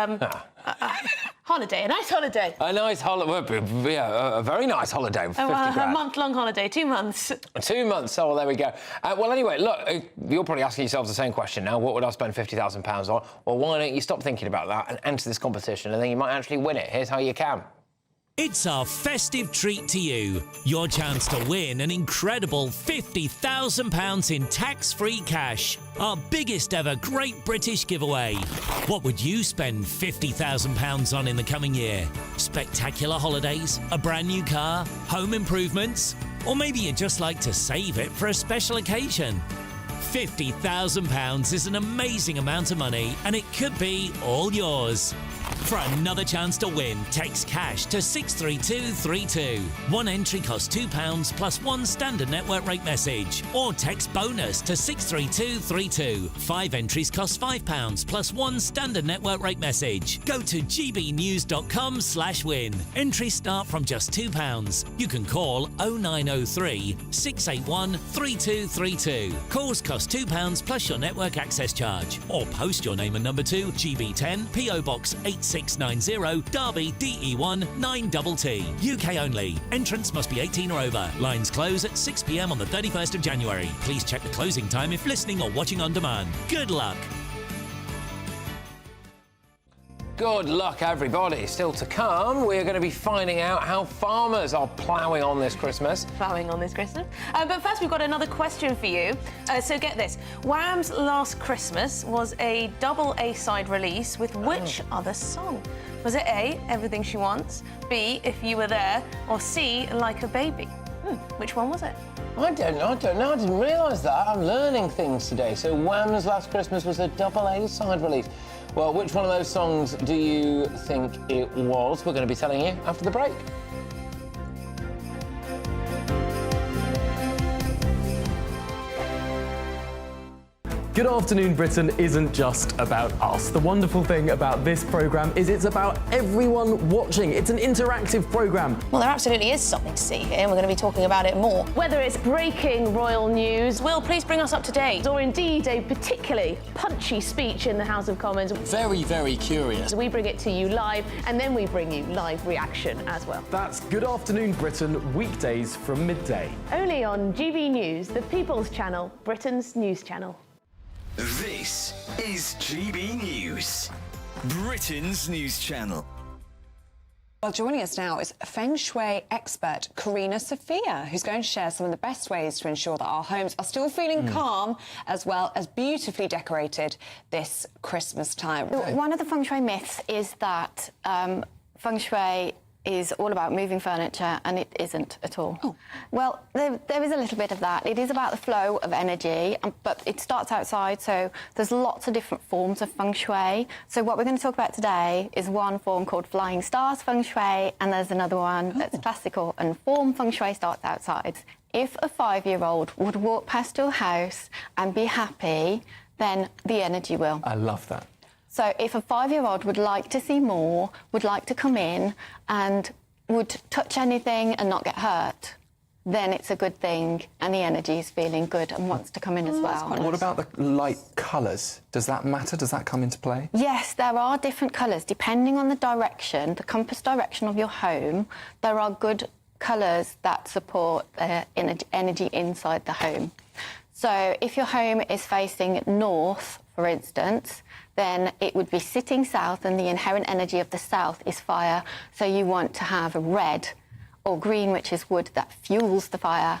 holiday, a nice holiday. A nice holiday, yeah, a very nice holiday for 50 grand. A month-long holiday, 2 months. 2 months, oh, well, there we go. Well, anyway, look, you're probably asking yourselves the same question now. What would I spend £50,000 on? Well, why don't you stop thinking about that and enter this competition, and then you might actually win it. Here's how you can. It's our festive treat to you. Your chance to win an incredible £50,000 in tax-free cash. Our biggest ever Great British Giveaway. What would you spend £50,000 on in the coming year? Spectacular holidays? A brand new car? Home improvements? Or maybe you'd just like to save it for a special occasion? £50,000 is an amazing amount of money and it could be all yours. For another chance to win, text cash to 63232. One entry costs £2 plus one standard network rate message. Or text bonus to 63232. 5 entries cost £5 plus one standard network rate message. Go to gbnews.com/win. Entries start from just £2. You can call 0903 681 3232. Calls cost £2 plus your network access charge. Or post your name and number to GB10 PO Box 8690 Derby DE1 9TT. UK only. Entrants must be 18 or over. Lines close at 6 p.m. on the 31st of January. Please check the closing time if listening or watching on demand. Good luck. Good luck, everybody. Still to come, we're going to be finding out how farmers are ploughing on this Christmas. But first, we've got another question for you. So get this. Wham's Last Christmas was a double A-side release with which other song? Was it A, Everything She Wants, B, If You Were There, or C, Like a Baby? Which one was it? I don't know. I didn't realise that. I'm learning things today. So Wham's Last Christmas was a double A-side release. Well, which one of those songs do you think it was? We're going to be telling you after the break. Good Afternoon Britain isn't just about us. The wonderful thing about this programme is it's about everyone watching. It's an interactive programme. Well, there absolutely is something to see here, and we're going to be talking about it more. Whether it's breaking royal news, Will, please bring us up to date, or indeed a particularly punchy speech in the House of Commons. Very, very curious. We bring it to you live, and then we bring you live reaction as well. That's Good Afternoon Britain, weekdays from midday. Only on GB News, the People's Channel, Britain's news channel. This is GB News, Britain's news channel. Well, joining us now is Feng Shui expert Karina Sophia, who's going to share some of the best ways to ensure that our homes are still feeling calm as well as beautifully decorated this Christmas time. One of the Feng Shui myths is that Feng Shui is all about moving furniture, and it isn't at all. Oh. Well, there is a little bit of that. It is about the flow of energy, but it starts outside, so there's lots of different forms of Feng Shui. So what we're going to talk about today is one form called Flying Stars Feng Shui, and there's another one that's classical, and form Feng Shui starts outside. If a 5-year-old would walk past your house and be happy, then the energy will. I love that. So if a 5-year-old would like to see more, would like to come in and would touch anything and not get hurt, then it's a good thing and the energy is feeling good and wants to come in as well. What about the light colours? Does that matter? Does that come into play? Yes, there are different colours. Depending on the direction, the compass direction of your home, there are good colours that support energy inside the home. So if your home is facing north, for instance, then it would be sitting south, and the inherent energy of the south is fire. So you want to have a red or green, which is wood, that fuels the fire,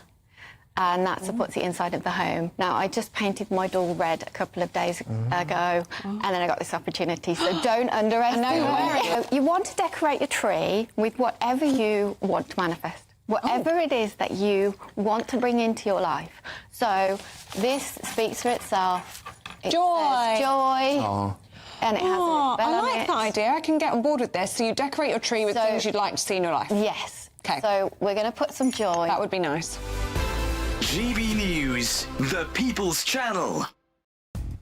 and that supports the inside of the home. Now, I just painted my door red a couple of days ago, and then I got this opportunity, so don't underestimate it. You want to decorate your tree with whatever you want to manifest, whatever it is that you want to bring into your life. So this speaks for itself. It says joy. And it has a little bell I on like it. that idea. I can get on board with this. So you decorate your tree with things you'd like to see in your life. Yes. Okay. So we're going to put some joy. That would be nice. GB News, the People's Channel.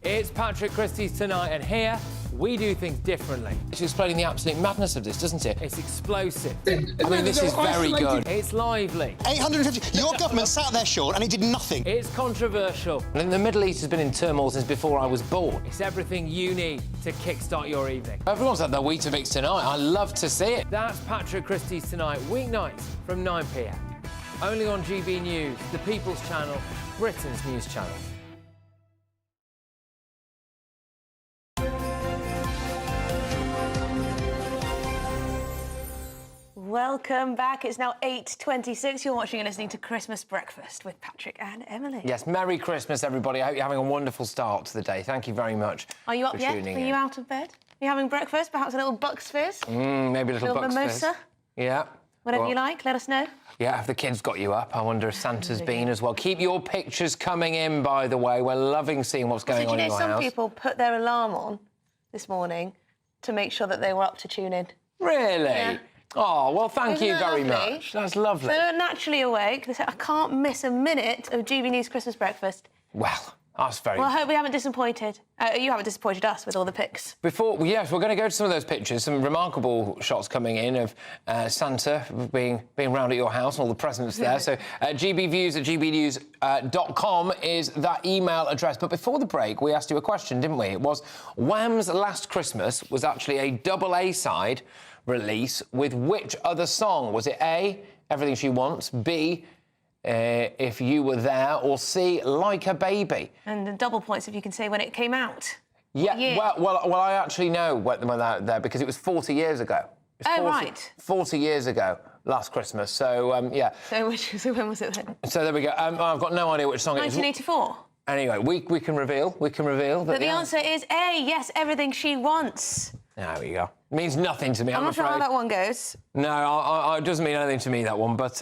It's Patrick Christie's Tonight, and here we do things differently. It's explaining the absolute madness of this, doesn't it? It's explosive. I mean, this is very good. It's lively. 850. Your government sat there, Sean, and it did nothing. It's controversial. And the Middle East has been in turmoil since before I was born. It's everything you need to kickstart your evening. Everyone's had their Weetabix tonight. I love to see it. That's Patrick Christie's Tonight, weeknights from 9 p.m. Only on GB News, the People's Channel, Britain's news channel. Welcome back. It's now 8:26. You're watching and listening to Christmas Breakfast with Patrick and Emily. Yes, Merry Christmas, everybody. I hope you're having a wonderful start to the day. Thank you very much. Are you up for yet? tuning Are in. you out of bed? Are you having breakfast? Perhaps a little Bucks Fizz? Maybe a little Bucks mimosa? Fizz. Yeah. Whatever Well, you like, let us know. Yeah, have the kids got you up? I wonder if Santa's been as well. Keep your pictures coming in, by the way. We're loving seeing what's going So on do you in know your some house. people put their alarm on this morning to make sure that they were up to tune in? Really? Yeah. Oh, well, thank Isn't you that very lovely? much. That's lovely. So they're naturally awake. They say, I can't miss a minute of GB News Christmas Breakfast. Well, that's very... Well, I hope we haven't disappointed. You haven't disappointed us with all the pics. Yes, we're going to go to some of those pictures, some remarkable shots coming in of Santa being round at your house and all the presents there. So gbviews@gbnews.com is that email address. But before the break, we asked you a question, didn't we? It was Wham's Last Christmas was actually a double A-side release with which other song? Was it A, Everything She Wants, B, If You Were There, or C, Like a Baby? And the double points if you can say when it came out. Yeah, year? well, I actually know when they were there because it was 40 years ago. It was 40 right. 40 years ago, last Christmas. So, yeah. So when was it then? So there we go. I've got no idea which song it is. 1984. Anyway, we can reveal. We can reveal that But the answer is A, yes, Everything She Wants. There we go. Means nothing to me, I'm I'm not afraid. sure how that one goes. No, it doesn't mean anything to me, that one. But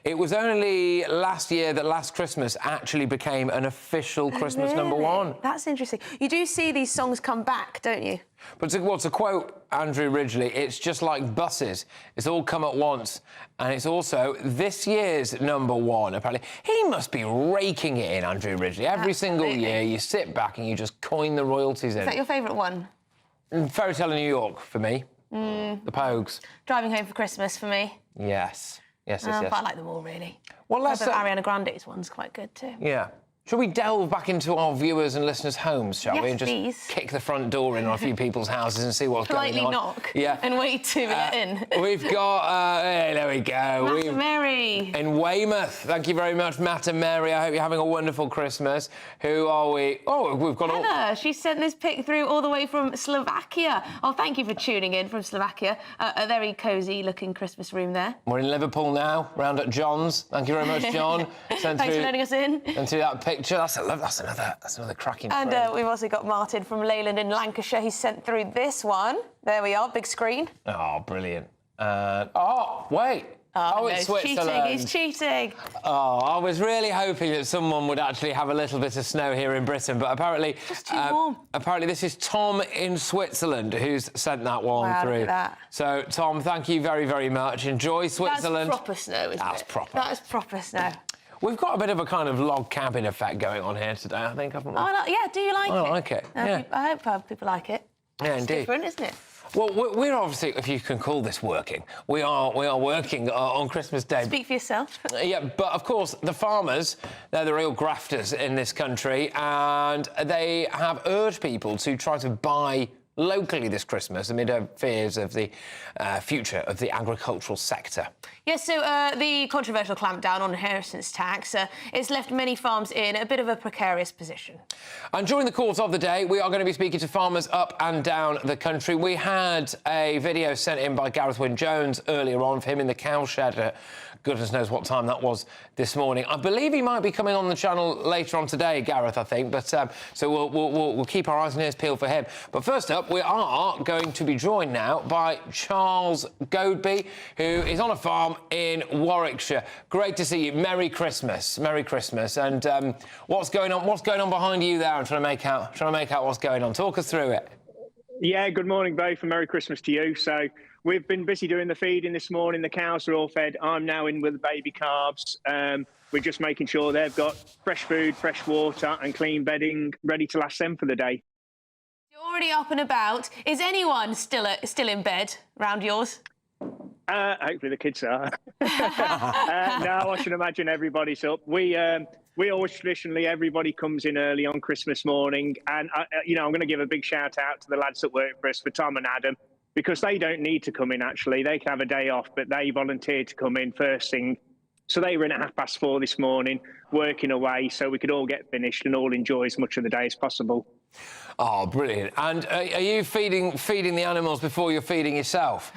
it was only last year that Last Christmas actually became an official Christmas number one. That's interesting. You do see these songs come back, don't you? But to quote Andrew Ridgeley, it's just like buses. It's all come at once. And it's also this year's number one, apparently. He must be raking it in, Andrew Ridgeley. Every single year, you sit back and you just coin the royalties in. Is that your favourite one? Fairy Tale in New York, for me. The Pogues. Driving Home for Christmas for me. Yes. Yes. But I like them all, really. Well, let's... Ariana Grande's one's quite good, too. Yeah. Shall we delve back into our viewers' and listeners' homes, shall we? And just please. kick the front door in on a few people's houses and see what's Politely going on. knock. Yeah. And wait to get in. We've got... there we go. Matt and Mary. In Weymouth. Thank you very much, Matt and Mary. I hope you're having a wonderful Christmas. Who are we? Oh, we've got... Heather, she sent this pic through all the way from Slovakia. Oh, thank you for tuning in from Slovakia. A very cosy-looking Christmas room there. We're in Liverpool now, round at John's. Thank you very much, John. Thanks for letting us in. And to that picture. That's another cracking And frame. we've also got Martin from Leyland in Lancashire. He sent through this one. There we are, big screen. Oh, brilliant. Wait. Oh, it's no, Switzerland. He's cheating. Oh, I was really hoping that someone would actually have a little bit of snow here in Britain, but apparently... Just too warm. Apparently this is Tom in Switzerland who's sent that one Wow, through. look at that. So, Tom, thank you very, very much. Enjoy Switzerland. That's proper snow, isn't it? That's proper. That is proper snow. We've got a bit of a kind of log cabin effect going on here today, I think, haven't we? Yeah, do you like it? I like it, yeah. I hope people like it. Yeah, It's indeed. different, isn't it? Well, we're obviously, if you can call this working, we are working on Christmas Day. Speak for yourself. Yeah, but of course, the farmers, they're the real grafters in this country, and they have urged people to try to buy locally this Christmas amid fears of the future of the agricultural sector. Yes, so the controversial clampdown on inheritance tax it's left many farms in a bit of a precarious position. And during the course of the day, we are going to be speaking to farmers up and down the country. We had a video sent in by Gareth Wyn-Jones earlier on of him in the cowshed at goodness knows what time that was this morning. I believe he might be coming on the channel later on today, Gareth, I think, but so we'll keep our eyes and ears peeled for him. But first up, we are going to be joined now by Charles Godby, who is on a farm in Warwickshire. Great to see you. Merry Christmas. Merry Christmas. And what's going on behind you there? I'm trying to make out what's going on. Talk us through it. Yeah, good morning, both, and Merry Christmas to you. So we've been busy doing the feeding this morning. The cows are all fed. I'm now in with the baby calves. We're just making sure they've got fresh food, fresh water and clean bedding ready to last them for the day. You're already up and about. Is anyone still in bed round yours? Hopefully the kids are. No, I should imagine everybody's up. We always traditionally, everybody comes in early on Christmas morning. And, I'm going to give a big shout out to the lads that work for us, for Tom and Adam, because they don't need to come in, actually. They can have a day off, but they volunteered to come in first thing. So they were in at 4:30 this morning, working away so we could all get finished and all enjoy as much of the day as possible. Oh, brilliant. And are you feeding the animals before you're feeding yourself?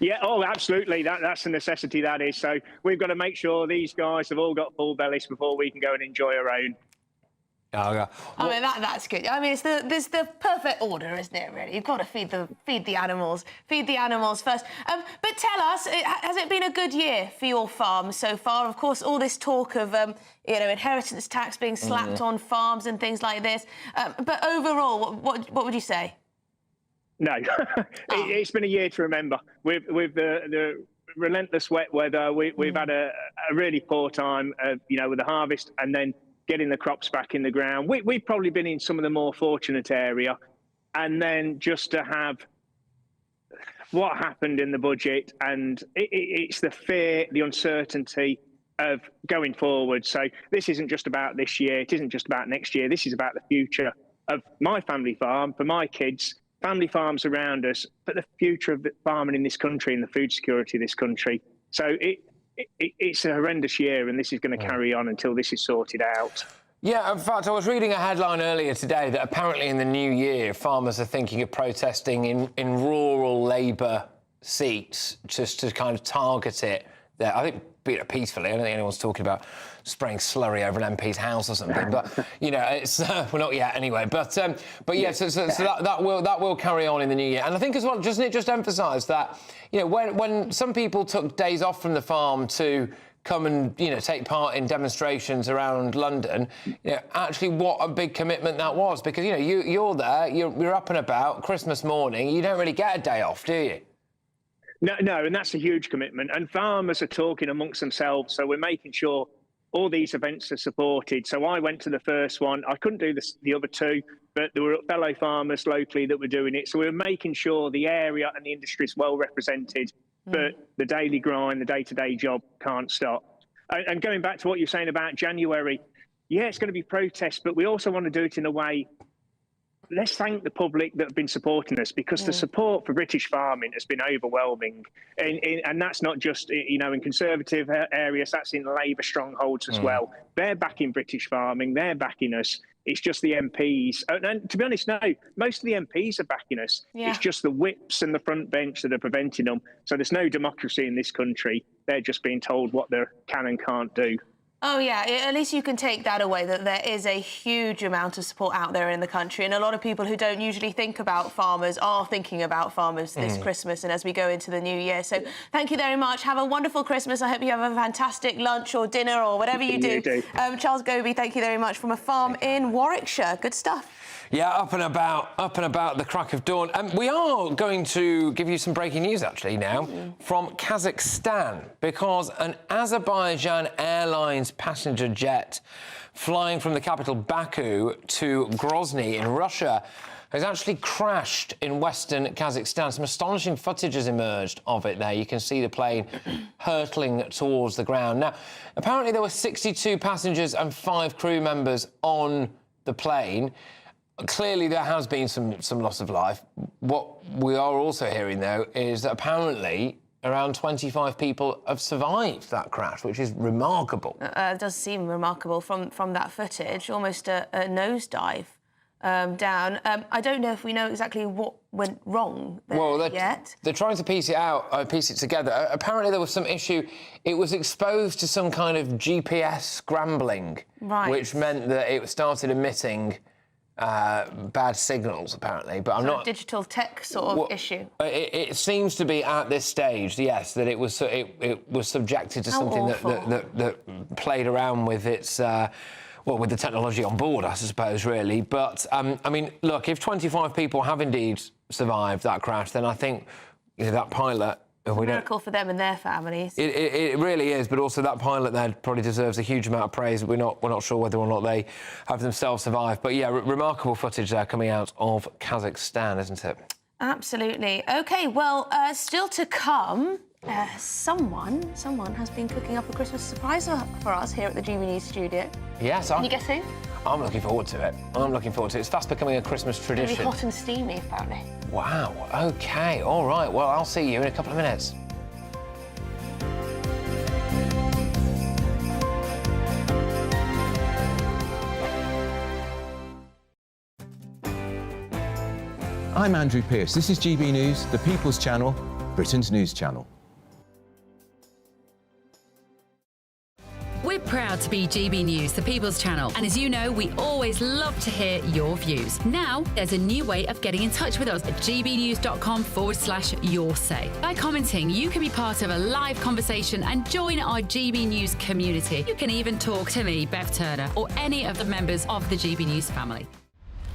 Yeah, oh, absolutely. That's a necessity, that is. So we've got to make sure these guys have all got full bellies before we can go and enjoy our own. Oh, yeah. I mean, that's good. I mean, there's the perfect order, isn't it, really? You've got to feed the animals first. But tell us, has it been a good year for your farm so far? Of course, all this talk of, inheritance tax being slapped on farms and things like this. But overall, what would you say? No, it's been a year to remember. With the relentless wet weather, we've had a really poor time, with the harvest and then getting the crops back in the ground. We've probably been in some of the more fortunate area. And then just to have what happened in the budget, and it's the fear, the uncertainty of going forward. So this isn't just about this year. It isn't just about next year. This is about the future of my family farm, for my kids, family farms around us, but the future of the farming in this country and the food security of this country. So it's a horrendous year, and this is going to carry on until this is sorted out. Yeah, in fact, I was reading a headline earlier today that apparently in the new year, farmers are thinking of protesting in rural Labour seats just to kind of target it there. I think peacefully. I don't think anyone's talking about spraying slurry over an MP's house or something. But it's we're not yet anyway. But yeah, so that will carry on in the new year. And I think as well, doesn't it just emphasise that when some people took days off from the farm to come and take part in demonstrations around London, actually what a big commitment that was, because you're there, you're up and about Christmas morning, you don't really get a day off, do you? No, and that's a huge commitment. And farmers are talking amongst themselves, so we're making sure all these events are supported. So I went to the first one. I couldn't do the other two, but there were fellow farmers locally that were doing it. So we're making sure the area and the industry is well represented, but the daily grind, the day-to-day job can't stop. And going back to what you're saying about January, yeah, it's going to be protests, but we also want to do it in a way. Let's thank the public that have been supporting us, because the support for British farming has been overwhelming. And that's not just, in Conservative areas, that's in Labour strongholds as well. They're backing British farming, they're backing us. It's just the MPs. And to be honest, no, most of the MPs are backing us. Yeah. It's just the whips and the front bench that are preventing them. So there's no democracy in this country. They're just being told what they can and can't do. Oh, yeah, at least you can take that away, that there is a huge amount of support out there in the country, and a lot of people who don't usually think about farmers are thinking about farmers this Christmas and as we go into the new year. So thank you very much. Have a wonderful Christmas. I hope you have a fantastic lunch or dinner or whatever you do. Charles Godby, thank you very much, from a farm in Warwickshire. Good stuff. Yeah, up and about the crack of dawn. We are going to give you some breaking news, actually, now, from Kazakhstan, because an Azerbaijan Airlines passenger jet flying from the capital Baku to Grozny in Russia has actually crashed in western Kazakhstan. Some astonishing footage has emerged of it there. You can see the plane hurtling towards the ground. Now, apparently there were 62 passengers and 5 crew members on the plane. Clearly, there has been some loss of life. What we are also hearing, though, is that apparently around 25 people have survived that crash, which is remarkable. It does seem remarkable from that footage, almost a nosedive down. I don't know if we know exactly what went wrong there yet. They're trying to piece it together. Apparently, there was some issue. It was exposed to some kind of GPS scrambling, which meant that it started emitting bad signals, apparently, but I'm not... digital tech sort of issue. It seems to be at this stage, yes, that it was subjected to something that played around with its... with the technology on board, I suppose, really. But, I mean, look, if 25 people have indeed survived that crash, then I think that pilot... It's a miracle for them and their families. It really is, but also that pilot there probably deserves a huge amount of praise. We're not sure whether or not they have themselves survived. But, yeah, remarkable footage there coming out of Kazakhstan, isn't it? Absolutely. OK, well, still to come, someone has been cooking up a Christmas surprise for us here at the GB News studio. Yes, Can you guess who? I'm looking forward to it. It's fast becoming a Christmas tradition. It'll be hot and steamy, apparently. Wow, OK, all right. Well, I'll see you in a couple of minutes. I'm Andrew Pearce. This is GB News, the People's Channel, Britain's news channel. We're proud to be GB News, the People's Channel. And as you know, we always love to hear your views. Now, there's a new way of getting in touch with us at gbnews.com/yoursay. By commenting, you can be part of a live conversation and join our GB News community. You can even talk to me, Bev Turner, or any of the members of the GB News family.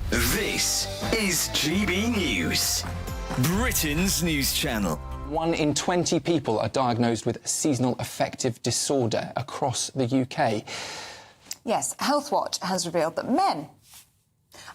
This is GB News, Britain's news channel. 1 in 20 people are diagnosed with seasonal affective disorder across the UK. Yes, Healthwatch has revealed that men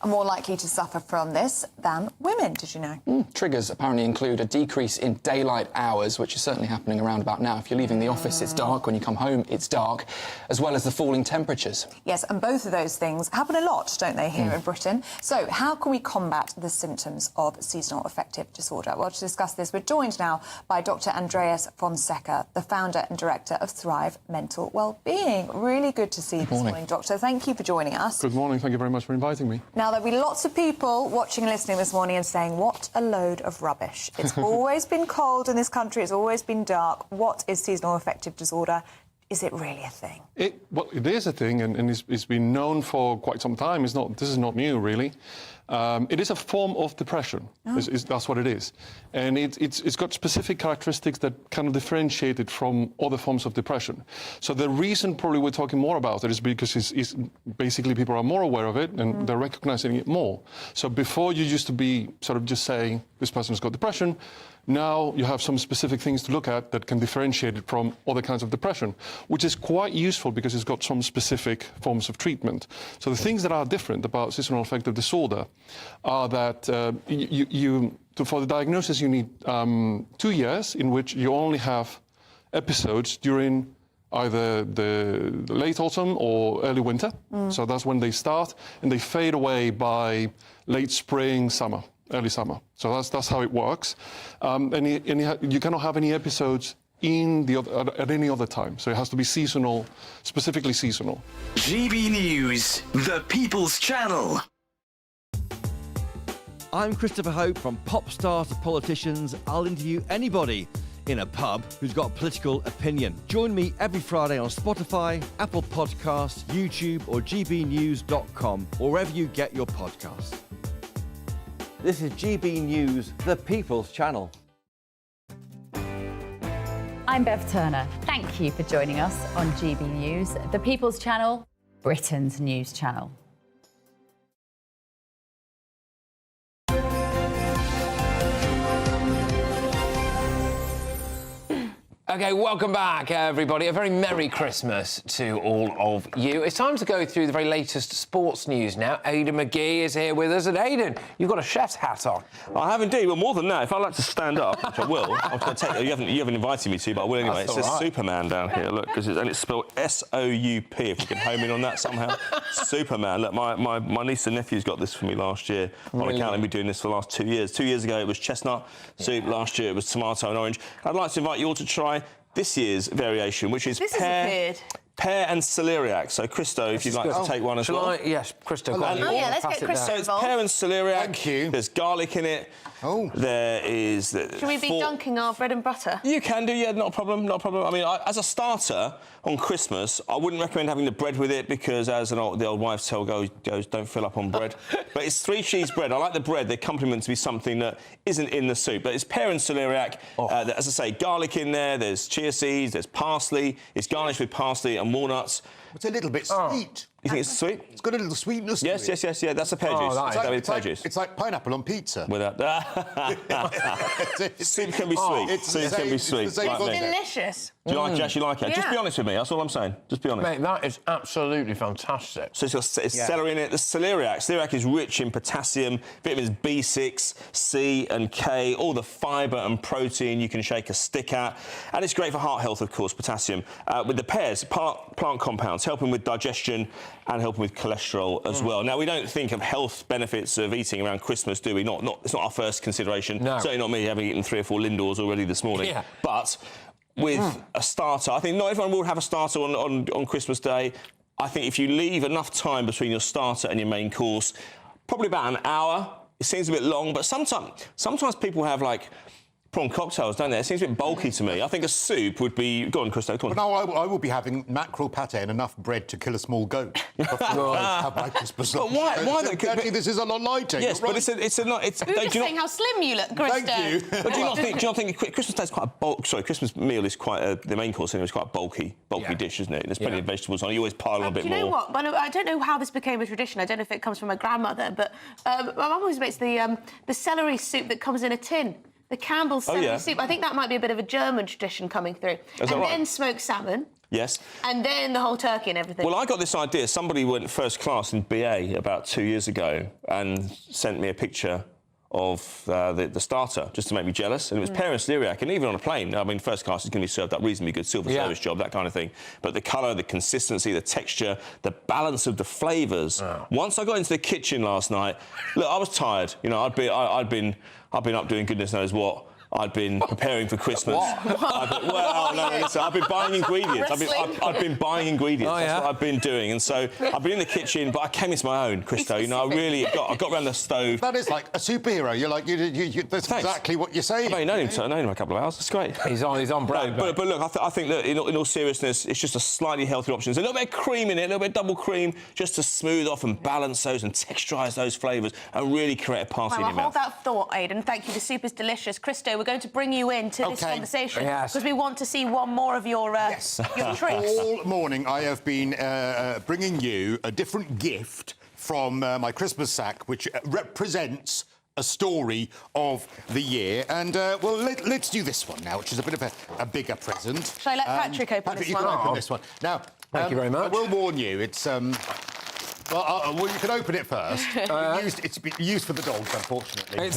are more likely to suffer from this than women. Did you know? Triggers apparently include a decrease in daylight hours, which is certainly happening around about now. If you're leaving the office, it's dark. When you come home, it's dark, as well as the falling temperatures. Yes, and both of those things happen a lot, don't they, here in Britain? So how can we combat the symptoms of seasonal affective disorder? Well, to discuss this, we're joined now by Dr. Andreas Fonseca, the founder and director of Thrive Mental Wellbeing. Really good to see you this morning, Doctor. Thank you for joining us. Good morning. Thank you very much for inviting me. Now, there'll be lots of people watching and listening this morning and saying, what a load of rubbish. It's always been cold in this country. It's always been dark. What is seasonal affective disorder? Is it really a thing? Well, it is a thing, and it's been known for quite some time. This is not new, really. It is a form of depression. That's what it is. And it's got specific characteristics that kind of differentiate it from other forms of depression. So the reason probably we're talking more about it is because it's basically people are more aware of it and they're recognizing it more. So before you used to be sort of just saying this person's got depression, now you have some specific things to look at that can differentiate it from other kinds of depression, which is quite useful because it's got some specific forms of treatment. So the things that are different about seasonal affective disorder are that for the diagnosis you need 2 years in which you only have episodes during either the late autumn or early winter. So that's when they start, and they fade away by late spring, summer. Early summer. So that's how it works. And you cannot have any episodes at any other time. So it has to be seasonal, specifically seasonal. GB News, the People's Channel. I'm Christopher Hope. From pop stars to politicians, I'll interview anybody in a pub who's got a political opinion. Join me every Friday on Spotify, Apple Podcasts, YouTube or gbnews.com, or wherever you get your podcasts. This is GB News, the People's Channel. I'm Bev Turner. Thank you for joining us on GB News, the People's Channel, Britain's news channel. OK, welcome back, everybody. A very Merry Christmas to all of you. It's time to go through the very latest sports news now. Aidan McGee is here with us. And Aidan, you've got a chef's hat on. I have indeed. Well, more than that, if I'd like to stand up, which I will, I was going to take... You haven't invited me to, but I will anyway. It says Superman down here, look, and it's spelled S-O-U-P, if you can home in on that somehow. Superman. Look, my niece and nephew's got this for me last year on account of me doing this for the last 2 years. 2 years ago, it was chestnut soup. Last year, it was tomato and orange. I'd like to invite you all to try this year's variation, which is pear and celeriac. So, Christo, if you'd like to take one as well. Yes, Christo. Yeah, let's get Christo So it's involved. pear and celeriac. Thank you. There's garlic in it. Oh. There is... Should we be dunking our bread and butter? You can do, yeah, not a problem, not a problem. I mean, as a starter on Christmas, I wouldn't recommend having the bread with it because, as the old wives' tale goes, don't fill up on bread. But it's 3 cheese bread. I like the bread, the accompaniment to be something that isn't in the soup. But it's pear and celeriac. As I say, garlic in there, there's chia seeds, there's parsley. It's garnished with parsley and walnuts. It's a little bit sweet. You think it's sweet? It's got a little sweetness to it. Yes, yeah, that's a pear juice. It's like pineapple on pizza. Without soup can be sweet. Soup can be sweet. It's delicious. Do you actually like it? Yeah. Just be honest with me, that's all I'm saying. Just be honest. Mate, that is absolutely fantastic. So it's celery in it. The celeriac. Celeriac is rich in potassium, vitamins B6, C and K, all the fibre and protein you can shake a stick at. And it's great for heart health, of course, potassium. With the pears, plant compounds, helping with digestion and helping with cholesterol as well. Now, we don't think of health benefits of eating around Christmas, do we? It's not our first consideration. No. Certainly not me, having eaten 3 or 4 Lindors already this morning. Yeah. But with a starter, I think not everyone will have a starter on Christmas Day. I think if you leave enough time between your starter and your main course, probably about an hour. It seems a bit long, but sometimes people have, like, prawn cocktails, don't they? It seems a bit bulky to me. I think a soup would be... Go on, Christo, come on. But no, I will be having mackerel pate and enough bread to kill a small goat before I have my Christmas lunch. But why though? Actually, this is a lot lighter. Yes, but it's a lot... We were just saying how slim you look, Christo. Thank you. But do you not think Christmas Day is quite a bulk... Sorry, Christmas meal is quite the main course anyway, is quite a bulky dish, isn't it? There's plenty of vegetables on it. You always pile on a bit more. Do you know what? I don't know how this became a tradition. I don't know if it comes from my grandmother, but my mum always makes the celery soup that comes in a tin. The Campbell's celery soup. I think that might be a bit of a German tradition coming through. And then smoked salmon. Yes. And then the whole turkey and everything. Well, I got this idea. Somebody went first class in BA about 2 years ago and sent me a picture of the starter, just to make me jealous. And it was pear and celeriac. And even on a plane, I mean, first class is going to be served up reasonably good, silver service job, that kind of thing. But the colour, the consistency, the texture, the balance of the flavours. Once I got into the kitchen last night, look, I was tired. You know, I'd been up doing goodness knows what. I'd been preparing for Christmas. I've been buying ingredients. I've been buying ingredients. That's what I've been doing. And so I've been in the kitchen, but I came into my own, Christo. You know, I got around the stove. That is like a superhero. You're like, that's exactly what you're saying. I've known him a couple of hours. It's great. He's on brand. But look, I think that in all seriousness, it's just a slightly healthier option. There's a little bit of cream in it, a little bit of double cream, just to smooth off and balance those and texturise those flavours and really create a party in your mouth. Hold that thought, Aidan. Thank you. The soup is delicious. Christo, we're going to bring you into this conversation because we want to see one more of your your tricks. All morning I have been bringing you a different gift from my Christmas sack, which represents a story of the year. And, well, let's do this one now, which is a bit of a bigger present. Shall I let Patrick open Patrick, this you one? can open this one. Now, thank you very much. I will warn you, it's... Well, you can open it first. It's been used for the dogs, unfortunately.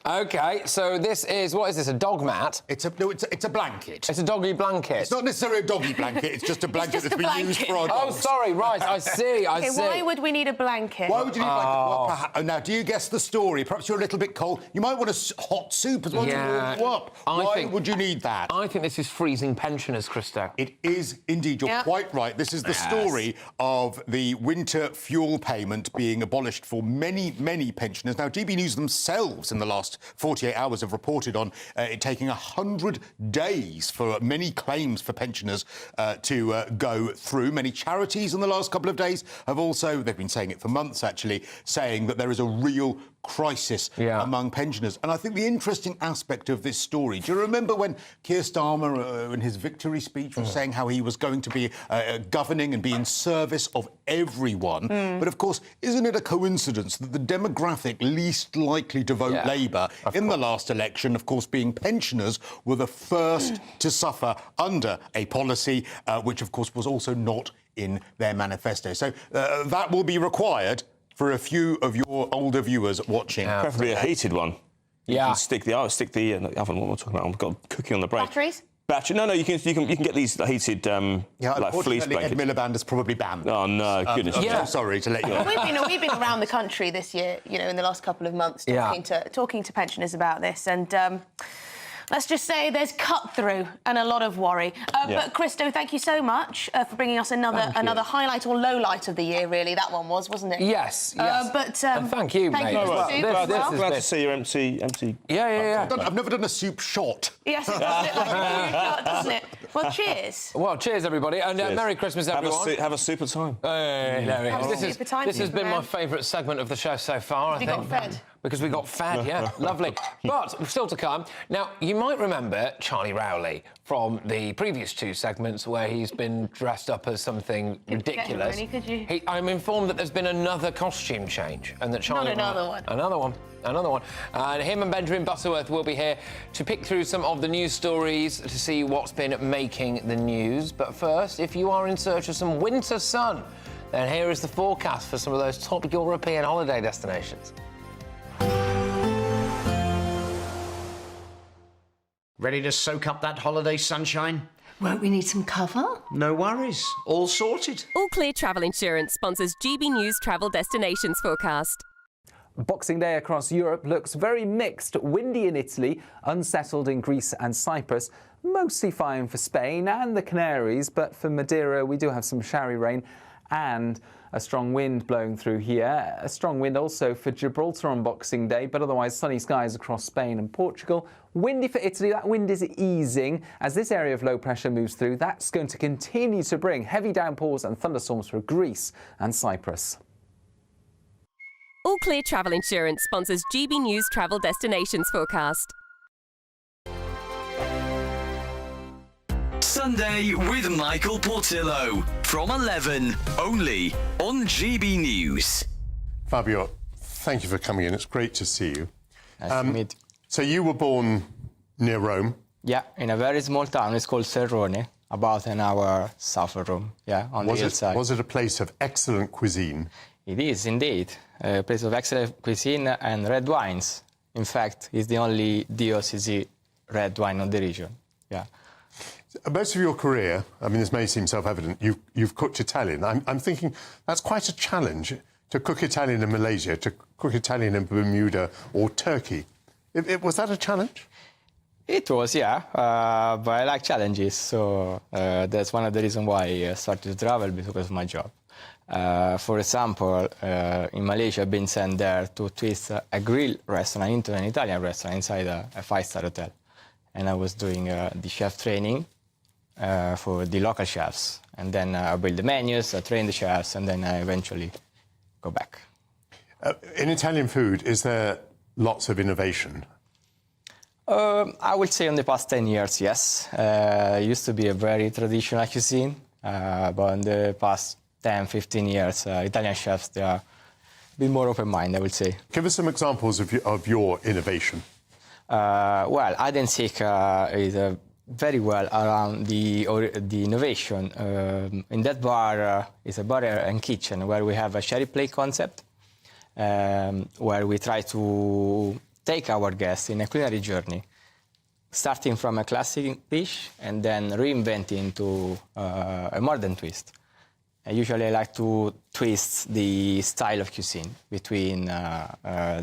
OK, so this is... What is this, a dog mat? It's a blanket. It's a doggy blanket. It's not necessarily a doggy blanket, it's just a blanket that's been used for our dogs. Oh, sorry, right, I see, I see. Why would we need a blanket? Why would you need a blanket? Well, now, do you guess the story? Perhaps you're a little bit cold. You might want a hot soup as well to warm you up. Why would you need that? I think this is freezing pensioners, Christo. It is indeed. You're quite right. This is the story of the winter fuel payment being abolished for many, many pensioners. Now, GB News themselves in the last 48 hours have reported on it taking 100 days for many claims for pensioners to go through. Many charities in the last couple of days have also, they've been saying it for months actually, saying that there is a real crisis among pensioners. And I think the interesting aspect of this story, do you remember when Keir Starmer in his victory speech was saying how he was going to be governing and be in service of every everyone. But of course, isn't it a coincidence that the demographic least likely to vote Labour in the last election, of course, being pensioners, were the first to suffer under a policy which, of course, was also not in their manifesto. So that will be required for a few of your older viewers watching. Preferably a heated one. You can stick the oven. What am I talking about? I've got cooking on the break. Batteries? Battery? No, you can get these heated like fleece blankets. Ed Miliband is probably banned. Oh no, goodness! I'm sorry to let you know. We've been around the country this year, in the last couple of months, talking to pensioners about this, and let's just say there's cut through and a lot of worry. But Christo, thank you so much for bringing us another highlight or low light of the year. Really, that one wasn't it? Yes. But and thank you, mate. Glad to see your empty. Yeah. I've never done a soup shot. Yes, it does look like a huge shot, doesn't it? Well, cheers. Well, cheers, everybody, and Merry Christmas, everyone. Have a super time. This has been my favourite segment of the show so far, I think. You got fed. Because we got fed, lovely. But still to come. Now, you might remember Charlie Rowley from the previous two segments where he's been dressed up as something ridiculous. Get him ready, could you? I'm informed that there's been another costume change and that Charlie... Not another one. Another one. And him and Benjamin Butterworth will be here to pick through some of the news stories to see what's been making the news. But first, if you are in search of some winter sun, then here is the forecast for some of those top European holiday destinations. Ready to soak up that holiday sunshine? Won't we need some cover? No worries. All sorted. All Clear Travel Insurance sponsors GB News Travel Destinations Forecast. Boxing Day across Europe looks very mixed. Windy in Italy, unsettled in Greece and Cyprus, mostly fine for Spain and the Canaries, but for Madeira we do have some showery rain and a strong wind blowing through here. A strong wind also for Gibraltar on Boxing Day, but otherwise sunny skies across Spain and Portugal. Windy for Italy, that wind is easing as this area of low pressure moves through. That's going to continue to bring heavy downpours and thunderstorms for Greece and Cyprus. All Clear Travel Insurance sponsors GB News Travel Destinations Forecast. Sunday with Michael Portillo from 11, only on GB News. Fabio, thank you for coming in. It's great to see you. Nice to meet you. So you were born near Rome? Yeah, in a very small town. It's called Serrone, about an hour south of Rome. Yeah, on the hillside. Was it a place of excellent cuisine? It is indeed a place of excellent cuisine and red wines. In fact, it's the only DOCG red wine of the region. Yeah. Most of your career, I mean, this may seem self-evident, you've cooked Italian. I'm thinking that's quite a challenge to cook Italian in Malaysia, to cook Italian in Bermuda or Turkey. Was that a challenge? It was, yeah, but I like challenges, so that's one of the reasons why I started to travel, because of my job. For example, in Malaysia, I've been sent there to twist a grill restaurant into an Italian restaurant inside a five-star hotel. And I was doing the chef training for the local chefs. And then I build the menus, I train the chefs, and then I eventually go back. In Italian food, is there lots of innovation? I would say in the past 10 years, yes. It used to be a very traditional cuisine, but in the past 10, 15 years, Italian chefs, they are a bit more open-minded, I would say. Give us some examples of your innovation. Well, hide and seek is very well around the innovation. In that bar is a bar and kitchen where we have a sherry plate concept, where we try to take our guests in a culinary journey, starting from a classic dish and then reinventing into a modern twist. Usually I like to twist the style of cuisine between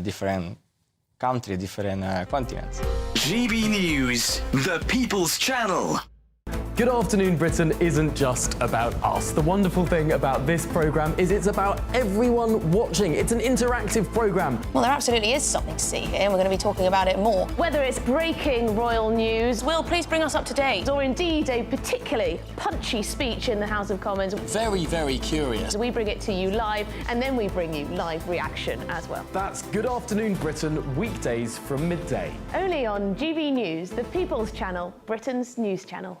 different countries, different continents. GB News, the People's Channel. Good Afternoon Britain isn't just about us. The wonderful thing about this programme is it's about everyone watching. It's an interactive programme. Well, there absolutely is something to see here, and we're going to be talking about it more. Whether it's breaking royal news, Will, please bring us up to date, or indeed a particularly punchy speech in the House of Commons. Very, very curious. We bring it to you live, and then we bring you live reaction as well. That's Good Afternoon Britain, weekdays from midday. Only on GB News, the People's Channel, Britain's news channel.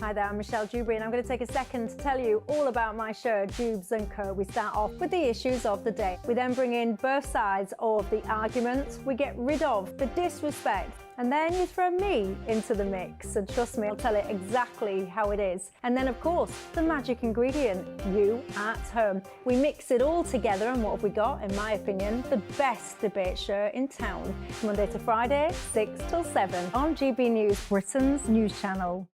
Hi there, I'm Michelle Dewberry, and I'm going to take a second to tell you all about my show, Dubes & Co. We start off with the issues of the day. We then bring in both sides of the argument. We get rid of the disrespect. And then you throw me into the mix. And trust me, I'll tell it exactly how it is. And then, of course, the magic ingredient, you at home. We mix it all together, and what have we got? In my opinion, the best debate show in town. Monday to Friday, 6 till 7 on GB News, Britain's news channel.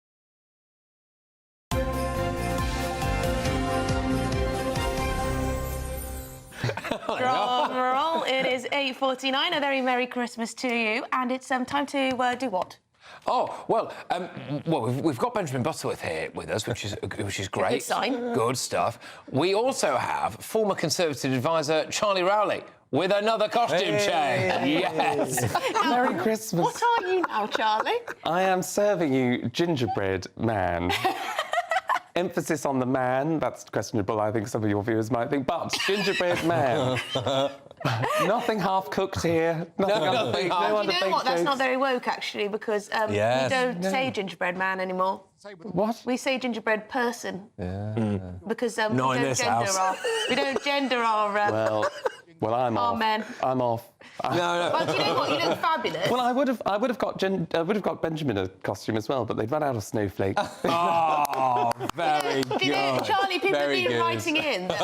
Drum roll. It is 8:49. A very Merry Christmas to you. And it's time to do what? Oh, well, we've got Benjamin Butterworth here with us, which is great. Good sign. Good stuff. We also have former Conservative advisor Charlie Rowley with another costume change. Yes. Merry Christmas. What are you now, Charlie? I am serving you gingerbread man. Emphasis on the man, that's questionable, I think some of your viewers might think, but gingerbread man. Nothing half-cooked here. Nothing You know what? That's not very woke, actually, because we don't say gingerbread man anymore. What? We say gingerbread person. Yeah. Because Not in this house. we don't gender our... Well, I'm off. men. I'm off. No. Well, do you know what? You look fabulous. Well, I would have got Benjamin a costume as well, but they'd run out of snowflakes. Oh, very good. You know, Charlie, people have been writing in that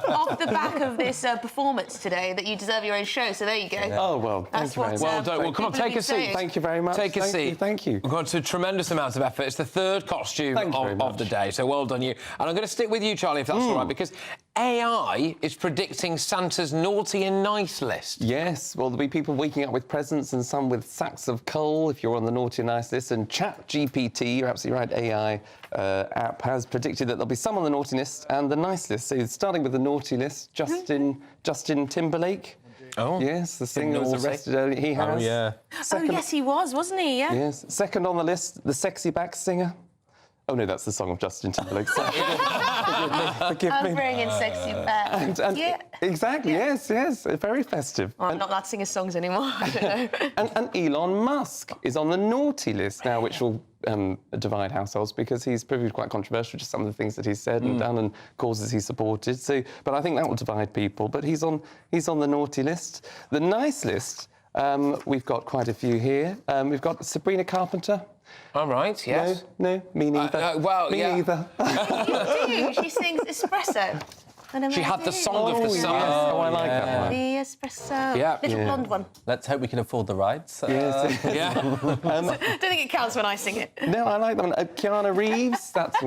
off the back of this performance today that you deserve your own show. So there you go. Oh well, That's thank you very what, much. Well done. Well, come on, take a seat. Thank you very much. Take a seat. Thank you. We've gone to a tremendous amount of effort. It's the third costume of the day, so well done you. And I'm going to stick with you, Charlie, if that's all right, because AI is predicting Santa's naughty and nice list. Yes, well, there'll be people waking up with presents and some with sacks of coal if you're on the naughty and nice list. And ChatGPT, you're absolutely right, AI app has predicted that there'll be some on the naughty list and the nice list. So starting with the naughty list, Justin Timberlake. Oh. Yes, the singer was arrested earlier. He has. Oh, yeah. Oh, yes, he was, wasn't he? Yeah. Yes. Second on the list, the sexy back singer. Oh, no, that's the song of Justin Timberlake. Sorry. Forgive me. I'm bringing sexy back. And exactly, yes, very festive. Oh, I'm not allowed to sing his songs anymore. I don't know. and Elon Musk is on the naughty list now, which will divide households because he's proved quite controversial, just some of the things that he's said and done and causes he supported. So, but I think that will divide people. But he's on the naughty list. The nice list, we've got quite a few here. We've got Sabrina Carpenter. All right, yes. No, me neither. Me neither. You do. She sings Espresso. She had the song of the summer. Yes. Oh, I like that one. The Espresso. Yeah. Little blonde one. Let's hope we can afford the rights. Yes. Don't think it counts when I sing it. No, I like that one. Keanu Reeves. That's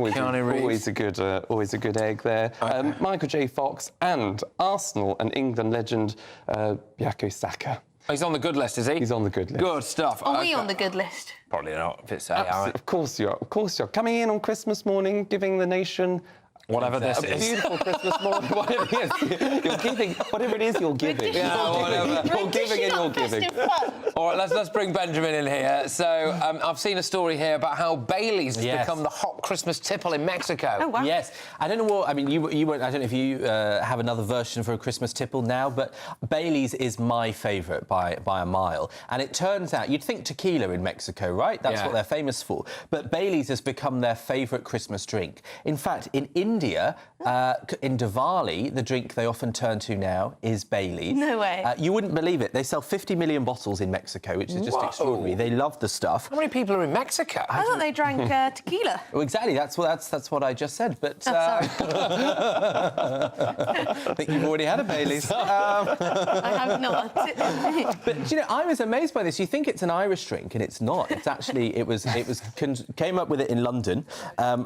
always a good egg there. Okay. Michael J. Fox and Arsenal and England legend Bukayo Saka. He's on the good list, is he? He's on the good list. Good stuff. Are we on the good list? Probably not, if it's AI. Of course you are. Of course you are. Coming in on Christmas morning, giving the nation... Whatever this is. A beautiful Christmas morning. Whatever it is. You're giving. Whatever it is, you're giving. You're giving and you're giving. All right, let's bring Benjamin in here. So I've seen a story here about how Bailey's has become the hot Christmas tipple in Mexico. Oh, wow. Yes. I don't know what... I mean, you won't... I don't know if you have another version for a Christmas tipple now, but Bailey's is my favourite by a mile. And it turns out... You'd think tequila in Mexico, right? That's what they're famous for. But Bailey's has become their favourite Christmas drink. In fact, in India, in Diwali, the drink they often turn to now is Bailey's. No way. You wouldn't believe it. They sell 50 million bottles in Mexico, which is just extraordinary. They love the stuff. How many people are in Mexico? I thought they drank tequila. Well, exactly. That's what I just said. But I think you've already had a Bailey's. I have not. But you know, I was amazed by this. You think it's an Irish drink, and it's not. It's actually came up with it in London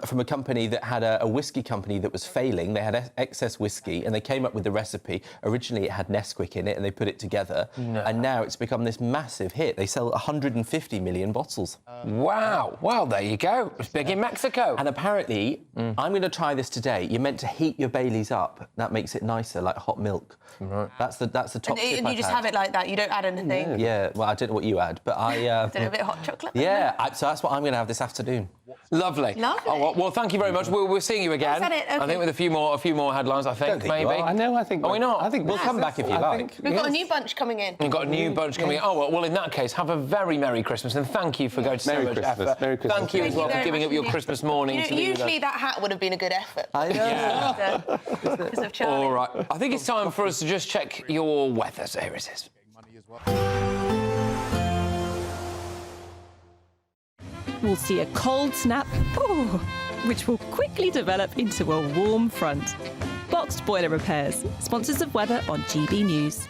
from a company that had a whiskey company that was failing. They had excess whiskey, and they came up with the recipe. Originally, it had Nesquik in it, and they put it together. No. And now it's become this massive hit. They sell 150 million bottles. Wow. Well, there you go. It's big in Mexico. And apparently, I'm going to try this today. You're meant to heat your Baileys up. That makes it nicer, like hot milk. Right. That's the top tip And you just have it like that. You don't add anything. Yeah. Well, I don't know what you add, but I... a bit of hot chocolate. Yeah. So that's what I'm going to have this afternoon. Lovely. Lovely. Oh, well, thank you very much. We're seeing you again. Is that it? Okay. I think with a few more headlines. I think think you maybe. are. I think. Are we not? I think we'll come back if you like. We've got a new bunch coming in. We've got a new bunch coming in. Oh, well, in that case, have a very Merry Christmas and thank you for going to so Merry much Christmas. effort. Merry Christmas. Thank you as well for giving up your Christmas morning to be with us. Usually that hat would have been a good effort. I know. Yeah. Because of Charlie. All right. I think it's time for us to just check your weather. So here it is. We'll see a cold snap, which will quickly develop into a warm front. Boxed Boiler Repairs, sponsors of weather on GB News.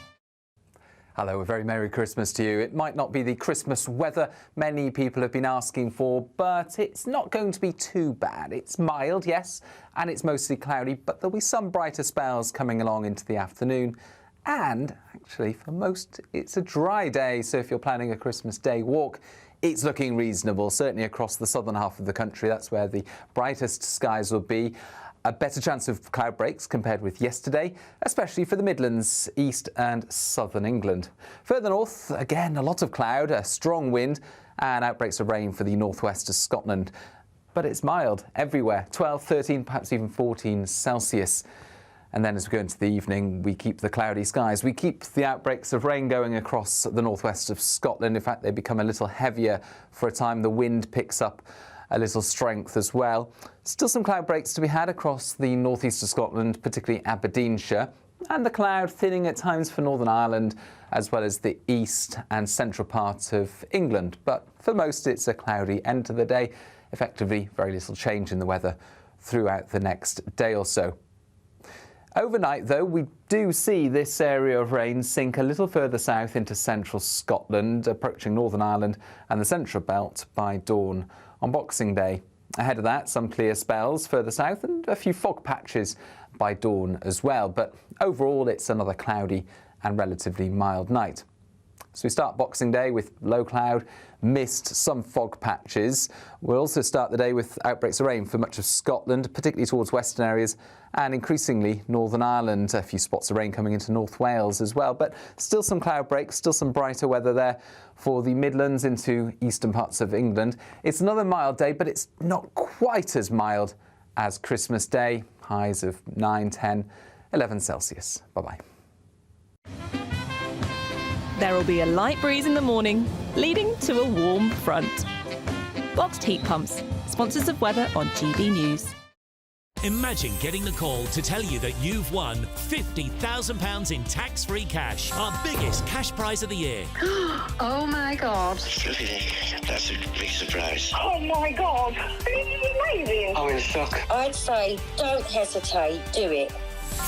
Hello, a very Merry Christmas to you. It might not be the Christmas weather many people have been asking for, but it's not going to be too bad. It's mild, yes, and it's mostly cloudy, but there'll be some brighter spells coming along into the afternoon. And actually, for most, it's a dry day, so if you're planning a Christmas Day walk, it's looking reasonable, certainly across the southern half of the country. That's where the brightest skies will be. A better chance of cloud breaks compared with yesterday, especially for the Midlands, East and Southern England. Further north, again, a lot of cloud, a strong wind and outbreaks of rain for the northwest of Scotland. But it's mild everywhere, 12, 13, perhaps even 14 Celsius. And then as we go into the evening, we keep the cloudy skies. We keep the outbreaks of rain going across the northwest of Scotland. In fact, they become a little heavier for a time. The wind picks up a little strength as well. Still some cloud breaks to be had across the northeast of Scotland, particularly Aberdeenshire. And the cloud thinning at times for Northern Ireland, as well as the east and central parts of England. But for most, it's a cloudy end to the day. Effectively, very little change in the weather throughout the next day or so. Overnight, though, we do see this area of rain sink a little further south into central Scotland, approaching Northern Ireland and the central belt by dawn on Boxing Day. Ahead of that, some clear spells further south and a few fog patches by dawn as well. But overall, it's another cloudy and relatively mild night. So we start Boxing Day with low cloud, mist, some fog patches. We'll also start the day with outbreaks of rain for much of Scotland, particularly towards western areas and increasingly Northern Ireland. A few spots of rain coming into North Wales as well, but still some cloud breaks, still some brighter weather there for the Midlands into eastern parts of England. It's another mild day, but it's not quite as mild as Christmas Day. Highs of 9, 10, 11 Celsius. Bye-bye. There will be a light breeze in the morning, leading to a warm front. Boxed Heat Pumps, sponsors of weather on GB News. Imagine getting the call to tell you that you've won £50,000 in tax-free cash, our biggest cash prize of the year. Oh my God. That's a big surprise. Oh my God. This is amazing. I'm in shock. I'd say don't hesitate, do it.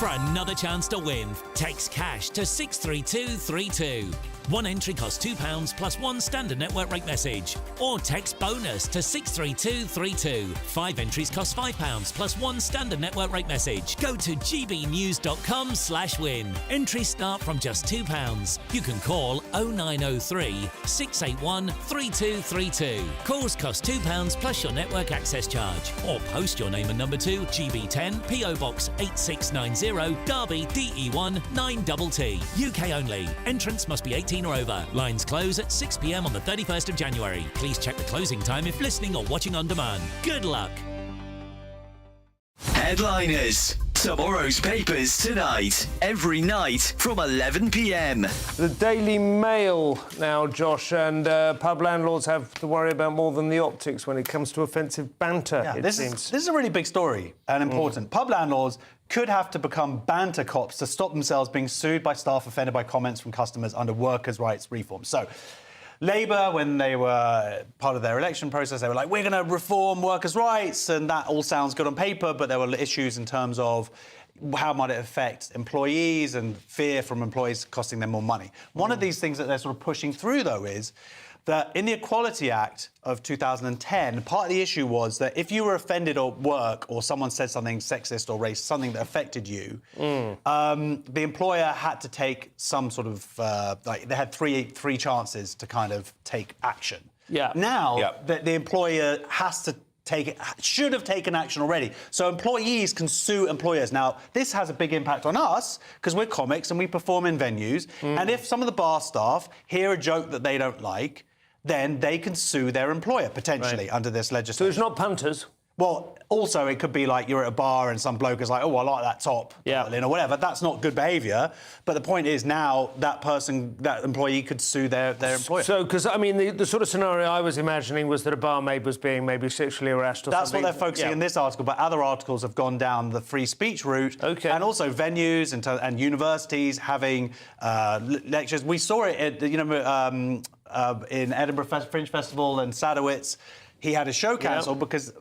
For another chance to win, text cash to 63232. One entry costs £2 plus one standard network rate message. Or text bonus to 63232. 5 entries cost £5 plus one standard network rate message. Go to gbnews.com/win. Entries start from just £2. You can call 0903 681 3232. Calls cost £2 plus your network access charge. Or post your name and number to GB10 PO Box 8690 Derby DE1 9TT. UK only. Entrance must be 18 or over. Lines close at 6 p.m. on the 31st of January. Please check the closing time if listening or watching on demand. Good luck. Headliners. Tomorrow's papers tonight. Every night from 11 p.m. The Daily Mail now, Josh, and pub landlords have to worry about more than the optics when it comes to offensive banter, Yeah, it this seems. is a really big story and important. Pub landlords could have to become banter cops to stop themselves being sued by staff offended by comments from customers under workers' rights reform. So, Labour, when they were part of their election process, they were like, we're going to reform workers' rights, and that all sounds good on paper, but there were issues in terms of how might it affect employees and fear from employees costing them more money. One of these things that they're sort of pushing through, though, is that in the Equality Act of 2010, part of the issue was that if you were offended at work or someone said something sexist or racist, something that affected you, the employer had to take some sort of, they had three chances to kind of take action. Yeah. Now, the employer should have taken action already. So employees can sue employers. Now, this has a big impact on us because we're comics and we perform in venues. And if some of the bar staff hear a joke that they don't like, then they can sue their employer, potentially, under this legislation. So it's not punters? Well, also, it could be like you're at a bar and some bloke is like, oh, I like that top, or whatever. That's not good behaviour. But the point is now that employee could sue their employer. So, because, I mean, the sort of scenario I was imagining was that a barmaid was being maybe sexually harassed or That's something. what they're focusing in this article, but other articles have gone down the free speech route. OK. And also venues and universities having lectures. We saw it, in Edinburgh Fringe Festival and Sadowitz. He had his show cancelled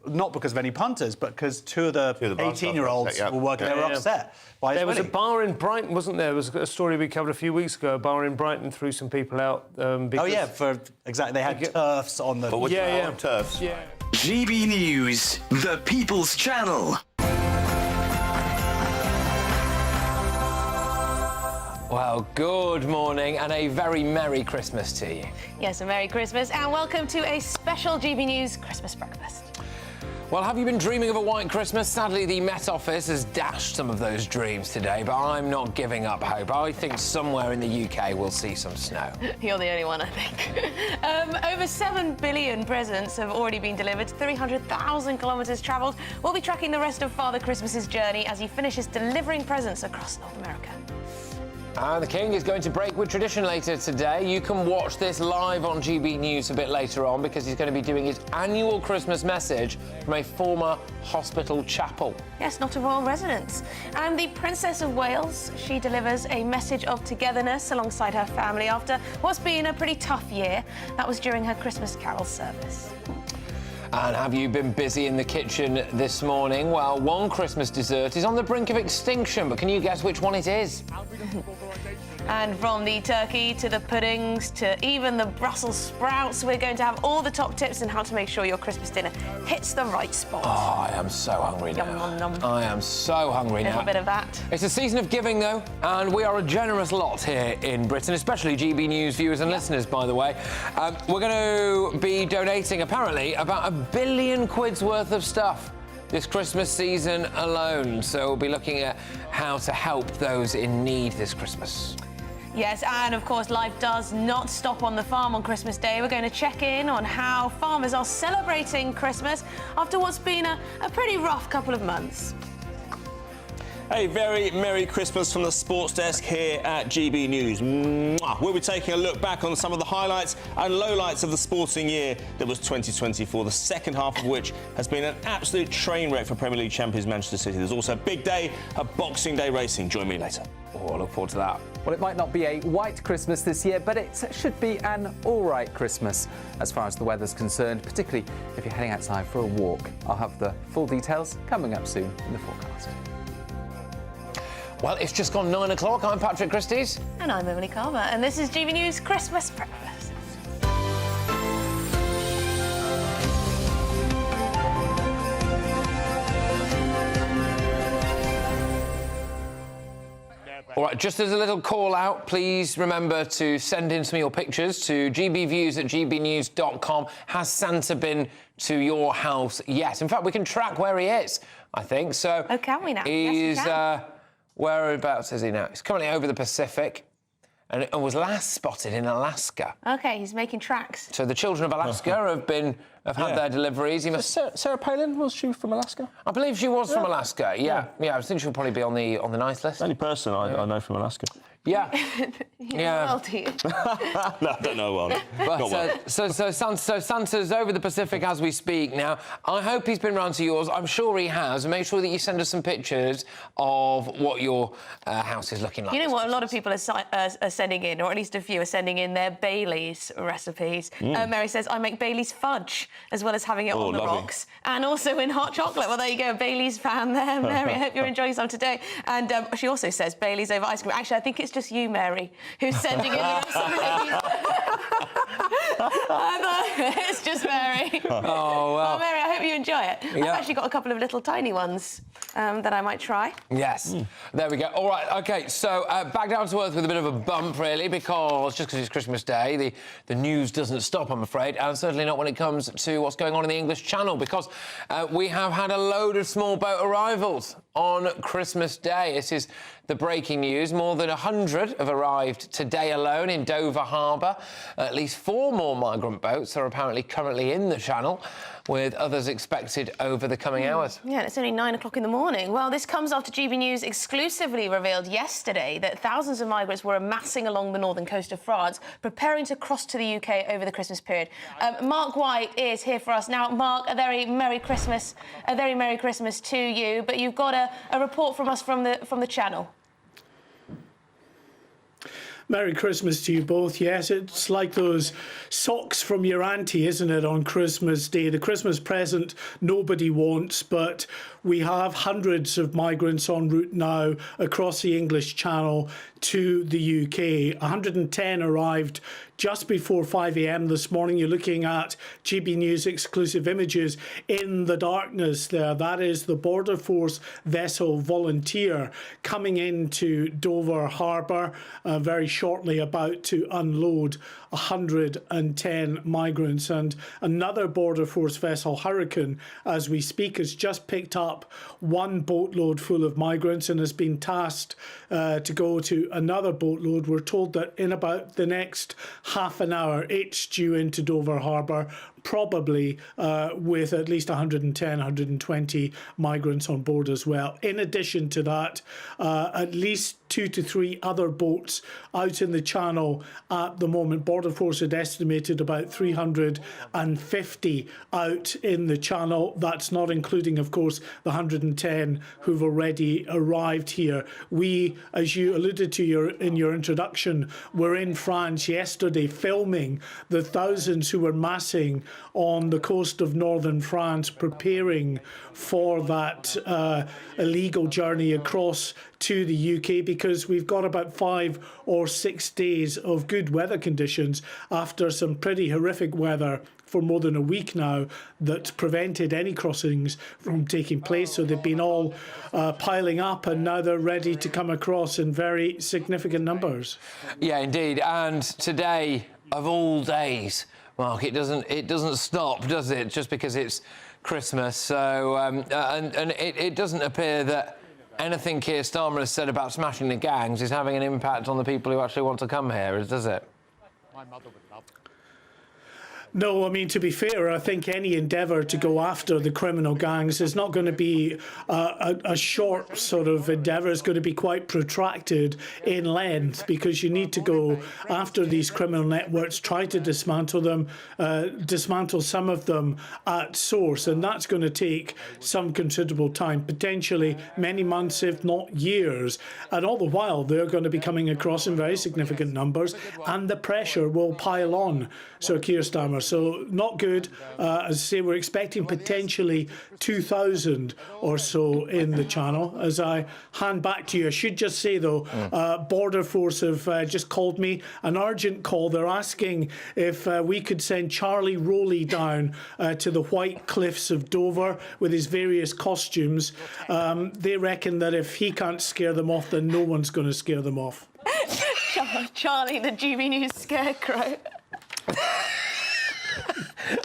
not because of any punters, but because two of the 18-year-olds were working. They were upset by his There was a wedding. bar in Brighton, wasn't there? There was a story we covered a few weeks ago. A bar in Brighton threw some people out because... Exactly. They had turfs on the... turfs. Yeah. GB News, the People's Channel. Well, good morning and a very Merry Christmas to you. Yes, a Merry Christmas and welcome to a special GB News Christmas breakfast. Well, have you been dreaming of a white Christmas? Sadly, the Met Office has dashed some of those dreams today, but I'm not giving up hope. I think somewhere in the UK we'll see some snow. You're the only one, I think. Over 7 billion presents have already been delivered, 300,000 kilometres travelled. We'll be tracking the rest of Father Christmas's journey as he finishes delivering presents across North America. And the King is going to break with tradition later today. You can watch this live on GB News a bit later on because he's going to be doing his annual Christmas message from a former hospital chapel. Yes, not a royal residence. And the Princess of Wales, she delivers a message of togetherness alongside her family after what's been a pretty tough year. That was during her Christmas carol service. And have you been busy in the kitchen this morning? Well, one Christmas dessert is on the brink of extinction, but can you guess which one it is? And from the turkey to the puddings to even the Brussels sprouts, we're going to have all the top tips on how to make sure your Christmas dinner hits the right spot. Oh, I am so hungry now. Yum, yum, yum. I am so hungry now. A little bit of that. It's a season of giving, though, and we are a generous lot here in Britain, especially GB News viewers and listeners, by the way. We're going to be donating, apparently, about £1 billion worth of stuff this Christmas season alone. So we'll be looking at how to help those in need this Christmas. Yes, and of course, life does not stop on the farm on Christmas Day. We're going to check in on how farmers are celebrating Christmas after what's been a pretty rough couple of months. A very Merry Christmas from the sports desk here at GB News. Mwah. We'll be taking a look back on some of the highlights and lowlights of the sporting year that was 2024, the second half of which has been an absolute train wreck for Premier League champions Manchester City. There's also a big day of Boxing Day racing. Join me later. Oh, I look forward to that. Well, it might not be a white Christmas this year, but it should be an all right Christmas as far as the weather's concerned, particularly if you're heading outside for a walk. I'll have the full details coming up soon in the forecast. Well, it's just gone 9 o'clock. I'm Patrick Christys. And I'm Emily Carver, and this is GB News Christmas Breakfast. All right, just as a little call out, please remember to send in some of your pictures to gbviews@gbnews.com. Has Santa been to your house yet? In fact, we can track where he is, I think. So, oh, can we now? He's, yes, we can. Whereabouts is he now? He's currently over the Pacific and was last spotted in Alaska. OK, he's making tracks. So the children of Alaska have had their deliveries. Sarah Palin, was she from Alaska? I believe she was from Alaska, yeah. I think she'll probably be on the nice list. Only person I know from Alaska. Yeah. Yeah. Well, do you? No, I don't know well. But, Not well. so Santa's over the Pacific as we speak now. I hope he's been round to yours. I'm sure he has. Make sure that you send us some pictures of what your house is looking like. You know what? A lot of people are sending in, or at least a few are sending in their Baileys recipes. Mary says, I make Baileys fudge, as well as having it on the rocks. And also in hot chocolate. Well, there you go, a Baileys fan there, Mary. I hope you're enjoying some today. And she also says Baileys over ice cream. Actually, I think it's just you, Mary, who's sending in the recipes. It's just Mary. Oh, well. Oh, Mary, I hope you enjoy it. I've actually got a couple of little tiny ones that I might try. Yes. There we go. All right, OK, so back down to earth with a bit of a bump, really, because just because it's Christmas Day, the news doesn't stop, I'm afraid, and certainly not when it comes to what's going on in the English Channel, because we have had a load of small boat arrivals on Christmas Day. This is the breaking news. More than 100 have arrived today alone in Dover Harbour. At least 4 more migrant boats are apparently currently in the Channel, with others expected over the coming hours. Yeah, and it's only 9 o'clock in the morning. Well, this comes after GB News exclusively revealed yesterday that thousands of migrants were amassing along the northern coast of France, preparing to cross to the UK over the Christmas period. Mark White is here for us. Now, Mark, a very Merry Christmas to you, but you've got a report from us from the Channel. Merry Christmas to you both. Yes, it's like those socks from your auntie, isn't it, on Christmas Day? The Christmas present nobody wants, but we have hundreds of migrants en route now across the English Channel to the UK. 110 arrived just before 5 a.m. this morning. You're looking at GB News exclusive images in the darkness there. That is the Border Force vessel Volunteer coming into Dover Harbour, very shortly about to unload 110 migrants. And another Border Force vessel, Hurricane, as we speak, has just picked up 1 boatload full of migrants and has been tasked to go to another boatload. We're told that in about the next half an hour, it's due into Dover Harbour, probably with at least 110, 120 migrants on board as well. In addition to that, at least 2 to 3 other boats out in the Channel at the moment. Border Force had estimated about 350 out in the Channel. That's not including, of course, the 110 who've already arrived here. We, as you alluded to in your introduction, were in France yesterday filming the thousands who were massing on the coast of northern France, preparing for that illegal journey across to the UK, because we've got about 5 or 6 days of good weather conditions after some pretty horrific weather for more than a week now that prevented any crossings from taking place. So they've been all piling up, and now they're ready to come across in very significant numbers. Yeah, indeed. And today, of all days, Mark, it doesn't stop, does it? Just because it's Christmas. So and it doesn't appear that anything Keir Starmer has said about smashing the gangs is having an impact on the people who actually want to come here, does it? My mother would love. No, I mean, to be fair, I think any endeavour to go after the criminal gangs is not going to be a short sort of endeavour. It's going to be quite protracted in length, because you need to go after these criminal networks, try to dismantle them, dismantle some of them at source, and that's going to take some considerable time, potentially many months, if not years. And all the while, they're going to be coming across in very significant numbers, and the pressure will pile on, Sir Keir Starmer. So not good. As I say, we're expecting potentially 2,000 or so in the Channel. As I hand back to you, I should just say, though, Border Force have just called me, an urgent call. They're asking if we could send Charlie Rowley down to the White Cliffs of Dover with his various costumes. They reckon that if he can't scare them off, then no one's going to scare them off. Charlie, the GB News scarecrow.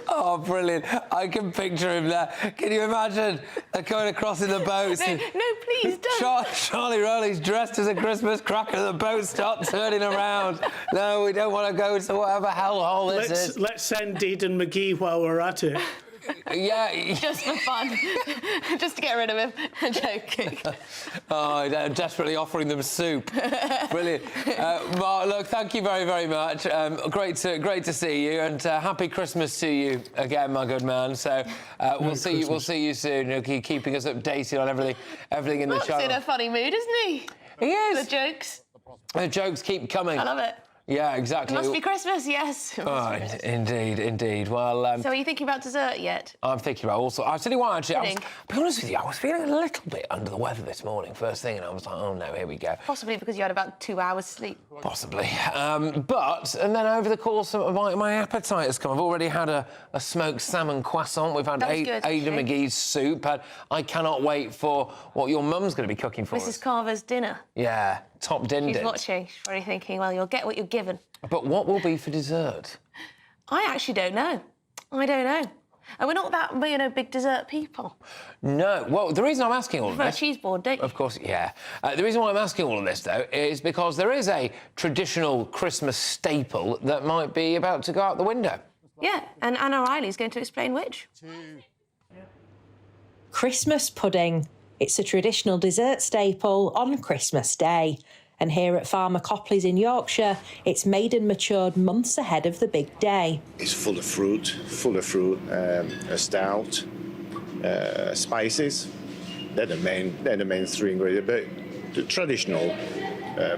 Oh, brilliant. I can picture him there. Can you imagine going across in the boats? No, please don't. Charlie Rowley's dressed as a Christmas cracker. The boats start turning around. No, we don't want to go to whatever hellhole this is. Let's send Dedan McGee while we're at it. Yeah. Just for fun. Just to get rid of him. I'm joking. Oh, I'm desperately offering them soup. Brilliant. Mark, look, thank you very, very much. Great to see you, and happy Christmas to you again, my good man. So we'll see you soon. You'll keep keeping us updated on everything in the Mark's Channel. in a funny mood, isn't he? He is. The jokes. The jokes keep coming. I love it. Yeah, exactly. It must be Christmas, yes. Oh, indeed. Well, So are you thinking about dessert yet? I'm thinking about also. I'll tell you what, actually, Kidding. I'll be honest with you, I was feeling a little bit under the weather this morning, first thing, and I was like, oh no, here we go. Possibly because you had about 2 hours sleep. Possibly. And then over the course of my appetite has come. I've already had a smoked salmon croissant. We've had That was good, Ada actually. McGee's soup. And I cannot wait for what your mum's going to be cooking for us. Mrs. Carver's dinner. Yeah, top din She's din. watching. She's probably thinking, well, you'll get what you're given. But what will be for dessert? I actually don't know. I don't know. And we're not that, big dessert people. No. Well, the reason I'm asking all of For a this... cheese board, don't you? Of course, yeah. The reason why I'm asking all of this, though, is because there is a traditional Christmas staple that might be about to go out the window. Yeah, and Anna Riley's going to explain which. Christmas pudding. It's a traditional dessert staple on Christmas Day. And here at Farmer Copley's in Yorkshire, it's made and matured months ahead of the big day. It's full of fruit, a stout, spices. They're the main three ingredients. But the traditional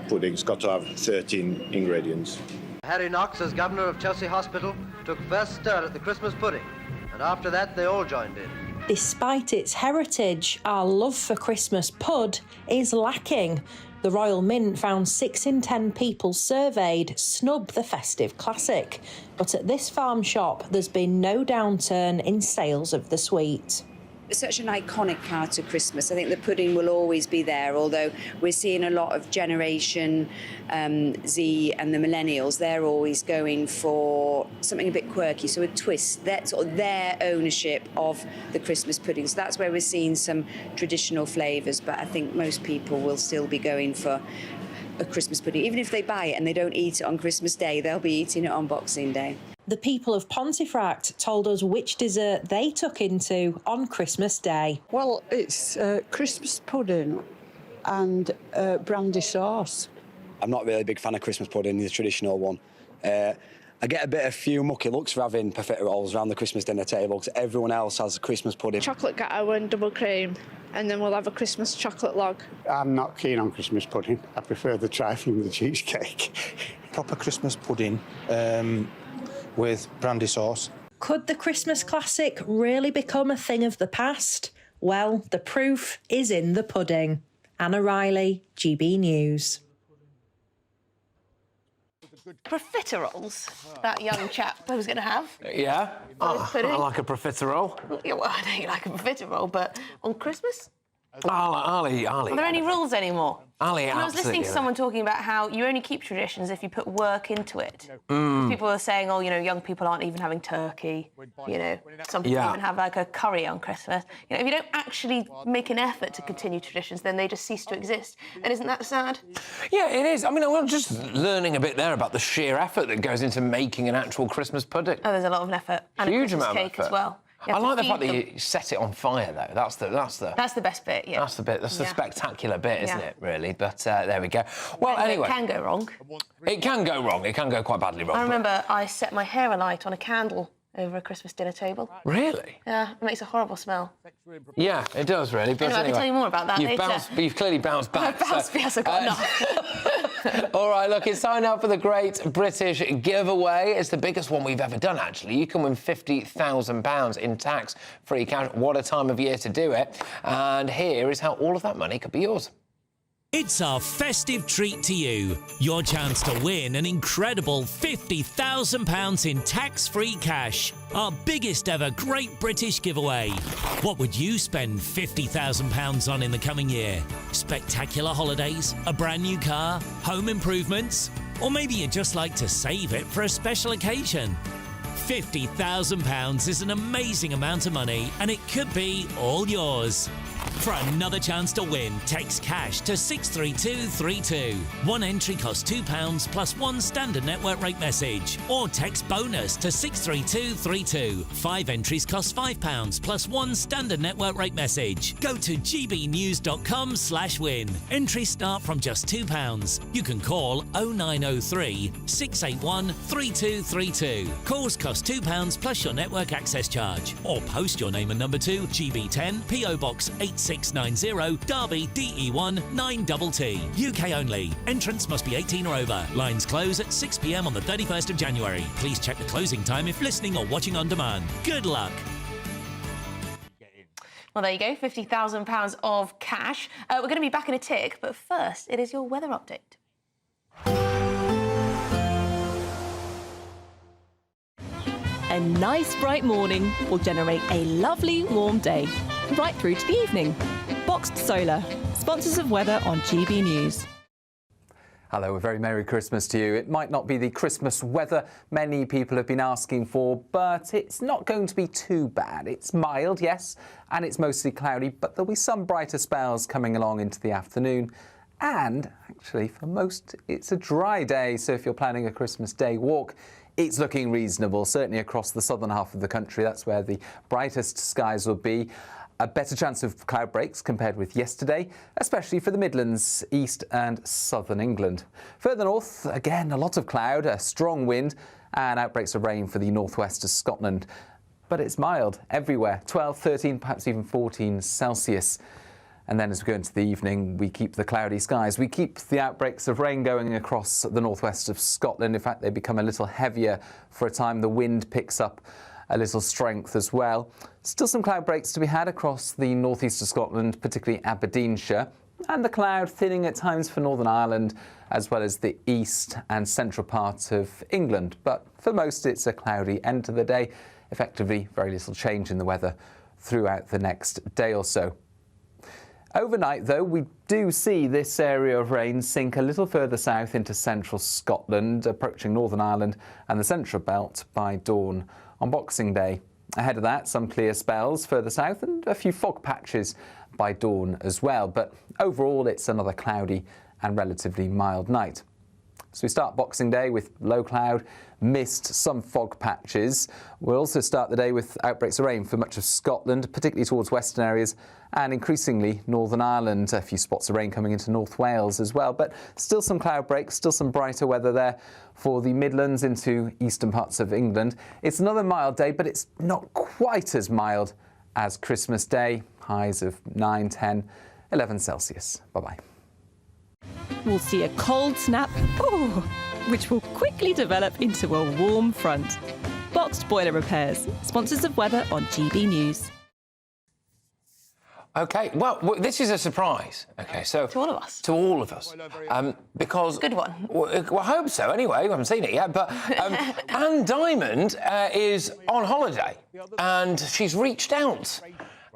pudding's got to have 13 ingredients. Harry Knox, as governor of Chelsea Hospital, took first stir at the Christmas pudding, and after that they all joined in. Despite its heritage, our love for Christmas pud is lacking. The Royal Mint found 6 in 10 people surveyed snub the festive classic. But at this farm shop, there's been no downturn in sales of the sweet. It's such an iconic part of Christmas. I think the pudding will always be there, although we're seeing a lot of Generation Z and the millennials. They're always going for something a bit quirky, so a twist. That's sort of their ownership of the Christmas pudding. So that's where we're seeing some traditional flavours, but I think most people will still be going for a Christmas pudding. Even if they buy it and they don't eat it on Christmas Day, they'll be eating it on Boxing Day. The people of Pontefract told us which dessert they took into on Christmas Day. Well, it's Christmas pudding and brandy sauce. I'm not really a big fan of Christmas pudding, the traditional one. I get a bit of few mucky looks for having profiteroles around the Christmas dinner table because everyone else has Christmas pudding. Chocolate gateau and double cream, and then we'll have a Christmas chocolate log. I'm not keen on Christmas pudding. I prefer the trifle and the cheesecake. Proper Christmas pudding with brandy sauce. Could the Christmas classic really become a thing of the past? Well, the proof is in the pudding. Anna Riley, GB News. Profiteroles, that young chap was going to have. Yeah? I like a profiterole. Yeah, well, I know you like a profiterole, but on Christmas? Ali. Are there any rules anymore? Ali, I was listening to someone talking about how you only keep traditions if you put work into it. People are saying, young people aren't even having turkey. Some people even have like a curry on Christmas. If you don't actually make an effort to continue traditions, then they just cease to exist. And isn't that sad? Yeah, it is. I mean, I'm just learning a bit there about the sheer effort that goes into making an actual Christmas pudding. Oh, there's a lot of effort. And Huge a Christmas amount of cake effort. as well. I like the fact that you set it on fire, though. That's the best bit, yeah. That's the bit. That's the spectacular bit, isn't Yeah. it? Really. But there we go. Well, anyway, It can go wrong. It can go wrong. It can go quite badly wrong. I remember I set my hair alight on a candle over a Christmas dinner table. Really? Yeah, it makes a horrible smell. Yeah, it does really. But Anyway, I can tell you more about that later. You've clearly bounced back. Yes, I've got enough. All right, look, it's time now for the Great British Giveaway. It's the biggest one we've ever done, actually. You can win £50,000 in tax-free cash. What a time of year to do it. And here is how all of that money could be yours. It's our festive treat to you. Your chance to win an incredible £50,000 in tax-free cash. Our biggest ever Great British Giveaway. What would you spend £50,000 on in the coming year? Spectacular holidays? A brand new car? Home improvements? Or maybe you'd just like to save it for a special occasion? £50,000 is an amazing amount of money and it could be all yours. For another chance to win, text cash to 63232. One entry costs £2 plus one standard network rate message. Or text bonus to 63232. 5 entries cost £5 plus one standard network rate message. Go to gbnews.com/win. Entries start from just £2. You can call 0903 681 3232. Calls cost £2 plus your network access charge. Or post your name and number to GB10 PO Box 860 0690 Derby DE1 9TT. UK only. Entrance must be 18 or over. Lines close at 6 p.m. on the 31st of January. Please check the closing time if listening or watching on demand. Good luck. Well, there you go, £50,000 of cash. We're going to be back in a tick, but first, it is your weather update. A nice bright morning will generate a lovely warm day, right through to the evening. Boxed Solar, sponsors of weather on GB News. Hello, a very Merry Christmas to you. It might not be the Christmas weather many people have been asking for, but it's not going to be too bad. It's mild, yes, and it's mostly cloudy, but there'll be some brighter spells coming along into the afternoon. And actually, for most, it's a dry day, so if you're planning a Christmas Day walk, it's looking reasonable, certainly across the southern half of the country. That's where the brightest skies will be. A better chance of cloud breaks compared with yesterday, especially for the Midlands, East and Southern England. Further north, again, a lot of cloud, a strong wind and outbreaks of rain for the northwest of Scotland. But it's mild everywhere, 12, 13, perhaps even 14 Celsius. And then as we go into the evening, we keep the cloudy skies. We keep the outbreaks of rain going across the northwest of Scotland. In fact, they become a little heavier for a time. The wind picks up a little strength as well. Still some cloud breaks to be had across the northeast of Scotland, particularly Aberdeenshire. And the cloud thinning at times for Northern Ireland, as well as the east and central parts of England. But for most, it's a cloudy end to the day. Effectively, very little change in the weather throughout the next day or so. Overnight, though, we do see this area of rain sink a little further south into central Scotland, approaching Northern Ireland and the central belt by dawn on Boxing Day. Ahead of that, some clear spells further south and a few fog patches by dawn as well. But overall, it's another cloudy and relatively mild night. So we start Boxing Day with low cloud, mist, some fog patches. We'll also start the day with outbreaks of rain for much of Scotland, particularly towards western areas and increasingly Northern Ireland. A few spots of rain coming into North Wales as well, but still some cloud breaks, still some brighter weather there for the Midlands into eastern parts of England. It's another mild day, but it's not quite as mild as Christmas Day. Highs of 9, 10, 11 Celsius. Bye-bye. We'll see a cold snap, which will quickly develop into a warm front. Boxed Boiler Repairs, sponsors of weather on GB News. OK, well, this is a surprise. OK, so... To all of us. To all of us. Because... Good one. Well, I hope so, anyway. We haven't seen it yet. But Anne Diamond is on holiday, and she's reached out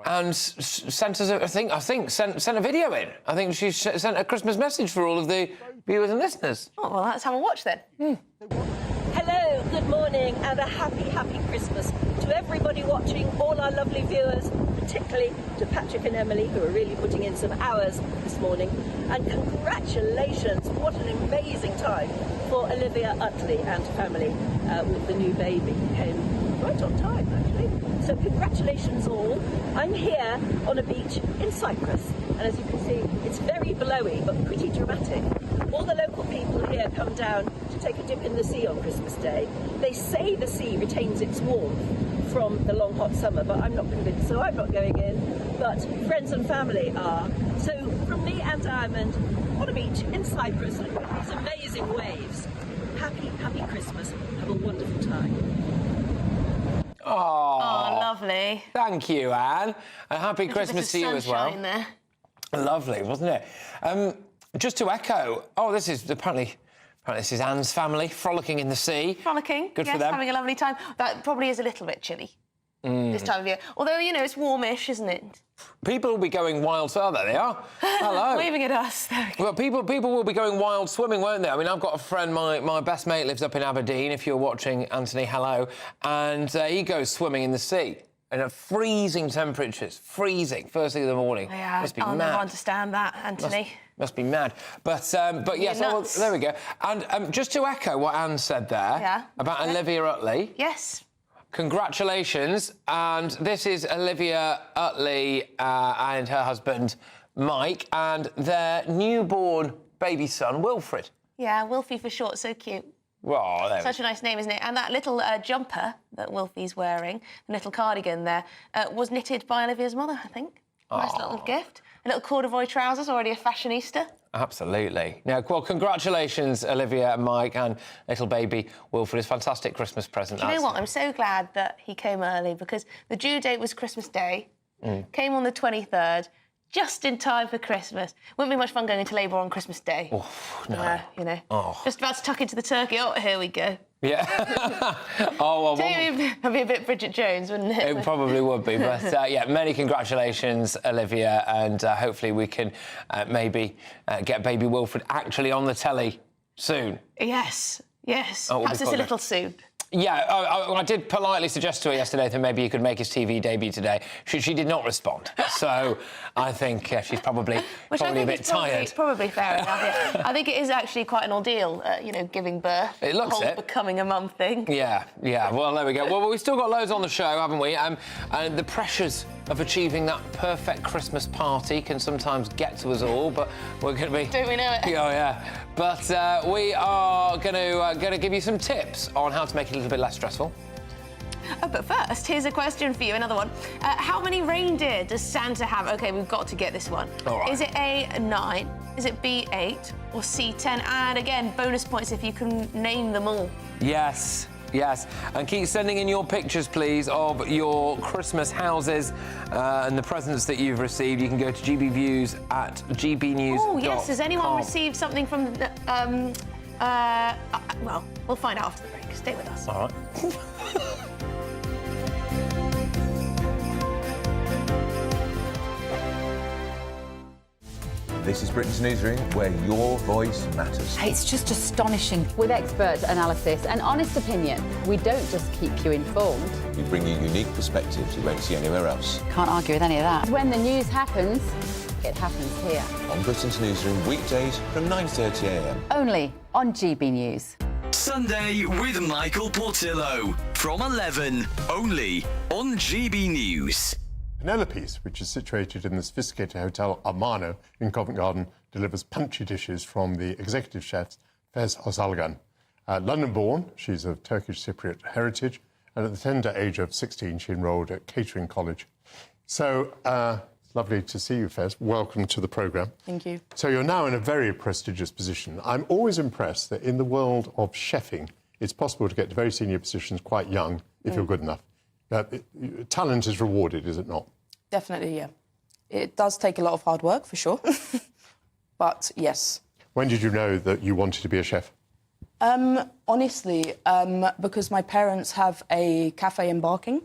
and sent us, I think sent a video in. I think she sent a Christmas message for all of the viewers and listeners. Oh, well, let's have a watch then. Hello, good morning, and a happy, happy Christmas to everybody watching, all our lovely viewers, particularly to Patrick and Emily, who are really putting in some hours this morning. And congratulations, what an amazing time for Olivia Utley and family with the new baby. Came right on time, actually. So congratulations all. I'm here on a beach in Cyprus, and as you can see, it's very blowy, but pretty dramatic. All the local people here come down to take a dip in the sea on Christmas Day. They say the sea retains its warmth from the long hot summer, but I'm not convinced, so I'm not going in. But friends and family are. So from me and Diamond, on a beach in Cyprus with these amazing waves. Happy, happy Christmas. Have a wonderful time. Oh, lovely. Thank you, Anne. A happy Christmas to you as well. There. Lovely, wasn't it? Just to echo, this is apparently this is Anne's family frolicking in the sea. Frolicking, Good yes, for them. having a lovely time. That probably is a little bit chilly this time of year. Although, you know, it's warmish, isn't it? People will be going wild. Oh, there they are. Hello. Waving at us. Well, people will be going wild swimming, won't they? I mean, I've got a friend, my best mate lives up in Aberdeen. If you're watching, Anthony, hello. And he goes swimming in the sea. And at freezing temperatures, freezing, first thing in the morning. Yeah, must be I'll mad. never understand that, Anthony. Must be mad. But yes, there we go. And just to echo what Anne said there about Olivia Utley. Yes. Congratulations. And this is Olivia Utley and her husband, Mike, and their newborn baby son, Wilfred. Yeah, Wilfie for short, so cute. Oh, Such a nice name, isn't it? And that little jumper that Wilfie's wearing, the little cardigan there, was knitted by Olivia's mother, I think. Nice little gift. A little corduroy trousers, already a fashionista. Absolutely. Now, well, congratulations, Olivia and Mike, and little baby Wilfred. It's a fantastic Christmas present. Do you know what? I'm so glad that he came early because the due date was Christmas Day, came on the 23rd, just in time for Christmas. Wouldn't be much fun going into labour on Christmas Day. Oh, no. You know, just about to tuck into the turkey. Oh, here we go. Yeah. Oh, well, It'd be a bit Bridget Jones, wouldn't it? It probably would be, but yeah, many congratulations, Olivia, and hopefully we can maybe get baby Wilfred actually on the telly soon. Yes, yes. Oh, Perhaps it's a little soon. Yeah, I did politely suggest to her yesterday that maybe he could make his TV debut today. She did not respond, so I think she's probably a bit tired. Probably fair enough. Yeah. I think it is actually quite an ordeal, you know, giving birth. It looks the whole becoming a mum thing. Yeah. Well, there we go. Well, we've still got loads on the show, haven't we? And the pressures of achieving that perfect Christmas party can sometimes get to us all, but we're going to be... Don't we know it? Oh, yeah. But we are going to give you some tips on how to make it a little bit less stressful. Oh, but first, here's a question for you, another one. How many reindeer does Santa have? OK, we've got to get this one. All right. Is it A, 9, is it B, 8, or C, 10? And again, bonus points if you can name them all. Yes. And keep sending in your pictures, please, of your Christmas houses and the presents that you've received. You can go to GBViews at gbnews.com. Oh, yes. Has anyone received something from... well, we'll find out after the break. Stay with us. All right. This is Britain's Newsroom, where your voice matters. It's just astonishing. With expert analysis and honest opinion, we don't just keep you informed. We bring you unique perspectives you won't see anywhere else. Can't argue with any of that. When the news happens, it happens here. On Britain's Newsroom, weekdays from 9:30 a.m. Only on GB News. Sunday with Michael Portillo from 11, only on GB News. Penelope's, which is situated in the sophisticated Hotel Armano in Covent Garden, delivers punchy dishes from the executive chef Fez Ozalgan. London-born, she's of Turkish Cypriot heritage, and at the tender age of 16, she enrolled at Catering College. So, it's lovely to see you, Fez. Welcome to the programme. Thank you. So you're now in a very prestigious position. I'm always impressed that in the world of chefing, it's possible to get to very senior positions quite young, if you're good enough. Talent is rewarded, is it not? Definitely, yeah. It does take a lot of hard work, for sure. But, yes. When did you know that you wanted to be a chef? Honestly, because my parents have a cafe in Barking.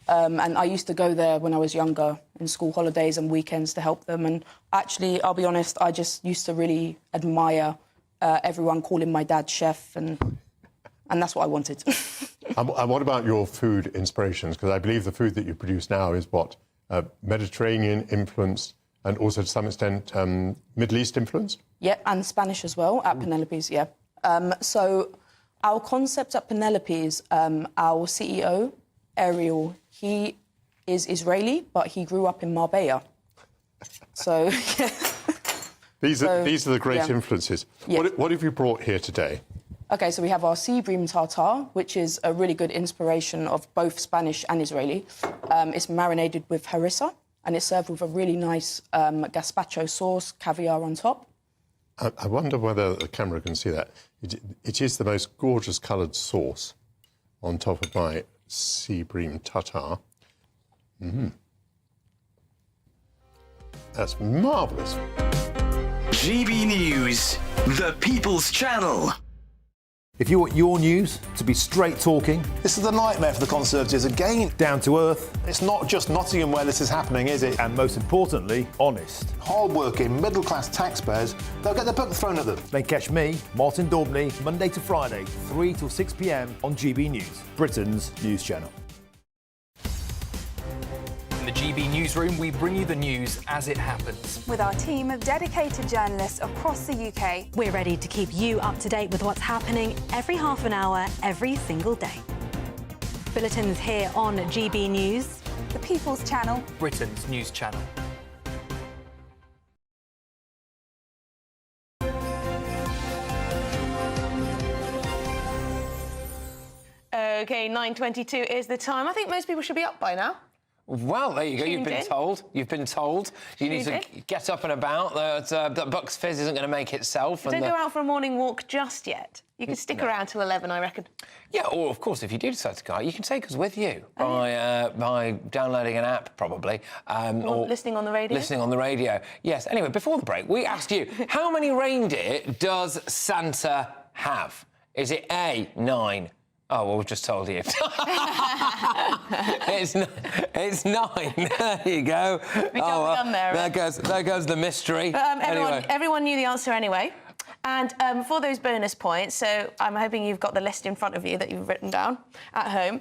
And I used to go there when I was younger, in school holidays and weekends to help them. And actually, I'll be honest, I just used to really admire everyone calling my dad chef, and that's what I wanted. And what about your food inspirations? Because I believe the food that you produce now is what? Mediterranean influenced and also to some extent Middle East influenced? Yeah, and Spanish as well at Penelope's, yeah. So our concept at Penelope's, our CEO, Ariel, he is Israeli, but he grew up in Marbella. So, yeah. These are the great influences. Yeah. What have you brought here today? OK, so we have our sea bream tartare, which is a really good inspiration of both Spanish and Israeli. It's marinated with harissa, and it's served with a really nice gazpacho sauce, caviar on top. I wonder whether the camera can see that. It is the most gorgeous coloured sauce on top of my sea bream tartare. That's marvellous. GB News, the People's Channel. If you want your news to be straight talking... This is a nightmare for the Conservatives again. Down to earth. It's not just Nottingham where this is happening, is it? And most importantly, honest. Hard-working, middle-class taxpayers, they'll get the book thrown at them. Then catch me, Martin Daubney, Monday to Friday, 3 till 6 p.m. on GB News, Britain's news channel. In the GB Newsroom, we bring you the news as it happens. With our team of dedicated journalists across the UK. We're ready to keep you up to date with what's happening every half an hour, every single day. Bulletins here on GB News. The People's Channel. Britain's news channel. OK, 9:22 is the time. I think most people should be up by now. Well, there you go. You've been told. You've been told. You need to get up and about. That Bucks Fizz isn't going to make itself. Don't go out for a morning walk just yet. You can stick around till 11, I reckon. Yeah, or of course, if you do decide to go out, you can take us with you by downloading an app, probably. Or listening on the radio. Listening on the radio. Yes. Anyway, before the break, we asked you, how many reindeer does Santa have? Is it A, 9? Oh, well, we've just told you. It's 9. There you go. There goes the mystery. But, everyone knew the answer anyway. And for those bonus points, so I'm hoping you've got the list in front of you that you've written down at home.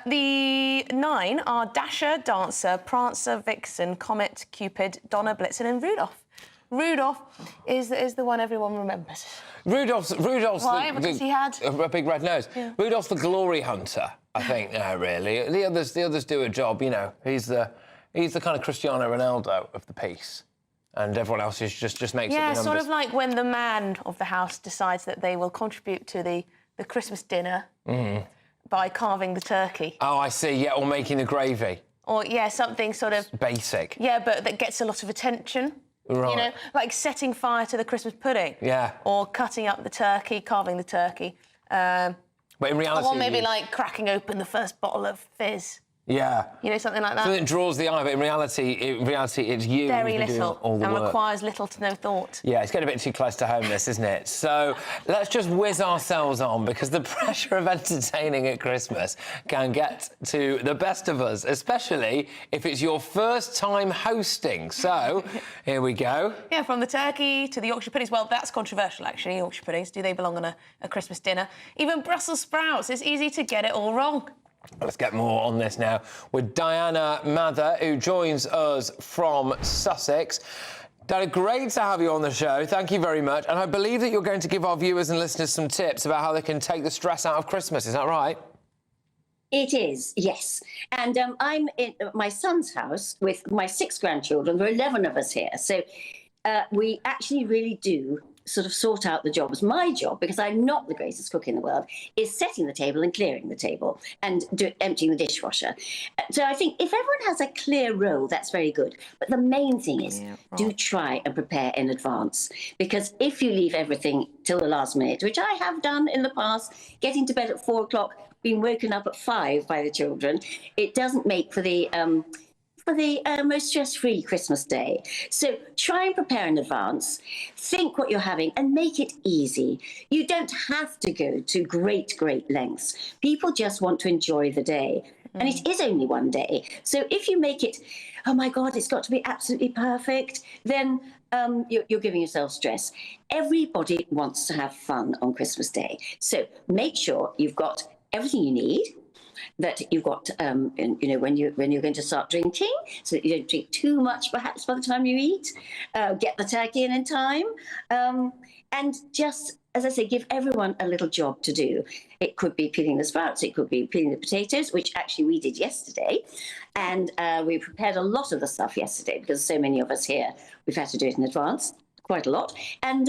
The 9 are Dasher, Dancer, Prancer, Vixen, Comet, Cupid, Donner, Blitzen and Rudolph. Rudolph is the one everyone remembers. Rudolph's Why? Because he had a big red nose. Yeah. Rudolph's the glory hunter, I think. Really, the others do a job. You know, he's the kind of Cristiano Ronaldo of the piece, and everyone else is just makes up the numbers. Sort of like when the man of the house decides that they will contribute to the Christmas dinner by carving the turkey. Oh, I see. Yeah, or making the gravy. Or something sort of basic. Yeah, but that gets a lot of attention. Right. You know, like setting fire to the Christmas pudding. Yeah. Or cutting up the turkey, carving the turkey. But in reality... Or maybe, like, cracking open the first bottle of fizz. Yeah. You know, something like that. Something that draws the eye, but in reality, it's you Very who's been little. doing all the and work. requires little to no thought. Yeah, it's getting a bit too close to home, this, isn't it? So let's just whiz ourselves on, because the pressure of entertaining at Christmas can get to the best of us, especially if it's your first time hosting. So here we go. Yeah, from the turkey to the Yorkshire puddings. Well, that's controversial, actually, Yorkshire puddings. Do they belong on a Christmas dinner? Even Brussels sprouts. It's easy to get it all wrong. Let's get more on this now with Diana Mather, who joins us from Sussex. Diana, great to have you on the show. Thank you very much. And I believe that you're going to give our viewers and listeners some tips about how they can take the stress out of Christmas. Is that right? It is, yes. And I'm in my son's house with my 6 grandchildren. There are 11 of us here. So we actually really do sort of sort out the jobs. My job, because I'm not the greatest cook in the world, is setting the table and clearing the table and emptying the dishwasher. So I think if everyone has a clear role, that's very good. But the main thing is do try and prepare in advance. Because if you leave everything till the last minute, which I have done in the past, getting to bed at 4 o'clock, being woken up at 5 by the children, it doesn't make for the most stress-free Christmas day. So try and prepare in advance, think what you're having and make it easy. You don't have to go to great lengths. People just want to enjoy the day. And it is only one day. So if you make it, oh my God, it's got to be absolutely perfect, then you're giving yourself stress. Everybody wants to have fun on Christmas Day. So make sure you've got everything you need, that you've got, when you're going to start drinking, so that you don't drink too much, perhaps, by the time you eat. Get the turkey in time. And just, as I say, give everyone a little job to do. It could be peeling the sprouts, it could be peeling the potatoes, which actually we did yesterday. And we prepared a lot of the stuff yesterday because so many of us here, we've had to do it in advance, quite a lot. And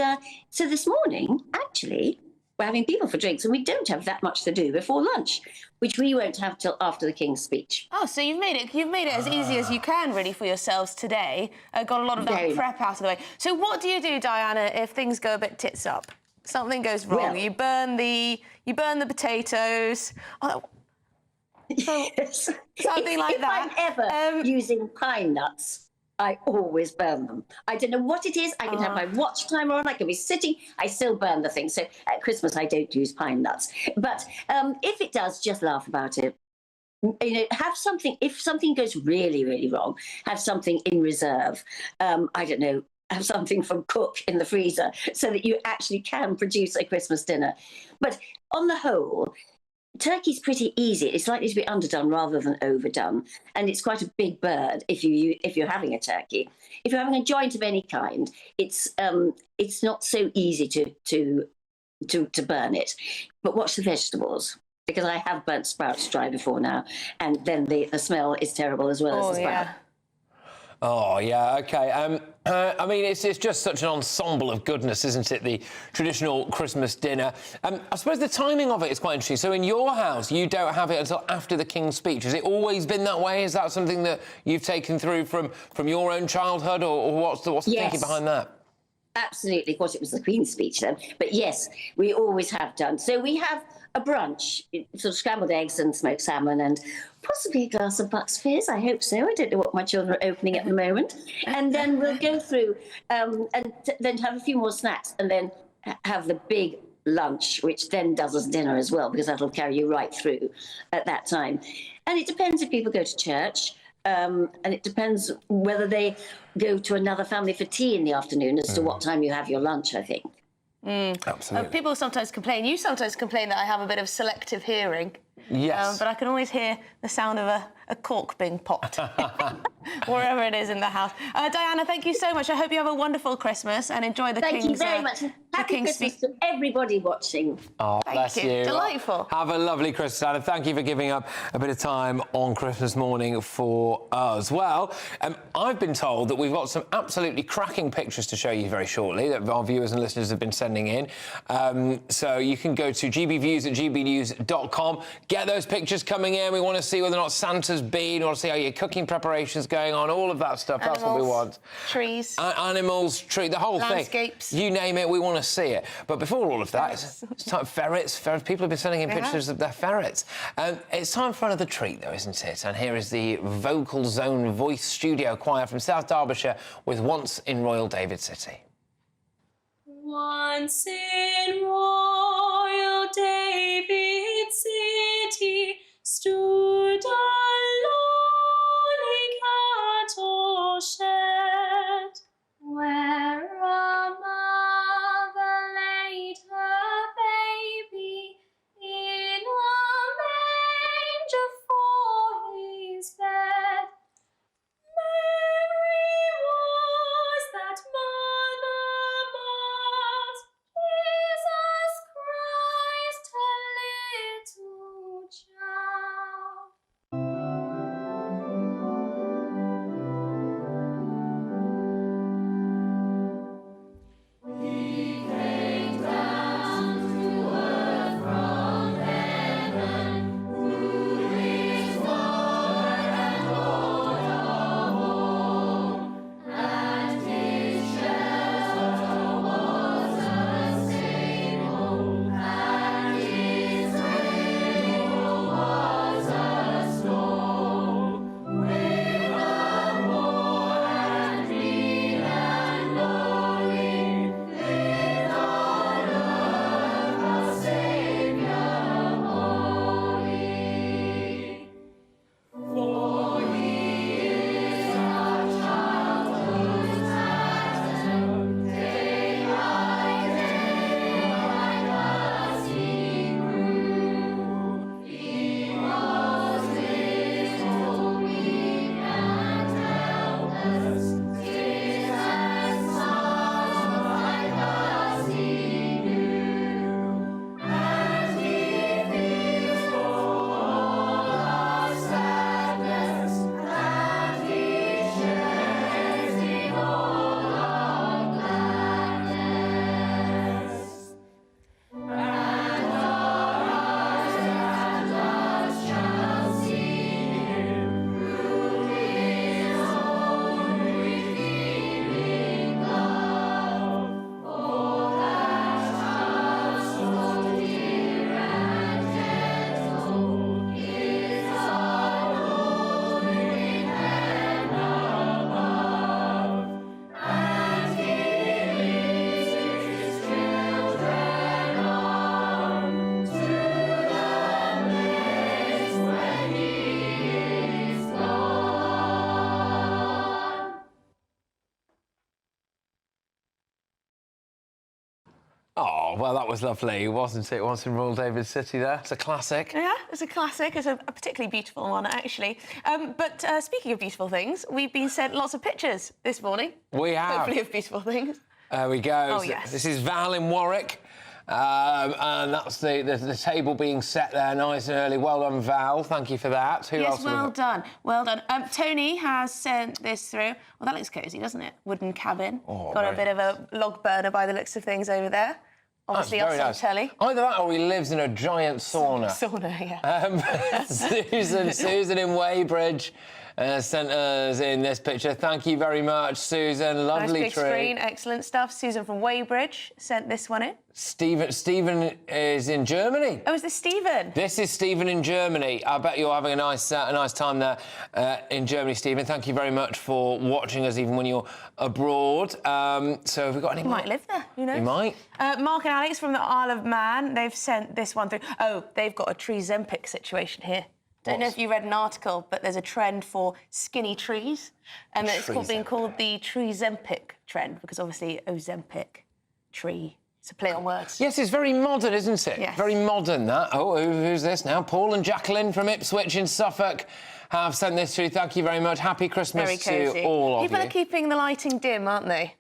so this morning, actually, we're having people for drinks, and we don't have that much to do before lunch, which we won't have till after the King's speech. Oh, so you've made it as easy as you can, really, for yourselves today. Got a lot of that prep out of the way. So what do you do, Diana, if things go a bit tits up? Something goes wrong. Well, you burn the potatoes. Oh, yes. Something like that. If I'm ever using pine nuts, I always burn them. I don't know what it is. I can have my watch timer on. I can be sitting. I still burn the thing. So at Christmas, I don't use pine nuts. But if it does, just laugh about it. You know, have something. If something goes really wrong, have something in reserve. I don't know. Have something from Cook in the freezer so that you actually can produce a Christmas dinner. But on the whole, turkey's pretty easy. It's likely to be underdone rather than overdone, and it's quite a big bird if you're having a turkey. If you're having a joint of any kind, it's not so easy to burn it. But watch the vegetables, because I have burnt sprouts dry before now, and then the smell is terrible as well as the sprout. Oh, yeah, OK. I mean, it's just such an ensemble of goodness, isn't it, the traditional Christmas dinner? I suppose the timing of it is quite interesting. So in your house, you don't have it until after the King's speech. Has it always been that way? Is that something that you've taken through from your own childhood, or what's the thinking behind that? Absolutely. Of course, it was the Queen's speech then. But yes, we always have done. So we have a brunch, sort of scrambled eggs and smoked salmon and possibly a glass of Bucks Fizz. I hope so. I don't know what my children are opening at the moment. And then we'll go through and then have a few more snacks and then have the big lunch, which then does us dinner as well, because that'll carry you right through at that time. And it depends if people go to church. And it depends whether they go to another family for tea in the afternoon as to what time you have your lunch, I think. Absolutely. People sometimes complain. You sometimes complain that I have a bit of selective hearing. Yes. But I can always hear the sound of a cork being popped wherever it is in the house. Diana, thank you so much. I hope you have a wonderful Christmas and enjoy the King's... Thank you very much. Happy Christmas to everybody watching. Oh, bless you. Delightful. Have a lovely Christmas, Diana. Thank you for giving up a bit of time on Christmas morning for us. Well, I've been told that we've got some absolutely cracking pictures to show you very shortly that our viewers and listeners have been sending in. So you can go to gbviews@gbnews.com. Get those pictures coming in. We want to see whether or not Santa's been. We want to see how your cooking preparations going on. All of that stuff. Animals, that's what we want. Trees. Animals, the whole landscapes. thing. You name it, we want to see it. But before all of that, it's time ferrets. People have been sending in pictures of their ferrets. It's time for another treat, though, isn't it? And here is the Vocal Zone Voice Studio Choir from South Derbyshire with Once in Royal David City. Once in Royal David City stood a lonely cattle shed, where a mother laid her baby in a manger for his bed. Mary was that mother, but Jesus Christ her little child. He came down to earth from heaven, who is Lord and Lord of all, and his shelter was a stable, and his cradle was a stone, with a war and mean and glory, lived on earth our Saviour holy. For he is our childhood's pattern, day by day as he grew. He was little, weak and helpless, still and smart as he knew, and he feels for all our sadness, and he shares in all our gladness. And our eyes and us shall see him through his own redeeming love. Oh, that house so dear and gentle is our Lord in heaven above, and he leads his children on to the place where he is gone. Oh, well, that was lovely, wasn't it? Once in Royal David City there. It's a classic. Yeah, it's a classic. It's a particularly beautiful one, actually. But speaking of beautiful things, we've been sent lots of pictures this morning. We have. Hopefully of beautiful things. There we go. Oh, yes. This is Val in Warwick. And that's the table being set there nice and early. Well done, Val. Thank you for that. Who else? Yes, well done. Well done. Tony has sent this through. Well, that looks cosy, doesn't it? Wooden cabin. Oh, Got a very bit of a log burner by the looks of things over there. Obviously, That's us very on nice. telly. Either that or he lives in a giant sauna. Sauna, yeah. Susan in Weybridge sent us in this picture. Thank you very much, Susan. Lovely nice big tree. screen, excellent stuff. Susan from Weybridge sent this one in. Stephen is in Germany. Oh, is this Stephen? This is Stephen in Germany. I bet you're having a nice time there in Germany, Stephen. Thank you very much for watching us, even when you're abroad. So have we got any He more? might live there, who knows? He might. Mark and Alex from the Isle of Man, they've sent this one through. Oh, they've got a tree Zempic situation here. Don't know if you read an article, but there's a trend for skinny trees, and it's being called the tree Zempic trend, because obviously Ozempic, tree, it's a play on words. Yes, it's very modern, isn't it? Yes. Very modern, that. Oh, who's this now? Paul and Jacqueline from Ipswich in Suffolk have sent this through. Thank you very much. Happy Christmas Very cosy. to all of People you. are keeping the lighting dim, aren't they?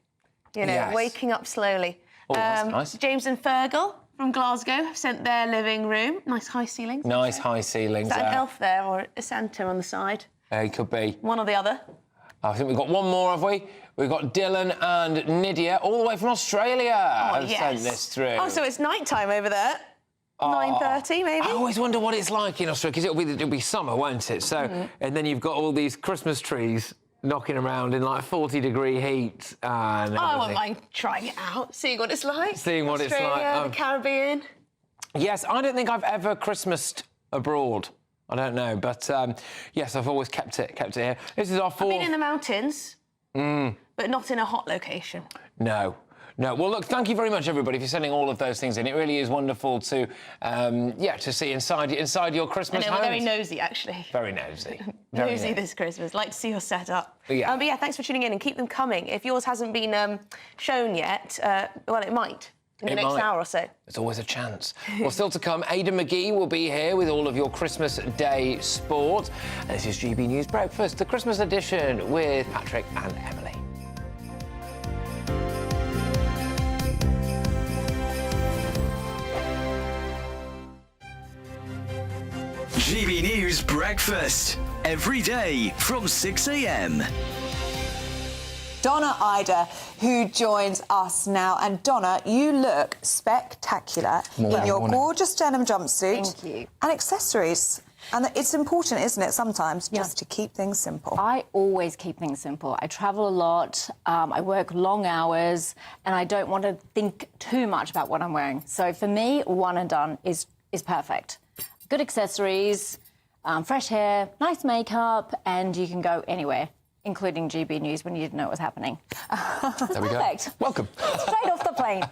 You know, Yes. waking up slowly. Oh, that's nice. James and Fergal from Glasgow have sent their living room. Nice high ceilings. Nice high ceilings Is that there. an elf there or a Santa on the side? It could be. One or the other. I think we've got one more, have we? We've got Dylan and Nydia, all the way from Australia, have sent this through. Oh, so it's night time over there. 9:30, maybe? I always wonder what it's like in Australia, because it'll be summer, won't it? So, and then you've got all these Christmas trees knocking around in like 40-degree heat and Oh, I wouldn't everything. mind trying it out, seeing what it's like. Seeing what it's Australia, like, the Caribbean. Yes, I don't think I've ever Christmased abroad. I don't know, but yes, I've always kept it here. This is our I've fourth. been in the mountains, but not in a hot location. No. Well, look, thank you very much, everybody, for sending all of those things in. It really is wonderful to, to see inside your Christmas I know, we're very homes. nosy, actually. Very nosy. Very Nosy this Christmas. Like to see your setup. Yeah. But yeah, thanks for tuning in and keep them coming. If yours hasn't been shown yet, well, it might in the It next might. hour or so. There's always a chance. Well, still to come, Aidan McGee will be here with all of your Christmas Day sport. And this is GB News Breakfast, the Christmas edition with Patrick and Emily. GB News Breakfast. Every day from 6 a.m. Donna Ida, who joins us now. And Donna, you look spectacular in your gorgeous denim jumpsuit. Thank you. And accessories. And it's important, isn't it, sometimes, just to keep things simple? I always keep things simple. I travel a lot, I work long hours, and I don't want to think too much about what I'm wearing. So for me, one and done is perfect. Good accessories, fresh hair, nice makeup, and you can go anywhere, including GB News when you didn't know what was happening. There we go. Perfect. Welcome. Straight off the plane.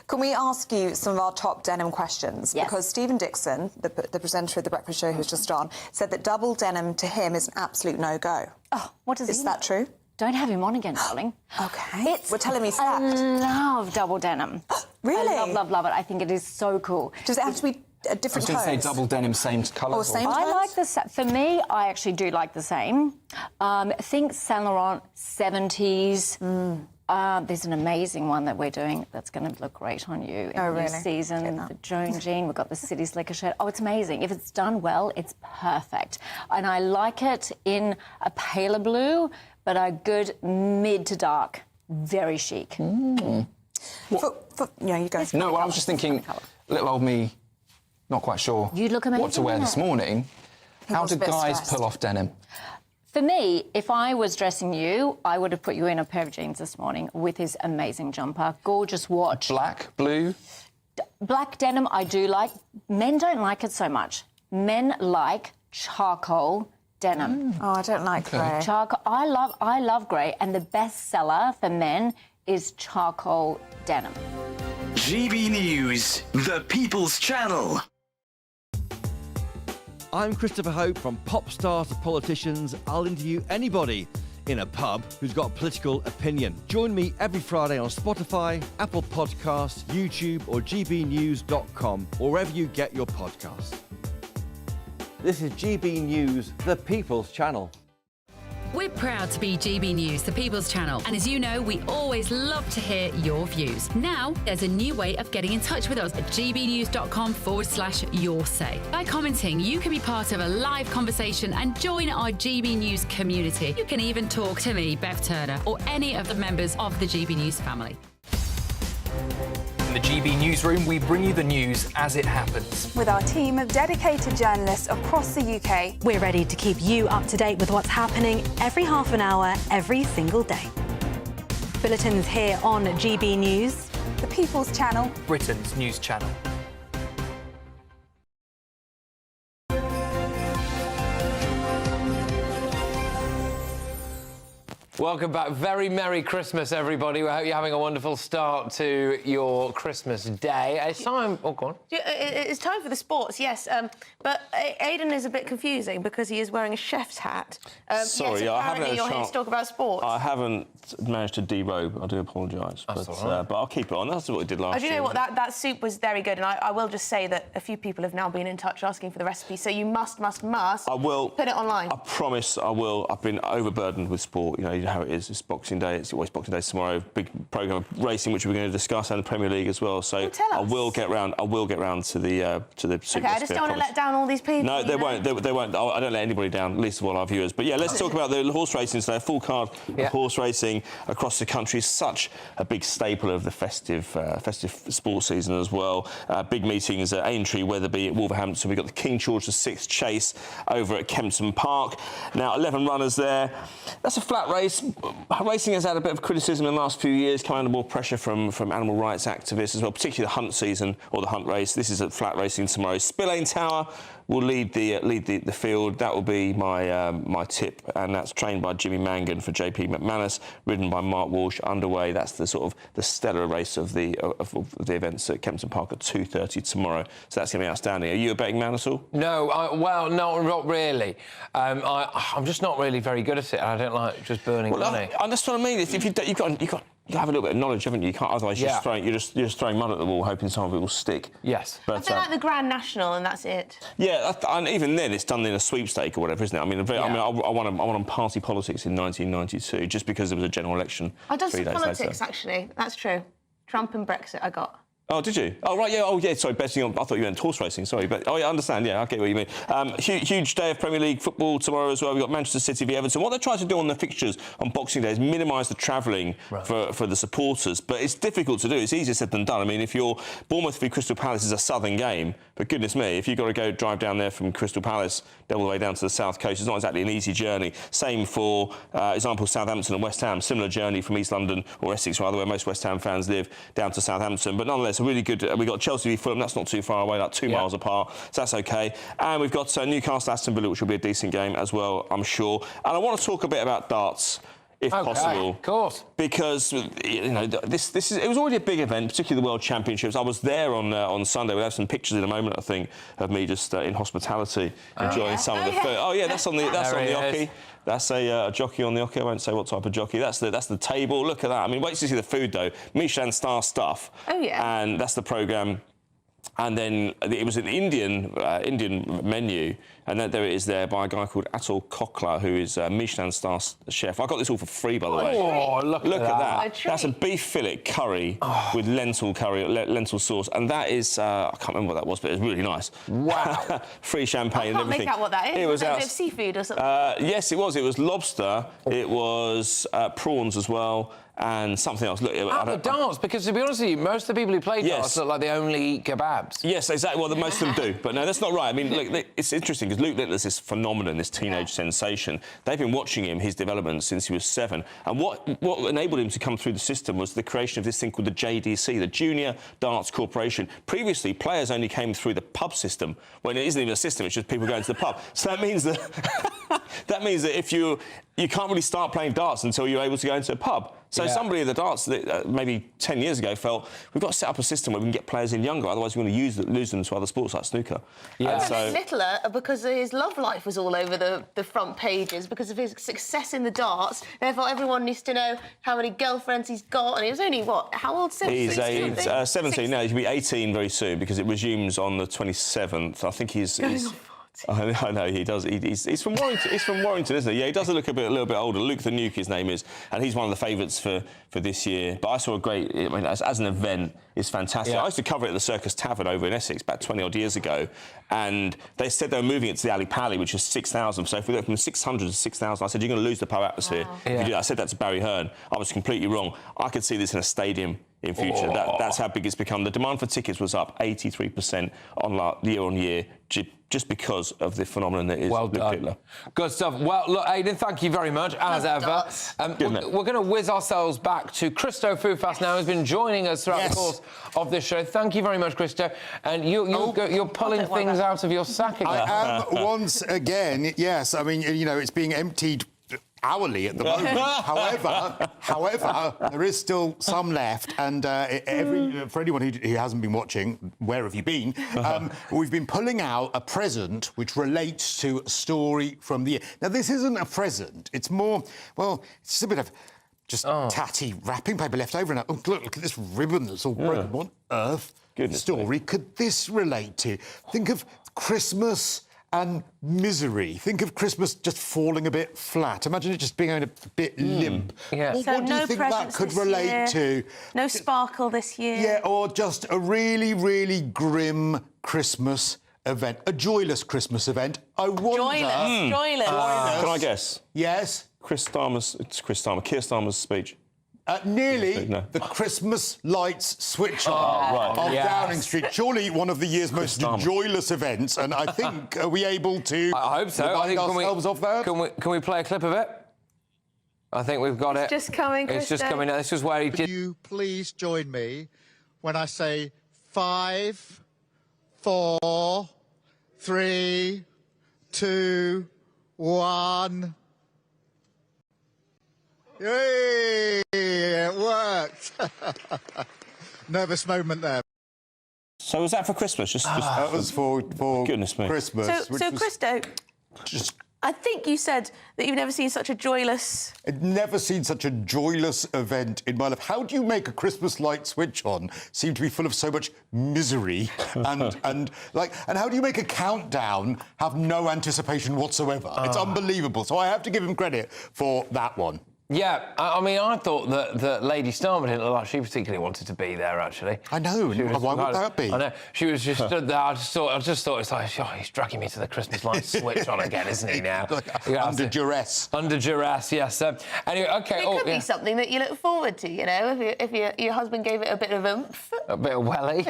Can we ask you some of our top denim questions? Yes. Because Stephen Dixon, the presenter of The Breakfast Show who's just on, said that double denim to him is an absolute no-go. Oh, what does Is that true? Don't have him on again, darling. OK. We're telling me I fact. love double denim. Really? I love it. I think it is so cool. Does it have to be a different tones? denim, same colour. Or same I tones? like the... For me, I actually do like the same. Think Saint Laurent 70s. There's an amazing one that we're doing that's going to look great on you in this season. The Joan Jean, we've got the City Slicker shirt. Oh, it's amazing. If it's done well, it's perfect. And I like it in a paler blue, but a good mid to dark. Very chic. You go. No, I was just thinking, little old me, not quite sure You look amazing what to wear in this it. morning. How was do a bit guys stressed. pull off denim? For me, if I was dressing you, I would have put you in a pair of jeans this morning with his amazing jumper. Gorgeous watch. Black, blue? Black denim I do like. Men don't like it so much. Men like charcoal denim. Oh, I don't like grey. Charcoal. I love grey, and the best seller for men is charcoal denim. GB News, the People's Channel. I'm Christopher Hope. From pop stars to politicians, I'll interview anybody in a pub who's got a political opinion. Join me every Friday on Spotify, Apple Podcasts, YouTube or gbnews.com, or wherever you get your podcasts. This is GB News, the People's Channel. We're proud to be GB News, the People's Channel, and as you know, we always love to hear your views. Now, there's a new way of getting in touch with us at gbnews.com/yoursay. By commenting, you can be part of a live conversation and join our GB News community. You can even talk to me, Bev Turner, or any of the members of the GB News family. In the GB Newsroom, we bring you the news as it happens. With our team of dedicated journalists across the UK. We're ready to keep you up to date with what's happening every half an hour, every single day. Bulletins here on GB News, the People's Channel, Britain's news channel. Welcome back. Very Merry Christmas, everybody. We hope you're having a wonderful start to your Christmas day. It's time... Oh, go on. It's time for the sports, yes. But Aidan is a bit confusing because he is wearing a chef's hat. Sorry, yes, I haven't had a you're here chance to talk about sports. I haven't managed to derobe. I do apologise. But I'll keep it on. That's what we did last year. Do you know what? That soup was very good. And I will just say that a few people have now been in touch asking for the recipe. So you must I will put it online. I promise I will. I've been overburdened with sport. You know how it is. It's Boxing Day. It's always Boxing Day tomorrow. Big programme of racing, which we're going to discuss, and the Premier League as well. So I will get round. I will get round to the soup. OK, I just don't want to let down all these people. No, they won't. They won't. I don't let anybody down, least of all our viewers. But yeah, let's talk about the horse racing today. A full card of horse racing across the country is such a big staple of the festive sports season as well. Big meetings at Aintree, Wetherby, at Wolverhampton. We've got the King George VI Chase over at Kempton Park. Now, 11 runners there. That's a flat race. Racing has had a bit of criticism in the last few years, coming under more pressure from animal rights activists as well, particularly the hunt season or the hunt race. This is at flat racing tomorrow. Spillane Tower will lead the field. That will be my tip, and that's trained by Jimmy Mangan for JP McManus, ridden by Mark Walsh. Underway. That's the sort of the stellar race of the events at Kempton Park at 2:30 tomorrow. So that's going to be outstanding. Are you a betting man at all? No, well, no, not really. I'm just not really very good at it. I don't like just burning money. That's what I mean. If you've got you have a little bit of knowledge, haven't you? You can't, otherwise you're just throwing mud at the wall, hoping some of it will stick. Yes. I feel like the Grand National, and that's it. Yeah, and even then, it's done in a sweepstake or whatever, isn't it? I mean, I won on party politics in 1992 just because there was a general election. I've done 3 some days politics, later. actually. That's true. Trump and Brexit, I got. Oh, did you? Oh, right, yeah. Oh, yeah, sorry, betting on... I thought you meant horse racing, sorry. But, oh, yeah, I understand, yeah, I get what you mean. Huge day of Premier League football tomorrow as well. We've got Manchester City v Everton. What they try to do on the fixtures on Boxing Day is minimise the travelling for the supporters. But it's difficult to do. It's easier said than done. I mean, if you're... Bournemouth v Crystal Palace is a southern game, but goodness me, if you've got to go drive down there from Crystal Palace all the way down to the south coast, it's not exactly an easy journey. Same for, example, Southampton and West Ham. Similar journey from East London, or Essex rather, where most West Ham fans live, down to Southampton. But nonetheless, a really good... we've got Chelsea v Fulham, that's not too far away, like 2 miles apart, so that's OK. And we've got Newcastle Aston Villa, which will be a decent game as well, I'm sure. And I want to talk a bit about darts, if possible. Of course. Because, you know, it was already a big event, particularly the World Championships. I was there on Sunday. We'll have some pictures in a moment, I think, of me just in hospitality, enjoying some of the food. Oh, yeah, that's on the Ocky. That's a jockey on the Ocky. I won't say what type of jockey. That's the table. Look at that. I mean, wait to see the food, though. Michelin star stuff. Oh, yeah. And that's the programme. And then it was an Indian menu, and there it is there by a guy called Atul Kokla, who is a Michelin star chef. I got this all for free, by the way. Oh, look at that. That's a beef fillet curry with lentil sauce, and that is I can't remember what that was, but it was really nice. Wow. Free champagne and everything. I can't make out what that is. It was a bit of seafood or something. Yes, it was. It was lobster. It was prawns as well. And something else. Look, the darts, because to be honest with you, most of the people who play darts look like they only eat kebabs. Yes, exactly. Well, most of them do. But no, that's not right. I mean, look, it's interesting because Luke Littler's this phenomenon, this teenage sensation. They've been watching his development since he was 7. And what enabled him to come through the system was the creation of this thing called the JDC, the Junior Darts Corporation. Previously, players only came through the pub system, when it isn't even a system, it's just people going to the pub. So that means that if you can't really start playing darts until you're able to go into a pub. So somebody at the darts, maybe 10 years ago, felt we've got to set up a system where we can get players in younger, otherwise we're going to lose them to other sports like snooker. Yeah. So Littler, because his love life was all over the front pages, because of his success in the darts, therefore everyone needs to know how many girlfriends he's got, and he was only, how old? He's 17 now, he'll be 18 very soon, because it resumes on the 27th. I think he's I know he does. He's from Warrington. He's from Warrington, isn't he? Yeah, he does look a little bit older. Luke the Nuke, his name is, and he's one of the favourites for this year. But I saw a great. I mean, as an event, it's fantastic. Yeah. I used to cover it at the Circus Tavern over in Essex about 20 odd years ago, and they said they were moving it to the Ali Pali, which is 6,000. So if we go from 600 to 6,000, I said you're going to lose the pub atmosphere. Wow. If you do that. I said that to Barry Hearn. I was completely wrong. I could see this in a stadium in future. That's how big it's become. The demand for tickets was up 83% year on year, just because of the phenomenon that is Luke Littler. Good stuff. Well, look, Aidan, thank you very much, as ever. We're going to whiz ourselves back to Christo Foufas now, who's been joining us throughout the course of this show. Thank you very much, Christo. And you're pulling things out of your sack again. I am once again, yes. I mean, you know, it's being emptied hourly at the moment. However, there is still some left, and for anyone who hasn't been watching, where have you been? We've been pulling out a present which relates to a story from the year. Now, this isn't a present. It's more, well, it's just a bit of tatty wrapping paper left over. And look at this ribbon that's all broken. What on earth story could this relate to? Think of Christmas and misery. Think of Christmas just falling a bit flat. Imagine it just being a bit limp. Yeah. So what do you think that could relate to? No sparkle this year. Yeah, or just a really, really grim Christmas event. A joyless Christmas event. I wonder... Joyless. Can I guess? Yes? Keir Starmer's speech. Nearly the Christmas lights switch on of Downing Street. Surely one of the year's most joyless events, and I think, are we able to I hope so. I think ourselves off that? Can we play a clip of it? I think we've got it. It's just coming, It's just coming. This is where he did... Will you please join me when I say 5, 4, 3, 2, 1... Yay! It worked. Nervous moment there. So was that for Christmas? That was for goodness me. Christmas. So Christo, I think you said that you've never seen such a joyless... I'd never seen such a joyless event in my life. How do you make a Christmas light switch on seem to be full of so much misery and how do you make a countdown have no anticipation whatsoever? It's unbelievable. So I have to give him credit for that one. Yeah, I mean, I thought that Lady Starmer didn't look like she particularly wanted to be there, actually. I know. Why would that be? I know. She was just stood there. I just thought it's like, he's dragging me to the Christmas light switch on again, isn't he, now? Under duress. Under duress, yes. Anyway, OK. It could be something that you look forward to, you know, if your husband gave it a bit of oomph. A bit of welly.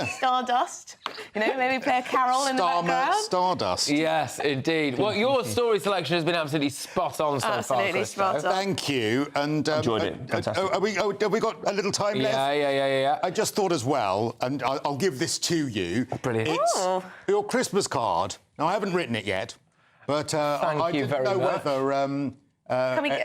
Stardust. You know, maybe play a carol in the background. Stardust. Yes, indeed. Well, your story selection has been absolutely spot on so far, Absolutely spot on. Thank you. And enjoyed it. Fantastic. Have we got a little time left? Yeah. I just thought as well, and I'll give this to you. Brilliant. It's your Christmas card. Now, I haven't written it yet, but I didn't know whether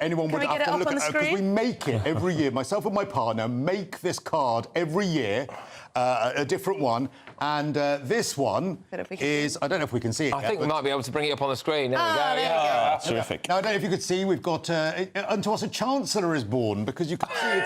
anyone would have to look at it, because we make it every year. Myself and my partner make this card every year, a different one. And this one is... I don't know if we can see it I think we might be able to bring it up on the screen. There we go. There we go. Terrific. Now, I don't know if you could see, we've got... unto us a Chancellor is born, because you can see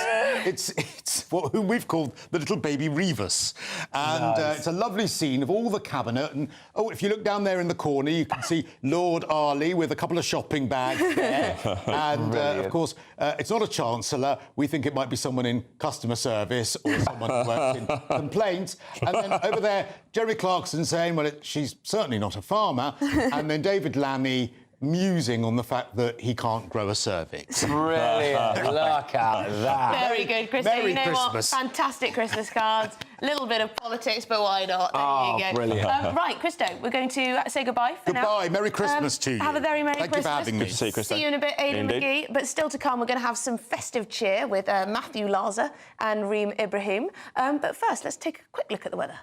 it's whom we've called the little baby Revis. And it's a lovely scene of all the cabinet. And, if you look down there in the corner, you can see Lord Arley with a couple of shopping bags there. And, of course, it's not a Chancellor. We think it might be someone in customer service or someone who works in complaints. And then over there, Jeremy Clarkson saying, well, she's certainly not a farmer. And then David Lammy musing on the fact that he can't grow a cervix. Brilliant. Look at that. Very good, Christo. Merry you know Christmas. what? Fantastic Christmas cards. A little bit of politics, but why not? There you go. Brilliant. Right, Christo, we're going to say goodbye for now. Goodbye. Merry Christmas to you. Have a very Merry Thank Christmas. you for having me. Good to see you, Christo. See you in a bit, Aidan Indeed. McGee. But still to come, we're going to have some festive cheer with Matthew Laza and Reem Ibrahim. But first, let's take a quick look at the weather.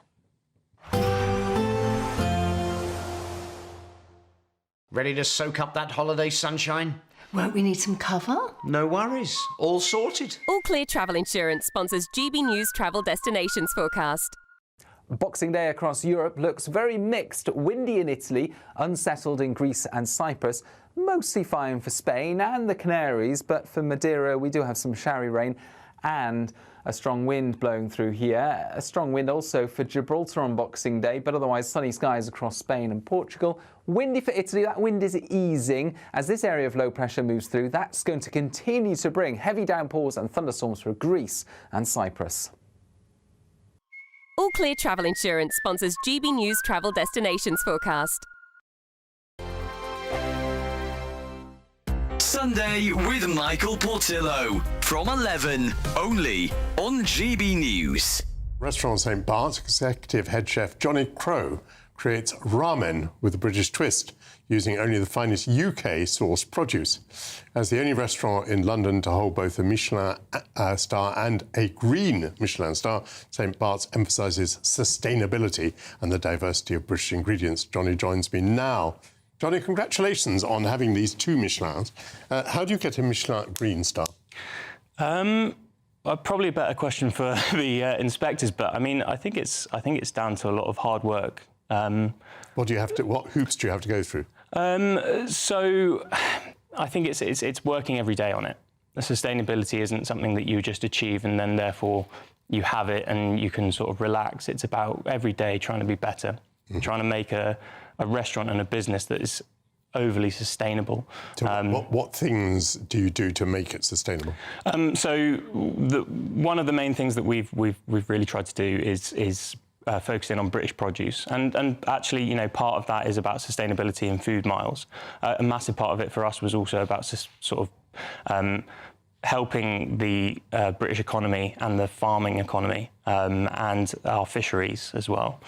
Ready to soak up that holiday sunshine? Won't we need some cover? No worries. All sorted. All Clear Travel Insurance sponsors GB News Travel Destinations Forecast. Boxing Day across Europe looks very mixed. Windy in Italy, unsettled in Greece and Cyprus. Mostly fine for Spain and the Canaries, but for Madeira we do have some showery rain and a strong wind blowing through here. A strong wind also for Gibraltar on Boxing Day, but otherwise sunny skies across Spain and Portugal. Windy for Italy. That wind is easing as this area of low pressure moves through. That's going to continue to bring heavy downpours and thunderstorms for Greece and Cyprus. All Clear Travel Insurance sponsors GB News Travel Destinations Forecast. Sunday with Michael Portillo from 11, only on GB News. Restaurant St. Bart's executive head chef Johnny Crowe creates ramen with a British twist, using only the finest UK-sourced produce. As the only restaurant in London to hold both a Michelin star and a green Michelin star, St. Bart's emphasises sustainability and the diversity of British ingredients. Johnny joins me now. Johnny, congratulations on having these 2 Michelins. How do you get a Michelin green star? Probably a better question for the inspectors, but I mean, I think it's down to a lot of hard work. What hoops do you have to go through? So I think it's working every day on it. The sustainability isn't something that you just achieve and then therefore you have it and you can sort of relax. It's about every day trying to be better, trying to make a restaurant and a business that is overly sustainable. So what things do you do to make it sustainable? One of the main things that we've really tried to do is focusing on British produce, and actually, you know, part of that is about sustainability and food miles. A massive part of it for us was also about sort of helping the British economy and the farming economy and our fisheries as well.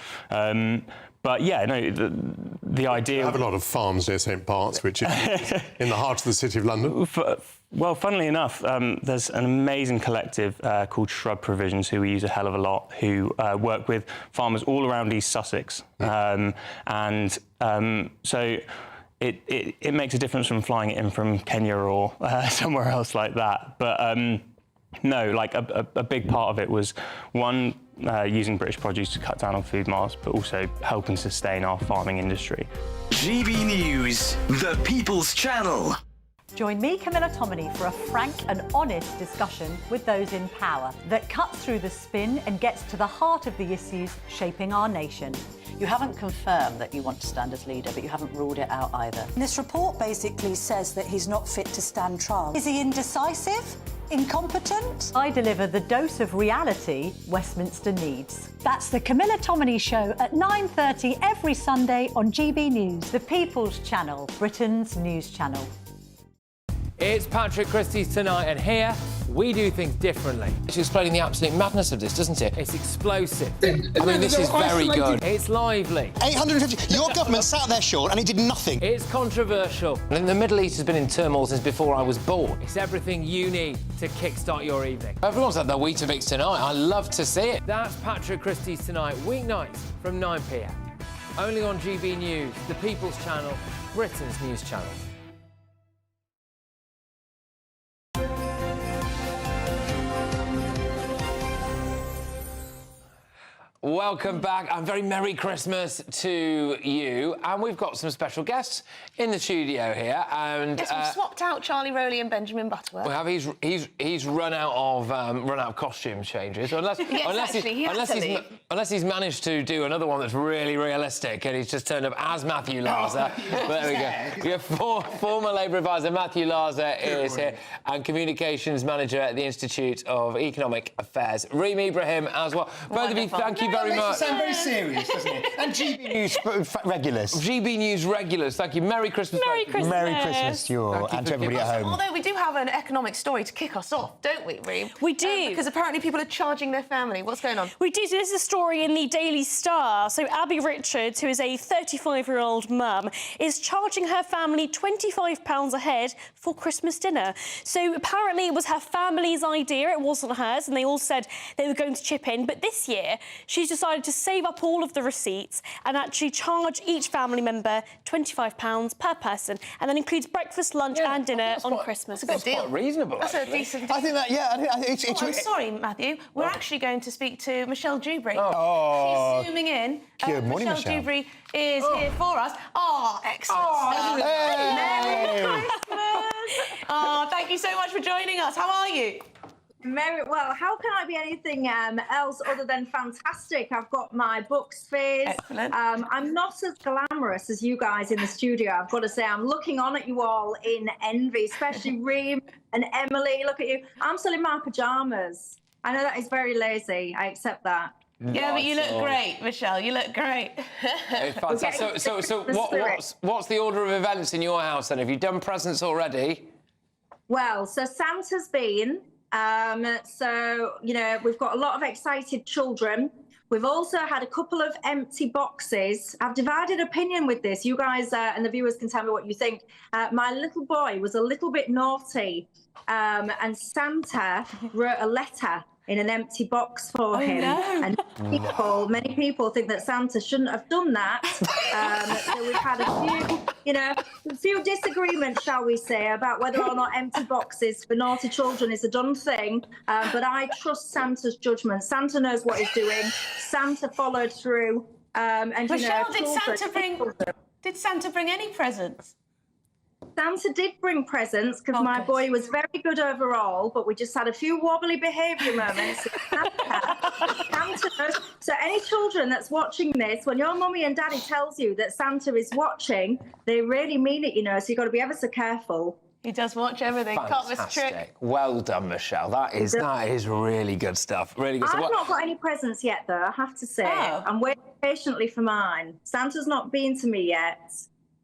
But yeah, no, the idea... You have a lot of farms near St. Bart's, which is in the heart of the City of London. Well, funnily enough, there's an amazing collective called Shrub Provisions, who we use a hell of a lot, who work with farmers all around East Sussex. So it makes a difference from flying it in from Kenya or somewhere else like that. But no, like a big part of it was, one, using British produce to cut down on food miles, but also helping sustain our farming industry. GB News, the People's Channel. Join me, Camilla Tominey, for a frank and honest discussion with those in power that cuts through the spin and gets to the heart of the issues shaping our nation. You haven't confirmed that you want to stand as leader, but you haven't ruled it out either. This report basically says that he's not fit to stand trial. Is he indecisive? Incompetent? I deliver the dose of reality Westminster needs. That's the Camilla Tominey Show at 9:30 every Sunday on GB News, the People's Channel, Britain's news channel. It's Patrick Christie's Tonight, and here we do things differently. It's explaining the absolute madness of this, doesn't it? It's explosive. I mean, this is very good. It's lively. 850. Your government sat there, Sean, and he did nothing. It's controversial. And the Middle East has been in turmoil since before I was born. It's everything you need to kickstart your evening. Everyone's had their Weetabix tonight. I love to see it. That's Patrick Christie's Tonight, weeknights from 9 p.m. Only on GB News, the People's Channel, Britain's news channel. Welcome back and very Merry Christmas to you. And we've got some special guests in the studio here. And yes, we've swapped out Charlie Rowley and Benjamin Butterworth. We have. He's run out of costume changes. Unless he's managed to do another one that's really realistic, and he's just turned up as Matthew Larser. But there we go. We have former Labour advisor Matthew Larser is here, and communications manager at the Institute of Economic Affairs, Reem Ibrahim, as well. Both of you, thank you very much. It sounds very serious, doesn't it? And GB News regulars. GB News regulars, thank you. Merry Christmas. Merry Christmas. Merry Christmas to you all, and to everybody at home. Although we do have an economic story to kick us off, don't we, Reem? We do. Because apparently people are charging their family. What's going on? We do. So this is a story in the Daily Star. So Abby Richards, who is a 35-year-old mum, is charging her family £25 a head for Christmas dinner. So apparently it was her family's idea, it wasn't hers, and they all said they were going to chip in. But this year, she's decided to save up all of the receipts and actually charge each family member £25 per person, and that includes breakfast, lunch and dinner on Christmas. That's a good deal. Quite reasonable. That's a decent. I think that, yeah, it's I'm sorry, Matthew. We're actually going to speak to Michelle Dewberry. Oh. She's zooming in. Good morning, Michelle Michelle. Dewberry is here for us. Oh, excellent stuff. Hey. Merry Christmas. Oh, thank you so much for joining us. How are you? Well, how can I be anything else other than fantastic? I've got my books fizz. Excellent. I'm not as glamorous as you guys in the studio, I've got to say. I'm looking on at you all in envy, especially Reem and Emily. Look at you. I'm still in my pyjamas. I know that is very lazy. I accept that. Yeah, but you look great, Michelle. You look great. Fantastic. So what's the order of events in your house then? Have you done presents already? Well, so Santa's been. So, you know, we've got a lot of excited children. We've also had a couple of empty boxes. I've divided opinion with this. You guys and the viewers can tell me what you think. My little boy was a little bit naughty, and Santa wrote a letter in an empty box for him. No. And many people think that Santa shouldn't have done that. So we've had a few disagreements, shall we say, about whether or not empty boxes for naughty children is a done thing. But I trust Santa's judgment. Santa knows what he's doing. Santa followed through. And Michelle, did Santa bring any presents? Santa did bring presents because my boy was very good overall, but we just had a few wobbly behaviour moments. Santa knows. So any children that's watching this, when your mummy and daddy tells you that Santa is watching, they really mean it, you know, so you've got to be ever so careful. He does watch everything. Can't miss a trick. Well done, Michelle. That is really good stuff. Really good stuff. I've not got any presents yet, though, I have to say. I'm waiting patiently for mine. Santa's not been to me yet.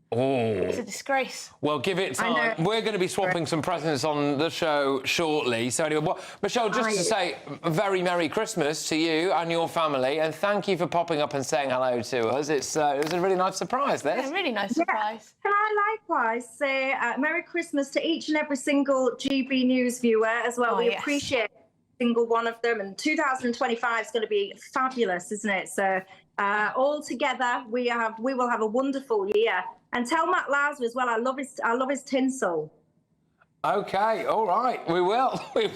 Oh. It's a disgrace. Well, give it time. We're going to be swapping some presents on the show shortly. So anyway, Michelle, just to say a very Merry Christmas to you and your family, and thank you for popping up and saying hello to us. It was a really nice surprise, this. Yeah, really nice surprise. Can I likewise say Merry Christmas to each and every single GB News viewer as well? We appreciate every single one of them, and 2025 is going to be fabulous, isn't it? So all together, we will have a wonderful year. And tell Matt Lauser as well, I love his tinsel. OK, all right, we will. We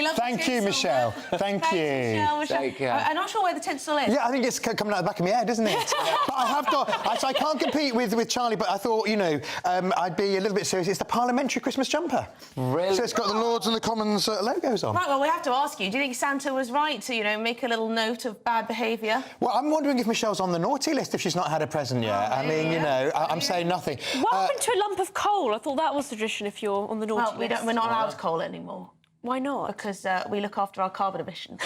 love Thank you, Michelle. Thank you. Michelle. Take care. I'm not sure where the tinsel is. Yeah, I think it's coming out the back of my head, isn't it? But I have got... So I can't compete with Charlie, but I thought, you know, I'd be a little bit serious. It's the parliamentary Christmas jumper. Really? So it's got the Lords and the Commons logos on. Right, well, we have to ask you, do you think Santa was right to, you know, make a little note of bad behaviour? Well, I'm wondering if Michelle's on the naughty list if she's not had a present yet. I mean, you know, I'm saying nothing. What happened to a lump of coal? I thought that was the tradition if you're on the naughty list. We're not allowed coal anymore. Why not? Because we look after our carbon emissions.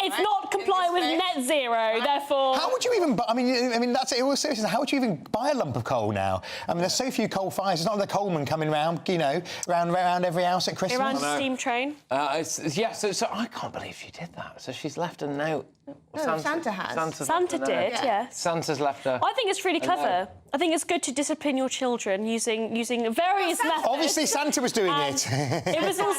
It's not compliant with net zero, therefore... How would you even... I mean, that's it. All seriously, how would you even buy a lump of coal now? I mean, there's so few coal fires. It's not the coalman coming round, you know, round every house at Christmas. Around a steam train. So I can't believe she did that. So she's left a note. No, Santa has. Santa did, yes. Santa's left a... I think it's really clever. I think it's good to discipline your children using various methods. Obviously, Santa was doing it. It was all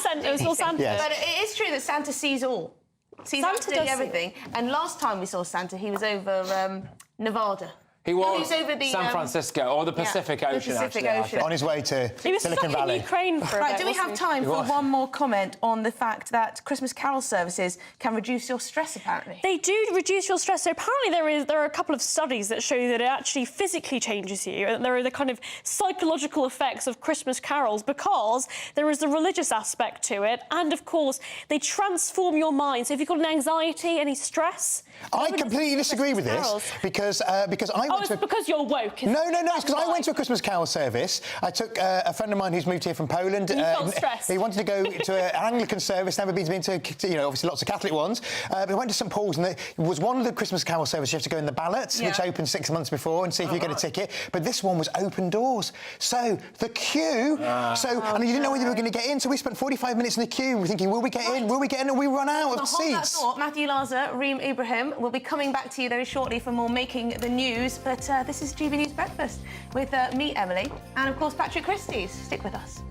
Santa. Yes. But it is true that Santa sees all. Sees absolutely everything. And last time we saw Santa, he was over Nevada. He was over the, San Francisco, or the Pacific Ocean, actually. On his way to Silicon Valley. Ukraine for a bit, do we have time for one more comment on the fact that Christmas carol services can reduce your stress, apparently? They do reduce your stress. So apparently there are a couple of studies that show that it actually physically changes you. There are the kind of psychological effects of Christmas carols because there is the religious aspect to it. And, of course, they transform your mind. So if you've got an anxiety, any stress... I completely disagree with this because I went to... because you're woke. No, it's because I went to a Christmas carol service. I took a friend of mine who's moved here from Poland. You felt stressed. He wanted to go to an Anglican service, never been to, you know, obviously lots of Catholic ones. But I went to St Paul's and it was one of the Christmas carol services you have to go in the ballot, which opened 6 months before, and see if you get a ticket. But this one was open doors. So the queue... and you didn't know whether you were going to get in, so we spent 45 minutes in the queue. We're thinking, will we get in? Will we get in? And we run out of seats. Hold that thought. Matthew Lauser, Reem Ibrahim will be coming back to you very shortly for more Making the News. But this is GB News Breakfast with me, Emily, and, of course, Patrick Christys. Stick with us.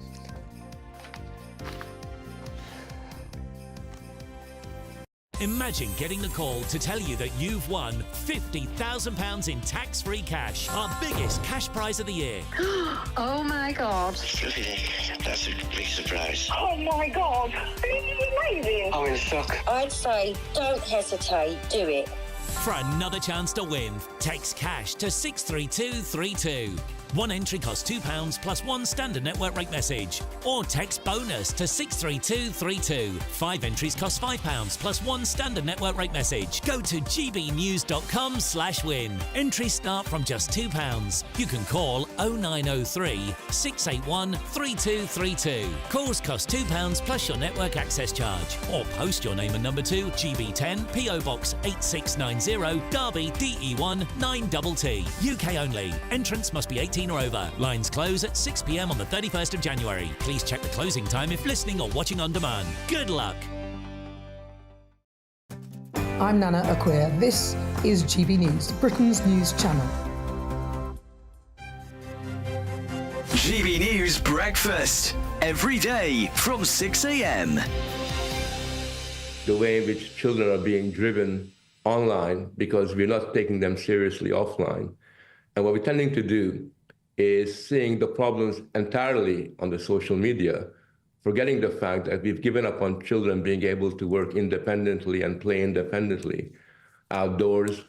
Imagine getting the call to tell you that you've won £50,000 in tax-free cash, our biggest cash prize of the year. Oh, my God. That's a big surprise. Oh, my God. This is amazing. I'm in shock. I'd say don't hesitate. Do it. For another chance to win, text cash to 63232. One entry costs £2 plus one standard network rate message. Or text bonus to 63232. 5 entries cost £5 plus one standard network rate message. Go to gbnews.com/win. Entries start from just £2. You can call 0903 681 3232. Calls cost £2 plus your network access charge. Or post your name and number to GB10 PO Box 8690 Derby DE1 9TT. UK only. Entrance must be 18 or over. Lines close at 6 p.m. on the 31st of January. Please check the closing time if listening or watching on demand. Good luck. I'm Nana Acquia. This is GB News, Britain's news channel. GB News Breakfast. Every day from 6 a.m. The way in which children are being driven online because we're not taking them seriously offline. And what we're tending to do is seeing the problems entirely on the social media, forgetting the fact that we've given up on children being able to work independently and play independently outdoors.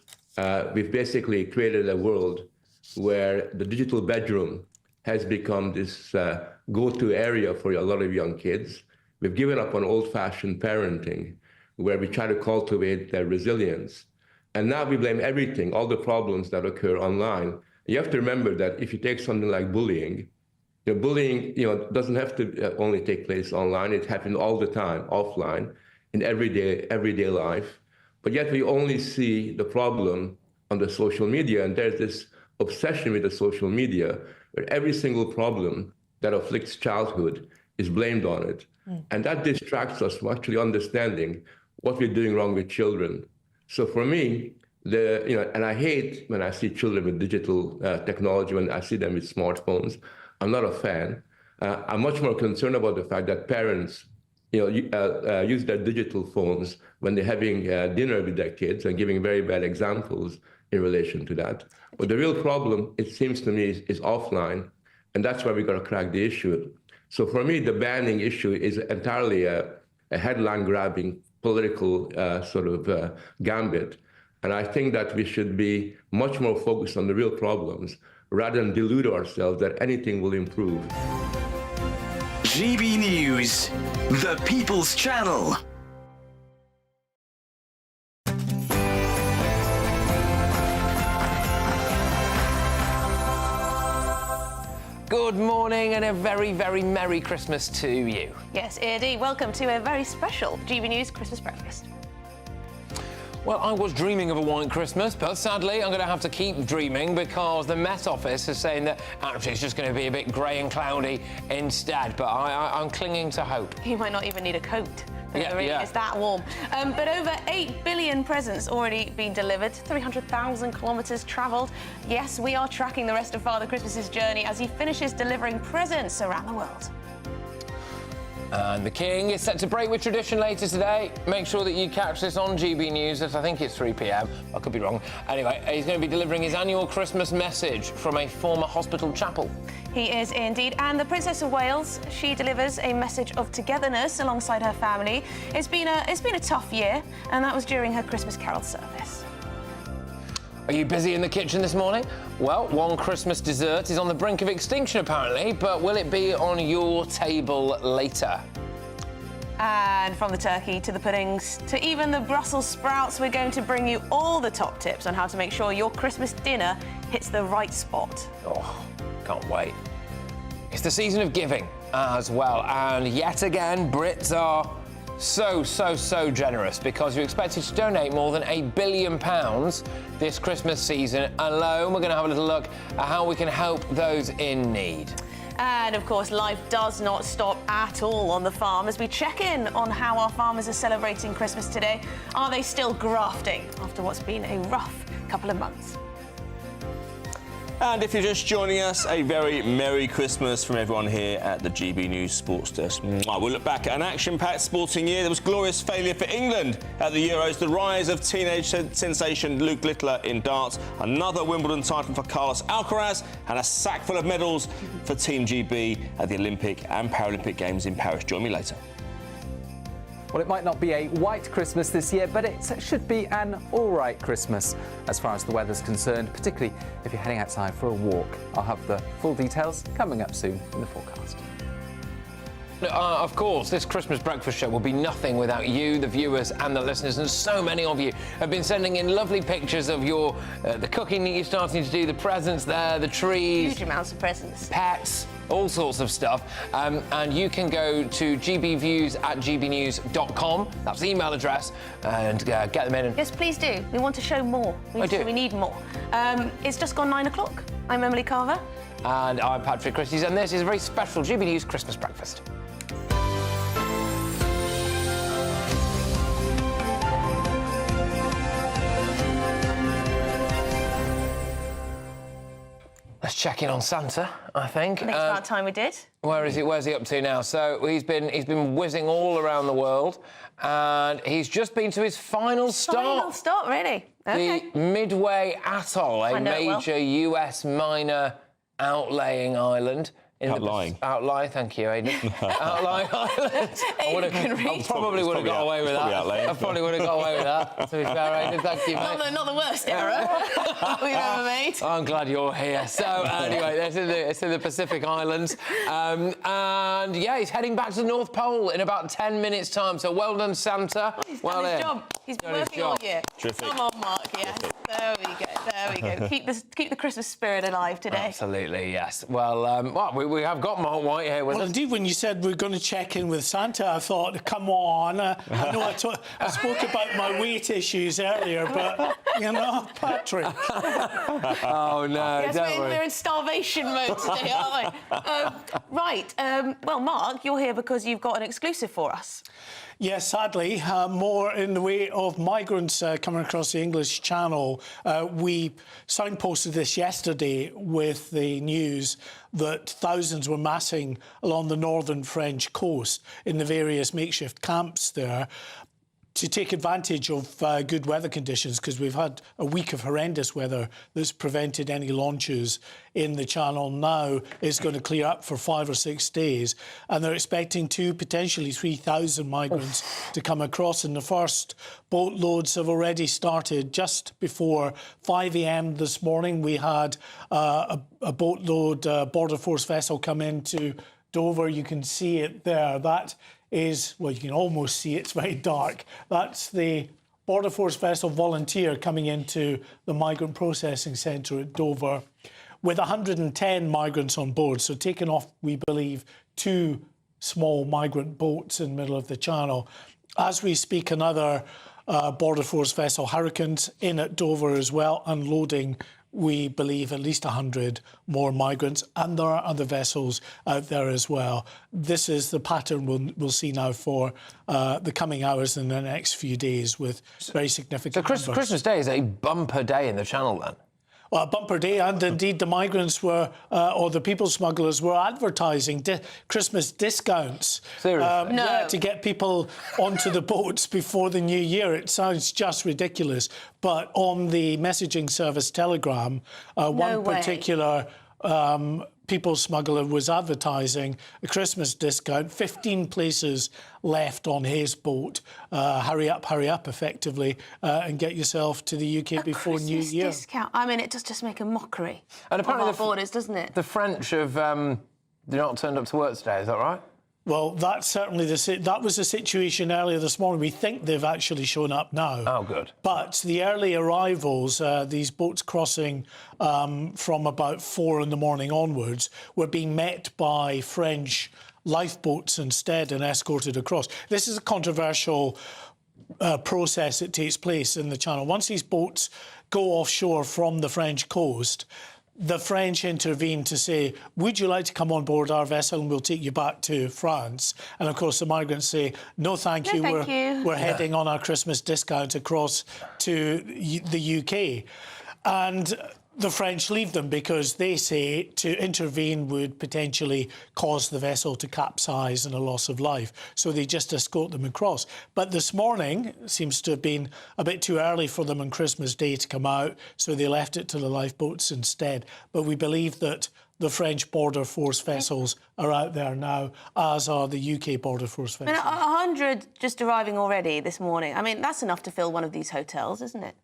We've basically created a world where the digital bedroom has become this go-to area for a lot of young kids. We've given up on old-fashioned parenting, where we try to cultivate their resilience. And now we blame everything, all the problems that occur online. You have to remember that if you take something like bullying, bullying doesn't have to only take place online. It happens all the time, offline, in everyday life. But yet we only see the problem on the social media. And there's this obsession with the social media where every single problem that afflicts childhood is blamed on it. And that distracts us from actually understanding what we're doing wrong with children. So for me, and I hate when I see children with digital technology, when I see them with smartphones. I'm not a fan. I'm much more concerned about the fact that parents, use their digital phones when they're having dinner with their kids and giving very bad examples in relation to that. But the real problem, it seems to me, is offline, and that's why we got to crack the issue. So for me, the banning issue is entirely a headline-grabbing political gambit. And I think that we should be much more focused on the real problems rather than delude ourselves that anything will improve. GB News, the People's Channel. Good morning and a very, very Merry Christmas to you. Yes, Eddie, welcome to a very special GB News Christmas breakfast. Well, I was dreaming of a white Christmas, but sadly I'm going to have to keep dreaming because the Met Office is saying that actually it's just going to be a bit grey and cloudy instead, but I'm clinging to hope. You might not even need a coat. Yeah. It's that warm. But over 8 billion presents already been delivered, 300,000 kilometres travelled. Yes, we are tracking the rest of Father Christmas's journey as he finishes delivering presents around the world. And the King is set to break with tradition later today. Make sure that you catch this on GB News at I think it's 3 p.m. I could be wrong. Anyway, he's going to be delivering his annual Christmas message from a former hospital chapel. He is indeed. And the Princess of Wales, she delivers a message of togetherness alongside her family. It's been a tough year, and that was during her Christmas Carol service. Are you busy in the kitchen this morning? Well, one Christmas dessert is on the brink of extinction, apparently, but will it be on your table later? And from the turkey to the puddings to even the Brussels sprouts, we're going to bring you all the top tips on how to make sure your Christmas dinner hits the right spot. Oh, can't wait. It's the season of giving as well, and yet again, Brits are so generous because you're expected to donate more than £1 billion this Christmas season alone. We're going to have a little look at how we can help those in need. And of course, life does not stop at all on the farm as we check in on how our farmers are celebrating Christmas today. Are they still grafting after what's been a rough couple of months? And if you're just joining us, a very Merry Christmas from everyone here at the GB News Sports Desk. We'll look back at an action-packed sporting year. There was glorious failure for England at the Euros, the rise of teenage sensation Luke Littler in darts, another Wimbledon title for Carlos Alcaraz, and a sack full of medals for Team GB at the Olympic and Paralympic Games in Paris. Join me later. Well, it might not be a white Christmas this year, but it should be an all right Christmas as far as the weather's concerned, particularly if you're heading outside for a walk. I'll have the full details coming up soon in the forecast. Of course, this Christmas breakfast show will be nothing without you, the viewers and the listeners, and so many of you have been sending in lovely pictures of your the cooking that you're starting to do, the presents there, the trees. Huge amounts of presents. Pets, all sorts of stuff. And you can go to gbviews@gbnews.com. That's the email address, and get them in. Yes, please do. We want to show more. We need more. It's just gone 9 o'clock. I'm Emily Carver. And I'm Patrick Christys, and this is a very special GB News Christmas breakfast. Let's check in on Santa, I think. I think it's about time we did. Where is he? Where's he up to now? So he's been whizzing all around the world, and he's just been to his final stop. Final stop, really? Okay. The Midway Atoll, a major US minor outlying island. Outlying. Outlying, thank you, Aidan. Outlying island. I probably would have got away with that. I probably would have got away with that, to be fair, Aidan. Thank you, mate. Not the worst error we've ever made. I'm glad you're here. So, anyway, it's in the Pacific Islands. And, yeah, he's heading back to the North Pole in about 10 minutes' time. So, well done, Santa. He's done his job. He's been working all year. Terrific. Come on, Mark, yes. There we go. Keep the Christmas spirit alive today. Absolutely, yes. Well, we have got Mark White here with us. Well, indeed, when you said we're going to check in with Santa, I thought, come on. I know I spoke about my weight issues earlier, but, you know, Patrick. Oh, no, yes, we're in starvation mode today, aren't we? Right. Well, Mark, you're here because you've got an exclusive for us. Yes, sadly, more in the way of migrants coming across the English Channel. We signposted this yesterday with the news that thousands were massing along the northern French coast in the various makeshift camps there to take advantage of good weather conditions, because we've had a week of horrendous weather that's prevented any launches in the Channel. Now it's going to clear up for 5 or 6 days, and they're expecting potentially 3,000 migrants to come across, and the first boatloads have already started. Just before 5 a.m. this morning, we had a boatload Border Force vessel come into Dover. You can see it there. That is, well, you can almost see it. It's very dark. That's the Border Force vessel Volunteer coming into the migrant processing centre at Dover with 110 migrants on board. So taking off, we believe, 2 small migrant boats in the middle of the Channel. As we speak, another Border Force vessel, Hurricanes, in at Dover as well, unloading, we believe, at least 100 more migrants, and there are other vessels out there as well. This is the pattern we'll see now for the coming hours in the next few days, with very significant numbers. So Christmas Day is a bumper day in the Channel, then? Well, a bumper day, and indeed the migrants were, or the people smugglers were advertising Christmas discounts. Seriously? Yeah, to get people onto the boats before the new year. It sounds just ridiculous. But on the messaging service Telegram, one particular people smuggler was advertising a Christmas discount, 15 places left on his boat. Hurry up, effectively, and get yourself to the UK before New Year. Discount. I mean, it does just make a mockery and apparently of our borders, doesn't it? The French have not turned up to work today, is that right? Well, that's certainly that was the situation earlier this morning. We think they've actually shown up now. Oh, good. But the early arrivals, these boats crossing from about 4 in the morning onwards, were being met by French lifeboats instead and escorted across. This is a controversial process that takes place in the Channel. Once these boats go offshore from the French coast, the French intervene to say, would you like to come on board our vessel and we'll take you back to France? And of course the migrants say, no thank you, we're heading on our Christmas discount across to the UK. And the French leave them because they say to intervene would potentially cause the vessel to capsize and a loss of life. So they just escort them across. But this morning seems to have been a bit too early for them on Christmas Day to come out, so they left it to the lifeboats instead. But we believe that the French Border Force vessels are out there now, as are the UK Border Force vessels. I mean, 100 just arriving already this morning. I mean, that's enough to fill one of these hotels, isn't it?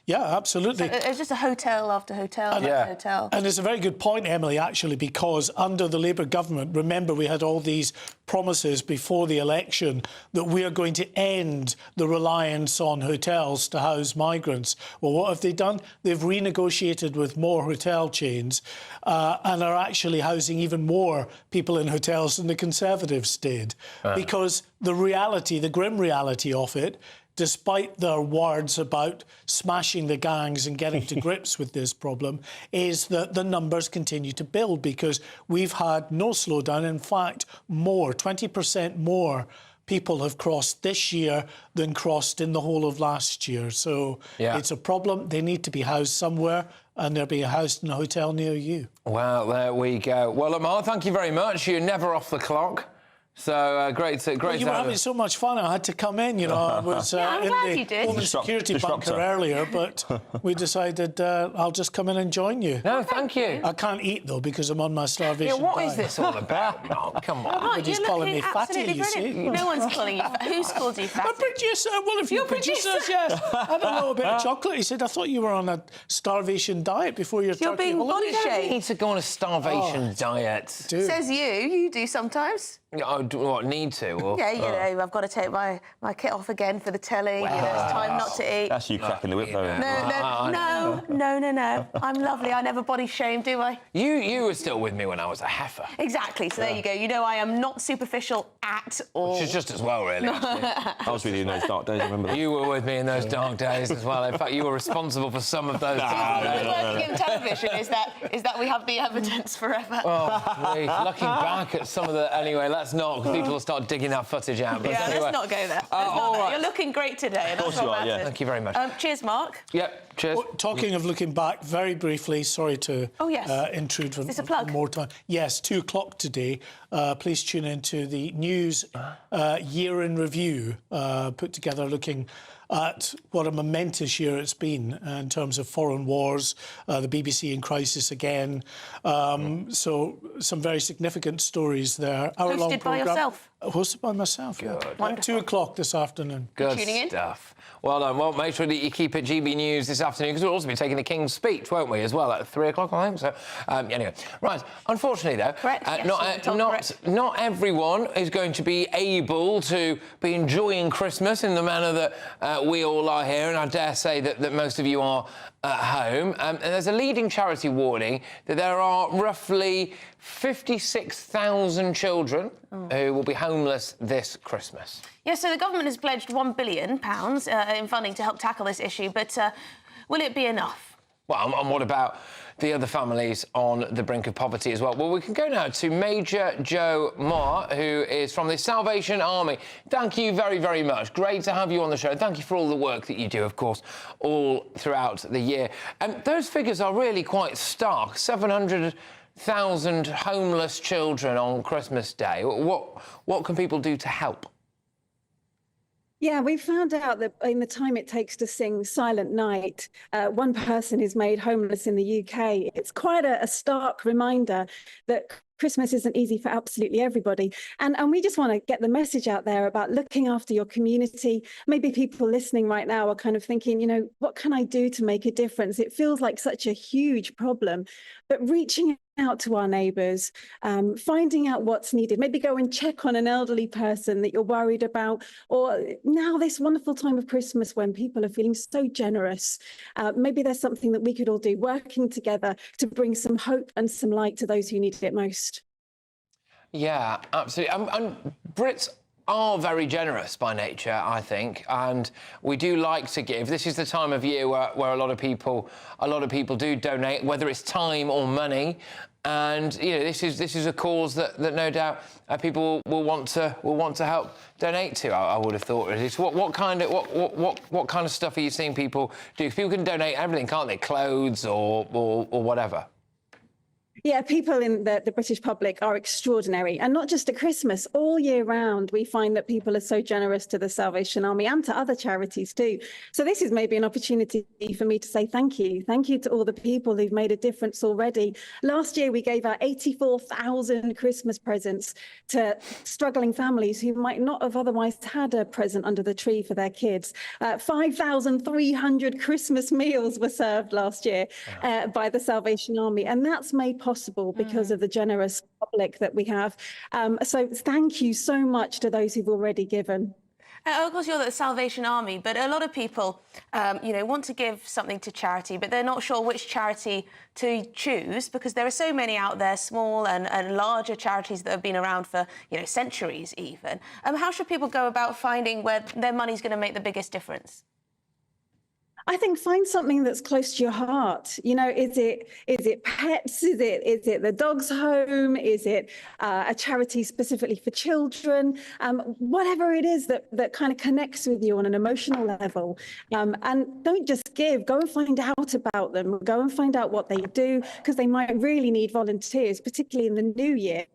Yeah, absolutely. So it's just a hotel after hotel after hotel. And it's a very good point, Emily, actually, because under the Labour government, remember, we had all these promises before the election that we are going to end the reliance on hotels to house migrants. Well, what have they done? They've renegotiated with more hotel chains and are actually housing even more people in hotels than the Conservatives did. Because the reality, the grim reality of it, despite their words about smashing the gangs and getting to grips with this problem, is that the numbers continue to build because we've had no slowdown. In fact, 20% more people have crossed this year than crossed in the whole of last year. So it's a problem. They need to be housed somewhere, and they're being housed in a hotel near you. Well, there we go. Well, Lamar, thank you very much. You're never off the clock. So great to you were having so much fun. I had to come in. You know, I was in the Homeland Security bunker earlier, but we decided I'll just come in and join you. No, thank you. I can't eat though because I'm on my starvation What diet. is this all about? Oh, come on. Everybody's calling me fatty. You see? No one's calling you fat. Who's called you fatty? A producer. Well, if you're producers, yes. I had a little bit of chocolate. He said, I thought you were on a starvation diet before your You're being body shamed. You need to go on a starvation diet. Says you do sometimes. Oh, do what, need to? Or? Yeah, you know, I've got to take my kit off again for the telly. Wow. You know, it's time not to eat. That's you cracking the whip, though. No. I'm lovely. I never body shame, do I? You were still with me when I was a heifer. Exactly. So there you go. You know, I am not superficial at all. Which is just as well, really. I was with you in those dark days, I remember that. You were with me in those dark days as well. In fact, you were responsible for some of those. Working in television is that we have the evidence forever. Oh, please. Looking back at some of the... Anyway, let's not, because people will start digging that footage out. But anyway. Let's not go there. All right. You're looking great today. And that's what matters. Thank you very much. Cheers, Mark. Yep, cheers. Well, talking of looking back, very briefly, sorry to intrude for more time. Yes, 2 o'clock today. Please tune in to the news year in review put together looking at what a momentous year it's been in terms of foreign wars, the BBC in crisis again. So some very significant stories there. Hosted by yourself? Hosted by myself. Good. At 2 o'clock this afternoon. Good tuning stuff. Well done. Well, make sure that you keep it GB News this afternoon, because we'll also be taking the King's Speech, won't we, as well, at 3 o'clock, I think. So, anyway. Right. Unfortunately, though, not everyone is going to be able to be enjoying Christmas in the manner that we all are here, and I dare say that most of you are at home. And there's a leading charity warning that there are roughly 56,000 children who will be homeless this Christmas. Yeah, so the government has pledged £1 billion in funding to help tackle this issue, but will it be enough? Well, and what about the other families on the brink of poverty as well? Well, we can go now to Major Joe Moore, who is from the Salvation Army. Thank you very, very much. Great to have you on the show. Thank you for all the work that you do, of course, all throughout the year. And those figures are really quite stark. 700,000 homeless children on Christmas Day. What can people do to help? Yeah, we found out that in the time it takes to sing Silent Night, one person is made homeless in the UK. It's quite a stark reminder that Christmas isn't easy for absolutely everybody. And we just want to get the message out there about looking after your community. Maybe people listening right now are kind of thinking, you know, what can I do to make a difference? It feels like such a huge problem, but reaching out to our neighbours, finding out what's needed, maybe go and check on an elderly person that you're worried about, or now this wonderful time of Christmas when people are feeling so generous, maybe there's something that we could all do, working together to bring some hope and some light to those who need it most. Yeah, absolutely. And Brits are very generous by nature, I think, and we do like to give. This is the time of year where a lot of people do donate, whether it's time or money. And you know, this is a cause that no doubt people will want to help donate to. I would have thought. What kind of stuff are you seeing people do? 'Cause people can donate everything, can't they? Clothes or whatever. Yeah, people in the British public are extraordinary. And not just at Christmas, all year round, we find that people are so generous to the Salvation Army and to other charities too. So this is maybe an opportunity for me to say thank you. Thank you to all the people who've made a difference already. Last year, we gave out 84,000 Christmas presents to struggling families who might not have otherwise had a present under the tree for their kids. 5,300 Christmas meals were served last year by the Salvation Army. And that's made possible because of the generous public that we have. So thank you so much to those who've already given. Of course, you're the Salvation Army, but a lot of people, want to give something to charity, but they're not sure which charity to choose because there are so many out there, small and larger charities that have been around for, centuries even. How should people go about finding where their money's going to make the biggest difference? I think find something that's close to your heart. Is it pets? Is it the dog's home? Is it a charity specifically for children? Whatever it is that kind of connects with you on an emotional level. And don't just give. Go and find out about them. Go and find out what they do because they might really need volunteers, particularly in the new year.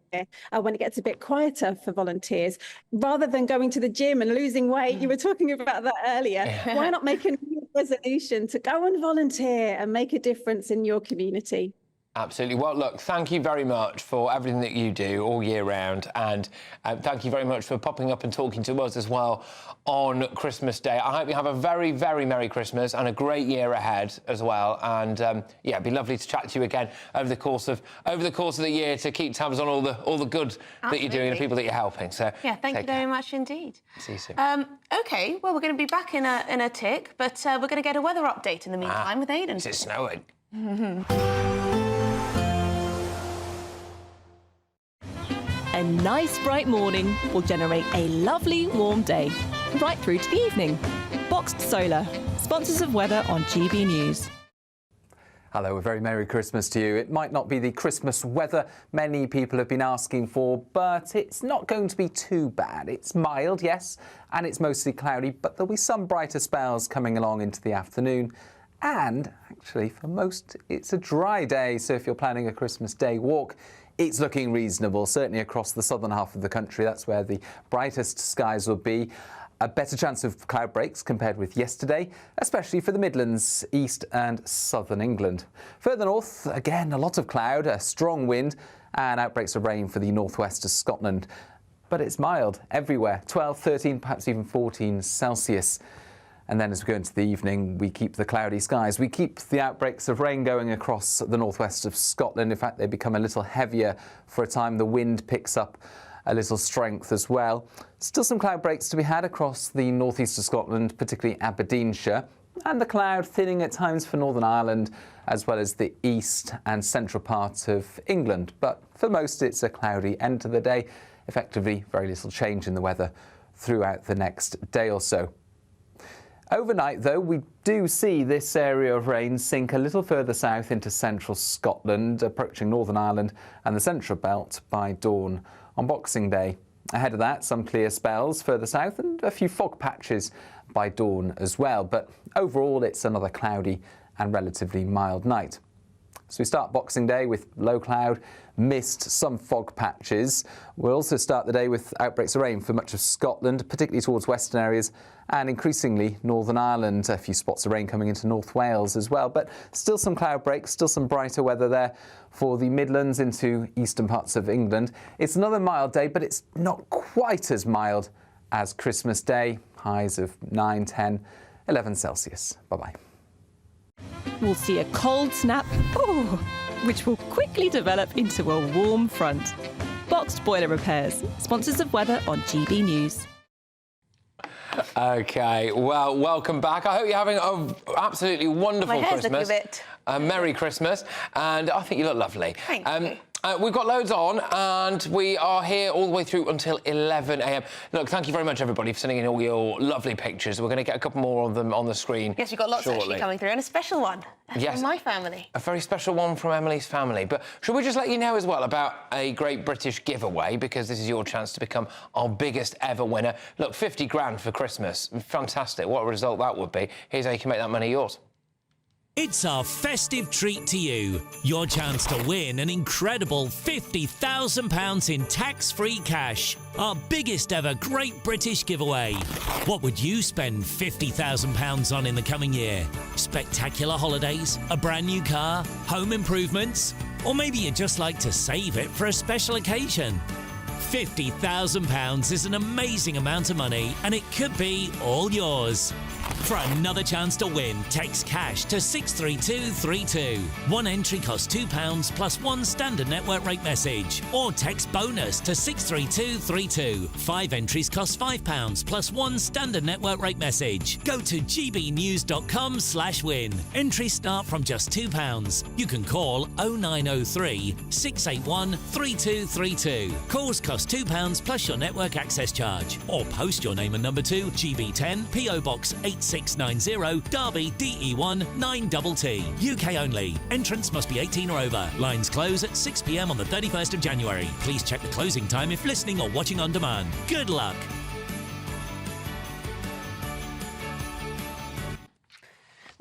When it gets a bit quieter for volunteers, rather than going to the gym and losing weight, you were talking about that earlier. Why not make a new resolution to go and volunteer and make a difference in your community? Absolutely. Well, look, thank you very much for everything that you do all year round, and thank you very much for popping up and talking to us as well on Christmas Day. I hope you have a very, very Merry Christmas and a great year ahead as well. And it'd be lovely to chat to you again over the course of the year to keep tabs on all the good that you're doing and the people that you're helping. So yeah, thank you very much indeed. See you soon. OK, well, we're going to be back in a tick, but we're going to get a weather update in the meantime with Aidan. It's snowing. A nice bright morning will generate a lovely warm day, right through to the evening. Boxed Solar, sponsors of weather on GB News. Hello, a very Merry Christmas to you. It might not be the Christmas weather many people have been asking for, but it's not going to be too bad. It's mild, yes, and it's mostly cloudy, but there'll be some brighter spells coming along into the afternoon. And actually, for most, it's a dry day, so if you're planning a Christmas Day walk, it's looking reasonable, certainly across the southern half of the country. That's where the brightest skies will be. A better chance of cloud breaks compared with yesterday, especially for the Midlands, East and Southern England. Further north, again, a lot of cloud, a strong wind and outbreaks of rain for the northwest of Scotland. But it's mild everywhere, 12, 13, perhaps even 14 Celsius. And then as we go into the evening, we keep the cloudy skies. We keep the outbreaks of rain going across the northwest of Scotland. In fact, they become a little heavier for a time. The wind picks up a little strength as well. Still some cloud breaks to be had across the northeast of Scotland, particularly Aberdeenshire. And the cloud thinning at times for Northern Ireland, as well as the east and central parts of England. But for most, it's a cloudy end to the day. Effectively, very little change in the weather throughout the next day or so. Overnight, though, we do see this area of rain sink a little further south into central Scotland, approaching Northern Ireland and the central belt by dawn on Boxing Day. Ahead of that, some clear spells further south and a few fog patches by dawn as well. But overall, it's another cloudy and relatively mild night. So we start Boxing Day with low cloud, mist, some fog patches. We'll also start the day with outbreaks of rain for much of Scotland, particularly towards western areas, and increasingly Northern Ireland. A few spots of rain coming into North Wales as well, but still some cloud breaks, still some brighter weather there for the Midlands into eastern parts of England. It's another mild day, but it's not quite as mild as Christmas Day. Highs of 9, 10, 11 Celsius. Bye-bye. We'll see a cold snap, which will quickly develop into a warm front. Boxed Boiler Repairs, sponsors of weather on GB News. OK, well, welcome back. I hope you're having an absolutely wonderful My hair's Christmas. looking a bit... Merry Christmas, and I think you look lovely. Thank you. We've got loads on, and we are here all the way through until 11 a.m. Look, thank you very much, everybody, for sending in all your lovely pictures. We're going to get a couple more of them on the screen. Yes, we've got lots shortly. actually coming through, and a special one from my family. A very special one from Emily's family. But should we just let you know as well about a Great British giveaway, because this is your chance to become our biggest ever winner. Look, 50 grand for Christmas. Fantastic. What a result that would be. Here's how you can make that money yours. It's our festive treat to you. Your chance to win an incredible £50,000 in tax-free cash. Our biggest ever Great British giveaway. What would you spend £50,000 on in the coming year? Spectacular holidays? A brand new car? Home improvements? Or maybe you'd just like to save it for a special occasion? £50,000 is an amazing amount of money, and it could be all yours. For another chance to win, text cash to 63232. One entry costs £2 plus one standard network rate message. Or text bonus to 63232. 5 entries cost £5 plus one standard network rate message. Go to gbnews.com/win. Entries start from just £2. You can call 0903 681 3232. Calls cost £2 plus your network access charge. Or post your name and number to GB10 PO Box 8690 Derby DE1 9TT. UK only. Entrance must be 18 or over. Lines close at 6 p.m. on the 31st of January. Please check the closing time if listening or watching on demand. Good luck.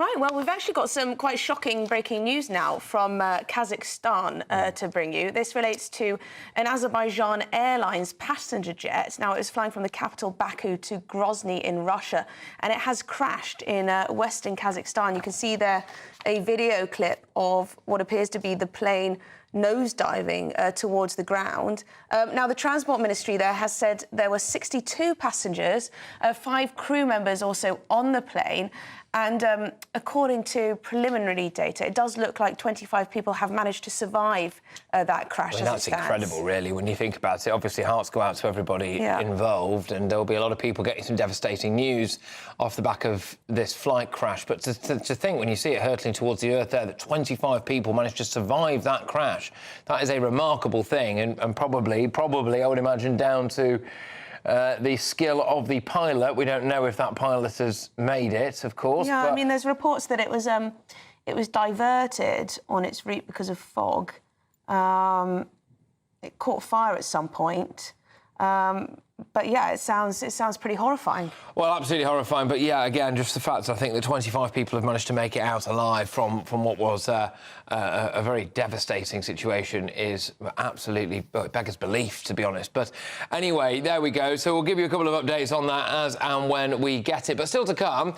Right, well, we've actually got some quite shocking breaking news now from Kazakhstan to bring you. This relates to an Azerbaijan Airlines passenger jet. Now, it was flying from the capital Baku to Grozny in Russia, and it has crashed in western Kazakhstan. You can see there a video clip of what appears to be the plane nosediving towards the ground. Now, the Transport Ministry there has said there were 62 passengers, 5 crew members also on the plane. And according to preliminary data, it does look like 25 people have managed to survive that crash. I mean, that's incredible, really, when you think about it. Obviously, hearts go out to everybody involved, and there'll be a lot of people getting some devastating news off the back of this flight crash. But to think, when you see it hurtling towards the earth there, that 25 people managed to survive that crash, that is a remarkable thing, and probably, I would imagine, down to the skill of the pilot. We don't know if that pilot has made it, of course. Yeah, I mean, there's reports that it was diverted on its route because of fog. It caught fire at some point. But yeah, it sounds pretty horrifying. Well, absolutely horrifying. But yeah, again, just the fact I think that 25 people have managed to make it out alive from what was a very devastating situation is absolutely beggars belief, to be honest. But anyway, there we go. So we'll give you a couple of updates on that as and when we get it. But still to come,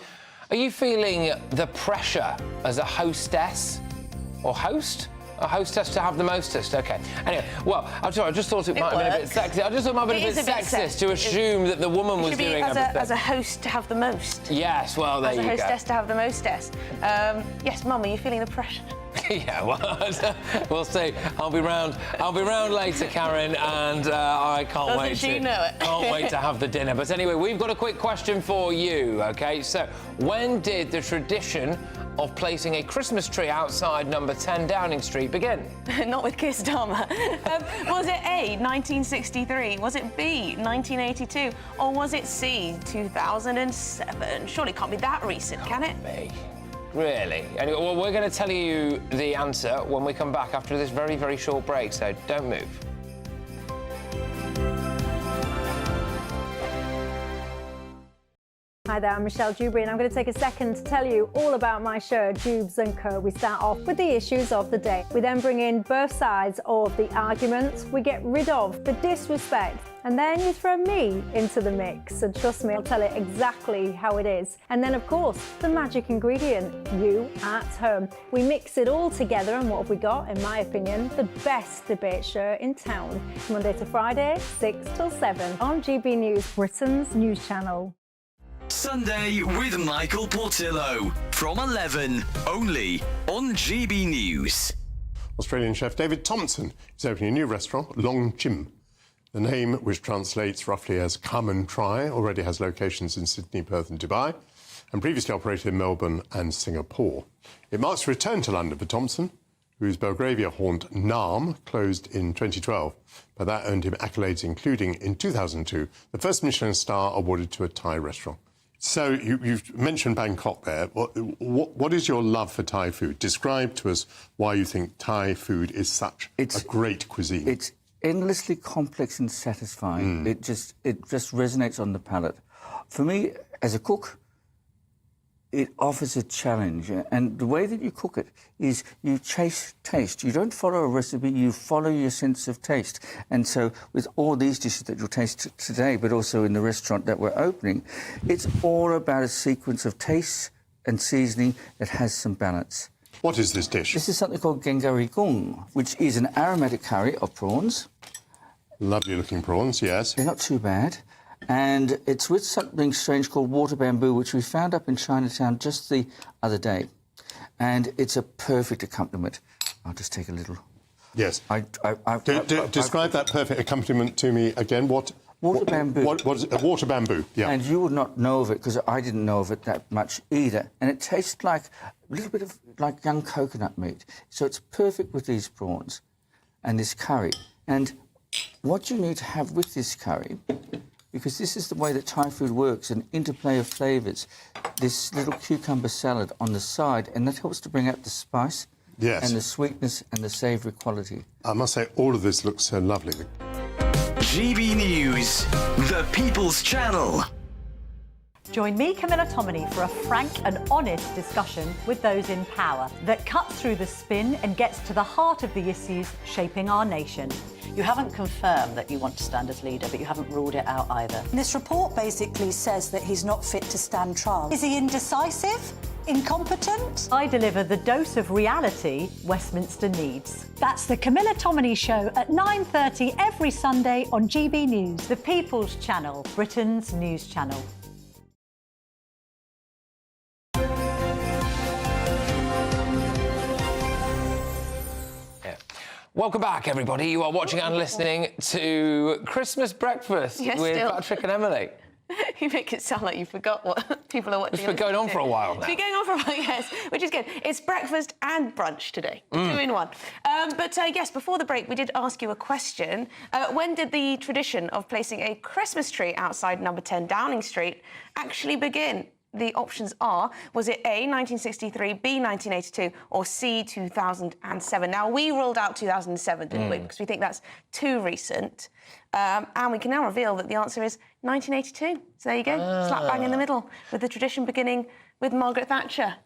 are you feeling the pressure as a hostess or host? A hostess to have the mostest. OK. Anyway, well, I just thought it might have been a bit sexy. I just thought it might have been a bit sexist to assume that the woman was doing everything. As a host to have the most. Yes, well, there you go. As a hostess to have the mostess. Yes, Mum, are you feeling the pressure? Yeah, well, we'll see. I'll be round later, Karen, and I can't wait to have the dinner. But anyway, we've got a quick question for you, OK? So, when did the tradition of placing a Christmas tree outside number 10 Downing Street begin? Not with Keir Starmer. Was it A, 1963? Was it B, 1982? Or was it C, 2007? Surely it can't be that recent, can it? Me. Really? Anyway, well, we're going to tell you the answer when we come back after this very, very short break, so don't move. Hi there, I'm Michelle Dewberry, and I'm going to take a second to tell you all about my show, Dubes & Co. We start off with the issues of the day. We then bring in both sides of the arguments. We get rid of the disrespect, and then you throw me into the mix. And trust me, I'll tell it exactly how it is. And then, of course, the magic ingredient, you at home. We mix it all together, and what have we got? In my opinion, the best debate show in town. Monday to Friday, 6 till 7 on GB News, Britain's news channel. Sunday with Michael Portillo from 11, only on GB News. Australian chef David Thompson is opening a new restaurant, Long Chim. The name, which translates roughly as come and try, already has locations in Sydney, Perth and Dubai, and previously operated in Melbourne and Singapore. It marks a return to London for Thompson, whose Belgravia haunt Naarm closed in 2012. But that earned him accolades, including, in 2002, the first Michelin star awarded to a Thai restaurant. So you've mentioned Bangkok there. What is your love for Thai food? Describe to us why you think Thai food is such a great cuisine. It's endlessly complex and satisfying. It just resonates on the palate. For me, as a cook, it offers a challenge. And the way that you cook it is you chase taste. You don't follow a recipe, you follow your sense of taste. And so with all these dishes that you'll taste today, but also in the restaurant that we're opening, it's all about a sequence of taste and seasoning that has some balance. What is this dish? This is something called Gengari Gung, which is an aromatic curry of prawns. Lovely looking prawns, yes. They're not too bad. And it's with something strange called water bamboo, which we found up in Chinatown just the other day. And it's a perfect accompaniment. I'll just take a little. Yes. Describe that perfect accompaniment to me again. Water bamboo. What is it? Water bamboo, yeah. And you would not know of it, because I didn't know of it that much either. And it tastes like a little bit of like young coconut meat. So it's perfect with these prawns and this curry. And what you need to have with this curry, because this is the way that Thai food works, an interplay of flavours. This little cucumber salad on the side, and that helps to bring out the spice and the sweetness and the savoury quality. I must say, all of this looks so lovely. GB News, the People's Channel. Join me, Camilla Tominey, for a frank and honest discussion with those in power that cuts through the spin and gets to the heart of the issues shaping our nation. You haven't confirmed that you want to stand as leader, but you haven't ruled it out either. This report basically says that he's not fit to stand trial. Is he indecisive? Incompetent? I deliver the dose of reality Westminster needs. That's the Camilla Tominey Show at 9:30 every Sunday on GB News, the People's Channel, Britain's news channel. Welcome back, everybody. You are watching and listening to Christmas Breakfast with Patrick and Emily. You make it sound like you forgot what people are watching. It's been going on for a while now. It's been going on for a while, yes, which is good. It's breakfast and brunch today, 2 in 1. But yes, before the break, we did ask you a question. When did the tradition of placing a Christmas tree outside number 10 Downing Street actually begin? The options are, was it A, 1963, B, 1982, or C, 2007? Now, we ruled out 2007, didn't we? Because we think that's too recent. And we can now reveal that the answer is 1982. So there you go, slap bang in the middle, with the tradition beginning with Margaret Thatcher.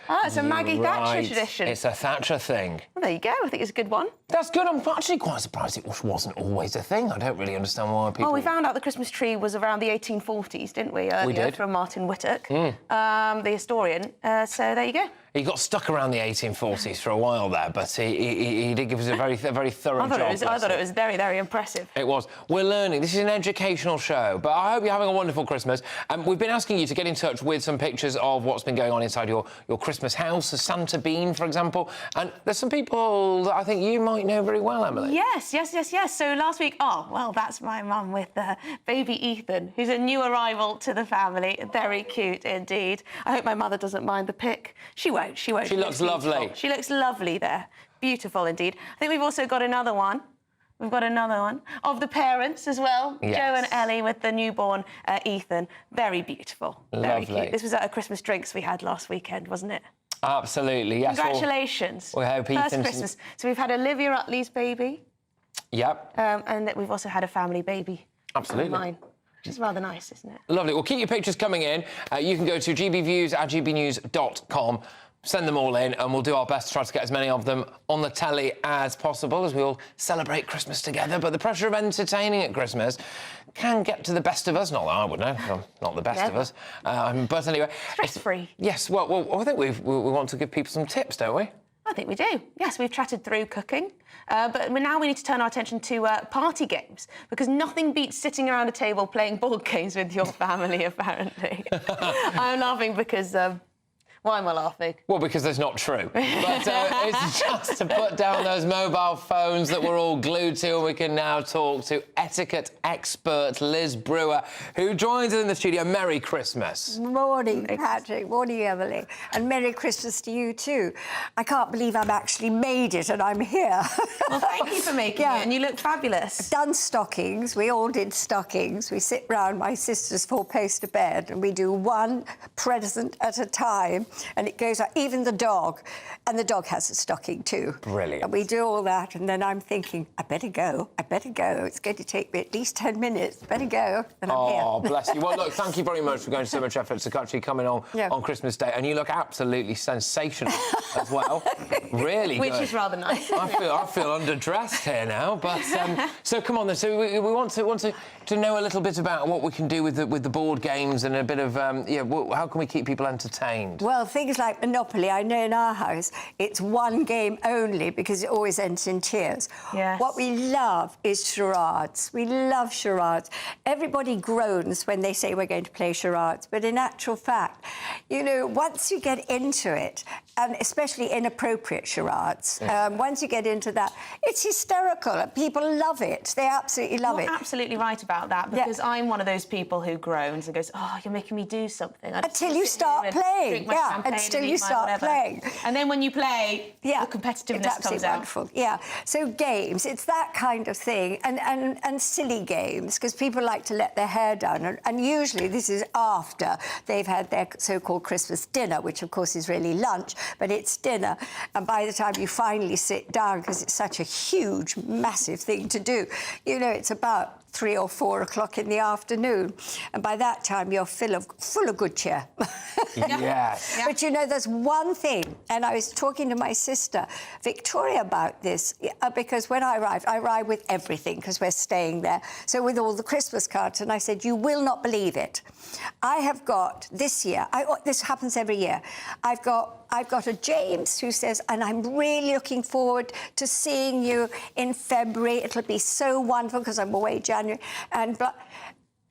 Ah, it's a Maggie Thatcher tradition. It's a Thatcher thing. Well, there you go. I think it's a good one. That's good. I'm actually quite surprised it wasn't always a thing. I don't really understand why people... Well, we found out the Christmas tree was around the 1840s, didn't we? Earlier, we did. From Martin Whittock, the historian. So there you go. He got stuck around the 1840s for a while there, but he did give us a very thorough job. I thought it was very, very impressive. It was. We're learning. This is an educational show, but I hope you're having a wonderful Christmas. We've been asking you to get in touch with some pictures of what's been going on inside your Christmas house, a Santa bean, for example. And there's some people that I think you might know very well, Emily. Yes. So last week, that's my mum with baby Ethan, who's a new arrival to the family. Very cute indeed. I hope my mother doesn't mind the pic. She won't. She looks lovely. She looks lovely there. Beautiful indeed. I think we've also got another one. We've got another one of the parents as well. Yes. Joe and Ellie with the newborn Ethan. Very beautiful. Very cute. This was at a Christmas drinks we had last weekend, wasn't it? Absolutely, yes. Congratulations. We hope First Christmas. So we've had Olivia Utley's baby. Yep. And we've also had a family baby. Absolutely. Mine. Which is rather nice, isn't it? Lovely. Well, keep your pictures coming in. You can go to gbviews@gbnews.com. Send them all in, and we'll do our best to try to get as many of them on the telly as possible as we all celebrate Christmas together. But the pressure of entertaining at Christmas can get to the best of us. Not that I would know. I'm not the best of us. But anyway... Stress-free. Yes, well, I think we want to give people some tips, don't we? I think we do. Yes, we've chatted through cooking, but now we need to turn our attention to party games, because nothing beats sitting around a table playing board games with your family, apparently. I'm laughing because... Why am I laughing? Well, because it's not true. But it's just to put down those mobile phones that we're all glued to, and we can now talk to etiquette expert Liz Brewer, who joins us in the studio. Merry Christmas. Morning, Patrick. Morning, Emily. And Merry Christmas to you, too. I can't believe I've actually made it and I'm here. Well, thank you for making it, and you look fabulous. Done stockings. We all did stockings. We sit round my sister's four-poster bed and we do one present at a time, and it goes out, even the dog. And the dog has a stocking, too. Brilliant. And we do all that, and then I'm thinking, I better go. It's going to take me at least 10 minutes. Better go. And I'm here. Oh, bless you. Well, look, thank you very much for going to so much effort to actually coming on Christmas Day. And you look absolutely sensational as well. Really Which good. is rather nice. I feel underdressed here now. But so come on then. So we want to know a little bit about what we can do with the board games and a bit of how can we keep people entertained? Well, things like Monopoly, I know in our house it's one game only because it always ends in tears. Yes. What we love is charades. We love charades. Everybody groans when they say we're going to play charades, but in actual fact, you know, once you get into it, and especially inappropriate charades, once you get into that, it's hysterical and people love it. They absolutely love it. You're absolutely right about that, because I'm one of those people who groans and goes, oh, you're making me do something. Until you start playing. Until you start playing. And then when you play, the it's competitiveness absolutely comes out. wonderful. Yeah. So games, it's that kind of thing, and silly games, because people like to let their hair down, and usually this is after they've had their so-called Christmas dinner, which of course is really lunch, but it's dinner. And by the time you finally sit down, because it's such a huge, massive thing to do, you know, it's about 3 or 4 o'clock in the afternoon, and by that time you're full of good cheer. Yes. But you know, there's one thing, and I was talking to my sister Victoria about this, because when I arrived with everything, because we're staying there, so with all the Christmas cards, and I said, you will not believe it. I have got this year, this happens every year, I've got a James who says, and I'm really looking forward to seeing you in February. It'll be so wonderful because I'm away January. And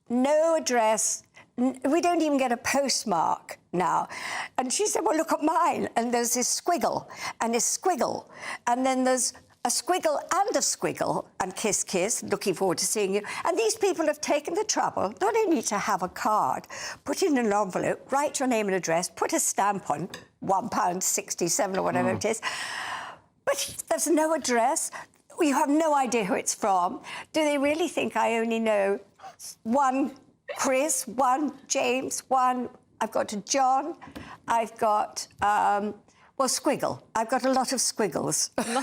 no address. We don't even get a postmark now. And she said, well, look at mine. And there's this squiggle and this squiggle. And then there's a squiggle and a squiggle, and kiss, kiss, looking forward to seeing you. And these people have taken the trouble not only to have a card, put in an envelope, write your name and address, put a stamp on, £1.67 or whatever it is, but there's no address. You have no idea who it's from. Do they really think I only know one Chris, one James, one... I've got a John, I've got... well, squiggle. I've got a lot of squiggles. Well,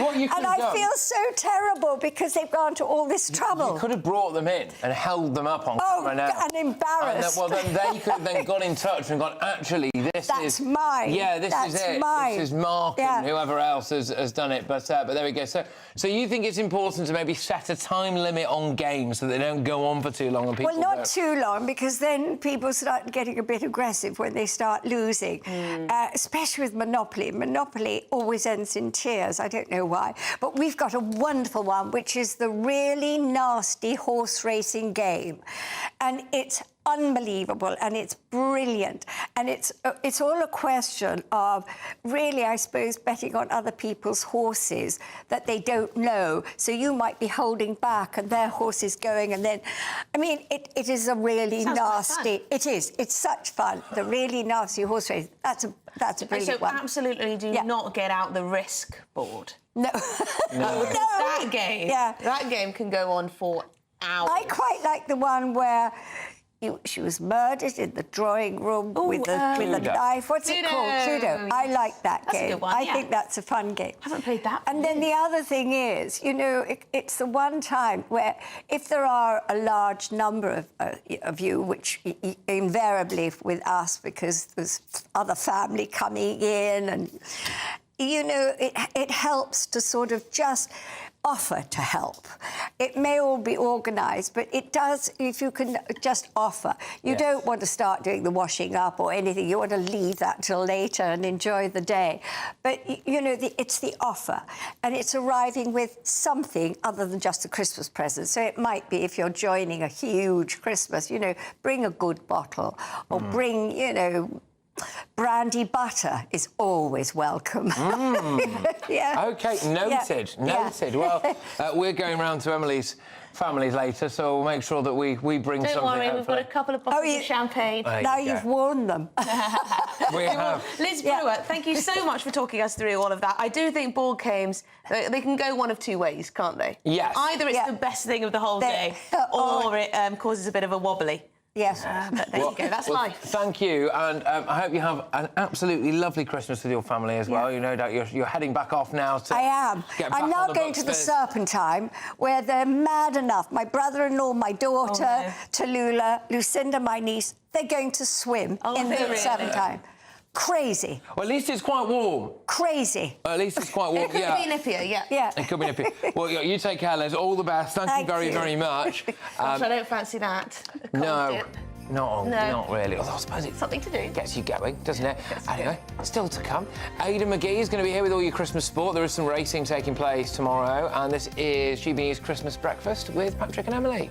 what you could and have I done, feel so terrible because they've gone to all this trouble. You could have brought them in and held them up on camera now. And embarrassed. And then they could have then got in touch and gone, actually, That's mine. Yeah, this is it. Mine. This is Mark and whoever else has done it. But there we go. So you think it's important to maybe set a time limit on games so they don't go on for too long and people Well, not too long, because then people start getting a bit aggressive when they start losing, especially with Monopoly. Monopoly always ends in tears. I don't know why. But we've got a wonderful one, which is the really nasty horse racing game. And it's unbelievable and it's brilliant, and it's all a question of really, I suppose, betting on other people's horses that they don't know, so you might be holding back and their horse is going, and then I mean it is a really nasty, it's such fun, the really nasty horse race. That's a brilliant one. So absolutely do not get out the risk board. No. No. That game can go on for hours. I quite like the one where she was murdered in the drawing room with a knife. What's it called? Cluedo. I like that game. A good one, I think that's a fun game. I haven't played that. And then the other thing is, you know, it's the one time where if there are a large number of you, which invariably with us, because there's other family coming in, and, you know, it helps to sort of just offer to help. It may all be organised, but it does, if you can just offer. You don't want to start doing the washing up or anything. You want to leave that till later and enjoy the day. But, you know, it's the offer. And it's arriving with something other than just a Christmas present. So it might be, if you're joining a huge Christmas, you know, bring a good bottle or bring, you know, Brandy butter is always welcome. Yeah. OK, noted, Yeah. noted. Well, we're going round to Emily's families later, so we'll make sure that we bring something. Don't worry, we've hopefully. got a couple of bottles of champagne. Now you've warned them. We have. Liz Brewer, thank you so much for talking us through all of that. I do think board games, they can go one of two ways, can't they? Yes. Either it's the best thing of the whole day, or it causes a bit of a wobbly. Yes. But there you go, that's life. Thank you, and I hope you have an absolutely lovely Christmas with your family as well. You no doubt you're heading back off now to... I am. Get back I'm now on the going to the Bucks Serpentine, where they're mad enough. My brother-in-law, my daughter, Tallulah, Lucinda, my niece, they're going to swim in the really? Serpentine. Crazy. Well, at least it's quite warm. Crazy. At least it's quite warm, It could be nippier, yeah. It could be nippier. Well, you take care, Liz. All the best. Thank you very, very much. Gosh, I don't fancy that. A cold dip. Not really. Although I suppose it's something to do. Gets you going, doesn't it? Anyway, still to come. Aidan McGee is going to be here with all your Christmas sport. There is some racing taking place tomorrow, and this is GB News Christmas Breakfast with Patrick and Emily.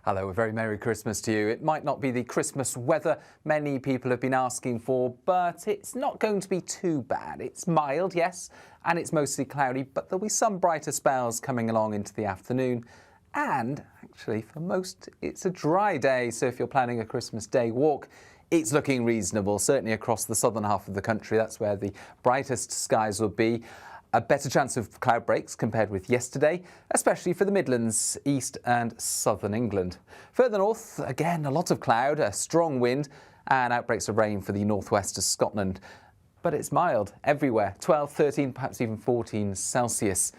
Hello, a very Merry Christmas to you. It might not be the Christmas weather many people have been asking for, but it's not going to be too bad. It's mild, yes, and it's mostly cloudy, but there'll be some brighter spells coming along into the afternoon. And actually, for most, it's a dry day, so if you're planning a Christmas Day walk, it's looking reasonable, certainly across the southern half of the country. That's where the brightest skies will be. A better chance of cloud breaks compared with yesterday, especially for the Midlands, East and Southern England. Further north, again, a lot of cloud, a strong wind and outbreaks of rain for the northwest of Scotland. But it's mild everywhere, 12, 13, perhaps even 14 Celsius.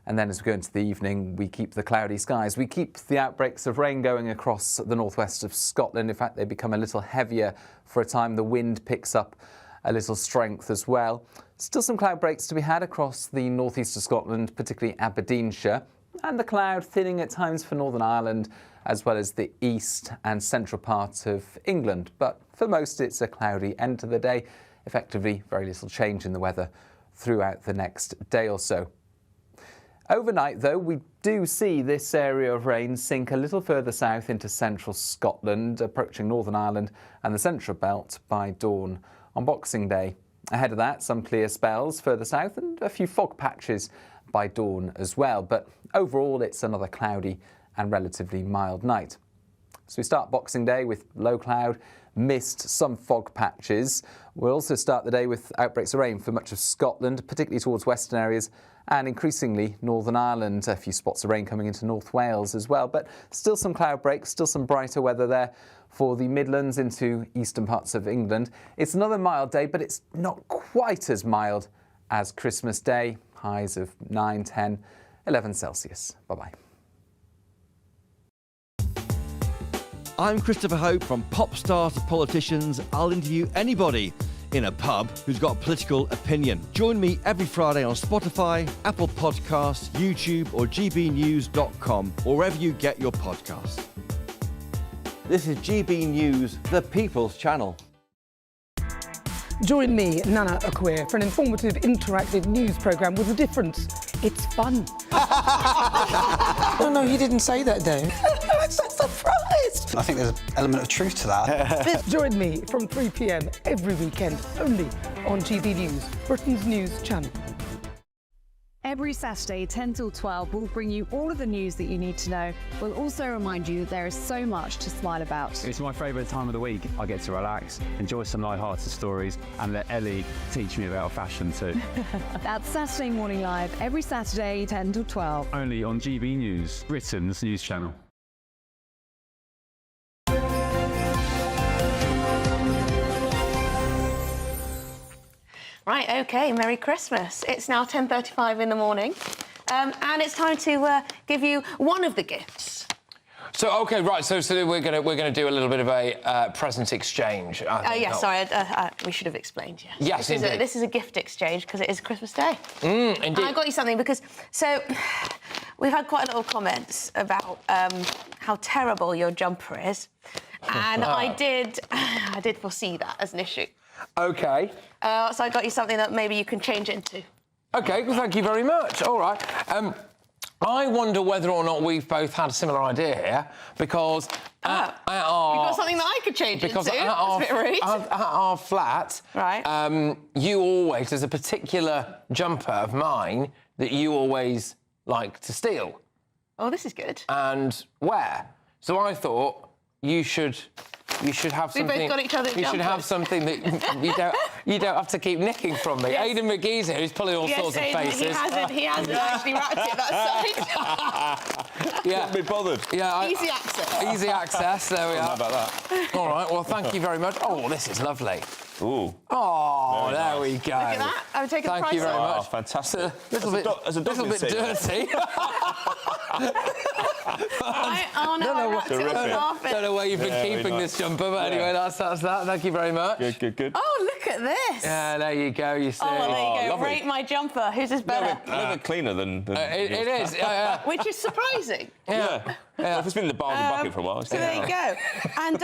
And then as we go into the evening, we keep the cloudy skies. We keep the outbreaks of rain going across the northwest of Scotland. In fact, they become a little heavier for a time. The wind picks up a little strength as well. Still some cloud breaks to be had across the northeast of Scotland, particularly Aberdeenshire, and the cloud thinning at times for Northern Ireland, as well as the east and central parts of England. But for most, it's a cloudy end to the day. Effectively, very little change in the weather throughout the next day or so. Overnight, though, we do see this area of rain sink a little further south into central Scotland, approaching Northern Ireland and the central belt by dawn on Boxing Day. Ahead of that, some clear spells further south and a few fog patches by dawn as well. But overall, it's another cloudy and relatively mild night. So we start Boxing Day with low cloud, mist, some fog patches. We'll also start the day with outbreaks of rain for much of Scotland, particularly towards western areas, and increasingly Northern Ireland. A few spots of rain coming into North Wales as well, but still some cloud breaks, still some brighter weather there for the Midlands into eastern parts of England. It's another mild day, but it's not quite as mild as Christmas Day. Highs of 9, 10, 11 Celsius. Bye-bye. I'm Christopher Hope. From pop stars to politicians, I'll interview anybody in a pub who's got a political opinion. Join me every Friday on Spotify, Apple Podcasts, YouTube or gbnews.com, or wherever you get your podcasts. This is GB News, the People's Channel. Join me, Nana Akua, for an informative, interactive news programme with a difference. It's fun. No, he didn't say that, Dave. I'm so surprised. I think there's an element of truth to that. Join me from 3 p.m. every weekend, only on GB News, Britain's news channel. Every Saturday, 10 till 12, we'll bring you all of the news that you need to know. We'll also remind you that there is so much to smile about. It's my favourite time of the week. I get to relax, enjoy some light-hearted stories, and let Ellie teach me about fashion too. That's Saturday Morning Live, every Saturday, 10 till 12. Only on GB News, Britain's news channel. Right, OK, Merry Christmas. It's now 10:35 in the morning, and it's time to give you one of the gifts. So, OK, right, so we're gonna do a little bit of a present exchange. Yes, sorry, we should have explained, yes. Yes, indeed. This is a gift exchange because it is Christmas Day. Indeed. And I got you something because, so, we've had quite a lot of comments about how terrible your jumper is, and I did foresee that as an issue. OK. So I got you something that maybe you can change into. OK, well, thank you very much. All right. I wonder whether or not we've both had a similar idea here, because at our... You've got something that I could change because into. At our, That's a bit rude. at our flat, right. You always, there's a particular jumper of mine that you always like to steal. Oh, this is good. And wear. So I thought you should have We something. both got each other's You should have jumpers. something that you don't have to keep nicking from me. Yes. Aidan McGee's here, who's pulling all sorts of Aidan, faces. He hasn't actually wrapped it that side. Yeah. Can't be bothered. Yeah, Easy access. Easy access. There we How are. about that? All right. Well, thank you very much. Oh, this is lovely. Ooh. Oh, Very there nice. we go. Look at that. I'm taking the Thank price you very off. much. Oh, fantastic. It's a little bit dirty. Oh no, I wrapped it on half it. Don't know where you've been Yeah, very keeping nice. this jumper, but Yeah. anyway, that's that. Thank you very much. Good. Oh, look at this. Yeah, there you go. You see. Oh, well, there you go. lovely. Rate my jumper. Whose is better? A little bit cleaner than It yours. is. Yeah. Which is surprising. Yeah. Well, if it's been in the bar and bucket for a while. So there you go. And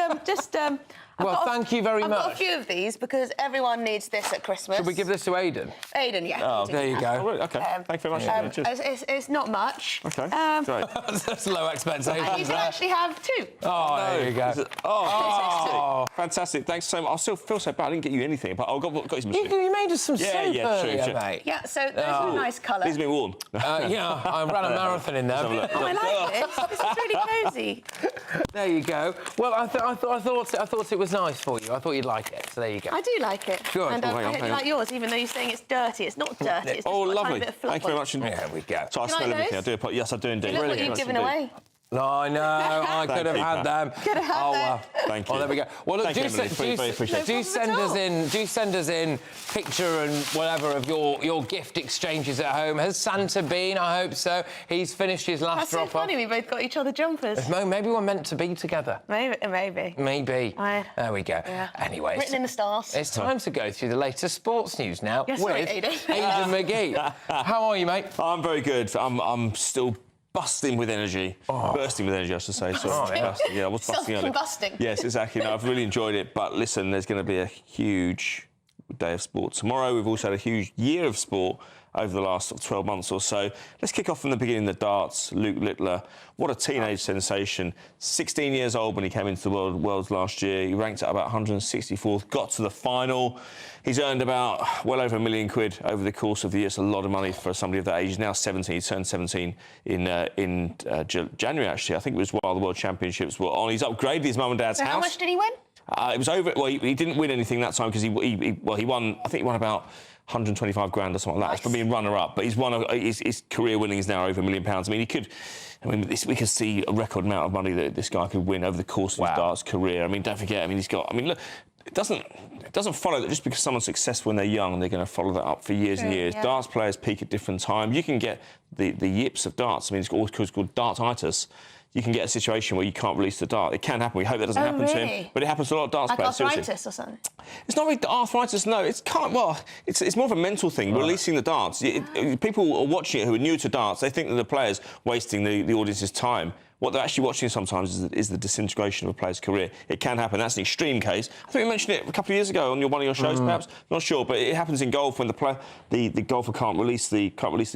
Well, thank you very I've much. got a few of these because everyone needs this at Christmas. Should we give this to Aidan? Aidan, yeah. Oh, there you go. Oh, really? Okay. Thank you very much. Cheers. It's not much. Okay. Great. That's low expectations. And you can there. actually have two. Oh, there you go. Oh, fantastic. Thanks so much. I still feel so bad. I didn't get you anything, but I got you some shit. You made us some soup earlier, true. mate. Yeah, so those are a nice colour. These have been worn. Yeah, I ran a marathon in there. Oh, I like this. This is really cosy. There you go. Well, I thought it was nice for you. I thought you'd like it. So there you go. I do like it. Good. And Oh, I hang on, hope you hang on. like yours, even though you're saying it's dirty. It's not dirty. It's just Oh, got a tiny lovely. bit of fluff Thank you very on much. it. There we go. So I You smell like everything. those? I do. Yes, I do indeed. Look what you've given away. No, I know. I could have had them. Could have had oh, them. Thank you. Oh, there we go. Well, look, Thank you, Emily. Very appreciate it. do send us in picture and whatever of your gift exchanges at home. Has Santa been? I hope so. He's finished his last That's so drop off. funny. We both got each other jumpers. Maybe we're meant to be together. Maybe. Maybe. There we go. Yeah. Anyway, Written in the stars. it's time to go through the latest sports news now Yes, with right, Aidan. Aidan McGee. How are you, mate? I'm very good. I'm still busting with energy. Bursting with energy, I should say. Sorry. yeah. I was busting earlier. Self-combusting. Yes, exactly. No, I've really enjoyed it. But listen, there's going to be a huge day of sport tomorrow. We've also had a huge year of sport over the last 12 months or so. Let's kick off from the beginning, the darts. Luke Littler, what a teenage sensation. 16 years old when he came into the worlds last year. He ranked at about 164th, got to the final. He's earned about well over £1 million over the course of the year. It's a lot of money for somebody of that age. He's now 17. He turned 17 in January, actually. I think it was while the World Championships were on. He's upgraded his mum and dad's So house. how much did he win? It was over. Well, he didn't win anything that time because he won. I think he won about 125 grand or something like that. It's for being runner-up, but he's won. His career winnings now over £1 million. I mean, he could. I mean, we could see a record amount of money that this guy could win over the course of his darts career. I mean, don't forget. I mean, he's got. I mean, look. It doesn't follow that just because someone's successful when they're young, they're going to follow that up for years and years. Yeah. Darts players peak at different times. You can get the yips of darts. I mean, it's called dartitis. You can get a situation where you can't release the dart. It can happen. We hope that doesn't happen to him. But it happens to a lot of darts Like players. Seriously. arthritis or something? It's not really arthritis, no. It's more of a mental thing, releasing the darts. People are watching it who are new to darts. They think that the player's wasting the audience's time. What they're actually watching sometimes is the disintegration of a player's career. It can happen. That's an extreme case. I think we mentioned it a couple of years ago on one of your shows, perhaps. Not sure, but it happens in golf when the golfer can't release the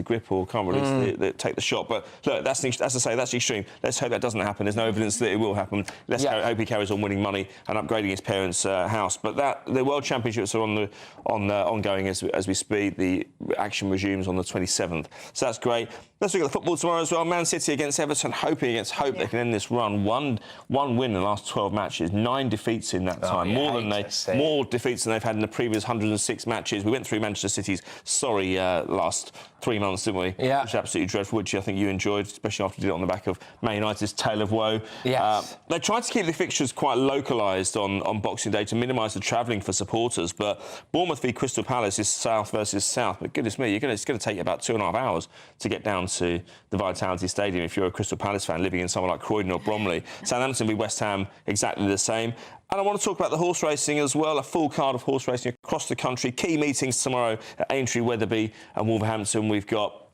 grip or can't release take the shot. But look, as I say, that's extreme. Let's hope that doesn't happen. There's no evidence that it will happen. Let's hope he carries on winning money and upgrading his parents' house. But the World Championships are ongoing as we speak. The action resumes on the 27th. So that's great. Let's look at the football tomorrow as well. Man City against Everton, hoping against hope they can end this run. One win in the last 12 matches, 9 defeats in that time. More defeats than they've had in the previous 106 matches. We went through Manchester City's last 3 months, didn't we? Yeah. Which was absolutely dreadful, which I think you enjoyed, especially after you did it on the back of Man United's tale of woe. Yes. They tried to keep the fixtures quite localised on Boxing Day to minimise the travelling for supporters, but Bournemouth v Crystal Palace is south versus south. But goodness me, it's going to take you about 2.5 hours to get down to the Vitality Stadium if you're a Crystal Palace fan living in somewhere like Croydon or Bromley. Southampton v West Ham, exactly the same. And I want to talk about the horse racing as well, a full card of horse racing across the country. Key meetings tomorrow at Aintree, Wetherby and Wolverhampton. We've got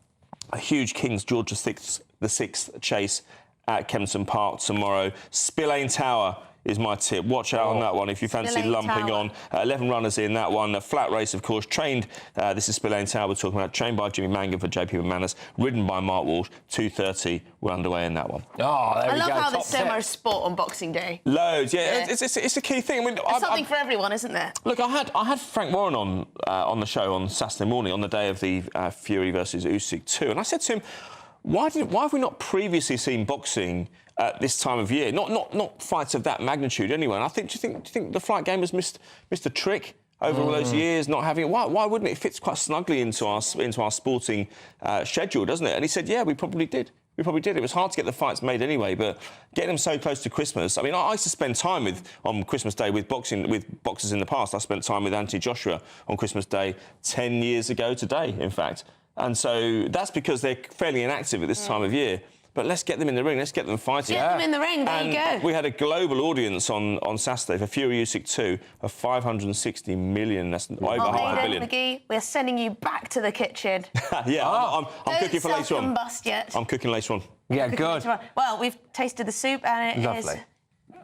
a huge King's George VI chase at Kempton Park tomorrow. Spillane Tower is my tip. Watch out on that one if you fancy Spillane lumping Tower. on. 11 runners in that one. A flat race, of course. Trained, this is Spillane Tower we're talking about, trained by Jimmy Mangan for JP McManus, ridden by Mark Walsh. 2:30, we're underway in that one. Oh, there I we love go. how Top there's so tip. much sport on Boxing Day. Loads, yeah. Yeah. It's a key thing. I mean, There's something for everyone, isn't there? Look, I had Frank Warren on the show on Saturday morning on the day of the Fury versus Usyk 2, and I said to him, why have we not previously seen boxing at this time of year? Not fights of that magnitude anyway. And I think, do you think the fight game has missed a trick over all those years, not having it? Why wouldn't it? It fits quite snugly into our sporting schedule, doesn't it? And he said, yeah, we probably did. We probably did. It was hard to get the fights made anyway, but getting them so close to Christmas. I mean, I used to spend time on Christmas Day with boxers in the past. I spent time with Anthony Joshua on Christmas Day 10 years ago today, in fact. And so that's because they're fairly inactive at this time of year. But let's get them in the ring. Let's get them fighting. Get them in the ring. There you go. We had a global audience on Saturday for Fury Usyk 2 of 560 million. That's over half a billion. McGee, we're sending you back to the kitchen. Yeah, I'm cooking for later on. Don't self-combust yet. I'm cooking later on. Yeah, Cooking good. later on. Well, we've tasted the soup and it is Lovely.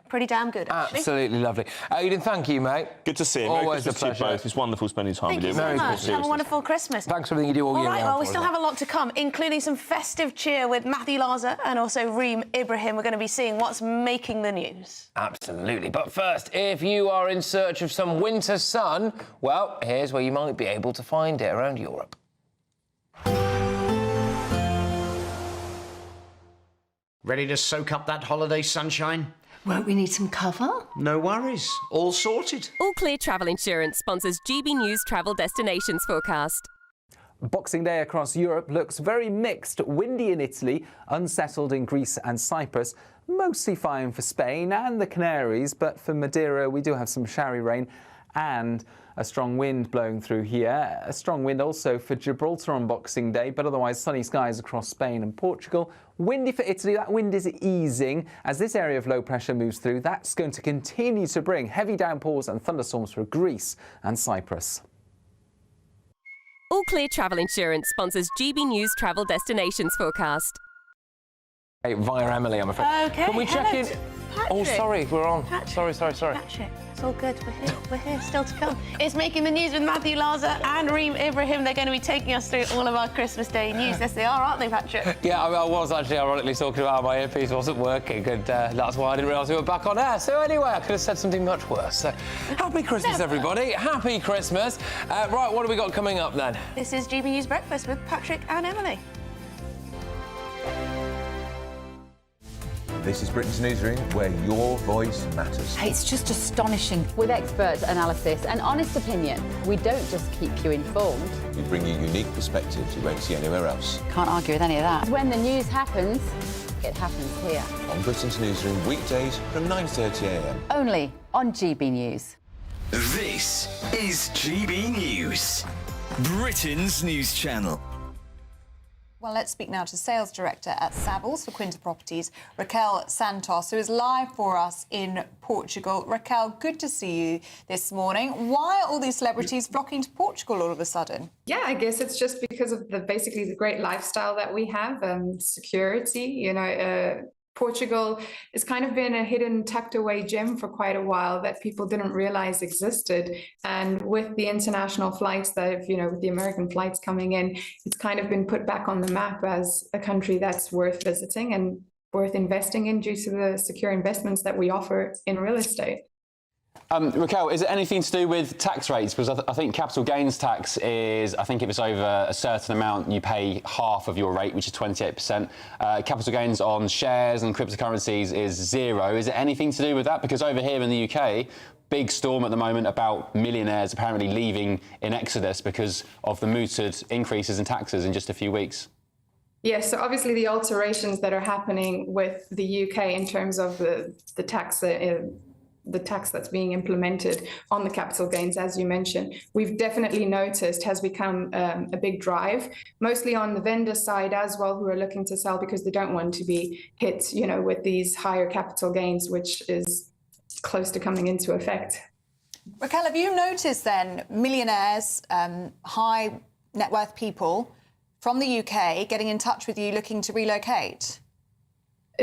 pretty damn good, actually. Absolutely lovely. Aidan, thank you, mate. Good to see you. Always Merry Christmas a to you pleasure. both. It's wonderful spending time Thank with you you. so Merry much. Christmas. Have a wonderful Christmas. Thanks for everything you do all All year right, round well, we for still us. have a lot to come, including some festive cheer with Matthew Laza and also Reem Ibrahim. We're going to be seeing what's making the news. Absolutely. But first, if you are in search of some winter sun, well, here's where you might be able to find it around Europe. Ready to soak up that holiday sunshine? Won't we need some cover? No worries. All sorted. All Clear Travel Insurance sponsors GB News Travel Destinations Forecast. Boxing Day across Europe looks very mixed. Windy in Italy, unsettled in Greece and Cyprus, mostly fine for Spain and the Canaries, but for Madeira we do have some showery rain and a strong wind blowing through here. A strong wind also for Gibraltar on Boxing Day, but otherwise sunny skies across Spain and Portugal. Windy for Italy. That wind is easing as this area of low pressure moves through. That's going to continue to bring heavy downpours and thunderstorms for Greece and Cyprus. All Clear Travel Insurance sponsors GB News Travel Destinations Forecast. Hey, via Emily, I'm afraid. OK, Can we check in? Oh, Patrick. sorry, we're on. Patrick. Sorry. Patrick, it's all good. We're here still to come. It's Making the News with Matthew Laza and Reem Ibrahim. They're going to be taking us through all of our Christmas Day news. Yes, they are, aren't they, Patrick? Yeah, I was actually ironically talking about how my earpiece wasn't working, and that's why I didn't realise we were back on air. So anyway, I could have said something much worse. So, happy Christmas, everybody. Happy Christmas. Right, what have we got coming up then? This is GB News Breakfast with Patrick and Emily. This is Britain's Newsroom, where your voice matters. It's just astonishing. With expert analysis and honest opinion, we don't just keep you informed. We bring you unique perspectives you won't see anywhere else. Can't argue with any of that. When the news happens, it happens here. On Britain's Newsroom, weekdays from 9:30 a.m. Only on GB News. This is GB News, Britain's news channel. Well, let's speak now to Sales Director at Savills for Quinta Properties, Raquel Santos, who is live for us in Portugal. Raquel, good to see you this morning. Why are all these celebrities flocking to Portugal all of a sudden? Yeah, I guess it's just because of basically the great lifestyle that we have, security, Portugal has kind of been a hidden, tucked away gem for quite a while that people didn't realize existed. And with the international flights that with the American flights coming in, it's kind of been put back on the map as a country that's worth visiting and worth investing in due to the secure investments that we offer in real estate. Raquel, is it anything to do with tax rates? Because I think capital gains tax is, I think if it's over a certain amount, you pay half of your rate, which is 28%. Capital gains on shares and cryptocurrencies is 0. Is it anything to do with that? Because over here in the UK, big storm at the moment about millionaires apparently leaving in exodus because of the mooted increases in taxes in just a few weeks. Yes, so obviously the alterations that are happening with the UK in terms of the tax that's being implemented on the capital gains, as you mentioned, we've definitely noticed has become a big drive, mostly on the vendor side as well, who are looking to sell because they don't want to be hit, with these higher capital gains, which is close to coming into effect. Raquel, have you noticed then millionaires, high net worth people from the UK getting in touch with you looking to relocate?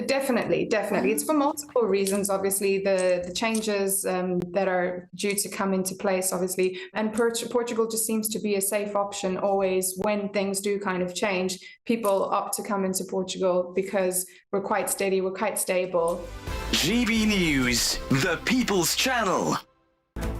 Definitely. It's for multiple reasons, obviously. The changes that are due to come into place, obviously. And Portugal just seems to be a safe option always when things do kind of change. People opt to come into Portugal because we're quite steady, we're quite stable. GB News, the People's Channel.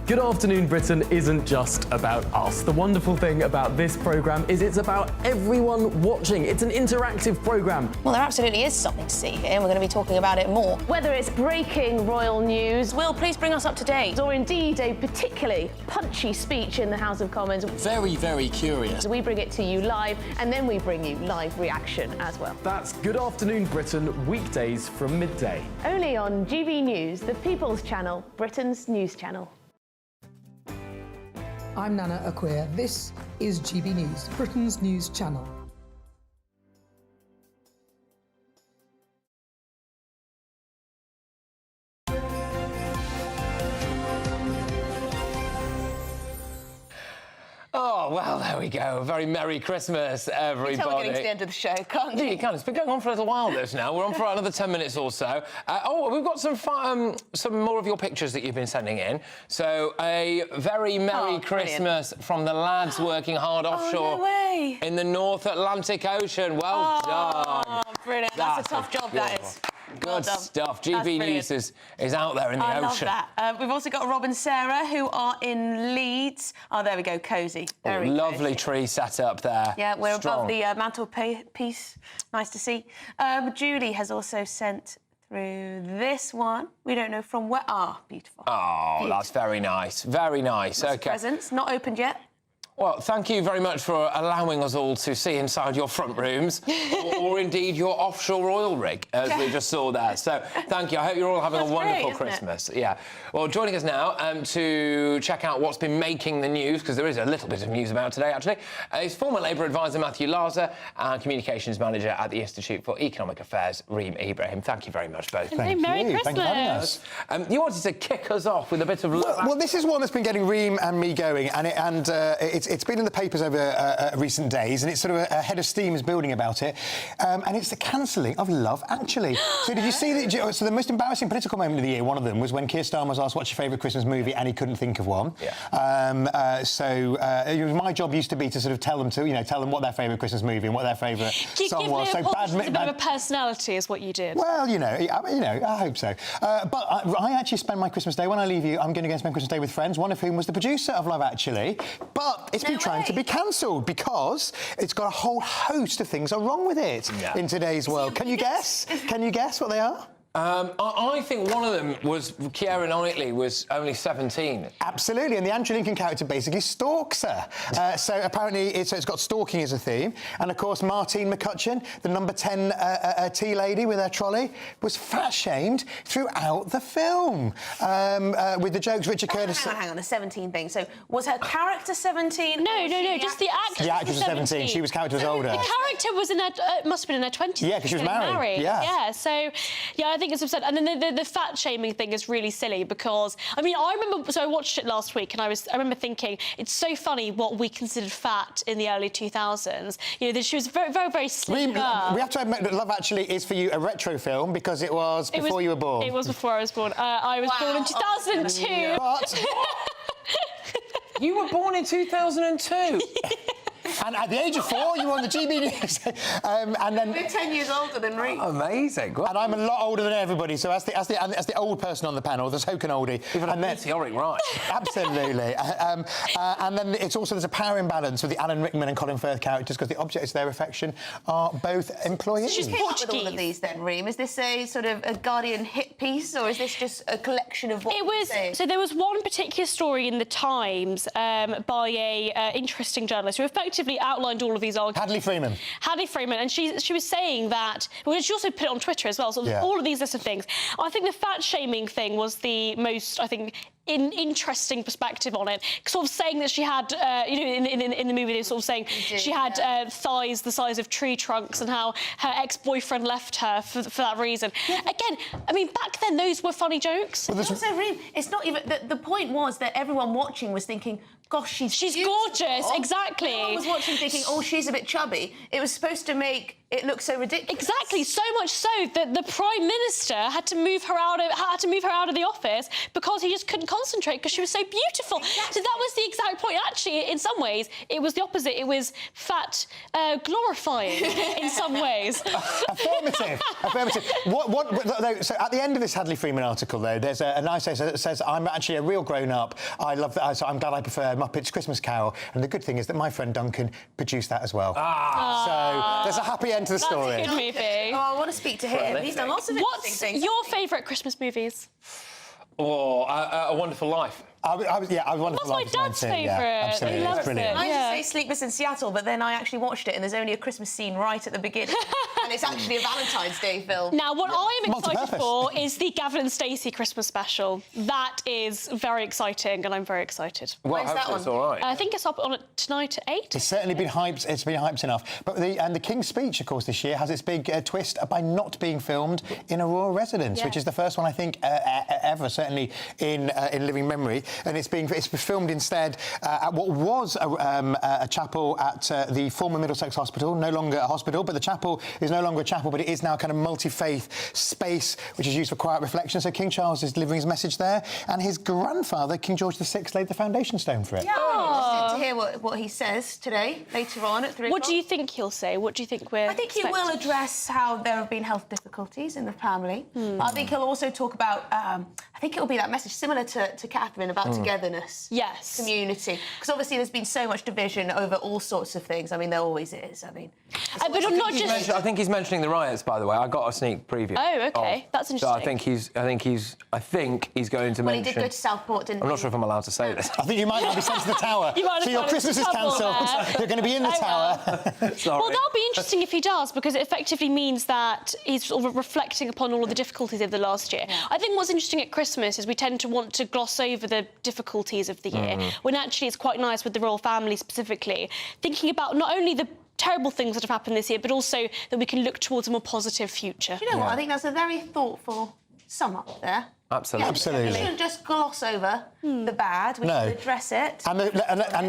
Good Afternoon Britain isn't just about us. The wonderful thing about this programme is it's about everyone watching. It's an interactive programme. Well, there absolutely is something to see here, and we're going to be talking about it more. Whether it's breaking royal news, Will, please bring us up to date, or indeed a particularly punchy speech in the House of Commons. Very, very curious. We bring it to you live, and then we bring you live reaction as well. That's Good Afternoon Britain, weekdays from midday. Only on GB News, the People's Channel, Britain's news channel. I'm Nana Acquia. This is GB News, Britain's news channel. Oh, well, there we go. A very Merry Christmas, everybody. You can tell we're getting to the end of the show, can't you? You can. It's been going on for a little while, this now. We're on for another 10 minutes or so. We've got some more of your pictures that you've been sending in. So, a very Merry Christmas from the lads working hard offshore in the North Atlantic Ocean. Well done. Oh, brilliant. That's a tough job, that is. Good stuff. GB News is out there in the ocean. I love that. We've also got Rob and Sarah, who are in Leeds. Oh, there we go, cosy. Very lovely cosy. tree set up there. Yeah, we're Strong. above the mantelpiece. Nice to see. Julie has also sent through this one. We don't know from where. Beautiful. Oh, beautiful. That's very nice. Very nice. Lots of Okay. presents, not opened yet. Well, thank you very much for allowing us all to see inside your front rooms, or indeed your offshore oil rig, as we just saw there. So, thank you. I hope you're all having a wonderful Christmas. Yeah. Well, joining us now to check out what's been making the news, because there is a little bit of news about today, actually, is former Labour advisor Matthew Larser and communications manager at the Institute for Economic Affairs, Reem Ibrahim. Thank you very much, both. Thank you. Merry Christmas. Thank you for having us. You wanted to kick us off with a bit of... Well, this is one that's been getting Reem and me going, and it's been in the papers over recent days, and it's sort of a head of steam is building about it, and it's the cancelling of Love Actually. So did you see that? So the most embarrassing political moment of the year, one of them, was when Keir Starmer was asked what's your favourite Christmas movie, and he couldn't think of one. Yeah. My job used to be to sort of tell them what their favourite Christmas movie and what their favourite song was. So bad. A bit of a personality is what you did. Well, I hope so. But I actually spend my Christmas day, when I leave you, I'm going to go spend Christmas day with friends, one of whom was the producer of Love Actually. But it's been trying to be cancelled because it's got a whole host of things are wrong with it in today's world. Can you guess? Can you guess what they are? I think one of them was Keira Knightley was only 17. Absolutely, and the Andrew Lincoln character basically stalks her. So apparently it's got stalking as a theme. And of course, Martine McCutcheon, the number 10 tea lady with her trolley, was fat-shamed throughout the film with the jokes which occurred... Hang on, the 17 thing. So was her character 17? No, just the actress. The actress was 17. She was character was older. The character was in her, must have been in her 20s. Yeah, because she was married. Yeah, so, yeah, I think it's absurd. And then the fat shaming thing is really silly because, I mean, I remember, so I watched it last week and I remember thinking, it's so funny what we considered fat in the early 2000s. That she was very, very, very slim. We have to admit that Love Actually is for you a retro film because it was before you were born. It was before I was born. I was born in 2002. But... You were born in 2002? And at the age of 4, you were on the GB News. And then we're 10 years older than Reem. Amazing. And I'm a lot older than everybody. So as the old person on the panel, the token oldie. Even a meteoric rise. Absolutely. And then there's a power imbalance with the Alan Rickman and Colin Firth characters because the objects of their affection are both employees. She's Portuguese. With all of these then, Reem. Is this a sort of a Guardian hit piece or is this just a collection of what it was? So there was one particular story in the Times by a interesting journalist who effectively outlined all of these arguments. Hadley Freeman, and she was saying that. Well, she also put it on Twitter as well. So all of these list of things. I think the fat shaming thing was the most, interesting perspective on it. Sort of saying that she had, in the movie, they were sort of saying she had thighs the size of tree trunks and how her ex-boyfriend left her for that reason. Yeah. Again, I mean, back then those were funny jokes. Well, also, it's not even... The point was that everyone watching was thinking, gosh, she's gorgeous, exactly. Everyone was watching thinking, oh, she's a bit chubby. It was supposed to make it look so ridiculous. Exactly, so much so that the Prime Minister had to move her out of the office because he just couldn't concentrate because she was so beautiful. Exactly. So that was the exact point. Actually, in some ways, it was the opposite. It was fat glorifying in some ways. Affirmative. So at the end of this Hadley Freeman article, though, there's a nice essay that says, I'm actually a real grown-up. I love that. So I'm glad I prefer Muppets Christmas Carol. And the good thing is that my friend Duncan produced that as well. So there's a happy end to the story. That's a good movie. Oh, I want to speak to him. He's done lots of interesting things. What's your favourite Christmas movies? Oh, A Wonderful Life. I Wonderful That's Life. my dad's favourite. Yeah, absolutely. He loves it's brilliant. I used to say Sleepless in Seattle, but then I actually watched it and there's only a Christmas scene right at the beginning. And it's actually a Valentine's Day film. Now, what I am excited for is the Gavin and Stacey Christmas special. That is very exciting, and I'm very excited. Well, hopefully it's all right. I think it's up on it tonight at 8. It's certainly been hyped. It's been hyped enough. But the King's Speech, of course, this year has its big twist by not being filmed in a royal residence, which is the first one I think ever, certainly in living memory. And it's filmed instead at what was a chapel at the former Middlesex Hospital, no longer a hospital, but the chapel is no longer a chapel, but it is now kind of multi-faith space, which is used for quiet reflection. So King Charles is delivering his message there, and his grandfather, King George VI, laid the foundation stone for it. Yeah, I'm interested to hear what he says today, later on at 3 o'clock. What do you think he'll say? What do you think we're I think he will address how there have been health difficulties in the family. But I think he'll also talk about, I think it'll be that message similar to Catherine about togetherness. Yes. Community. Because obviously there's been so much division over all sorts of things. I mean, there always is. I mean... but I'm not just... I think he's mentioning the riots, by the way. I got a sneak preview. Oh, OK. That's interesting. So I think he's going to mention... Well, he did go to Southport, didn't he? I'm not sure if I'm allowed to say this. I think you might now be sent to the tower. So your Christmas is cancelled. You're going to be in the tower. Sorry. Well, that'll be interesting if he does, because it effectively means that he's sort of reflecting upon all of the difficulties of the last year. I think what's interesting at Christmas is we tend to want to gloss over the difficulties of the year, when actually it's quite nice with the royal family specifically, thinking about not only the terrible things that have happened this year, but also that we can look towards a more positive future. Do you know what? I think that's a very thoughtful sum up there. Absolutely. Yeah, Absolutely. We shouldn't just gloss over the bad. We should address it. And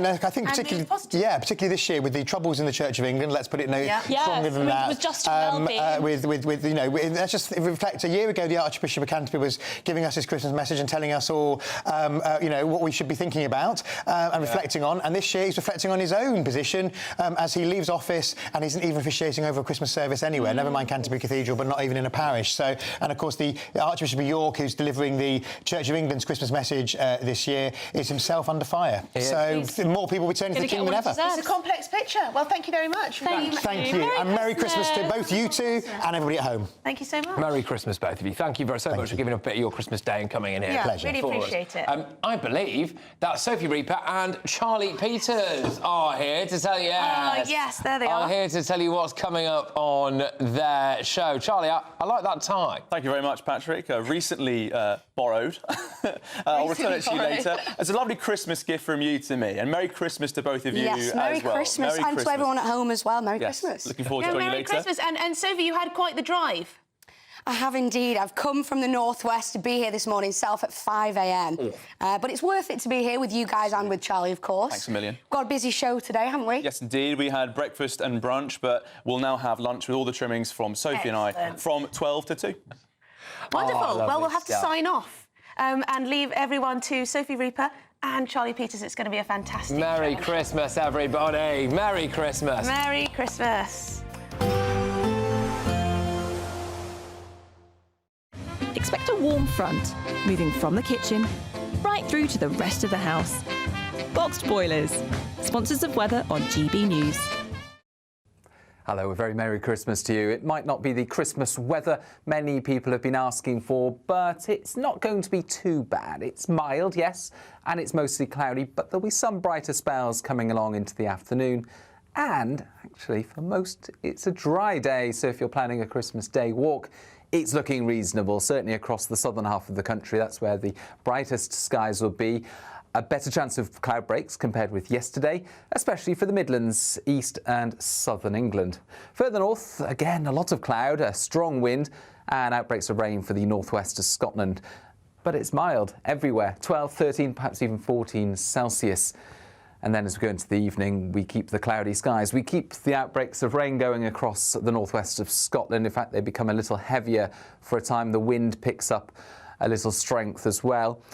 I think particularly this year with the troubles in the Church of England, let's put it stronger than that. With just well-being. Let's just reflect. A year ago, the Archbishop of Canterbury was giving us his Christmas message and telling us all, what we should be thinking about and reflecting on. And this year, he's reflecting on his own position as he leaves office and isn't even officiating over a Christmas service anywhere. Never mind Canterbury Cathedral, but not even in a parish. So, and of course, the Archbishop of York, who's delivering the Church of England's Christmas message this year, is himself under fire. So more people returning to the King than ever. It's a complex picture. Well, thank you very much. Thank you. And Merry Christmas to both you two and everybody at home. Thank you so much. Merry Christmas, both of you. Thank you so much for giving up a bit of your Christmas day and coming in here. Yeah, really appreciate it. I believe that Sophie Reaper and Charlie Peters are here to tell you. Yes, there they are. Are here to tell you what's coming up on their show. Charlie, I like that tie. Thank you very much, Patrick. Recently borrowed. I'll return it to you later. It's a lovely Christmas gift from you to me, and Merry Christmas to both of you as well. Merry Christmas, and to everyone at home as well. Merry Christmas. Looking forward to joining you later. Merry Christmas, and Sophie, you had quite the drive. I have indeed. I've come from the northwest to be here this morning, self at 5 a.m. But it's worth it to be here with you guys and with Charlie, of course. Thanks a million. Got a busy show today, haven't we? Yes, indeed. We had breakfast and brunch, but we'll now have lunch with all the trimmings from Sophie and I from 12 to 2. Wonderful. Well, we'll have to sign off and leave everyone to Sophie Reaper and Charlie Peters. It's going to be a fantastic Merry Christmas, everybody. Merry Christmas. Merry Christmas. Expect a warm front, moving from the kitchen right through to the rest of the house. Boxed Boilers, sponsors of weather on GB News. Hello, a very Merry Christmas to you. It might not be the Christmas weather many people have been asking for, but it's not going to be too bad. It's mild, yes, and it's mostly cloudy, but there'll be some brighter spells coming along into the afternoon. And actually, for most, it's a dry day, so if you're planning a Christmas day walk, it's looking reasonable, certainly across the southern half of the country. That's where the brightest skies will be. A better chance of cloud breaks compared with yesterday, especially for the Midlands, East and Southern England. Further north, again, a lot of cloud, a strong wind and outbreaks of rain for the northwest of Scotland. But it's mild everywhere, 12, 13, perhaps even 14 Celsius. And then as we go into the evening, we keep the cloudy skies. We keep the outbreaks of rain going across the northwest of Scotland. In fact, they become a little heavier for a time. The wind picks up a little strength as well.